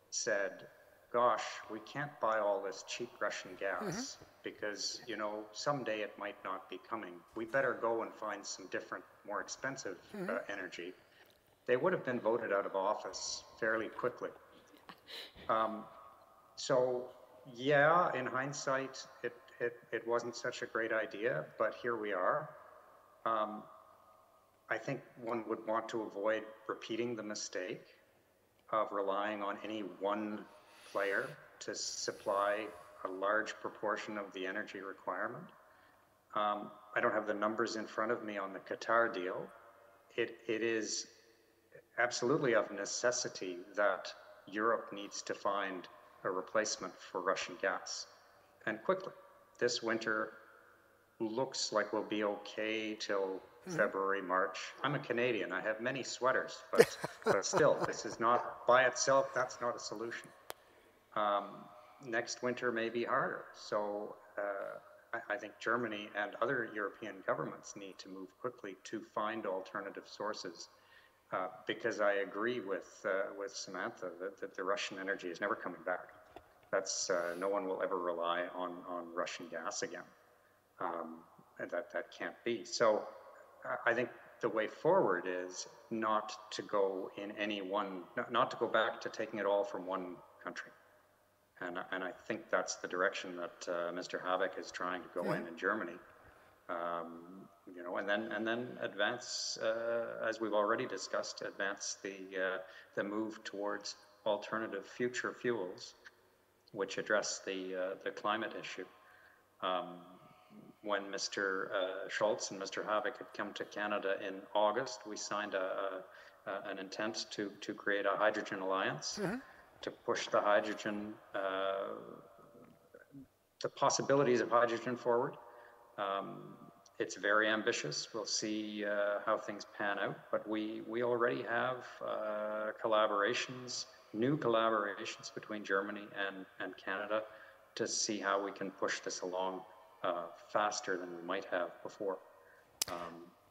said, gosh, we can't buy all this cheap Russian gas because, someday it might not be coming. We better go and find some different, more expensive energy. They would have been voted out of office fairly quickly. So, yeah, in hindsight, it wasn't such a great idea, but here we are. I think one would want to avoid repeating the mistake of relying on any one player to supply a large proportion of the energy requirement. I don't have the numbers in front of me on the Qatar deal. It is absolutely of necessity that Europe needs to find a replacement for Russian gas, and quickly. This winter looks like we'll be okay till February, March. I'm a Canadian. I have many sweaters, but still, this is not, by itself, that's not a solution. Next winter may be harder. So I think Germany and other European governments need to move quickly to find alternative sources, because I agree with Samantha that the Russian energy is never coming back. That's no one will ever rely on Russian gas again. And that can't be. So I think the way forward is not to go in any one, not to go back to taking it all from one country. And I think that's the direction that Mr. Habeck is trying to go in Germany. And then advance, as we've already discussed, advance the move towards alternative future fuels, which address the climate issue. When Mr. Scholz and Mr. Habeck had come to Canada in August, we signed an intent to create a hydrogen alliance to push the hydrogen the possibilities of hydrogen forward. It's very ambitious. We'll see how things pan out, but we already have collaborations, new collaborations between Germany and Canada to see how we can push this along faster than we might have before.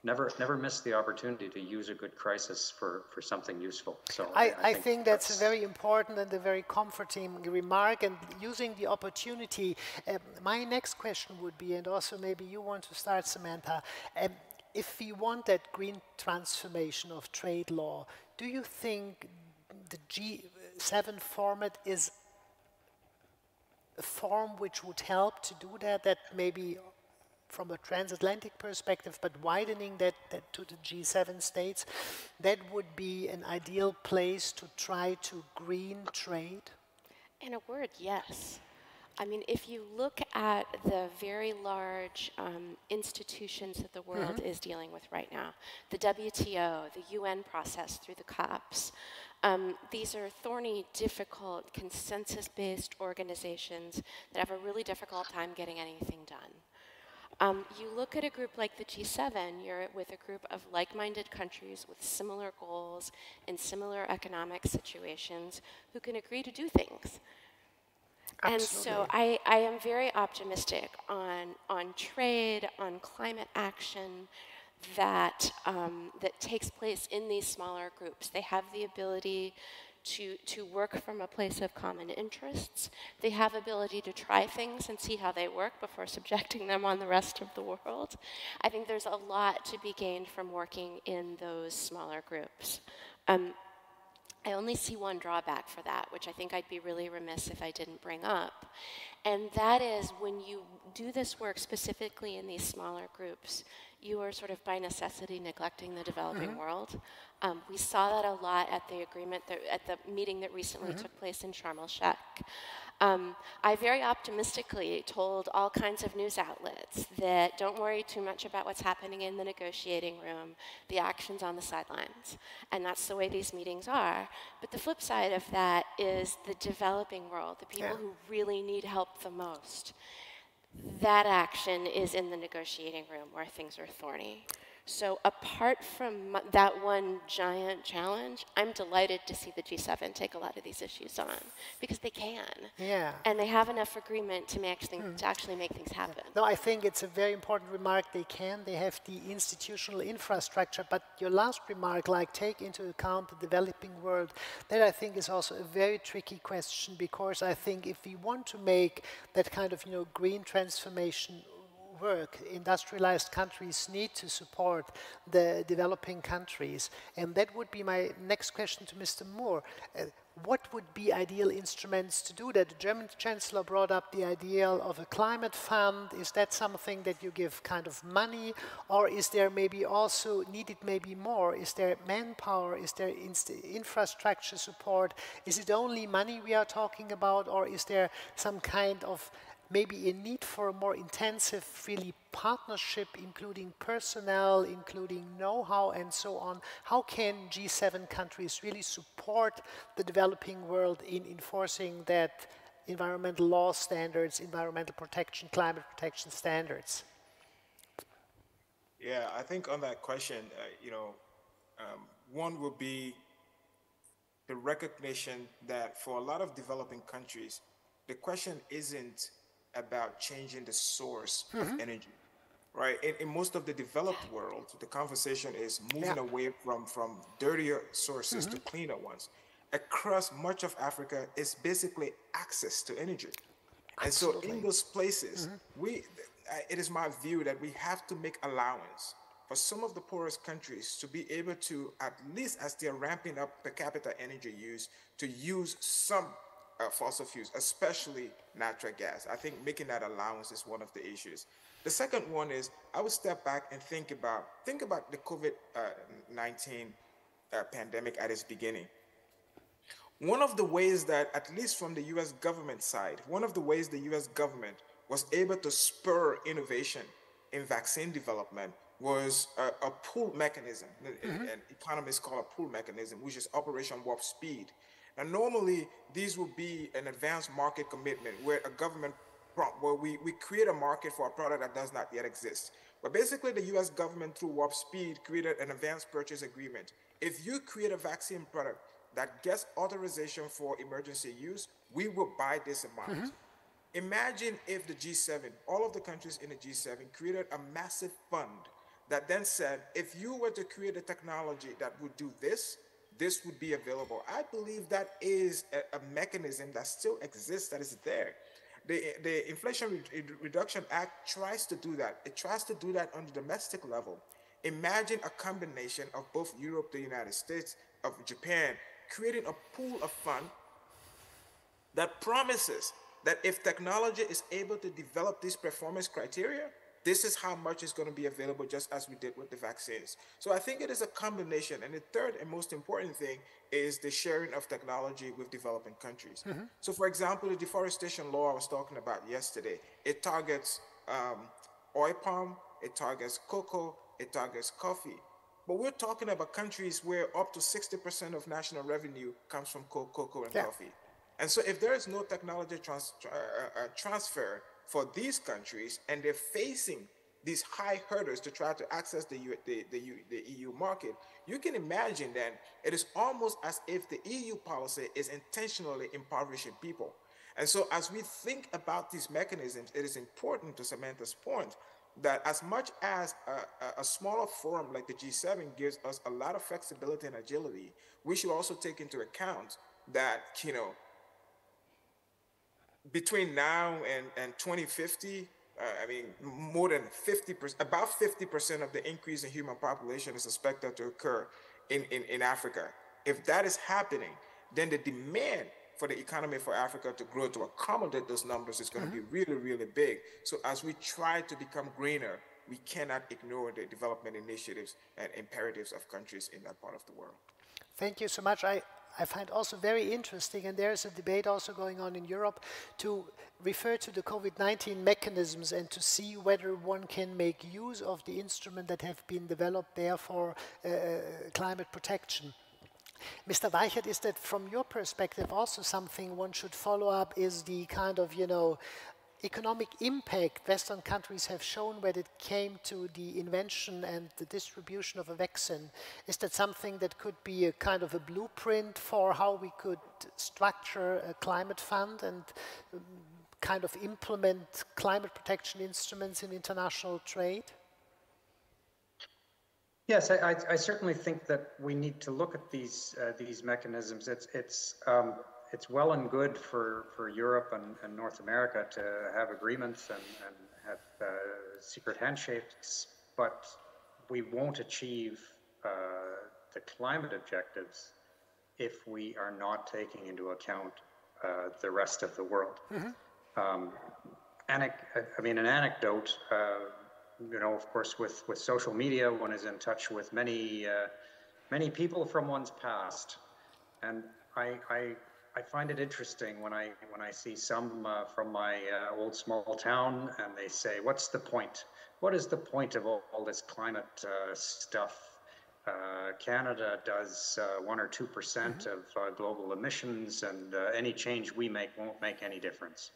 Never miss the opportunity to use a good crisis for something useful. So I think that's a very important and a very comforting remark, and using the opportunity, my next question would be, and also maybe you want to start, Samantha, if we want that green transformation of trade law, do you think the G7 format is a form which would help to do that, that maybe from a transatlantic perspective, but widening that to the G7 states, that would be an ideal place to try to green trade? In a word, yes. I mean, if you look at the very large institutions that the world is dealing with right now, the WTO, the UN process through the COPs, these are thorny, difficult, consensus-based organizations that have a really difficult time getting anything done. You look at a group like the G7, you're with a group of like-minded countries with similar goals and similar economic situations who can agree to do things. Absolutely. And so I am very optimistic on trade, on climate action that takes place in these smaller groups. They have the ability to work from a place of common interests. They have ability to try things and see how they work before subjecting them on the rest of the world. I think there's a lot to be gained from working in those smaller groups. I only see one drawback for that, which I think I'd be really remiss if I didn't bring up. And that is when you do this work specifically in these smaller groups, you are sort of by necessity neglecting the developing world. We saw that a lot at the agreement, at the meeting that recently took place in Sharm el-Sheikh. I very optimistically told all kinds of news outlets that don't worry too much about what's happening in the negotiating room, the actions on the sidelines. And that's the way these meetings are. But the flip side of that is the developing world, the people who really need help the most. That action is in the negotiating room where things are thorny. So apart from that one giant challenge, I'm delighted to see the G7 take a lot of these issues on, because they can. Yeah. And they have enough agreement to actually make things happen. No, I think it's a very important remark. They can. They have the institutional infrastructure. But your last remark, like take into account the developing world, that I think is also a very tricky question, because I think if we want to make that kind of, green transformation work, industrialized countries need to support the developing countries. And that would be my next question to Mr. Moore. What would be ideal instruments to do that? The German Chancellor brought up the idea of a climate fund. Is that something that you give kind of money, or is there maybe also needed maybe more? Is there manpower? Is there infrastructure support? Is it only money we are talking about, or is there some kind of maybe a need for a more intensive, really, partnership, including personnel, including know-how, and so on? How can G7 countries really support the developing world in enforcing that environmental law standards, environmental protection, climate protection standards? Yeah, I think on that question, one would be the recognition that for a lot of developing countries, the question isn't about changing the source of energy, right? In most of the developed world, the conversation is moving away from dirtier sources to cleaner ones. Across much of Africa, it's basically access to energy. And so in those places, it is my view that we have to make allowance for some of the poorest countries to be able to, at least as they're ramping up per capita energy use, to use some fossil fuels, especially natural gas. I think making that allowance is one of the issues. The second one is I would step back and think about the COVID-19 pandemic at its beginning. One of the ways that, at least from the US government side, one of the ways the US government was able to spur innovation in vaccine development was a pull mechanism, and economists call a pull mechanism, which is Operation Warp Speed. And normally, these would be an advanced market commitment where a government where we create a market for a product that does not yet exist. But basically, the US government, through Warp Speed, created an advanced purchase agreement. If you create a vaccine product that gets authorization for emergency use, we will buy this amount. Imagine if the G7, all of the countries in the G7, created a massive fund that then said, if you were to create a technology that would do this, this would be available. I believe that is a mechanism that still exists, that is there. The Inflation Reduction Act tries to do that. It tries to do that on the domestic level. Imagine a combination of both Europe, the United States, of Japan, creating a pool of fund that promises that if technology is able to develop these performance criteria, this is how much is going to be available, just as we did with the vaccines. So I think it is a combination. And the third and most important thing is the sharing of technology with developing countries. So for example, the deforestation law I was talking about yesterday, it targets oil palm, it targets cocoa, it targets coffee. But we're talking about countries where up to 60% of national revenue comes from cocoa and coffee. And so if there is no technology transfer for these countries, and they're facing these high hurdles to try to access the EU market, you can imagine then it is almost as if the EU policy is intentionally impoverishing people. And so as we think about these mechanisms, it is important, to Samantha's point, that as much as a smaller forum like the G7 gives us a lot of flexibility and agility, we should also take into account that, you know, between now and 2050, I mean, more than 50%, about 50% of the increase in human population is expected to occur in Africa. If that is happening, then the demand for the economy for Africa to grow to accommodate those numbers is going to be really, really big. So as we try to become greener, we cannot ignore the development initiatives and imperatives of countries in that part of the world. Thank you so much. I find also very interesting, and there's a debate also going on in Europe, to refer to the COVID-19 mechanisms and to see whether one can make use of the instruments that have been developed there for climate protection. Mr. Weichert, is that from your perspective also something one should follow up, is the kind of, you know, economic impact Western countries have shown when it came to the invention and the distribution of a vaccine? Is that something that could be a kind of a blueprint for how we could structure a climate fund and kind of implement climate protection instruments in international trade? Yes, I certainly think that we need to look at these mechanisms. It's well and good for Europe and North America to have agreements and have secret handshakes, but we won't achieve the climate objectives if we are not taking into account the rest of the world. I mean, an anecdote, you know, of course, with social media, one is in touch with many people from one's past, and I find it interesting when I see some from my old small town, and they say, "What's the point? What is the point of all this climate stuff? Canada does 1 or 2% of global emissions, and any change we make won't make any difference.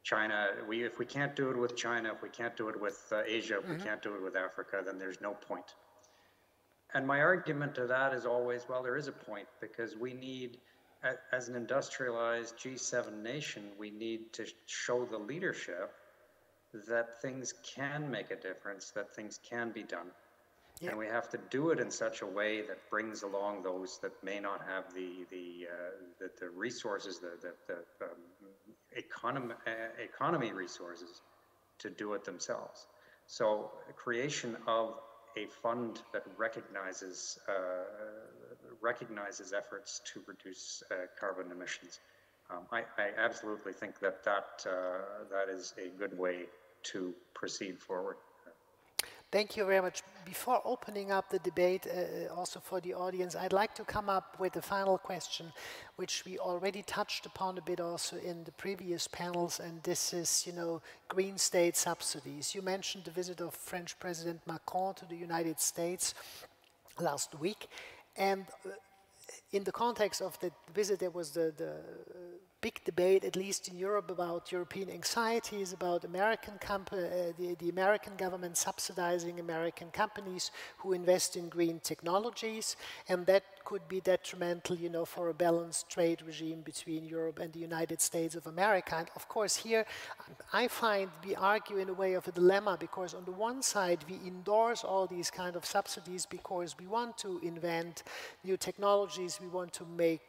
China, if we can't do it with China, if we can't do it with Asia, if we can't do it with Africa, then there's no point." And my argument to that is always, well, there is a point, because we need, as an industrialized G7 nation, we need to show the leadership that things can make a difference, that things can be done. Yeah. And we have to do it in such a way that brings along those that may not have the resources, the economy resources to do it themselves. So the creation of a fund that recognizes efforts to reduce carbon emissions. I absolutely think that is a good way to proceed forward. Thank you very much. Before opening up the debate also for the audience, I'd like to come up with a final question, which we already touched upon a bit also in the previous panels, and this is, you know, green state subsidies. You mentioned the visit of French President Macron to the United States last week, and in the context of the visit, there was the big debate, at least in Europe, about European anxieties, about American the American government subsidizing American companies who invest in green technologies, and that could be detrimental, you know, for a balanced trade regime between Europe and the United States of America. And of course, here I find we argue in a way of a dilemma, because on the one side we endorse all these kind of subsidies because we want to invent new technologies, we want to make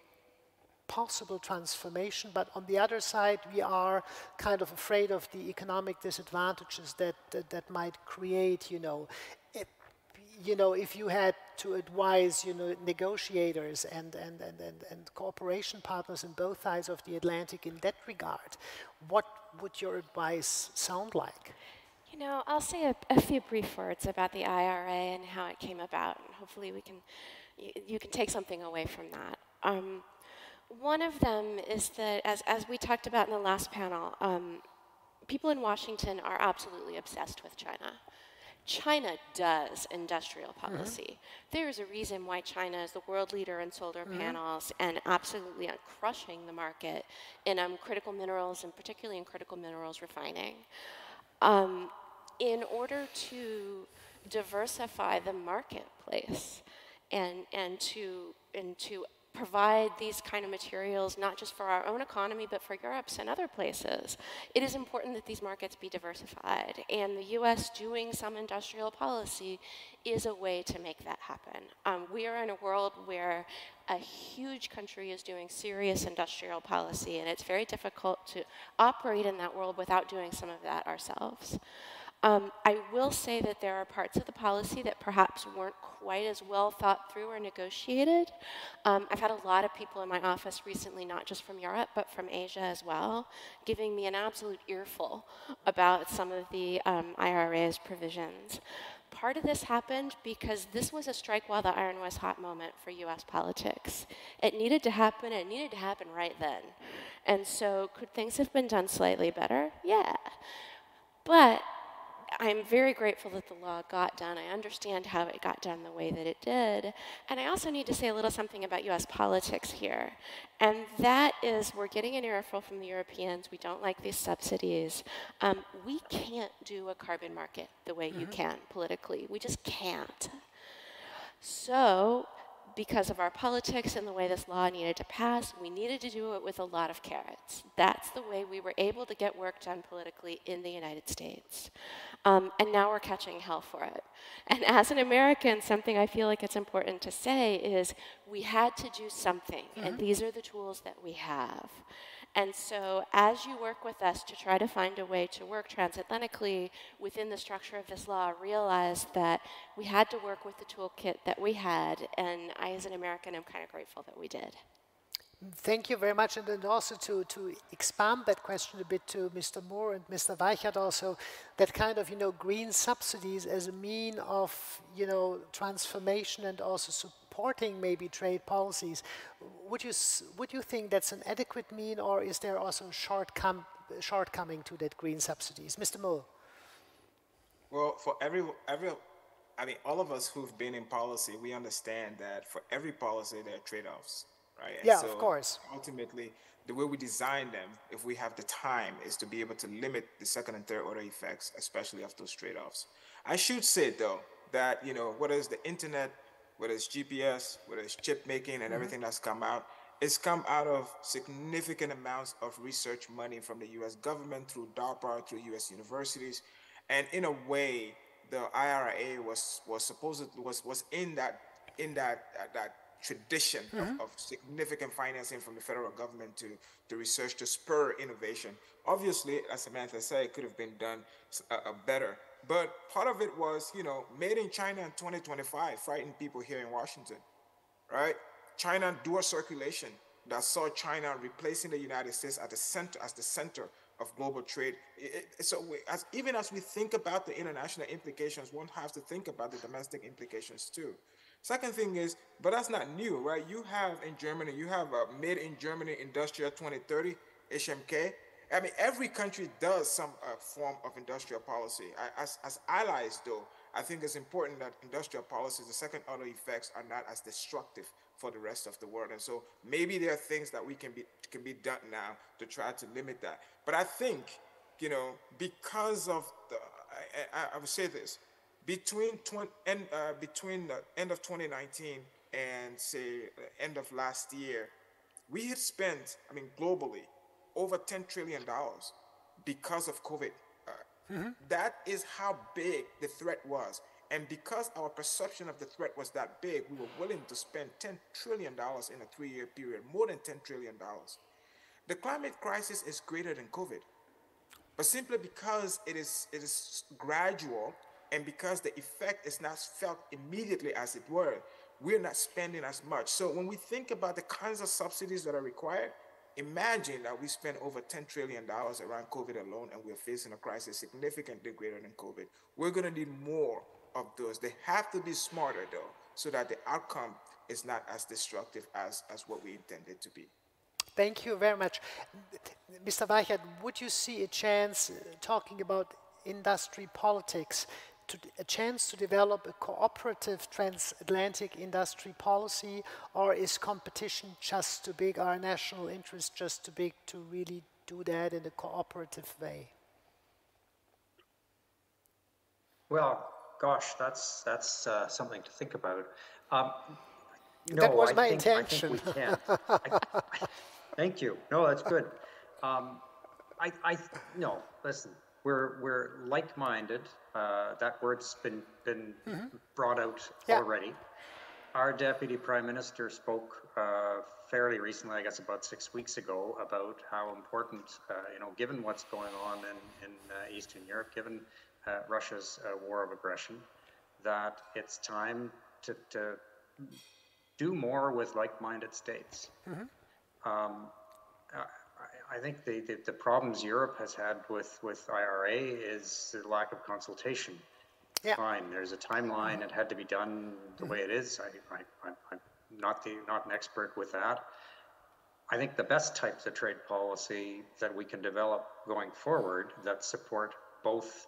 possible transformation, but on the other side we are kind of afraid of the economic disadvantages that might create, you know. If you had to advise, you know, negotiators and cooperation partners on both sides of the Atlantic in that regard, what would your advice sound like? You know, I'll say a few brief words about the IRA and how it came about, and hopefully you can take something away from that. One of them is that, as we talked about in the last panel, people in Washington are absolutely obsessed with China. China does industrial policy. There is a reason why China is the world leader in solar panels and absolutely crushing the market in critical minerals, and particularly in critical minerals refining. In order to diversify the marketplace and to provide these kind of materials, not just for our own economy, but for Europe's and other places, it is important that these markets be diversified. And the US doing some industrial policy is a way to make that happen. We are in a world where a huge country is doing serious industrial policy, and it's very difficult to operate in that world without doing some of that ourselves. I will say that there are parts of the policy that perhaps weren't quite as well thought through or negotiated. I've had a lot of people in my office recently, not just from Europe, but from Asia as well, giving me an absolute earful about some of the IRA's provisions. Part of this happened because this was a strike while the iron was hot moment for US politics. It needed to happen, and it needed to happen right then. And so could things have been done slightly better? Yeah. But I'm very grateful that the law got done. I understand how it got done the way that it did. And I also need to say a little something about US politics here. And that is, we're getting an earful from the Europeans. We don't like these subsidies. We can't do a carbon market the way you can politically. We just can't. So, because of our politics and the way this law needed to pass, we needed to do it with a lot of carrots. That's the way we were able to get work done politically in the United States. And now we're catching hell for it. And as an American, something I feel like it's important to say is we had to do something, and these are the tools that we have. And so as you work with us to try to find a way to work transatlantically within the structure of this law, realize that we had to work with the toolkit that we had, and I, as an American, am kind of grateful that we did. Thank you very much. And then also to expand that question a bit to Mr. Moore and Mr. Weichert also, that kind of, you know, green subsidies as a mean of, you know, transformation and also supporting maybe trade policies. Would you think that's an adequate mean, or is there also a shortcoming to that green subsidies? Mr. Moore. Well, for I mean, all of us who've been in policy, we understand that for every policy there are trade-offs. Right? And yeah, so of course. Ultimately, the way we design them, if we have the time, is to be able to limit the second and third order effects, especially of those trade-offs. I should say, though, that, you know, whether it's the internet, whether it's GPS, whether it's chip making and everything that's come out, it's come out of significant amounts of research money from the U.S. government through DARPA, through U.S. universities, and in a way, the IRA was in that tradition of significant financing from the federal government to research to spur innovation. Obviously, as Samantha said, it could have been done better. But part of it was, you know, made in China in 2025 frightened people here in Washington, right? China dual circulation that saw China replacing the United States at the center of global trade. Even as we think about the international implications, one has to think about the domestic implications too. Second thing is, but that's not new, right? You have in Germany, you have a Made in Germany Industrial 2030, HMK. I mean, every country does some form of industrial policy. As allies, though, I think it's important that industrial policies, the second order effects, are not as destructive for the rest of the world. And so maybe there are things that we can be done now to try to limit that. But I think, you know, because of the, I would say this, between the end of 2019 and say end of last year, we had spent, I mean, globally, over $10 trillion because of COVID. That is how big the threat was. And because our perception of the threat was that big, we were willing to spend $10 trillion in a 3-year period, more than $10 trillion. The climate crisis is greater than COVID. But simply because it is gradual and because the effect is not felt immediately, as it were, we're not spending as much. So when we think about the kinds of subsidies that are required, imagine that we spend over $10 trillion around COVID alone, and we're facing a crisis significantly greater than COVID. We're going to need more of those. They have to be smarter, though, so that the outcome is not as destructive as what we intended to be. Thank you very much. Mr. Weichert, would you see a chance, talking about industry politics, a chance to develop a cooperative transatlantic industry policy, or is competition just too big, are national interests just too big to really do that in a cooperative way? Well, gosh, that's something to think about. No, that was my intention. I think we can. Thank you. No, that's good. No, listen. We're like-minded. That word's been brought out already. Our Deputy Prime Minister spoke fairly recently, I guess about 6 weeks ago, about how important, you know, given what's going on in Eastern Europe, given Russia's war of aggression, that it's time to do more with like-minded states. I think the problems Europe has had with IRA is the lack of consultation. Fine, there's a timeline. It had to be done the way it is. I'm not an expert with that. I think the best types of trade policy that we can develop going forward that support both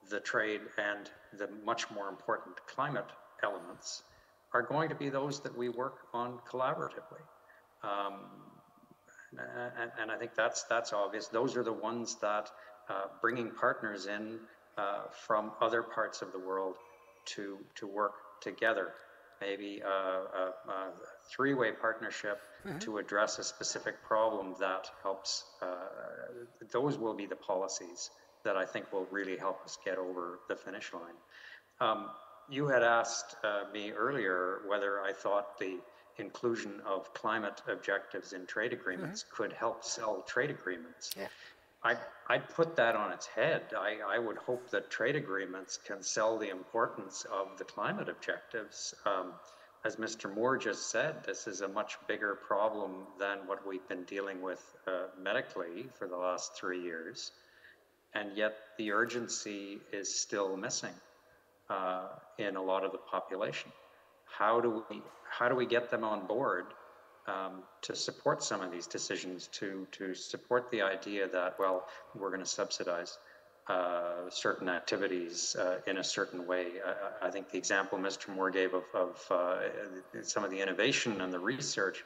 the trade and the much more important climate elements are going to be those that we work on collaboratively. And I think that's obvious. Those are the ones that bringing partners in from other parts of the world to work together, maybe a three-way partnership to address a specific problem that helps. Those will be the policies that I think will really help us get over the finish line. You had asked me earlier whether I thought the inclusion of climate objectives in trade agreements could help sell trade agreements. I'd put that on its head. I would hope that trade agreements can sell the importance of the climate objectives. As Mr. Moore just said, this is a much bigger problem than what we've been dealing with medically for the last 3 years. And yet the urgency is still missing in a lot of the population. How do we get them on board to support some of these decisions, to support the idea that, well, we're going to subsidize certain activities in a certain way? I think the example Mr. Moore gave of some of the innovation and the research,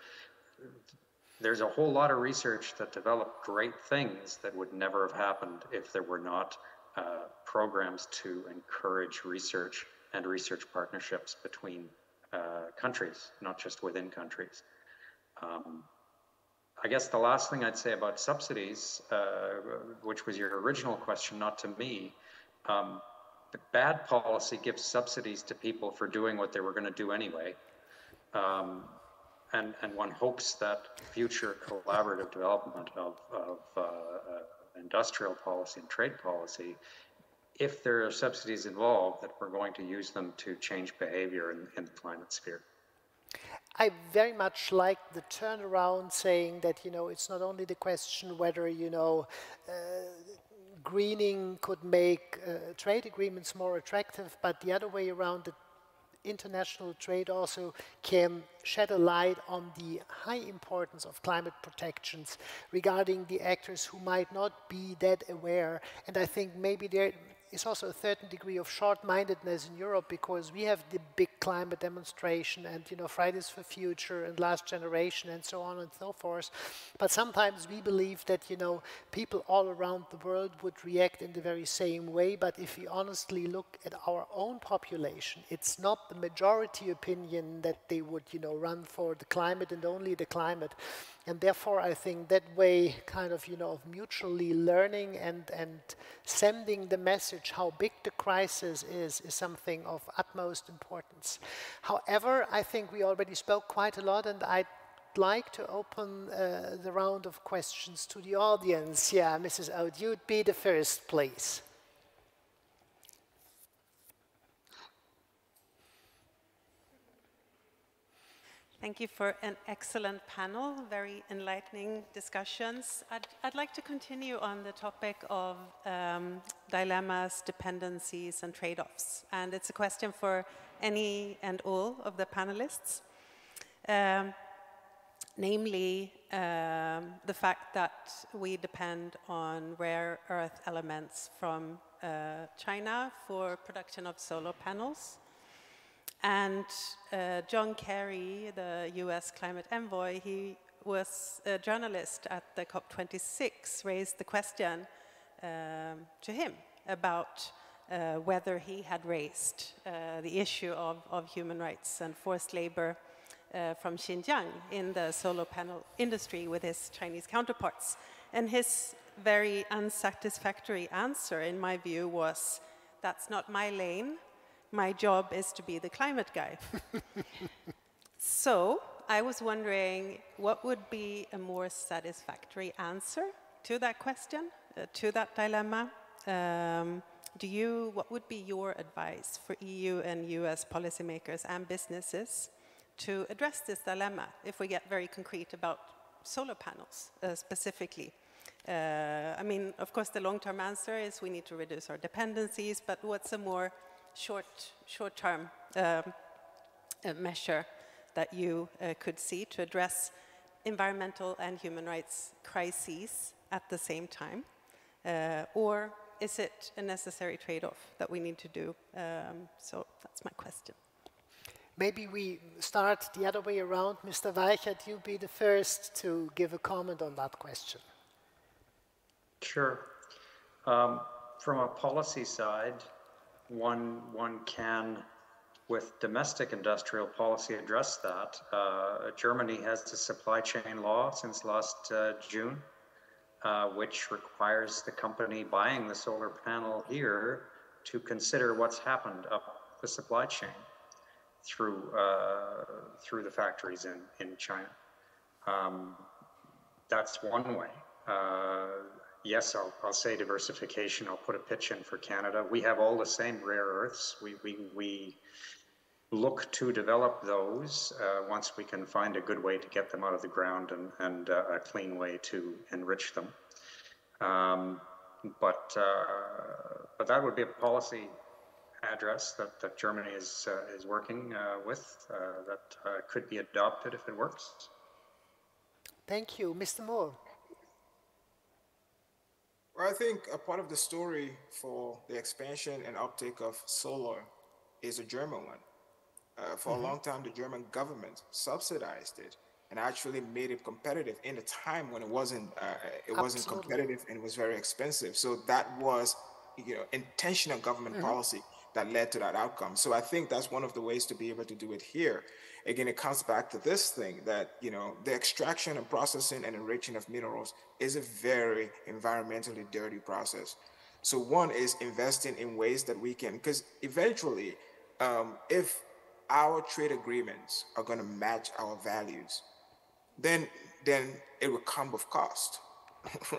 there's a whole lot of research that developed great things that would never have happened if there were not programs to encourage research and research partnerships between countries, not just within countries. I guess the last thing I'd say about subsidies, which was your original question, not to me, the bad policy gives subsidies to people for doing what they were going to do anyway. And one hopes that future collaborative development of industrial policy and trade policy, if there are subsidies involved, that we're going to use them to change behavior in the climate sphere. I very much like the turnaround, saying that, you know, it's not only the question whether, you know, greening could make trade agreements more attractive, but the other way around, that international trade also can shed a light on the high importance of climate protections regarding the actors who might not be that aware. And I think maybe there is also a certain degree of short-mindedness in Europe, because we have the big climate demonstration and, you know, Fridays for Future and Last Generation and so on and so forth. But sometimes we believe that, you know, people all around the world would react in the very same way. But if we honestly look at our own population, it's not the majority opinion that they would, you know, run for the climate and only the climate. And therefore, I think that way kind of, you know, of mutually learning and sending the message how big the crisis is something of utmost importance. However, I think we already spoke quite a lot, and I'd like to open the round of questions to the audience. Yeah, Mrs. Ode, you'd be the first, please. Thank you for an excellent panel, very enlightening discussions. I'd like to continue on the topic of dilemmas, dependencies, and trade-offs. And it's a question for any and all of the panelists. Namely, the fact that we depend on rare earth elements from China for production of solar panels. And John Kerry, the US climate envoy, he was a journalist at the COP26, raised the question to him about whether he had raised the issue of human rights and forced labor from Xinjiang in the solar panel industry with his Chinese counterparts. And his very unsatisfactory answer, in my view, was, "That's not my lane. My job is to be the climate guy." So I was wondering, what would be a more satisfactory answer to that question, to that dilemma? What would be your advice for EU and US policymakers and businesses to address this dilemma, if we get very concrete about solar panels specifically? I mean, of course, the long-term answer is we need to reduce our dependencies, but what's a more short-term measure that you could see to address environmental and human rights crises at the same time? Or is it a necessary trade-off that we need to do? So that's my question. Maybe we start the other way around. Mr. Weichert, you be the first to give a comment on that question. Sure. From a policy side, one can, with domestic industrial policy, address that. Germany has a supply chain law since last June, which requires the company buying the solar panel here to consider what's happened up the supply chain through the factories in China. That's one way. Yes, I'll say diversification. I'll put a pitch in for Canada. We have all the same rare earths. We look to develop those once we can find a good way to get them out of the ground and a clean way to enrich them. But that would be a policy address that Germany is working with that could be adopted if it works. Thank you. Mr. Moore. Well, I think a part of the story for the expansion and uptake of solar is a German one. For a long time, the German government subsidized it and actually made it competitive in a time when it wasn't competitive and it was very expensive. So that was, intentional government policy that led to that outcome. So I think that's one of the ways to be able to do it here. Again, it comes back to this thing that, the extraction and processing and enriching of minerals is a very environmentally dirty process. So one is investing in ways that we can, because eventually, if our trade agreements are going to match our values, then it will come with cost,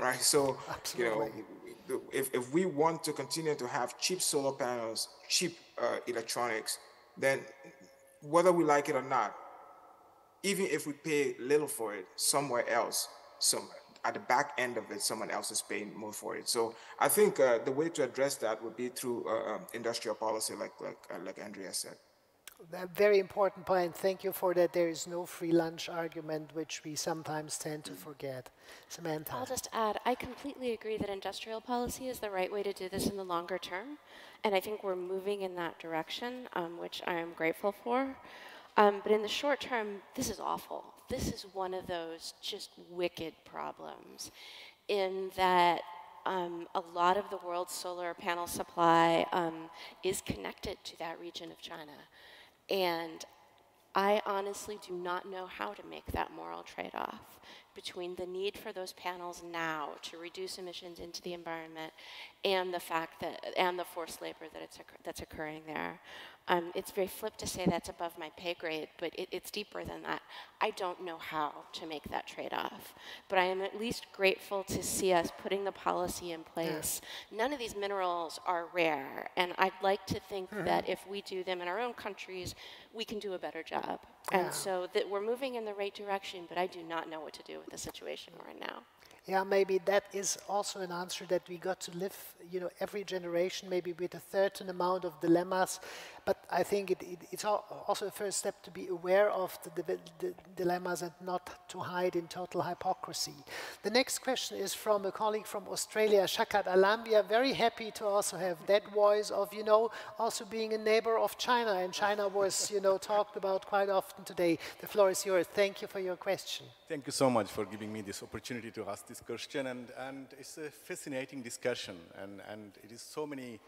right? So, if we want to continue to have cheap solar panels, cheap electronics, then whether we like it or not, even if we pay little for it somewhere else, at the back end of it, someone else is paying more for it. So I think the way to address that would be through industrial policy, like Andrea said. A very important point. Thank you for that. There is no free lunch argument, which we sometimes tend to forget. Samantha. I'll just add, I completely agree that industrial policy is the right way to do this in the longer term. And I think we're moving in that direction, which I am grateful for. But in the short term, this is awful. This is one of those just wicked problems in that a lot of the world's solar panel supply is connected to that region of China. And I honestly do not know how to make that moral trade-off between the need for those panels now to reduce emissions into the environment and the fact that, and the forced labor that's occurring there. It's very flip to say that's above my pay grade, but it's deeper than that. I don't know how to make that trade-off, but I am at least grateful to see us putting the policy in place. Yeah. None of these minerals are rare, and I'd like to think that if we do them in our own countries, we can do a better job. Yeah. And so that we're moving in the right direction, but I do not know what to do with the situation we're in now. Yeah, maybe that is also an answer that we got to live, you know, every generation, maybe with a certain amount of dilemmas. But I think it's also a first step to be aware of the dilemmas and not to hide in total hypocrisy. The next question is from a colleague from Australia, Shakat Alam. We are very happy to also have that voice of, you know, also being a neighbor of China. And China was, you know, talked about quite often today. The floor is yours. Thank you for your question. Thank you so much for giving me this opportunity to ask this question. And it's a fascinating discussion. And it is so many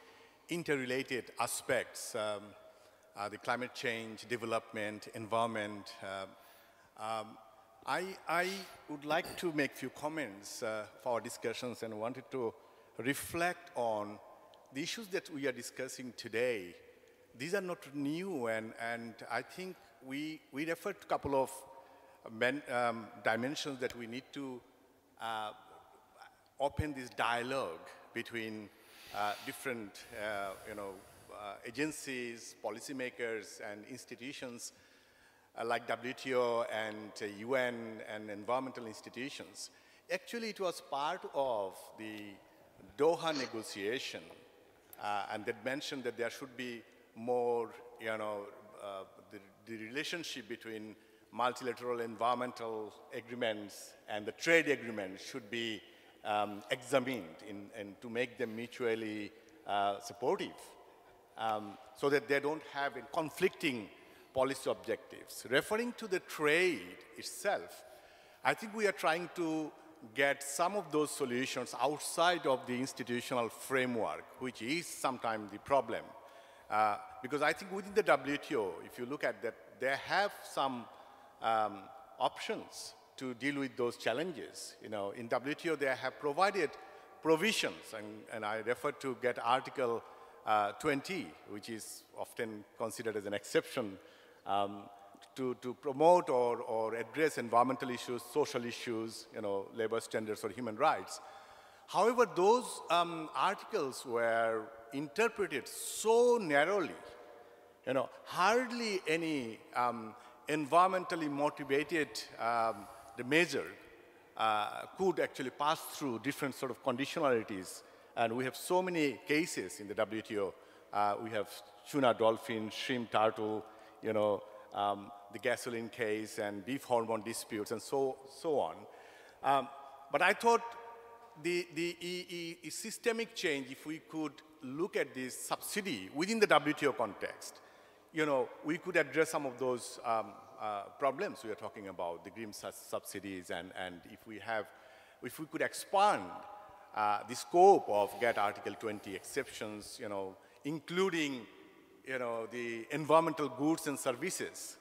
interrelated aspects, the climate change, development, environment. I would like to make a few comments for our discussions and wanted to reflect on the issues that we are discussing today. These are not new, and I think we referred to a couple of dimensions that we need to open this dialogue between different agencies, policymakers, and institutions like WTO and UN and environmental institutions. Actually, it was part of the Doha negotiation, and that mentioned that there should be more, the relationship between multilateral environmental agreements and the trade agreements should be examined and to make them mutually supportive, so that they don't have conflicting policy objectives. Referring to the trade itself, I think we are trying to get some of those solutions outside of the institutional framework, which is sometimes the problem. Because I think within the WTO, if you look at that, they have some options to deal with those challenges. You know, in WTO, they have provided provisions, and I refer to get Article 20, which is often considered as an exception, to promote or address environmental issues, social issues, labor standards or human rights. However, those articles were interpreted so narrowly, hardly any environmentally motivated the measure could actually pass through different sort of conditionalities. And we have so many cases in the WTO. We have tuna, dolphin, shrimp, turtle, the gasoline case and beef hormone disputes and so on. But I thought the systemic change, if we could look at this subsidy within the WTO context, we could address some of those problems we are talking about, the green subsidies, and if we could expand the scope of GATT Article 20 exceptions, including, the environmental goods and services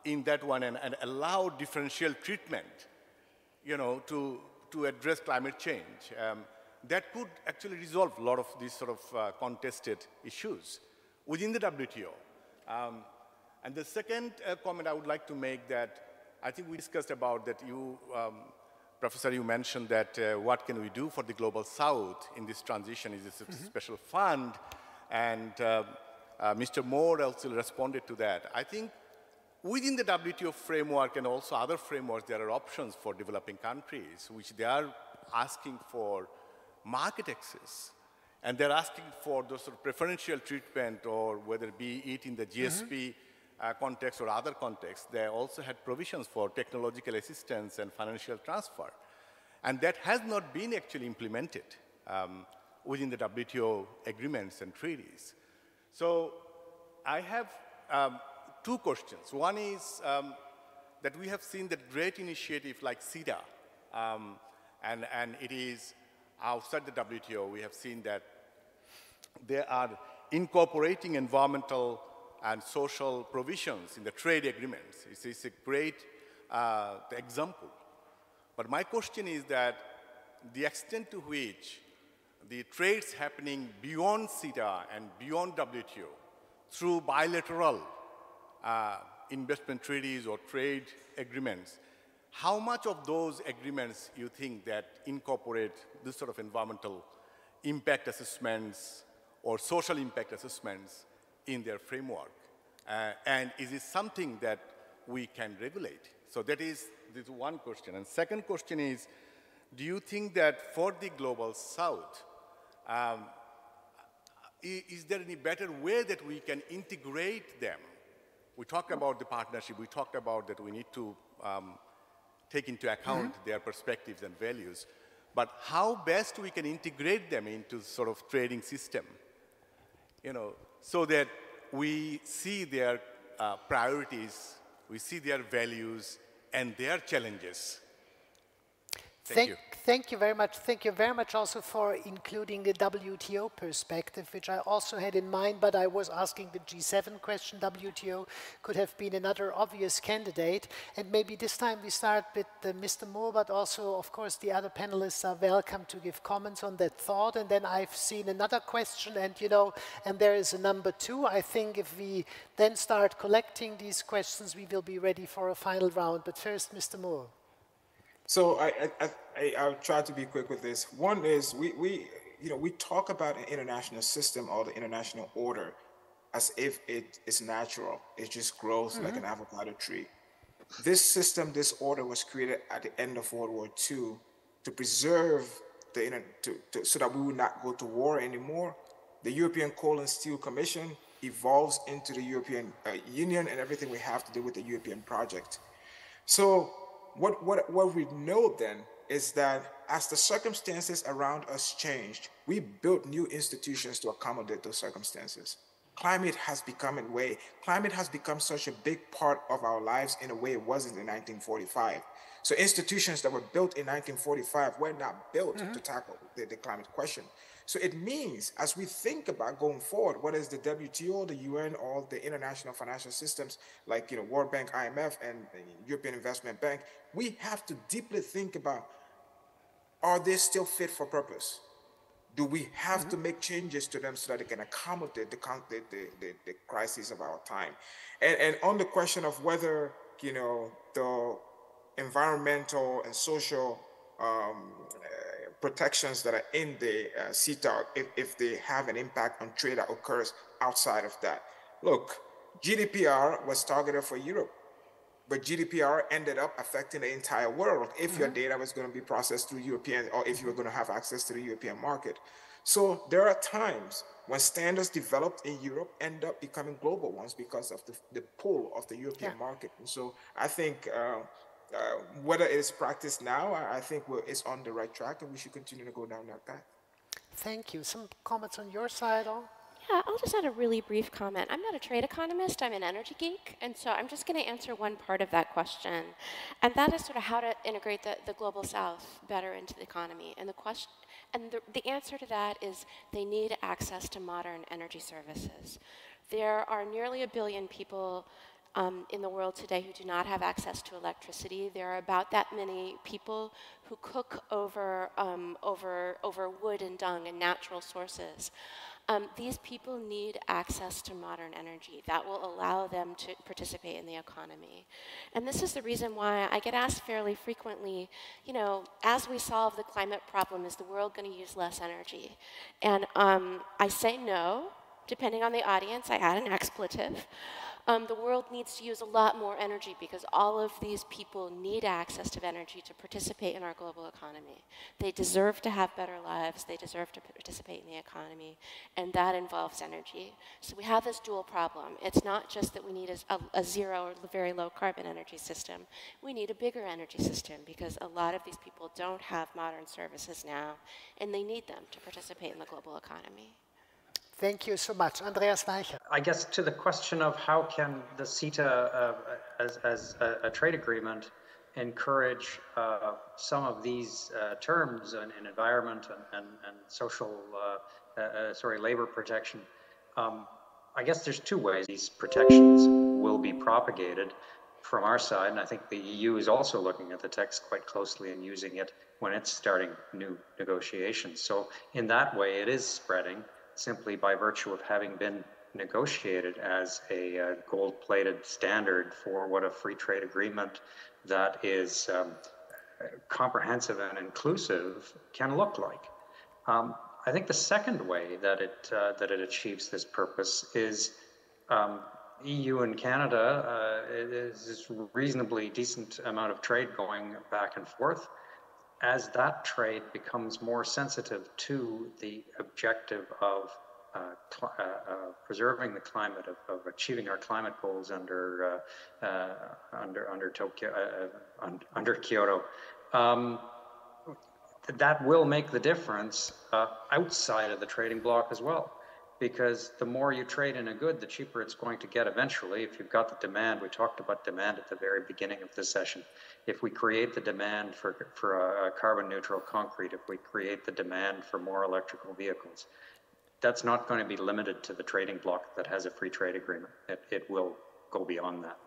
in that one, and allow differential treatment, to address climate change. That could actually resolve a lot of these sort of contested issues within the WTO. And the second comment I would like to make, that I think we discussed about that Professor, you mentioned that what can we do for the Global South in this transition? Is this a special fund? And Mr. Moore also responded to that. I think within the WTO framework and also other frameworks, there are options for developing countries, which they are asking for market access, And they're asking for those sort of preferential treatment, or whether it be it in the GSP context or other contexts. They also had provisions for technological assistance and financial transfer. And that has not been actually implemented within the WTO agreements and treaties. So I have two questions. One is that we have seen that great initiative like CETA, and it is outside the WTO. We have seen that they are incorporating environmental and social provisions in the trade agreements. It's a great example. But my question is that the extent to which the trades happening beyond CETA and beyond WTO through bilateral investment treaties or trade agreements, how much of those agreements you think that incorporate this sort of environmental impact assessments or social impact assessments in their framework? And is it something that we can regulate? So that is this one question. And second question is, do you think that for the Global South, is there any better way that we can integrate them? We talked about the partnership. We talked about that we need to take into account their perspectives and values. But how best we can integrate them into sort of trading system, so that we see their priorities, we see their values and their challenges. Thank you. Thank you very much. Thank you very much also for including a WTO perspective, which I also had in mind, but I was asking the G7 question. WTO could have been another obvious candidate. And maybe this time we start with Mr. Moore, but also, of course, the other panelists are welcome to give comments on that thought. And then I've seen another question, and and there is a number 2. I think if we then start collecting these questions, we will be ready for a final round. But first, Mr. Moore. So I'll try to be quick with this. One is we talk about an international system or the international order as if it is natural. It just grows like an avocado tree. This system, this order was created at the end of World War II to preserve so that we would not go to war anymore. The European Coal and Steel Commission evolves into the European Union and everything we have to do with the European project. So what we know then is that as the circumstances around us changed, we built new institutions to accommodate those circumstances. Climate has become such a big part of our lives in a way it wasn't in 1945. So institutions that were built in 1945 were not built to tackle the climate question. So it means, as we think about going forward, whether it's the WTO, the UN, or the international financial systems like World Bank, IMF, and European Investment Bank, we have to deeply think about, are they still fit for purpose? Do we have to make changes to them so that they can accommodate the crises of our time? And on the question of whether the environmental and social protections that are in the CETA, if they have an impact on trade that occurs outside of that. Look, GDPR was targeted for Europe, but GDPR ended up affecting the entire world if your data was going to be processed through European, or if you were going to have access to the European market. So there are times when standards developed in Europe end up becoming global ones because of the pull of the European market. And so I think whether it is practiced now, I think it's on the right track, and we should continue to go down that path. Thank you. Some comments on your side, Al? Yeah, I'll just add a really brief comment. I'm not a trade economist, I'm an energy geek, and so I'm just going to answer one part of that question, and that is sort of how to integrate the Global South better into the economy. And the answer to that is they need access to modern energy services. There are nearly 1 billion people in the world today who do not have access to electricity. There are about that many people who cook over wood and dung and natural sources. These people need access to modern energy that will allow them to participate in the economy. And this is the reason why I get asked fairly frequently, as we solve the climate problem, is the world going to use less energy? And I say no. Depending on the audience, I add an expletive. The world needs to use a lot more energy because all of these people need access to energy to participate in our global economy. They deserve to have better lives, they deserve to participate in the economy, and that involves energy. So we have this dual problem. It's not just that we need a zero or very low carbon energy system. We need a bigger energy system because a lot of these people don't have modern services now, and they need them to participate in the global economy. Thank you so much. Andreas Weicher. I guess to the question of how can the CETA as a trade agreement encourage some of these terms in environment and social, labor protection. I guess there's two ways these protections will be propagated from our side, and I think the EU is also looking at the text quite closely and using it when it's starting new negotiations. So in that way, it is spreading simply by virtue of having been negotiated as a gold-plated standard for what a free trade agreement that is comprehensive and inclusive can look like. I think the second way that it achieves this purpose is EU and Canada is a reasonably decent amount of trade going back and forth. As that trade becomes more sensitive to the objective of preserving the climate, of achieving our climate goals under Kyoto, that will make the difference outside of the trading bloc as well. Because the more you trade in a good, the cheaper it's going to get eventually. If you've got the demand, we talked about demand at the very beginning of this session. If we create the demand for a carbon neutral concrete, if we create the demand for more electrical vehicles, that's not going to be limited to the trading bloc that has a free trade agreement. It will go beyond that.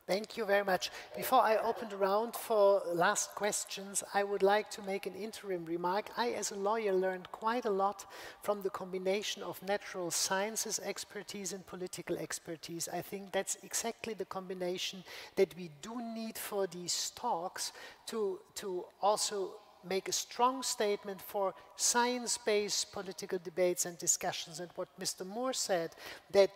Thank you very much. Before I open the round for last questions, I would like to make an interim remark. I, as a lawyer, learned quite a lot from the combination of natural sciences expertise and political expertise. I think that's exactly the combination that we do need for these talks to also make a strong statement for science-based political debates and discussions. And what Mr. Moore said, that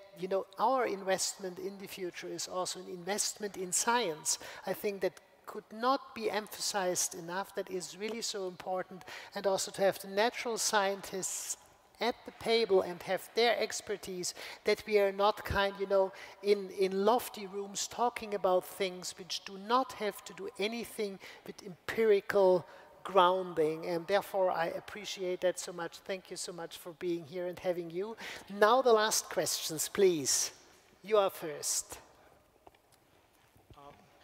our investment in the future is also an investment in science. I think that could not be emphasized enough. That is really so important. And also to have the natural scientists at the table and have their expertise, that we are not in lofty rooms talking about things which do not have to do anything with empirical grounding, and therefore I appreciate that so much. Thank you so much for being here and having you. Now the last questions, please. You are first.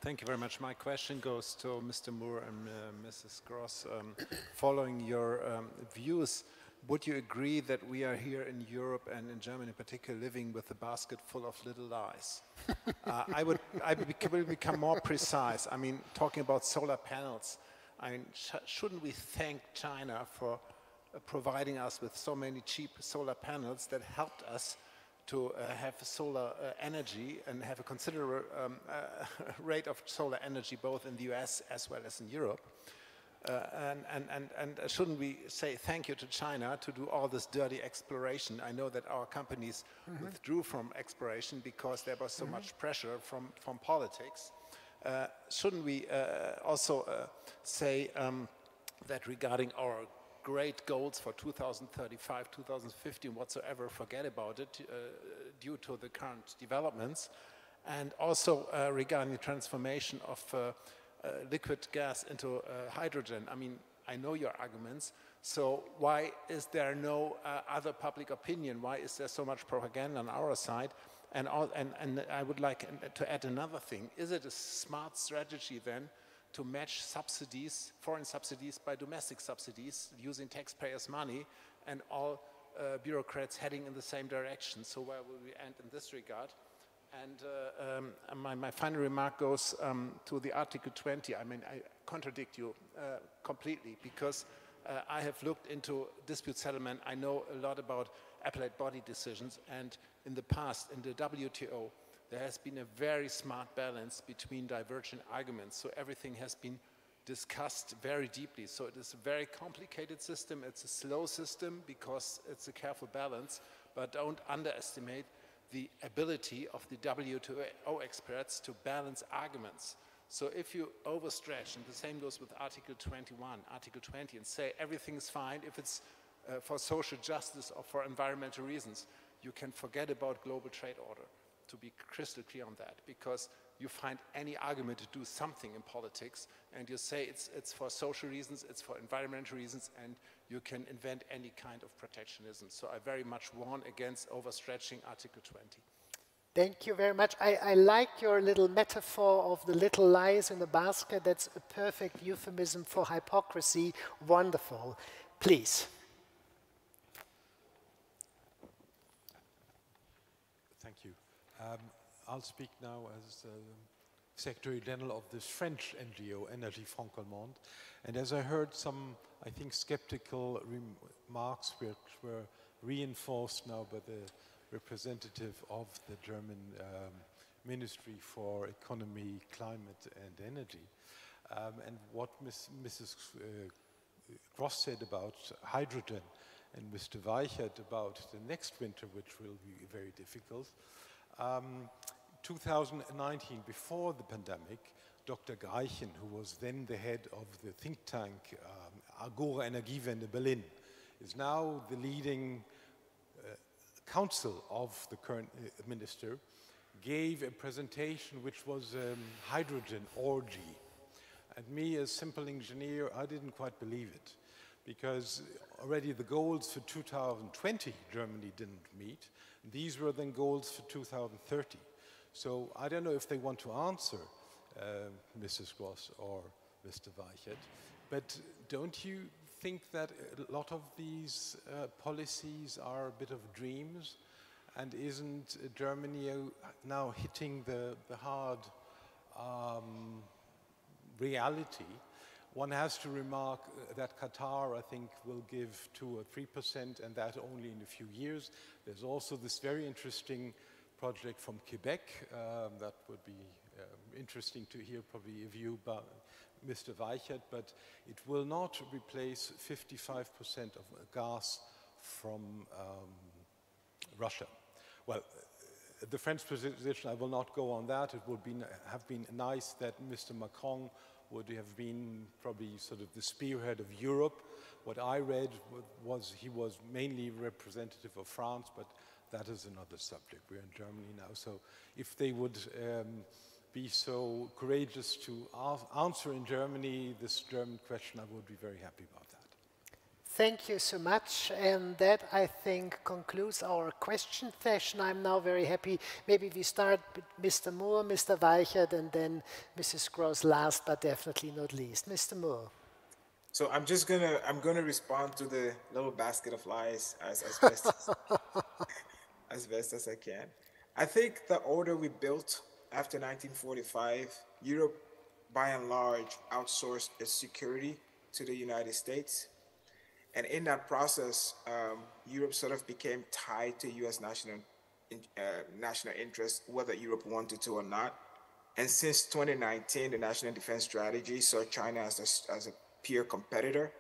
Thank you very much. My question goes to Mr. Moore and Mrs. Gross. Following your views, would you agree that we are here in Europe and in Germany in particular living with a basket full of little lies? I will become more precise. I mean, talking about solar panels, I mean, shouldn't we thank China for providing us with so many cheap solar panels that helped us to have solar energy and have a considerable rate of solar energy both in the US as well as in Europe? And shouldn't we say thank you to China to do all this dirty exploration? I know that our companies withdrew from exploration because there was so much pressure from politics. Shouldn't we also say that regarding our great goals for 2035, 2050, whatsoever, forget about it due to the current developments? And also regarding the transformation of liquid gas into hydrogen. I mean, I know your arguments, so why is there no other public opinion? Why is there so much propaganda on our side? And I would like to add another thing. Is it a smart strategy then to match subsidies, foreign subsidies, by domestic subsidies using taxpayers' money and all bureaucrats heading in the same direction? So where will we end in this regard? And my final remark goes to the Article 20. I mean, I contradict you completely because I have looked into dispute settlement. I know a lot about appellate body decisions, and in the past, in the WTO, there has been a very smart balance between divergent arguments. So everything has been discussed very deeply. So it is a very complicated system. It's a slow system because it's a careful balance, but don't underestimate the ability of the WTO experts to balance arguments. So if you overstretch, and the same goes with Article 21, Article 20, and say everything's fine if it's for social justice or for environmental reasons, you can forget about global trade order, to be crystal clear on that, because you find any argument to do something in politics, and you say it's for social reasons, it's for environmental reasons, and you can invent any kind of protectionism. So I very much warn against overstretching Article 20. Thank you very much. I like your little metaphor of the little lies in the basket. That's a perfect euphemism for hypocrisy. Wonderful. Please. Thank you. I'll speak now as Secretary General of this French NGO, Énergie Franco-Allemande. And as I heard some, I think, skeptical remarks which were reinforced now by the representative of the German Ministry for Economy, Climate and Energy. And what Mrs. Gross said about hydrogen and Mr. Weichert about the next winter, which will be very difficult. 2019, before the pandemic, Dr. Greichen, who was then the head of the think tank Agora Energiewende Berlin, is now the leading counsel of the current minister, gave a presentation which was a hydrogen orgy. And me, as simple engineer, I didn't quite believe it, because already the goals for 2020 Germany didn't meet. These were then goals for 2030. So I don't know if they want to answer Mrs. Gross or Mr. Weichert, but don't you think that a lot of these policies are a bit of dreams? And isn't Germany now hitting the hard reality? One has to remark that Qatar, I think, will give 2 or 3%, and that only in a few years. There's also this very interesting project from Quebec. That would be interesting to hear probably a view by Mr. Weichert, but it will not replace 55% of gas from Russia. Well, the French position, I will not go on that. It would have been nice that Mr. Macron would have been probably sort of the spearhead of Europe. What I read was he was mainly representative of France, but that is another subject. We're in Germany now, so if they would be so courageous to answer in Germany this German question, I would be very happy about that. Thank you so much, and that, I think, concludes our question session. I'm now very happy. Maybe we start with Mr. Moore, Mr. Weichert, and then Mrs. Gross last, but definitely not least. Mr. Moore. So I'm gonna respond to the little basket of lies as best as best as I can. I think the order we built after 1945, Europe, by and large, outsourced its security to the United States. And in that process, Europe sort of became tied to U.S. national interest, whether Europe wanted to or not. And since 2019, the National Defense Strategy saw China as a peer competitor.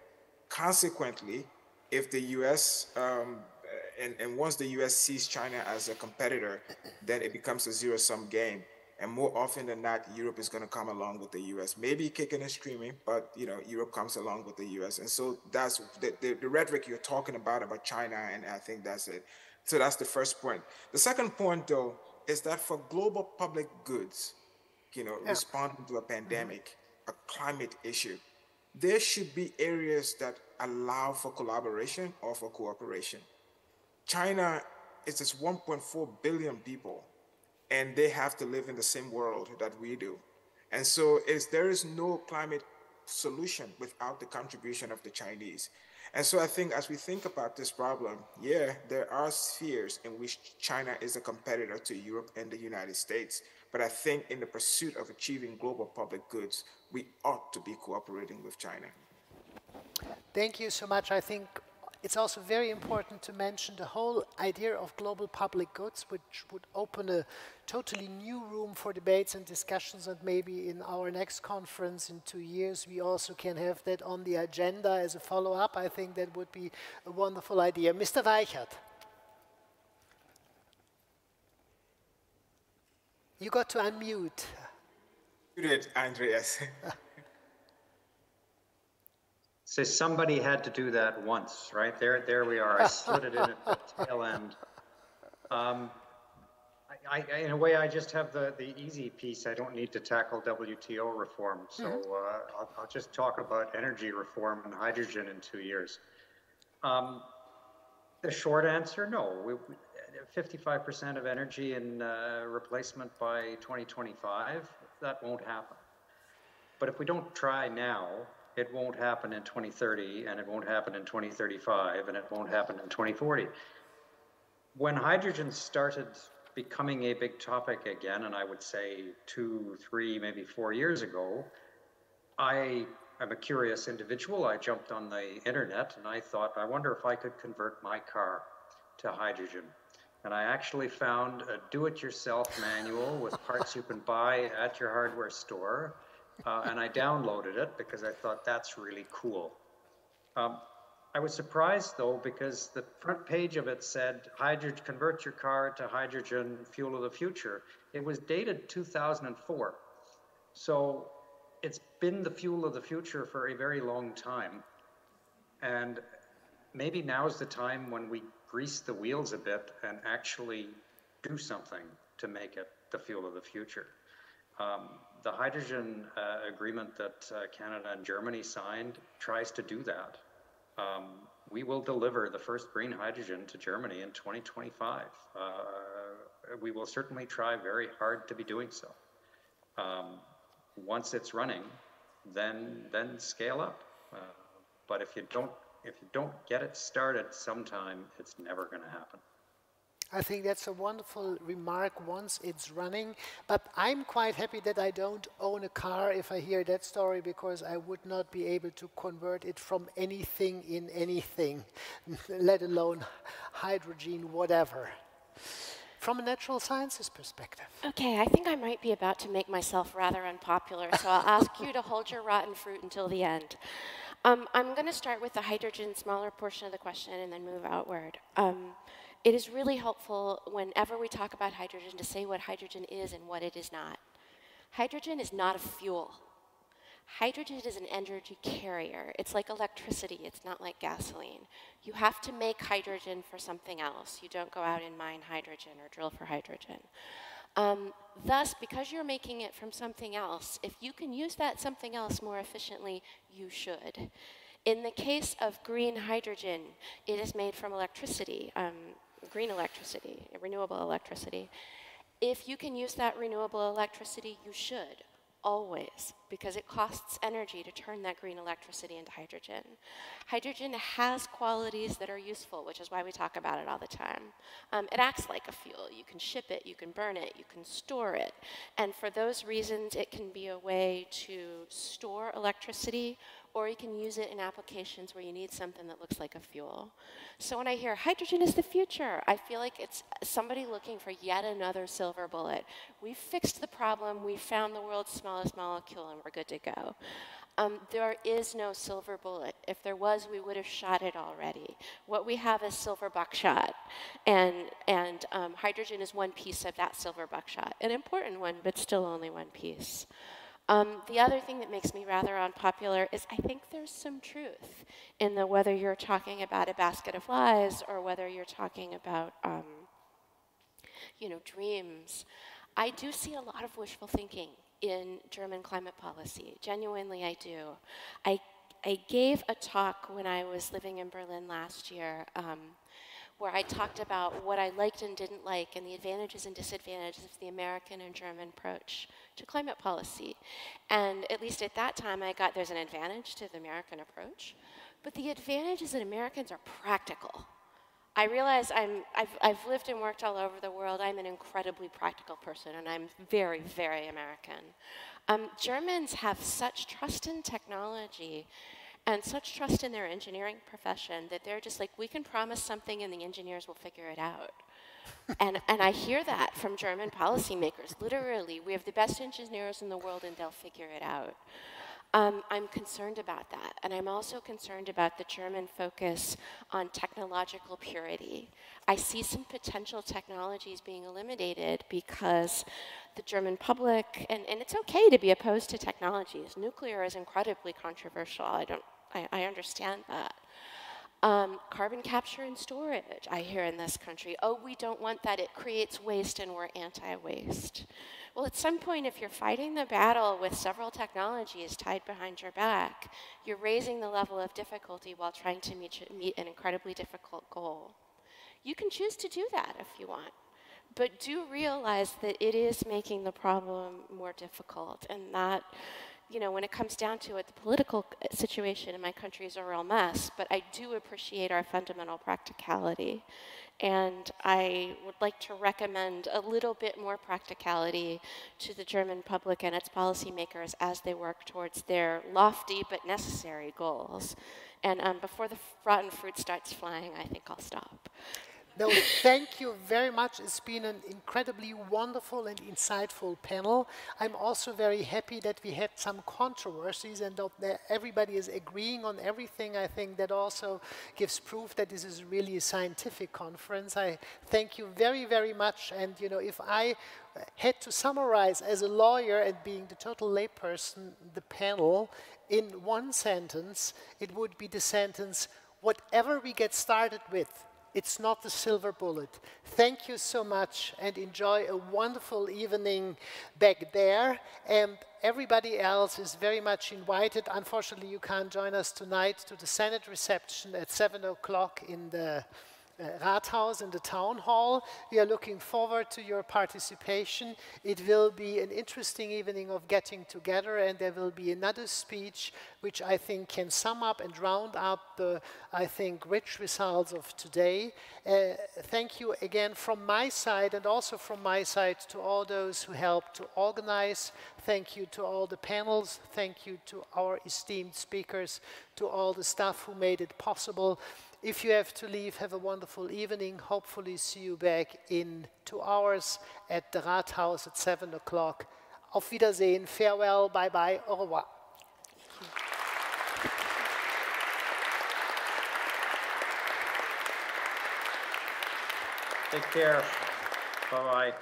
Consequently, if the U.S., and once the U.S. sees China as a competitor, then it becomes a zero-sum game. And more often than not, Europe is going to come along with the U.S. Maybe kicking and screaming, but Europe comes along with the U.S. And so that's the rhetoric you're talking about China, and I think that's it. So that's the first point. The second point, though, is that for global public goods, responding to a pandemic, a climate issue, there should be areas that allow for collaboration or for cooperation. China is just 1.4 billion people, and they have to live in the same world that we do. And so there is no climate solution without the contribution of the Chinese. And so I think as we think about this problem, yeah, there are spheres in which China is a competitor to Europe and the United States. But I think in the pursuit of achieving global public goods, we ought to be cooperating with China. Thank you so much. I think it's also very important to mention the whole idea of global public goods, which would open a totally new room for debates and discussions, and maybe in our next conference in 2 years, we also can have that on the agenda as a follow-up. I think that would be a wonderful idea. Mr. Weichert. You got to unmute. You did, Andreas. So somebody had to do that once, right? There we are. I slid it in at the tail end. In a way, I just have the easy piece. I don't need to tackle WTO reform. So I'll just talk about energy reform and hydrogen in 2 years. The short answer, no. 55% of energy in replacement by 2025, that won't happen. But if we don't try now, it won't happen in 2030, and it won't happen in 2035, and it won't happen in 2040. When hydrogen started becoming a big topic again, and I would say 2, 3, maybe 4 years ago, I am a curious individual. I jumped on the internet and I thought, I wonder if I could convert my car to hydrogen. And I actually found a do-it-yourself manual with parts you can buy at your hardware store. And I downloaded it because I thought that's really cool. I was surprised though, because the front page of it said, convert your car to hydrogen, fuel of the future. It was dated 2004. So it's been the fuel of the future for a very long time. And maybe now's the time when we grease the wheels a bit and actually do something to make it the fuel of the future. The hydrogen agreement that Canada and Germany signed tries to do that. We will deliver the first green hydrogen to Germany in 2025. We will certainly try very hard to be doing so. Once it's running, then scale up. But if you don't get it started sometime, it's never going to happen. I think that's a wonderful remark once it's running, but I'm quite happy that I don't own a car if I hear that story, because I would not be able to convert it from anything in anything, let alone hydrogen, whatever. From a natural sciences perspective. Okay, I think I might be about to make myself rather unpopular, so I'll ask you to hold your rotten fruit until the end. I'm going to start with the hydrogen, smaller portion of the question, and then move outward. It is really helpful whenever we talk about hydrogen to say what hydrogen is and what it is not. Hydrogen is not a fuel. Hydrogen is an energy carrier. It's like electricity. It's not like gasoline. You have to make hydrogen for something else. You don't go out and mine hydrogen or drill for hydrogen. Thus, because you're making it from something else, if you can use that something else more efficiently, you should. In the case of green hydrogen, it is made from electricity, green electricity, renewable electricity. If you can use that renewable electricity, you should, always, because it costs energy to turn that green electricity into hydrogen. Hydrogen has qualities that are useful, which is why we talk about it all the time. It acts like a fuel. You can ship it, you can burn it, you can store it. And for those reasons, it can be a way to store electricity, or you can use it in applications where you need something that looks like a fuel. So when I hear hydrogen is the future, I feel like it's somebody looking for yet another silver bullet. We've fixed the problem, we found the world's smallest molecule, and we're good to go. There is no silver bullet. If there was, we would have shot it already. What we have is silver buckshot, and hydrogen is one piece of that silver buckshot, an important one, but still only one piece. The other thing that makes me rather unpopular is I think there's some truth in the whether you're talking about a basket of lies or whether you're talking about, dreams. I do see a lot of wishful thinking in German climate policy. Genuinely, I do. I gave a talk when I was living in Berlin last year where I talked about what I liked and didn't like and the advantages and disadvantages of the American and German approach to climate policy. And at least at that time, I got there's an advantage to the American approach, but the advantage is that Americans are practical. I realize I've lived and worked all over the world. I'm an incredibly practical person, and I'm very, very American. Germans have such trust in technology and such trust in their engineering profession that they're just like, we can promise something and the engineers will figure it out. and I hear that from German policymakers. Literally, we have the best engineers in the world and they'll figure it out. I'm concerned about that, and I'm also concerned about the German focus on technological purity. I see some potential technologies being eliminated because the German public, and it's okay to be opposed to technologies. Nuclear is incredibly controversial. I understand that. Carbon capture and storage, I hear in this country, oh, we don't want that, it creates waste and we're anti-waste. Well, at some point, if you're fighting the battle with several technologies tied behind your back, you're raising the level of difficulty while trying to meet an incredibly difficult goal. You can choose to do that if you want, but do realize that it is making the problem more difficult, and that, you know, when it comes down to it, the political situation in my country is a real mess, but I do appreciate our fundamental practicality. And I would like to recommend a little bit more practicality to the German public and its policymakers as they work towards their lofty but necessary goals. And before the rotten fruit starts flying, I think I'll stop. No, thank you very much. It's been an incredibly wonderful and insightful panel. I'm also very happy that we had some controversies and that everybody is agreeing on everything. I think that also gives proof that this is really a scientific conference. I thank you very, very much. And you know, if I had to summarize as a lawyer and being the total layperson, the panel, in one sentence, it would be the sentence, whatever we get started with, it's not the silver bullet. Thank you so much and enjoy a wonderful evening back there. And everybody else is very much invited. Unfortunately, you can't join us tonight to the Senate reception at 7 o'clock in the Rathaus, in the town hall. We are looking forward to your participation. It will be an interesting evening of getting together, and there will be another speech which I think can sum up and round up the, I think, rich results of today. Thank you again from my side and also from my side to all those who helped to organize. Thank you to all the panels. Thank you to our esteemed speakers, to all the staff who made it possible. If you have to leave, have a wonderful evening. Hopefully see you back in 2 hours at the Rathaus at 7 o'clock. Auf Wiedersehen, farewell, bye-bye, au revoir. Take care. Bye-bye.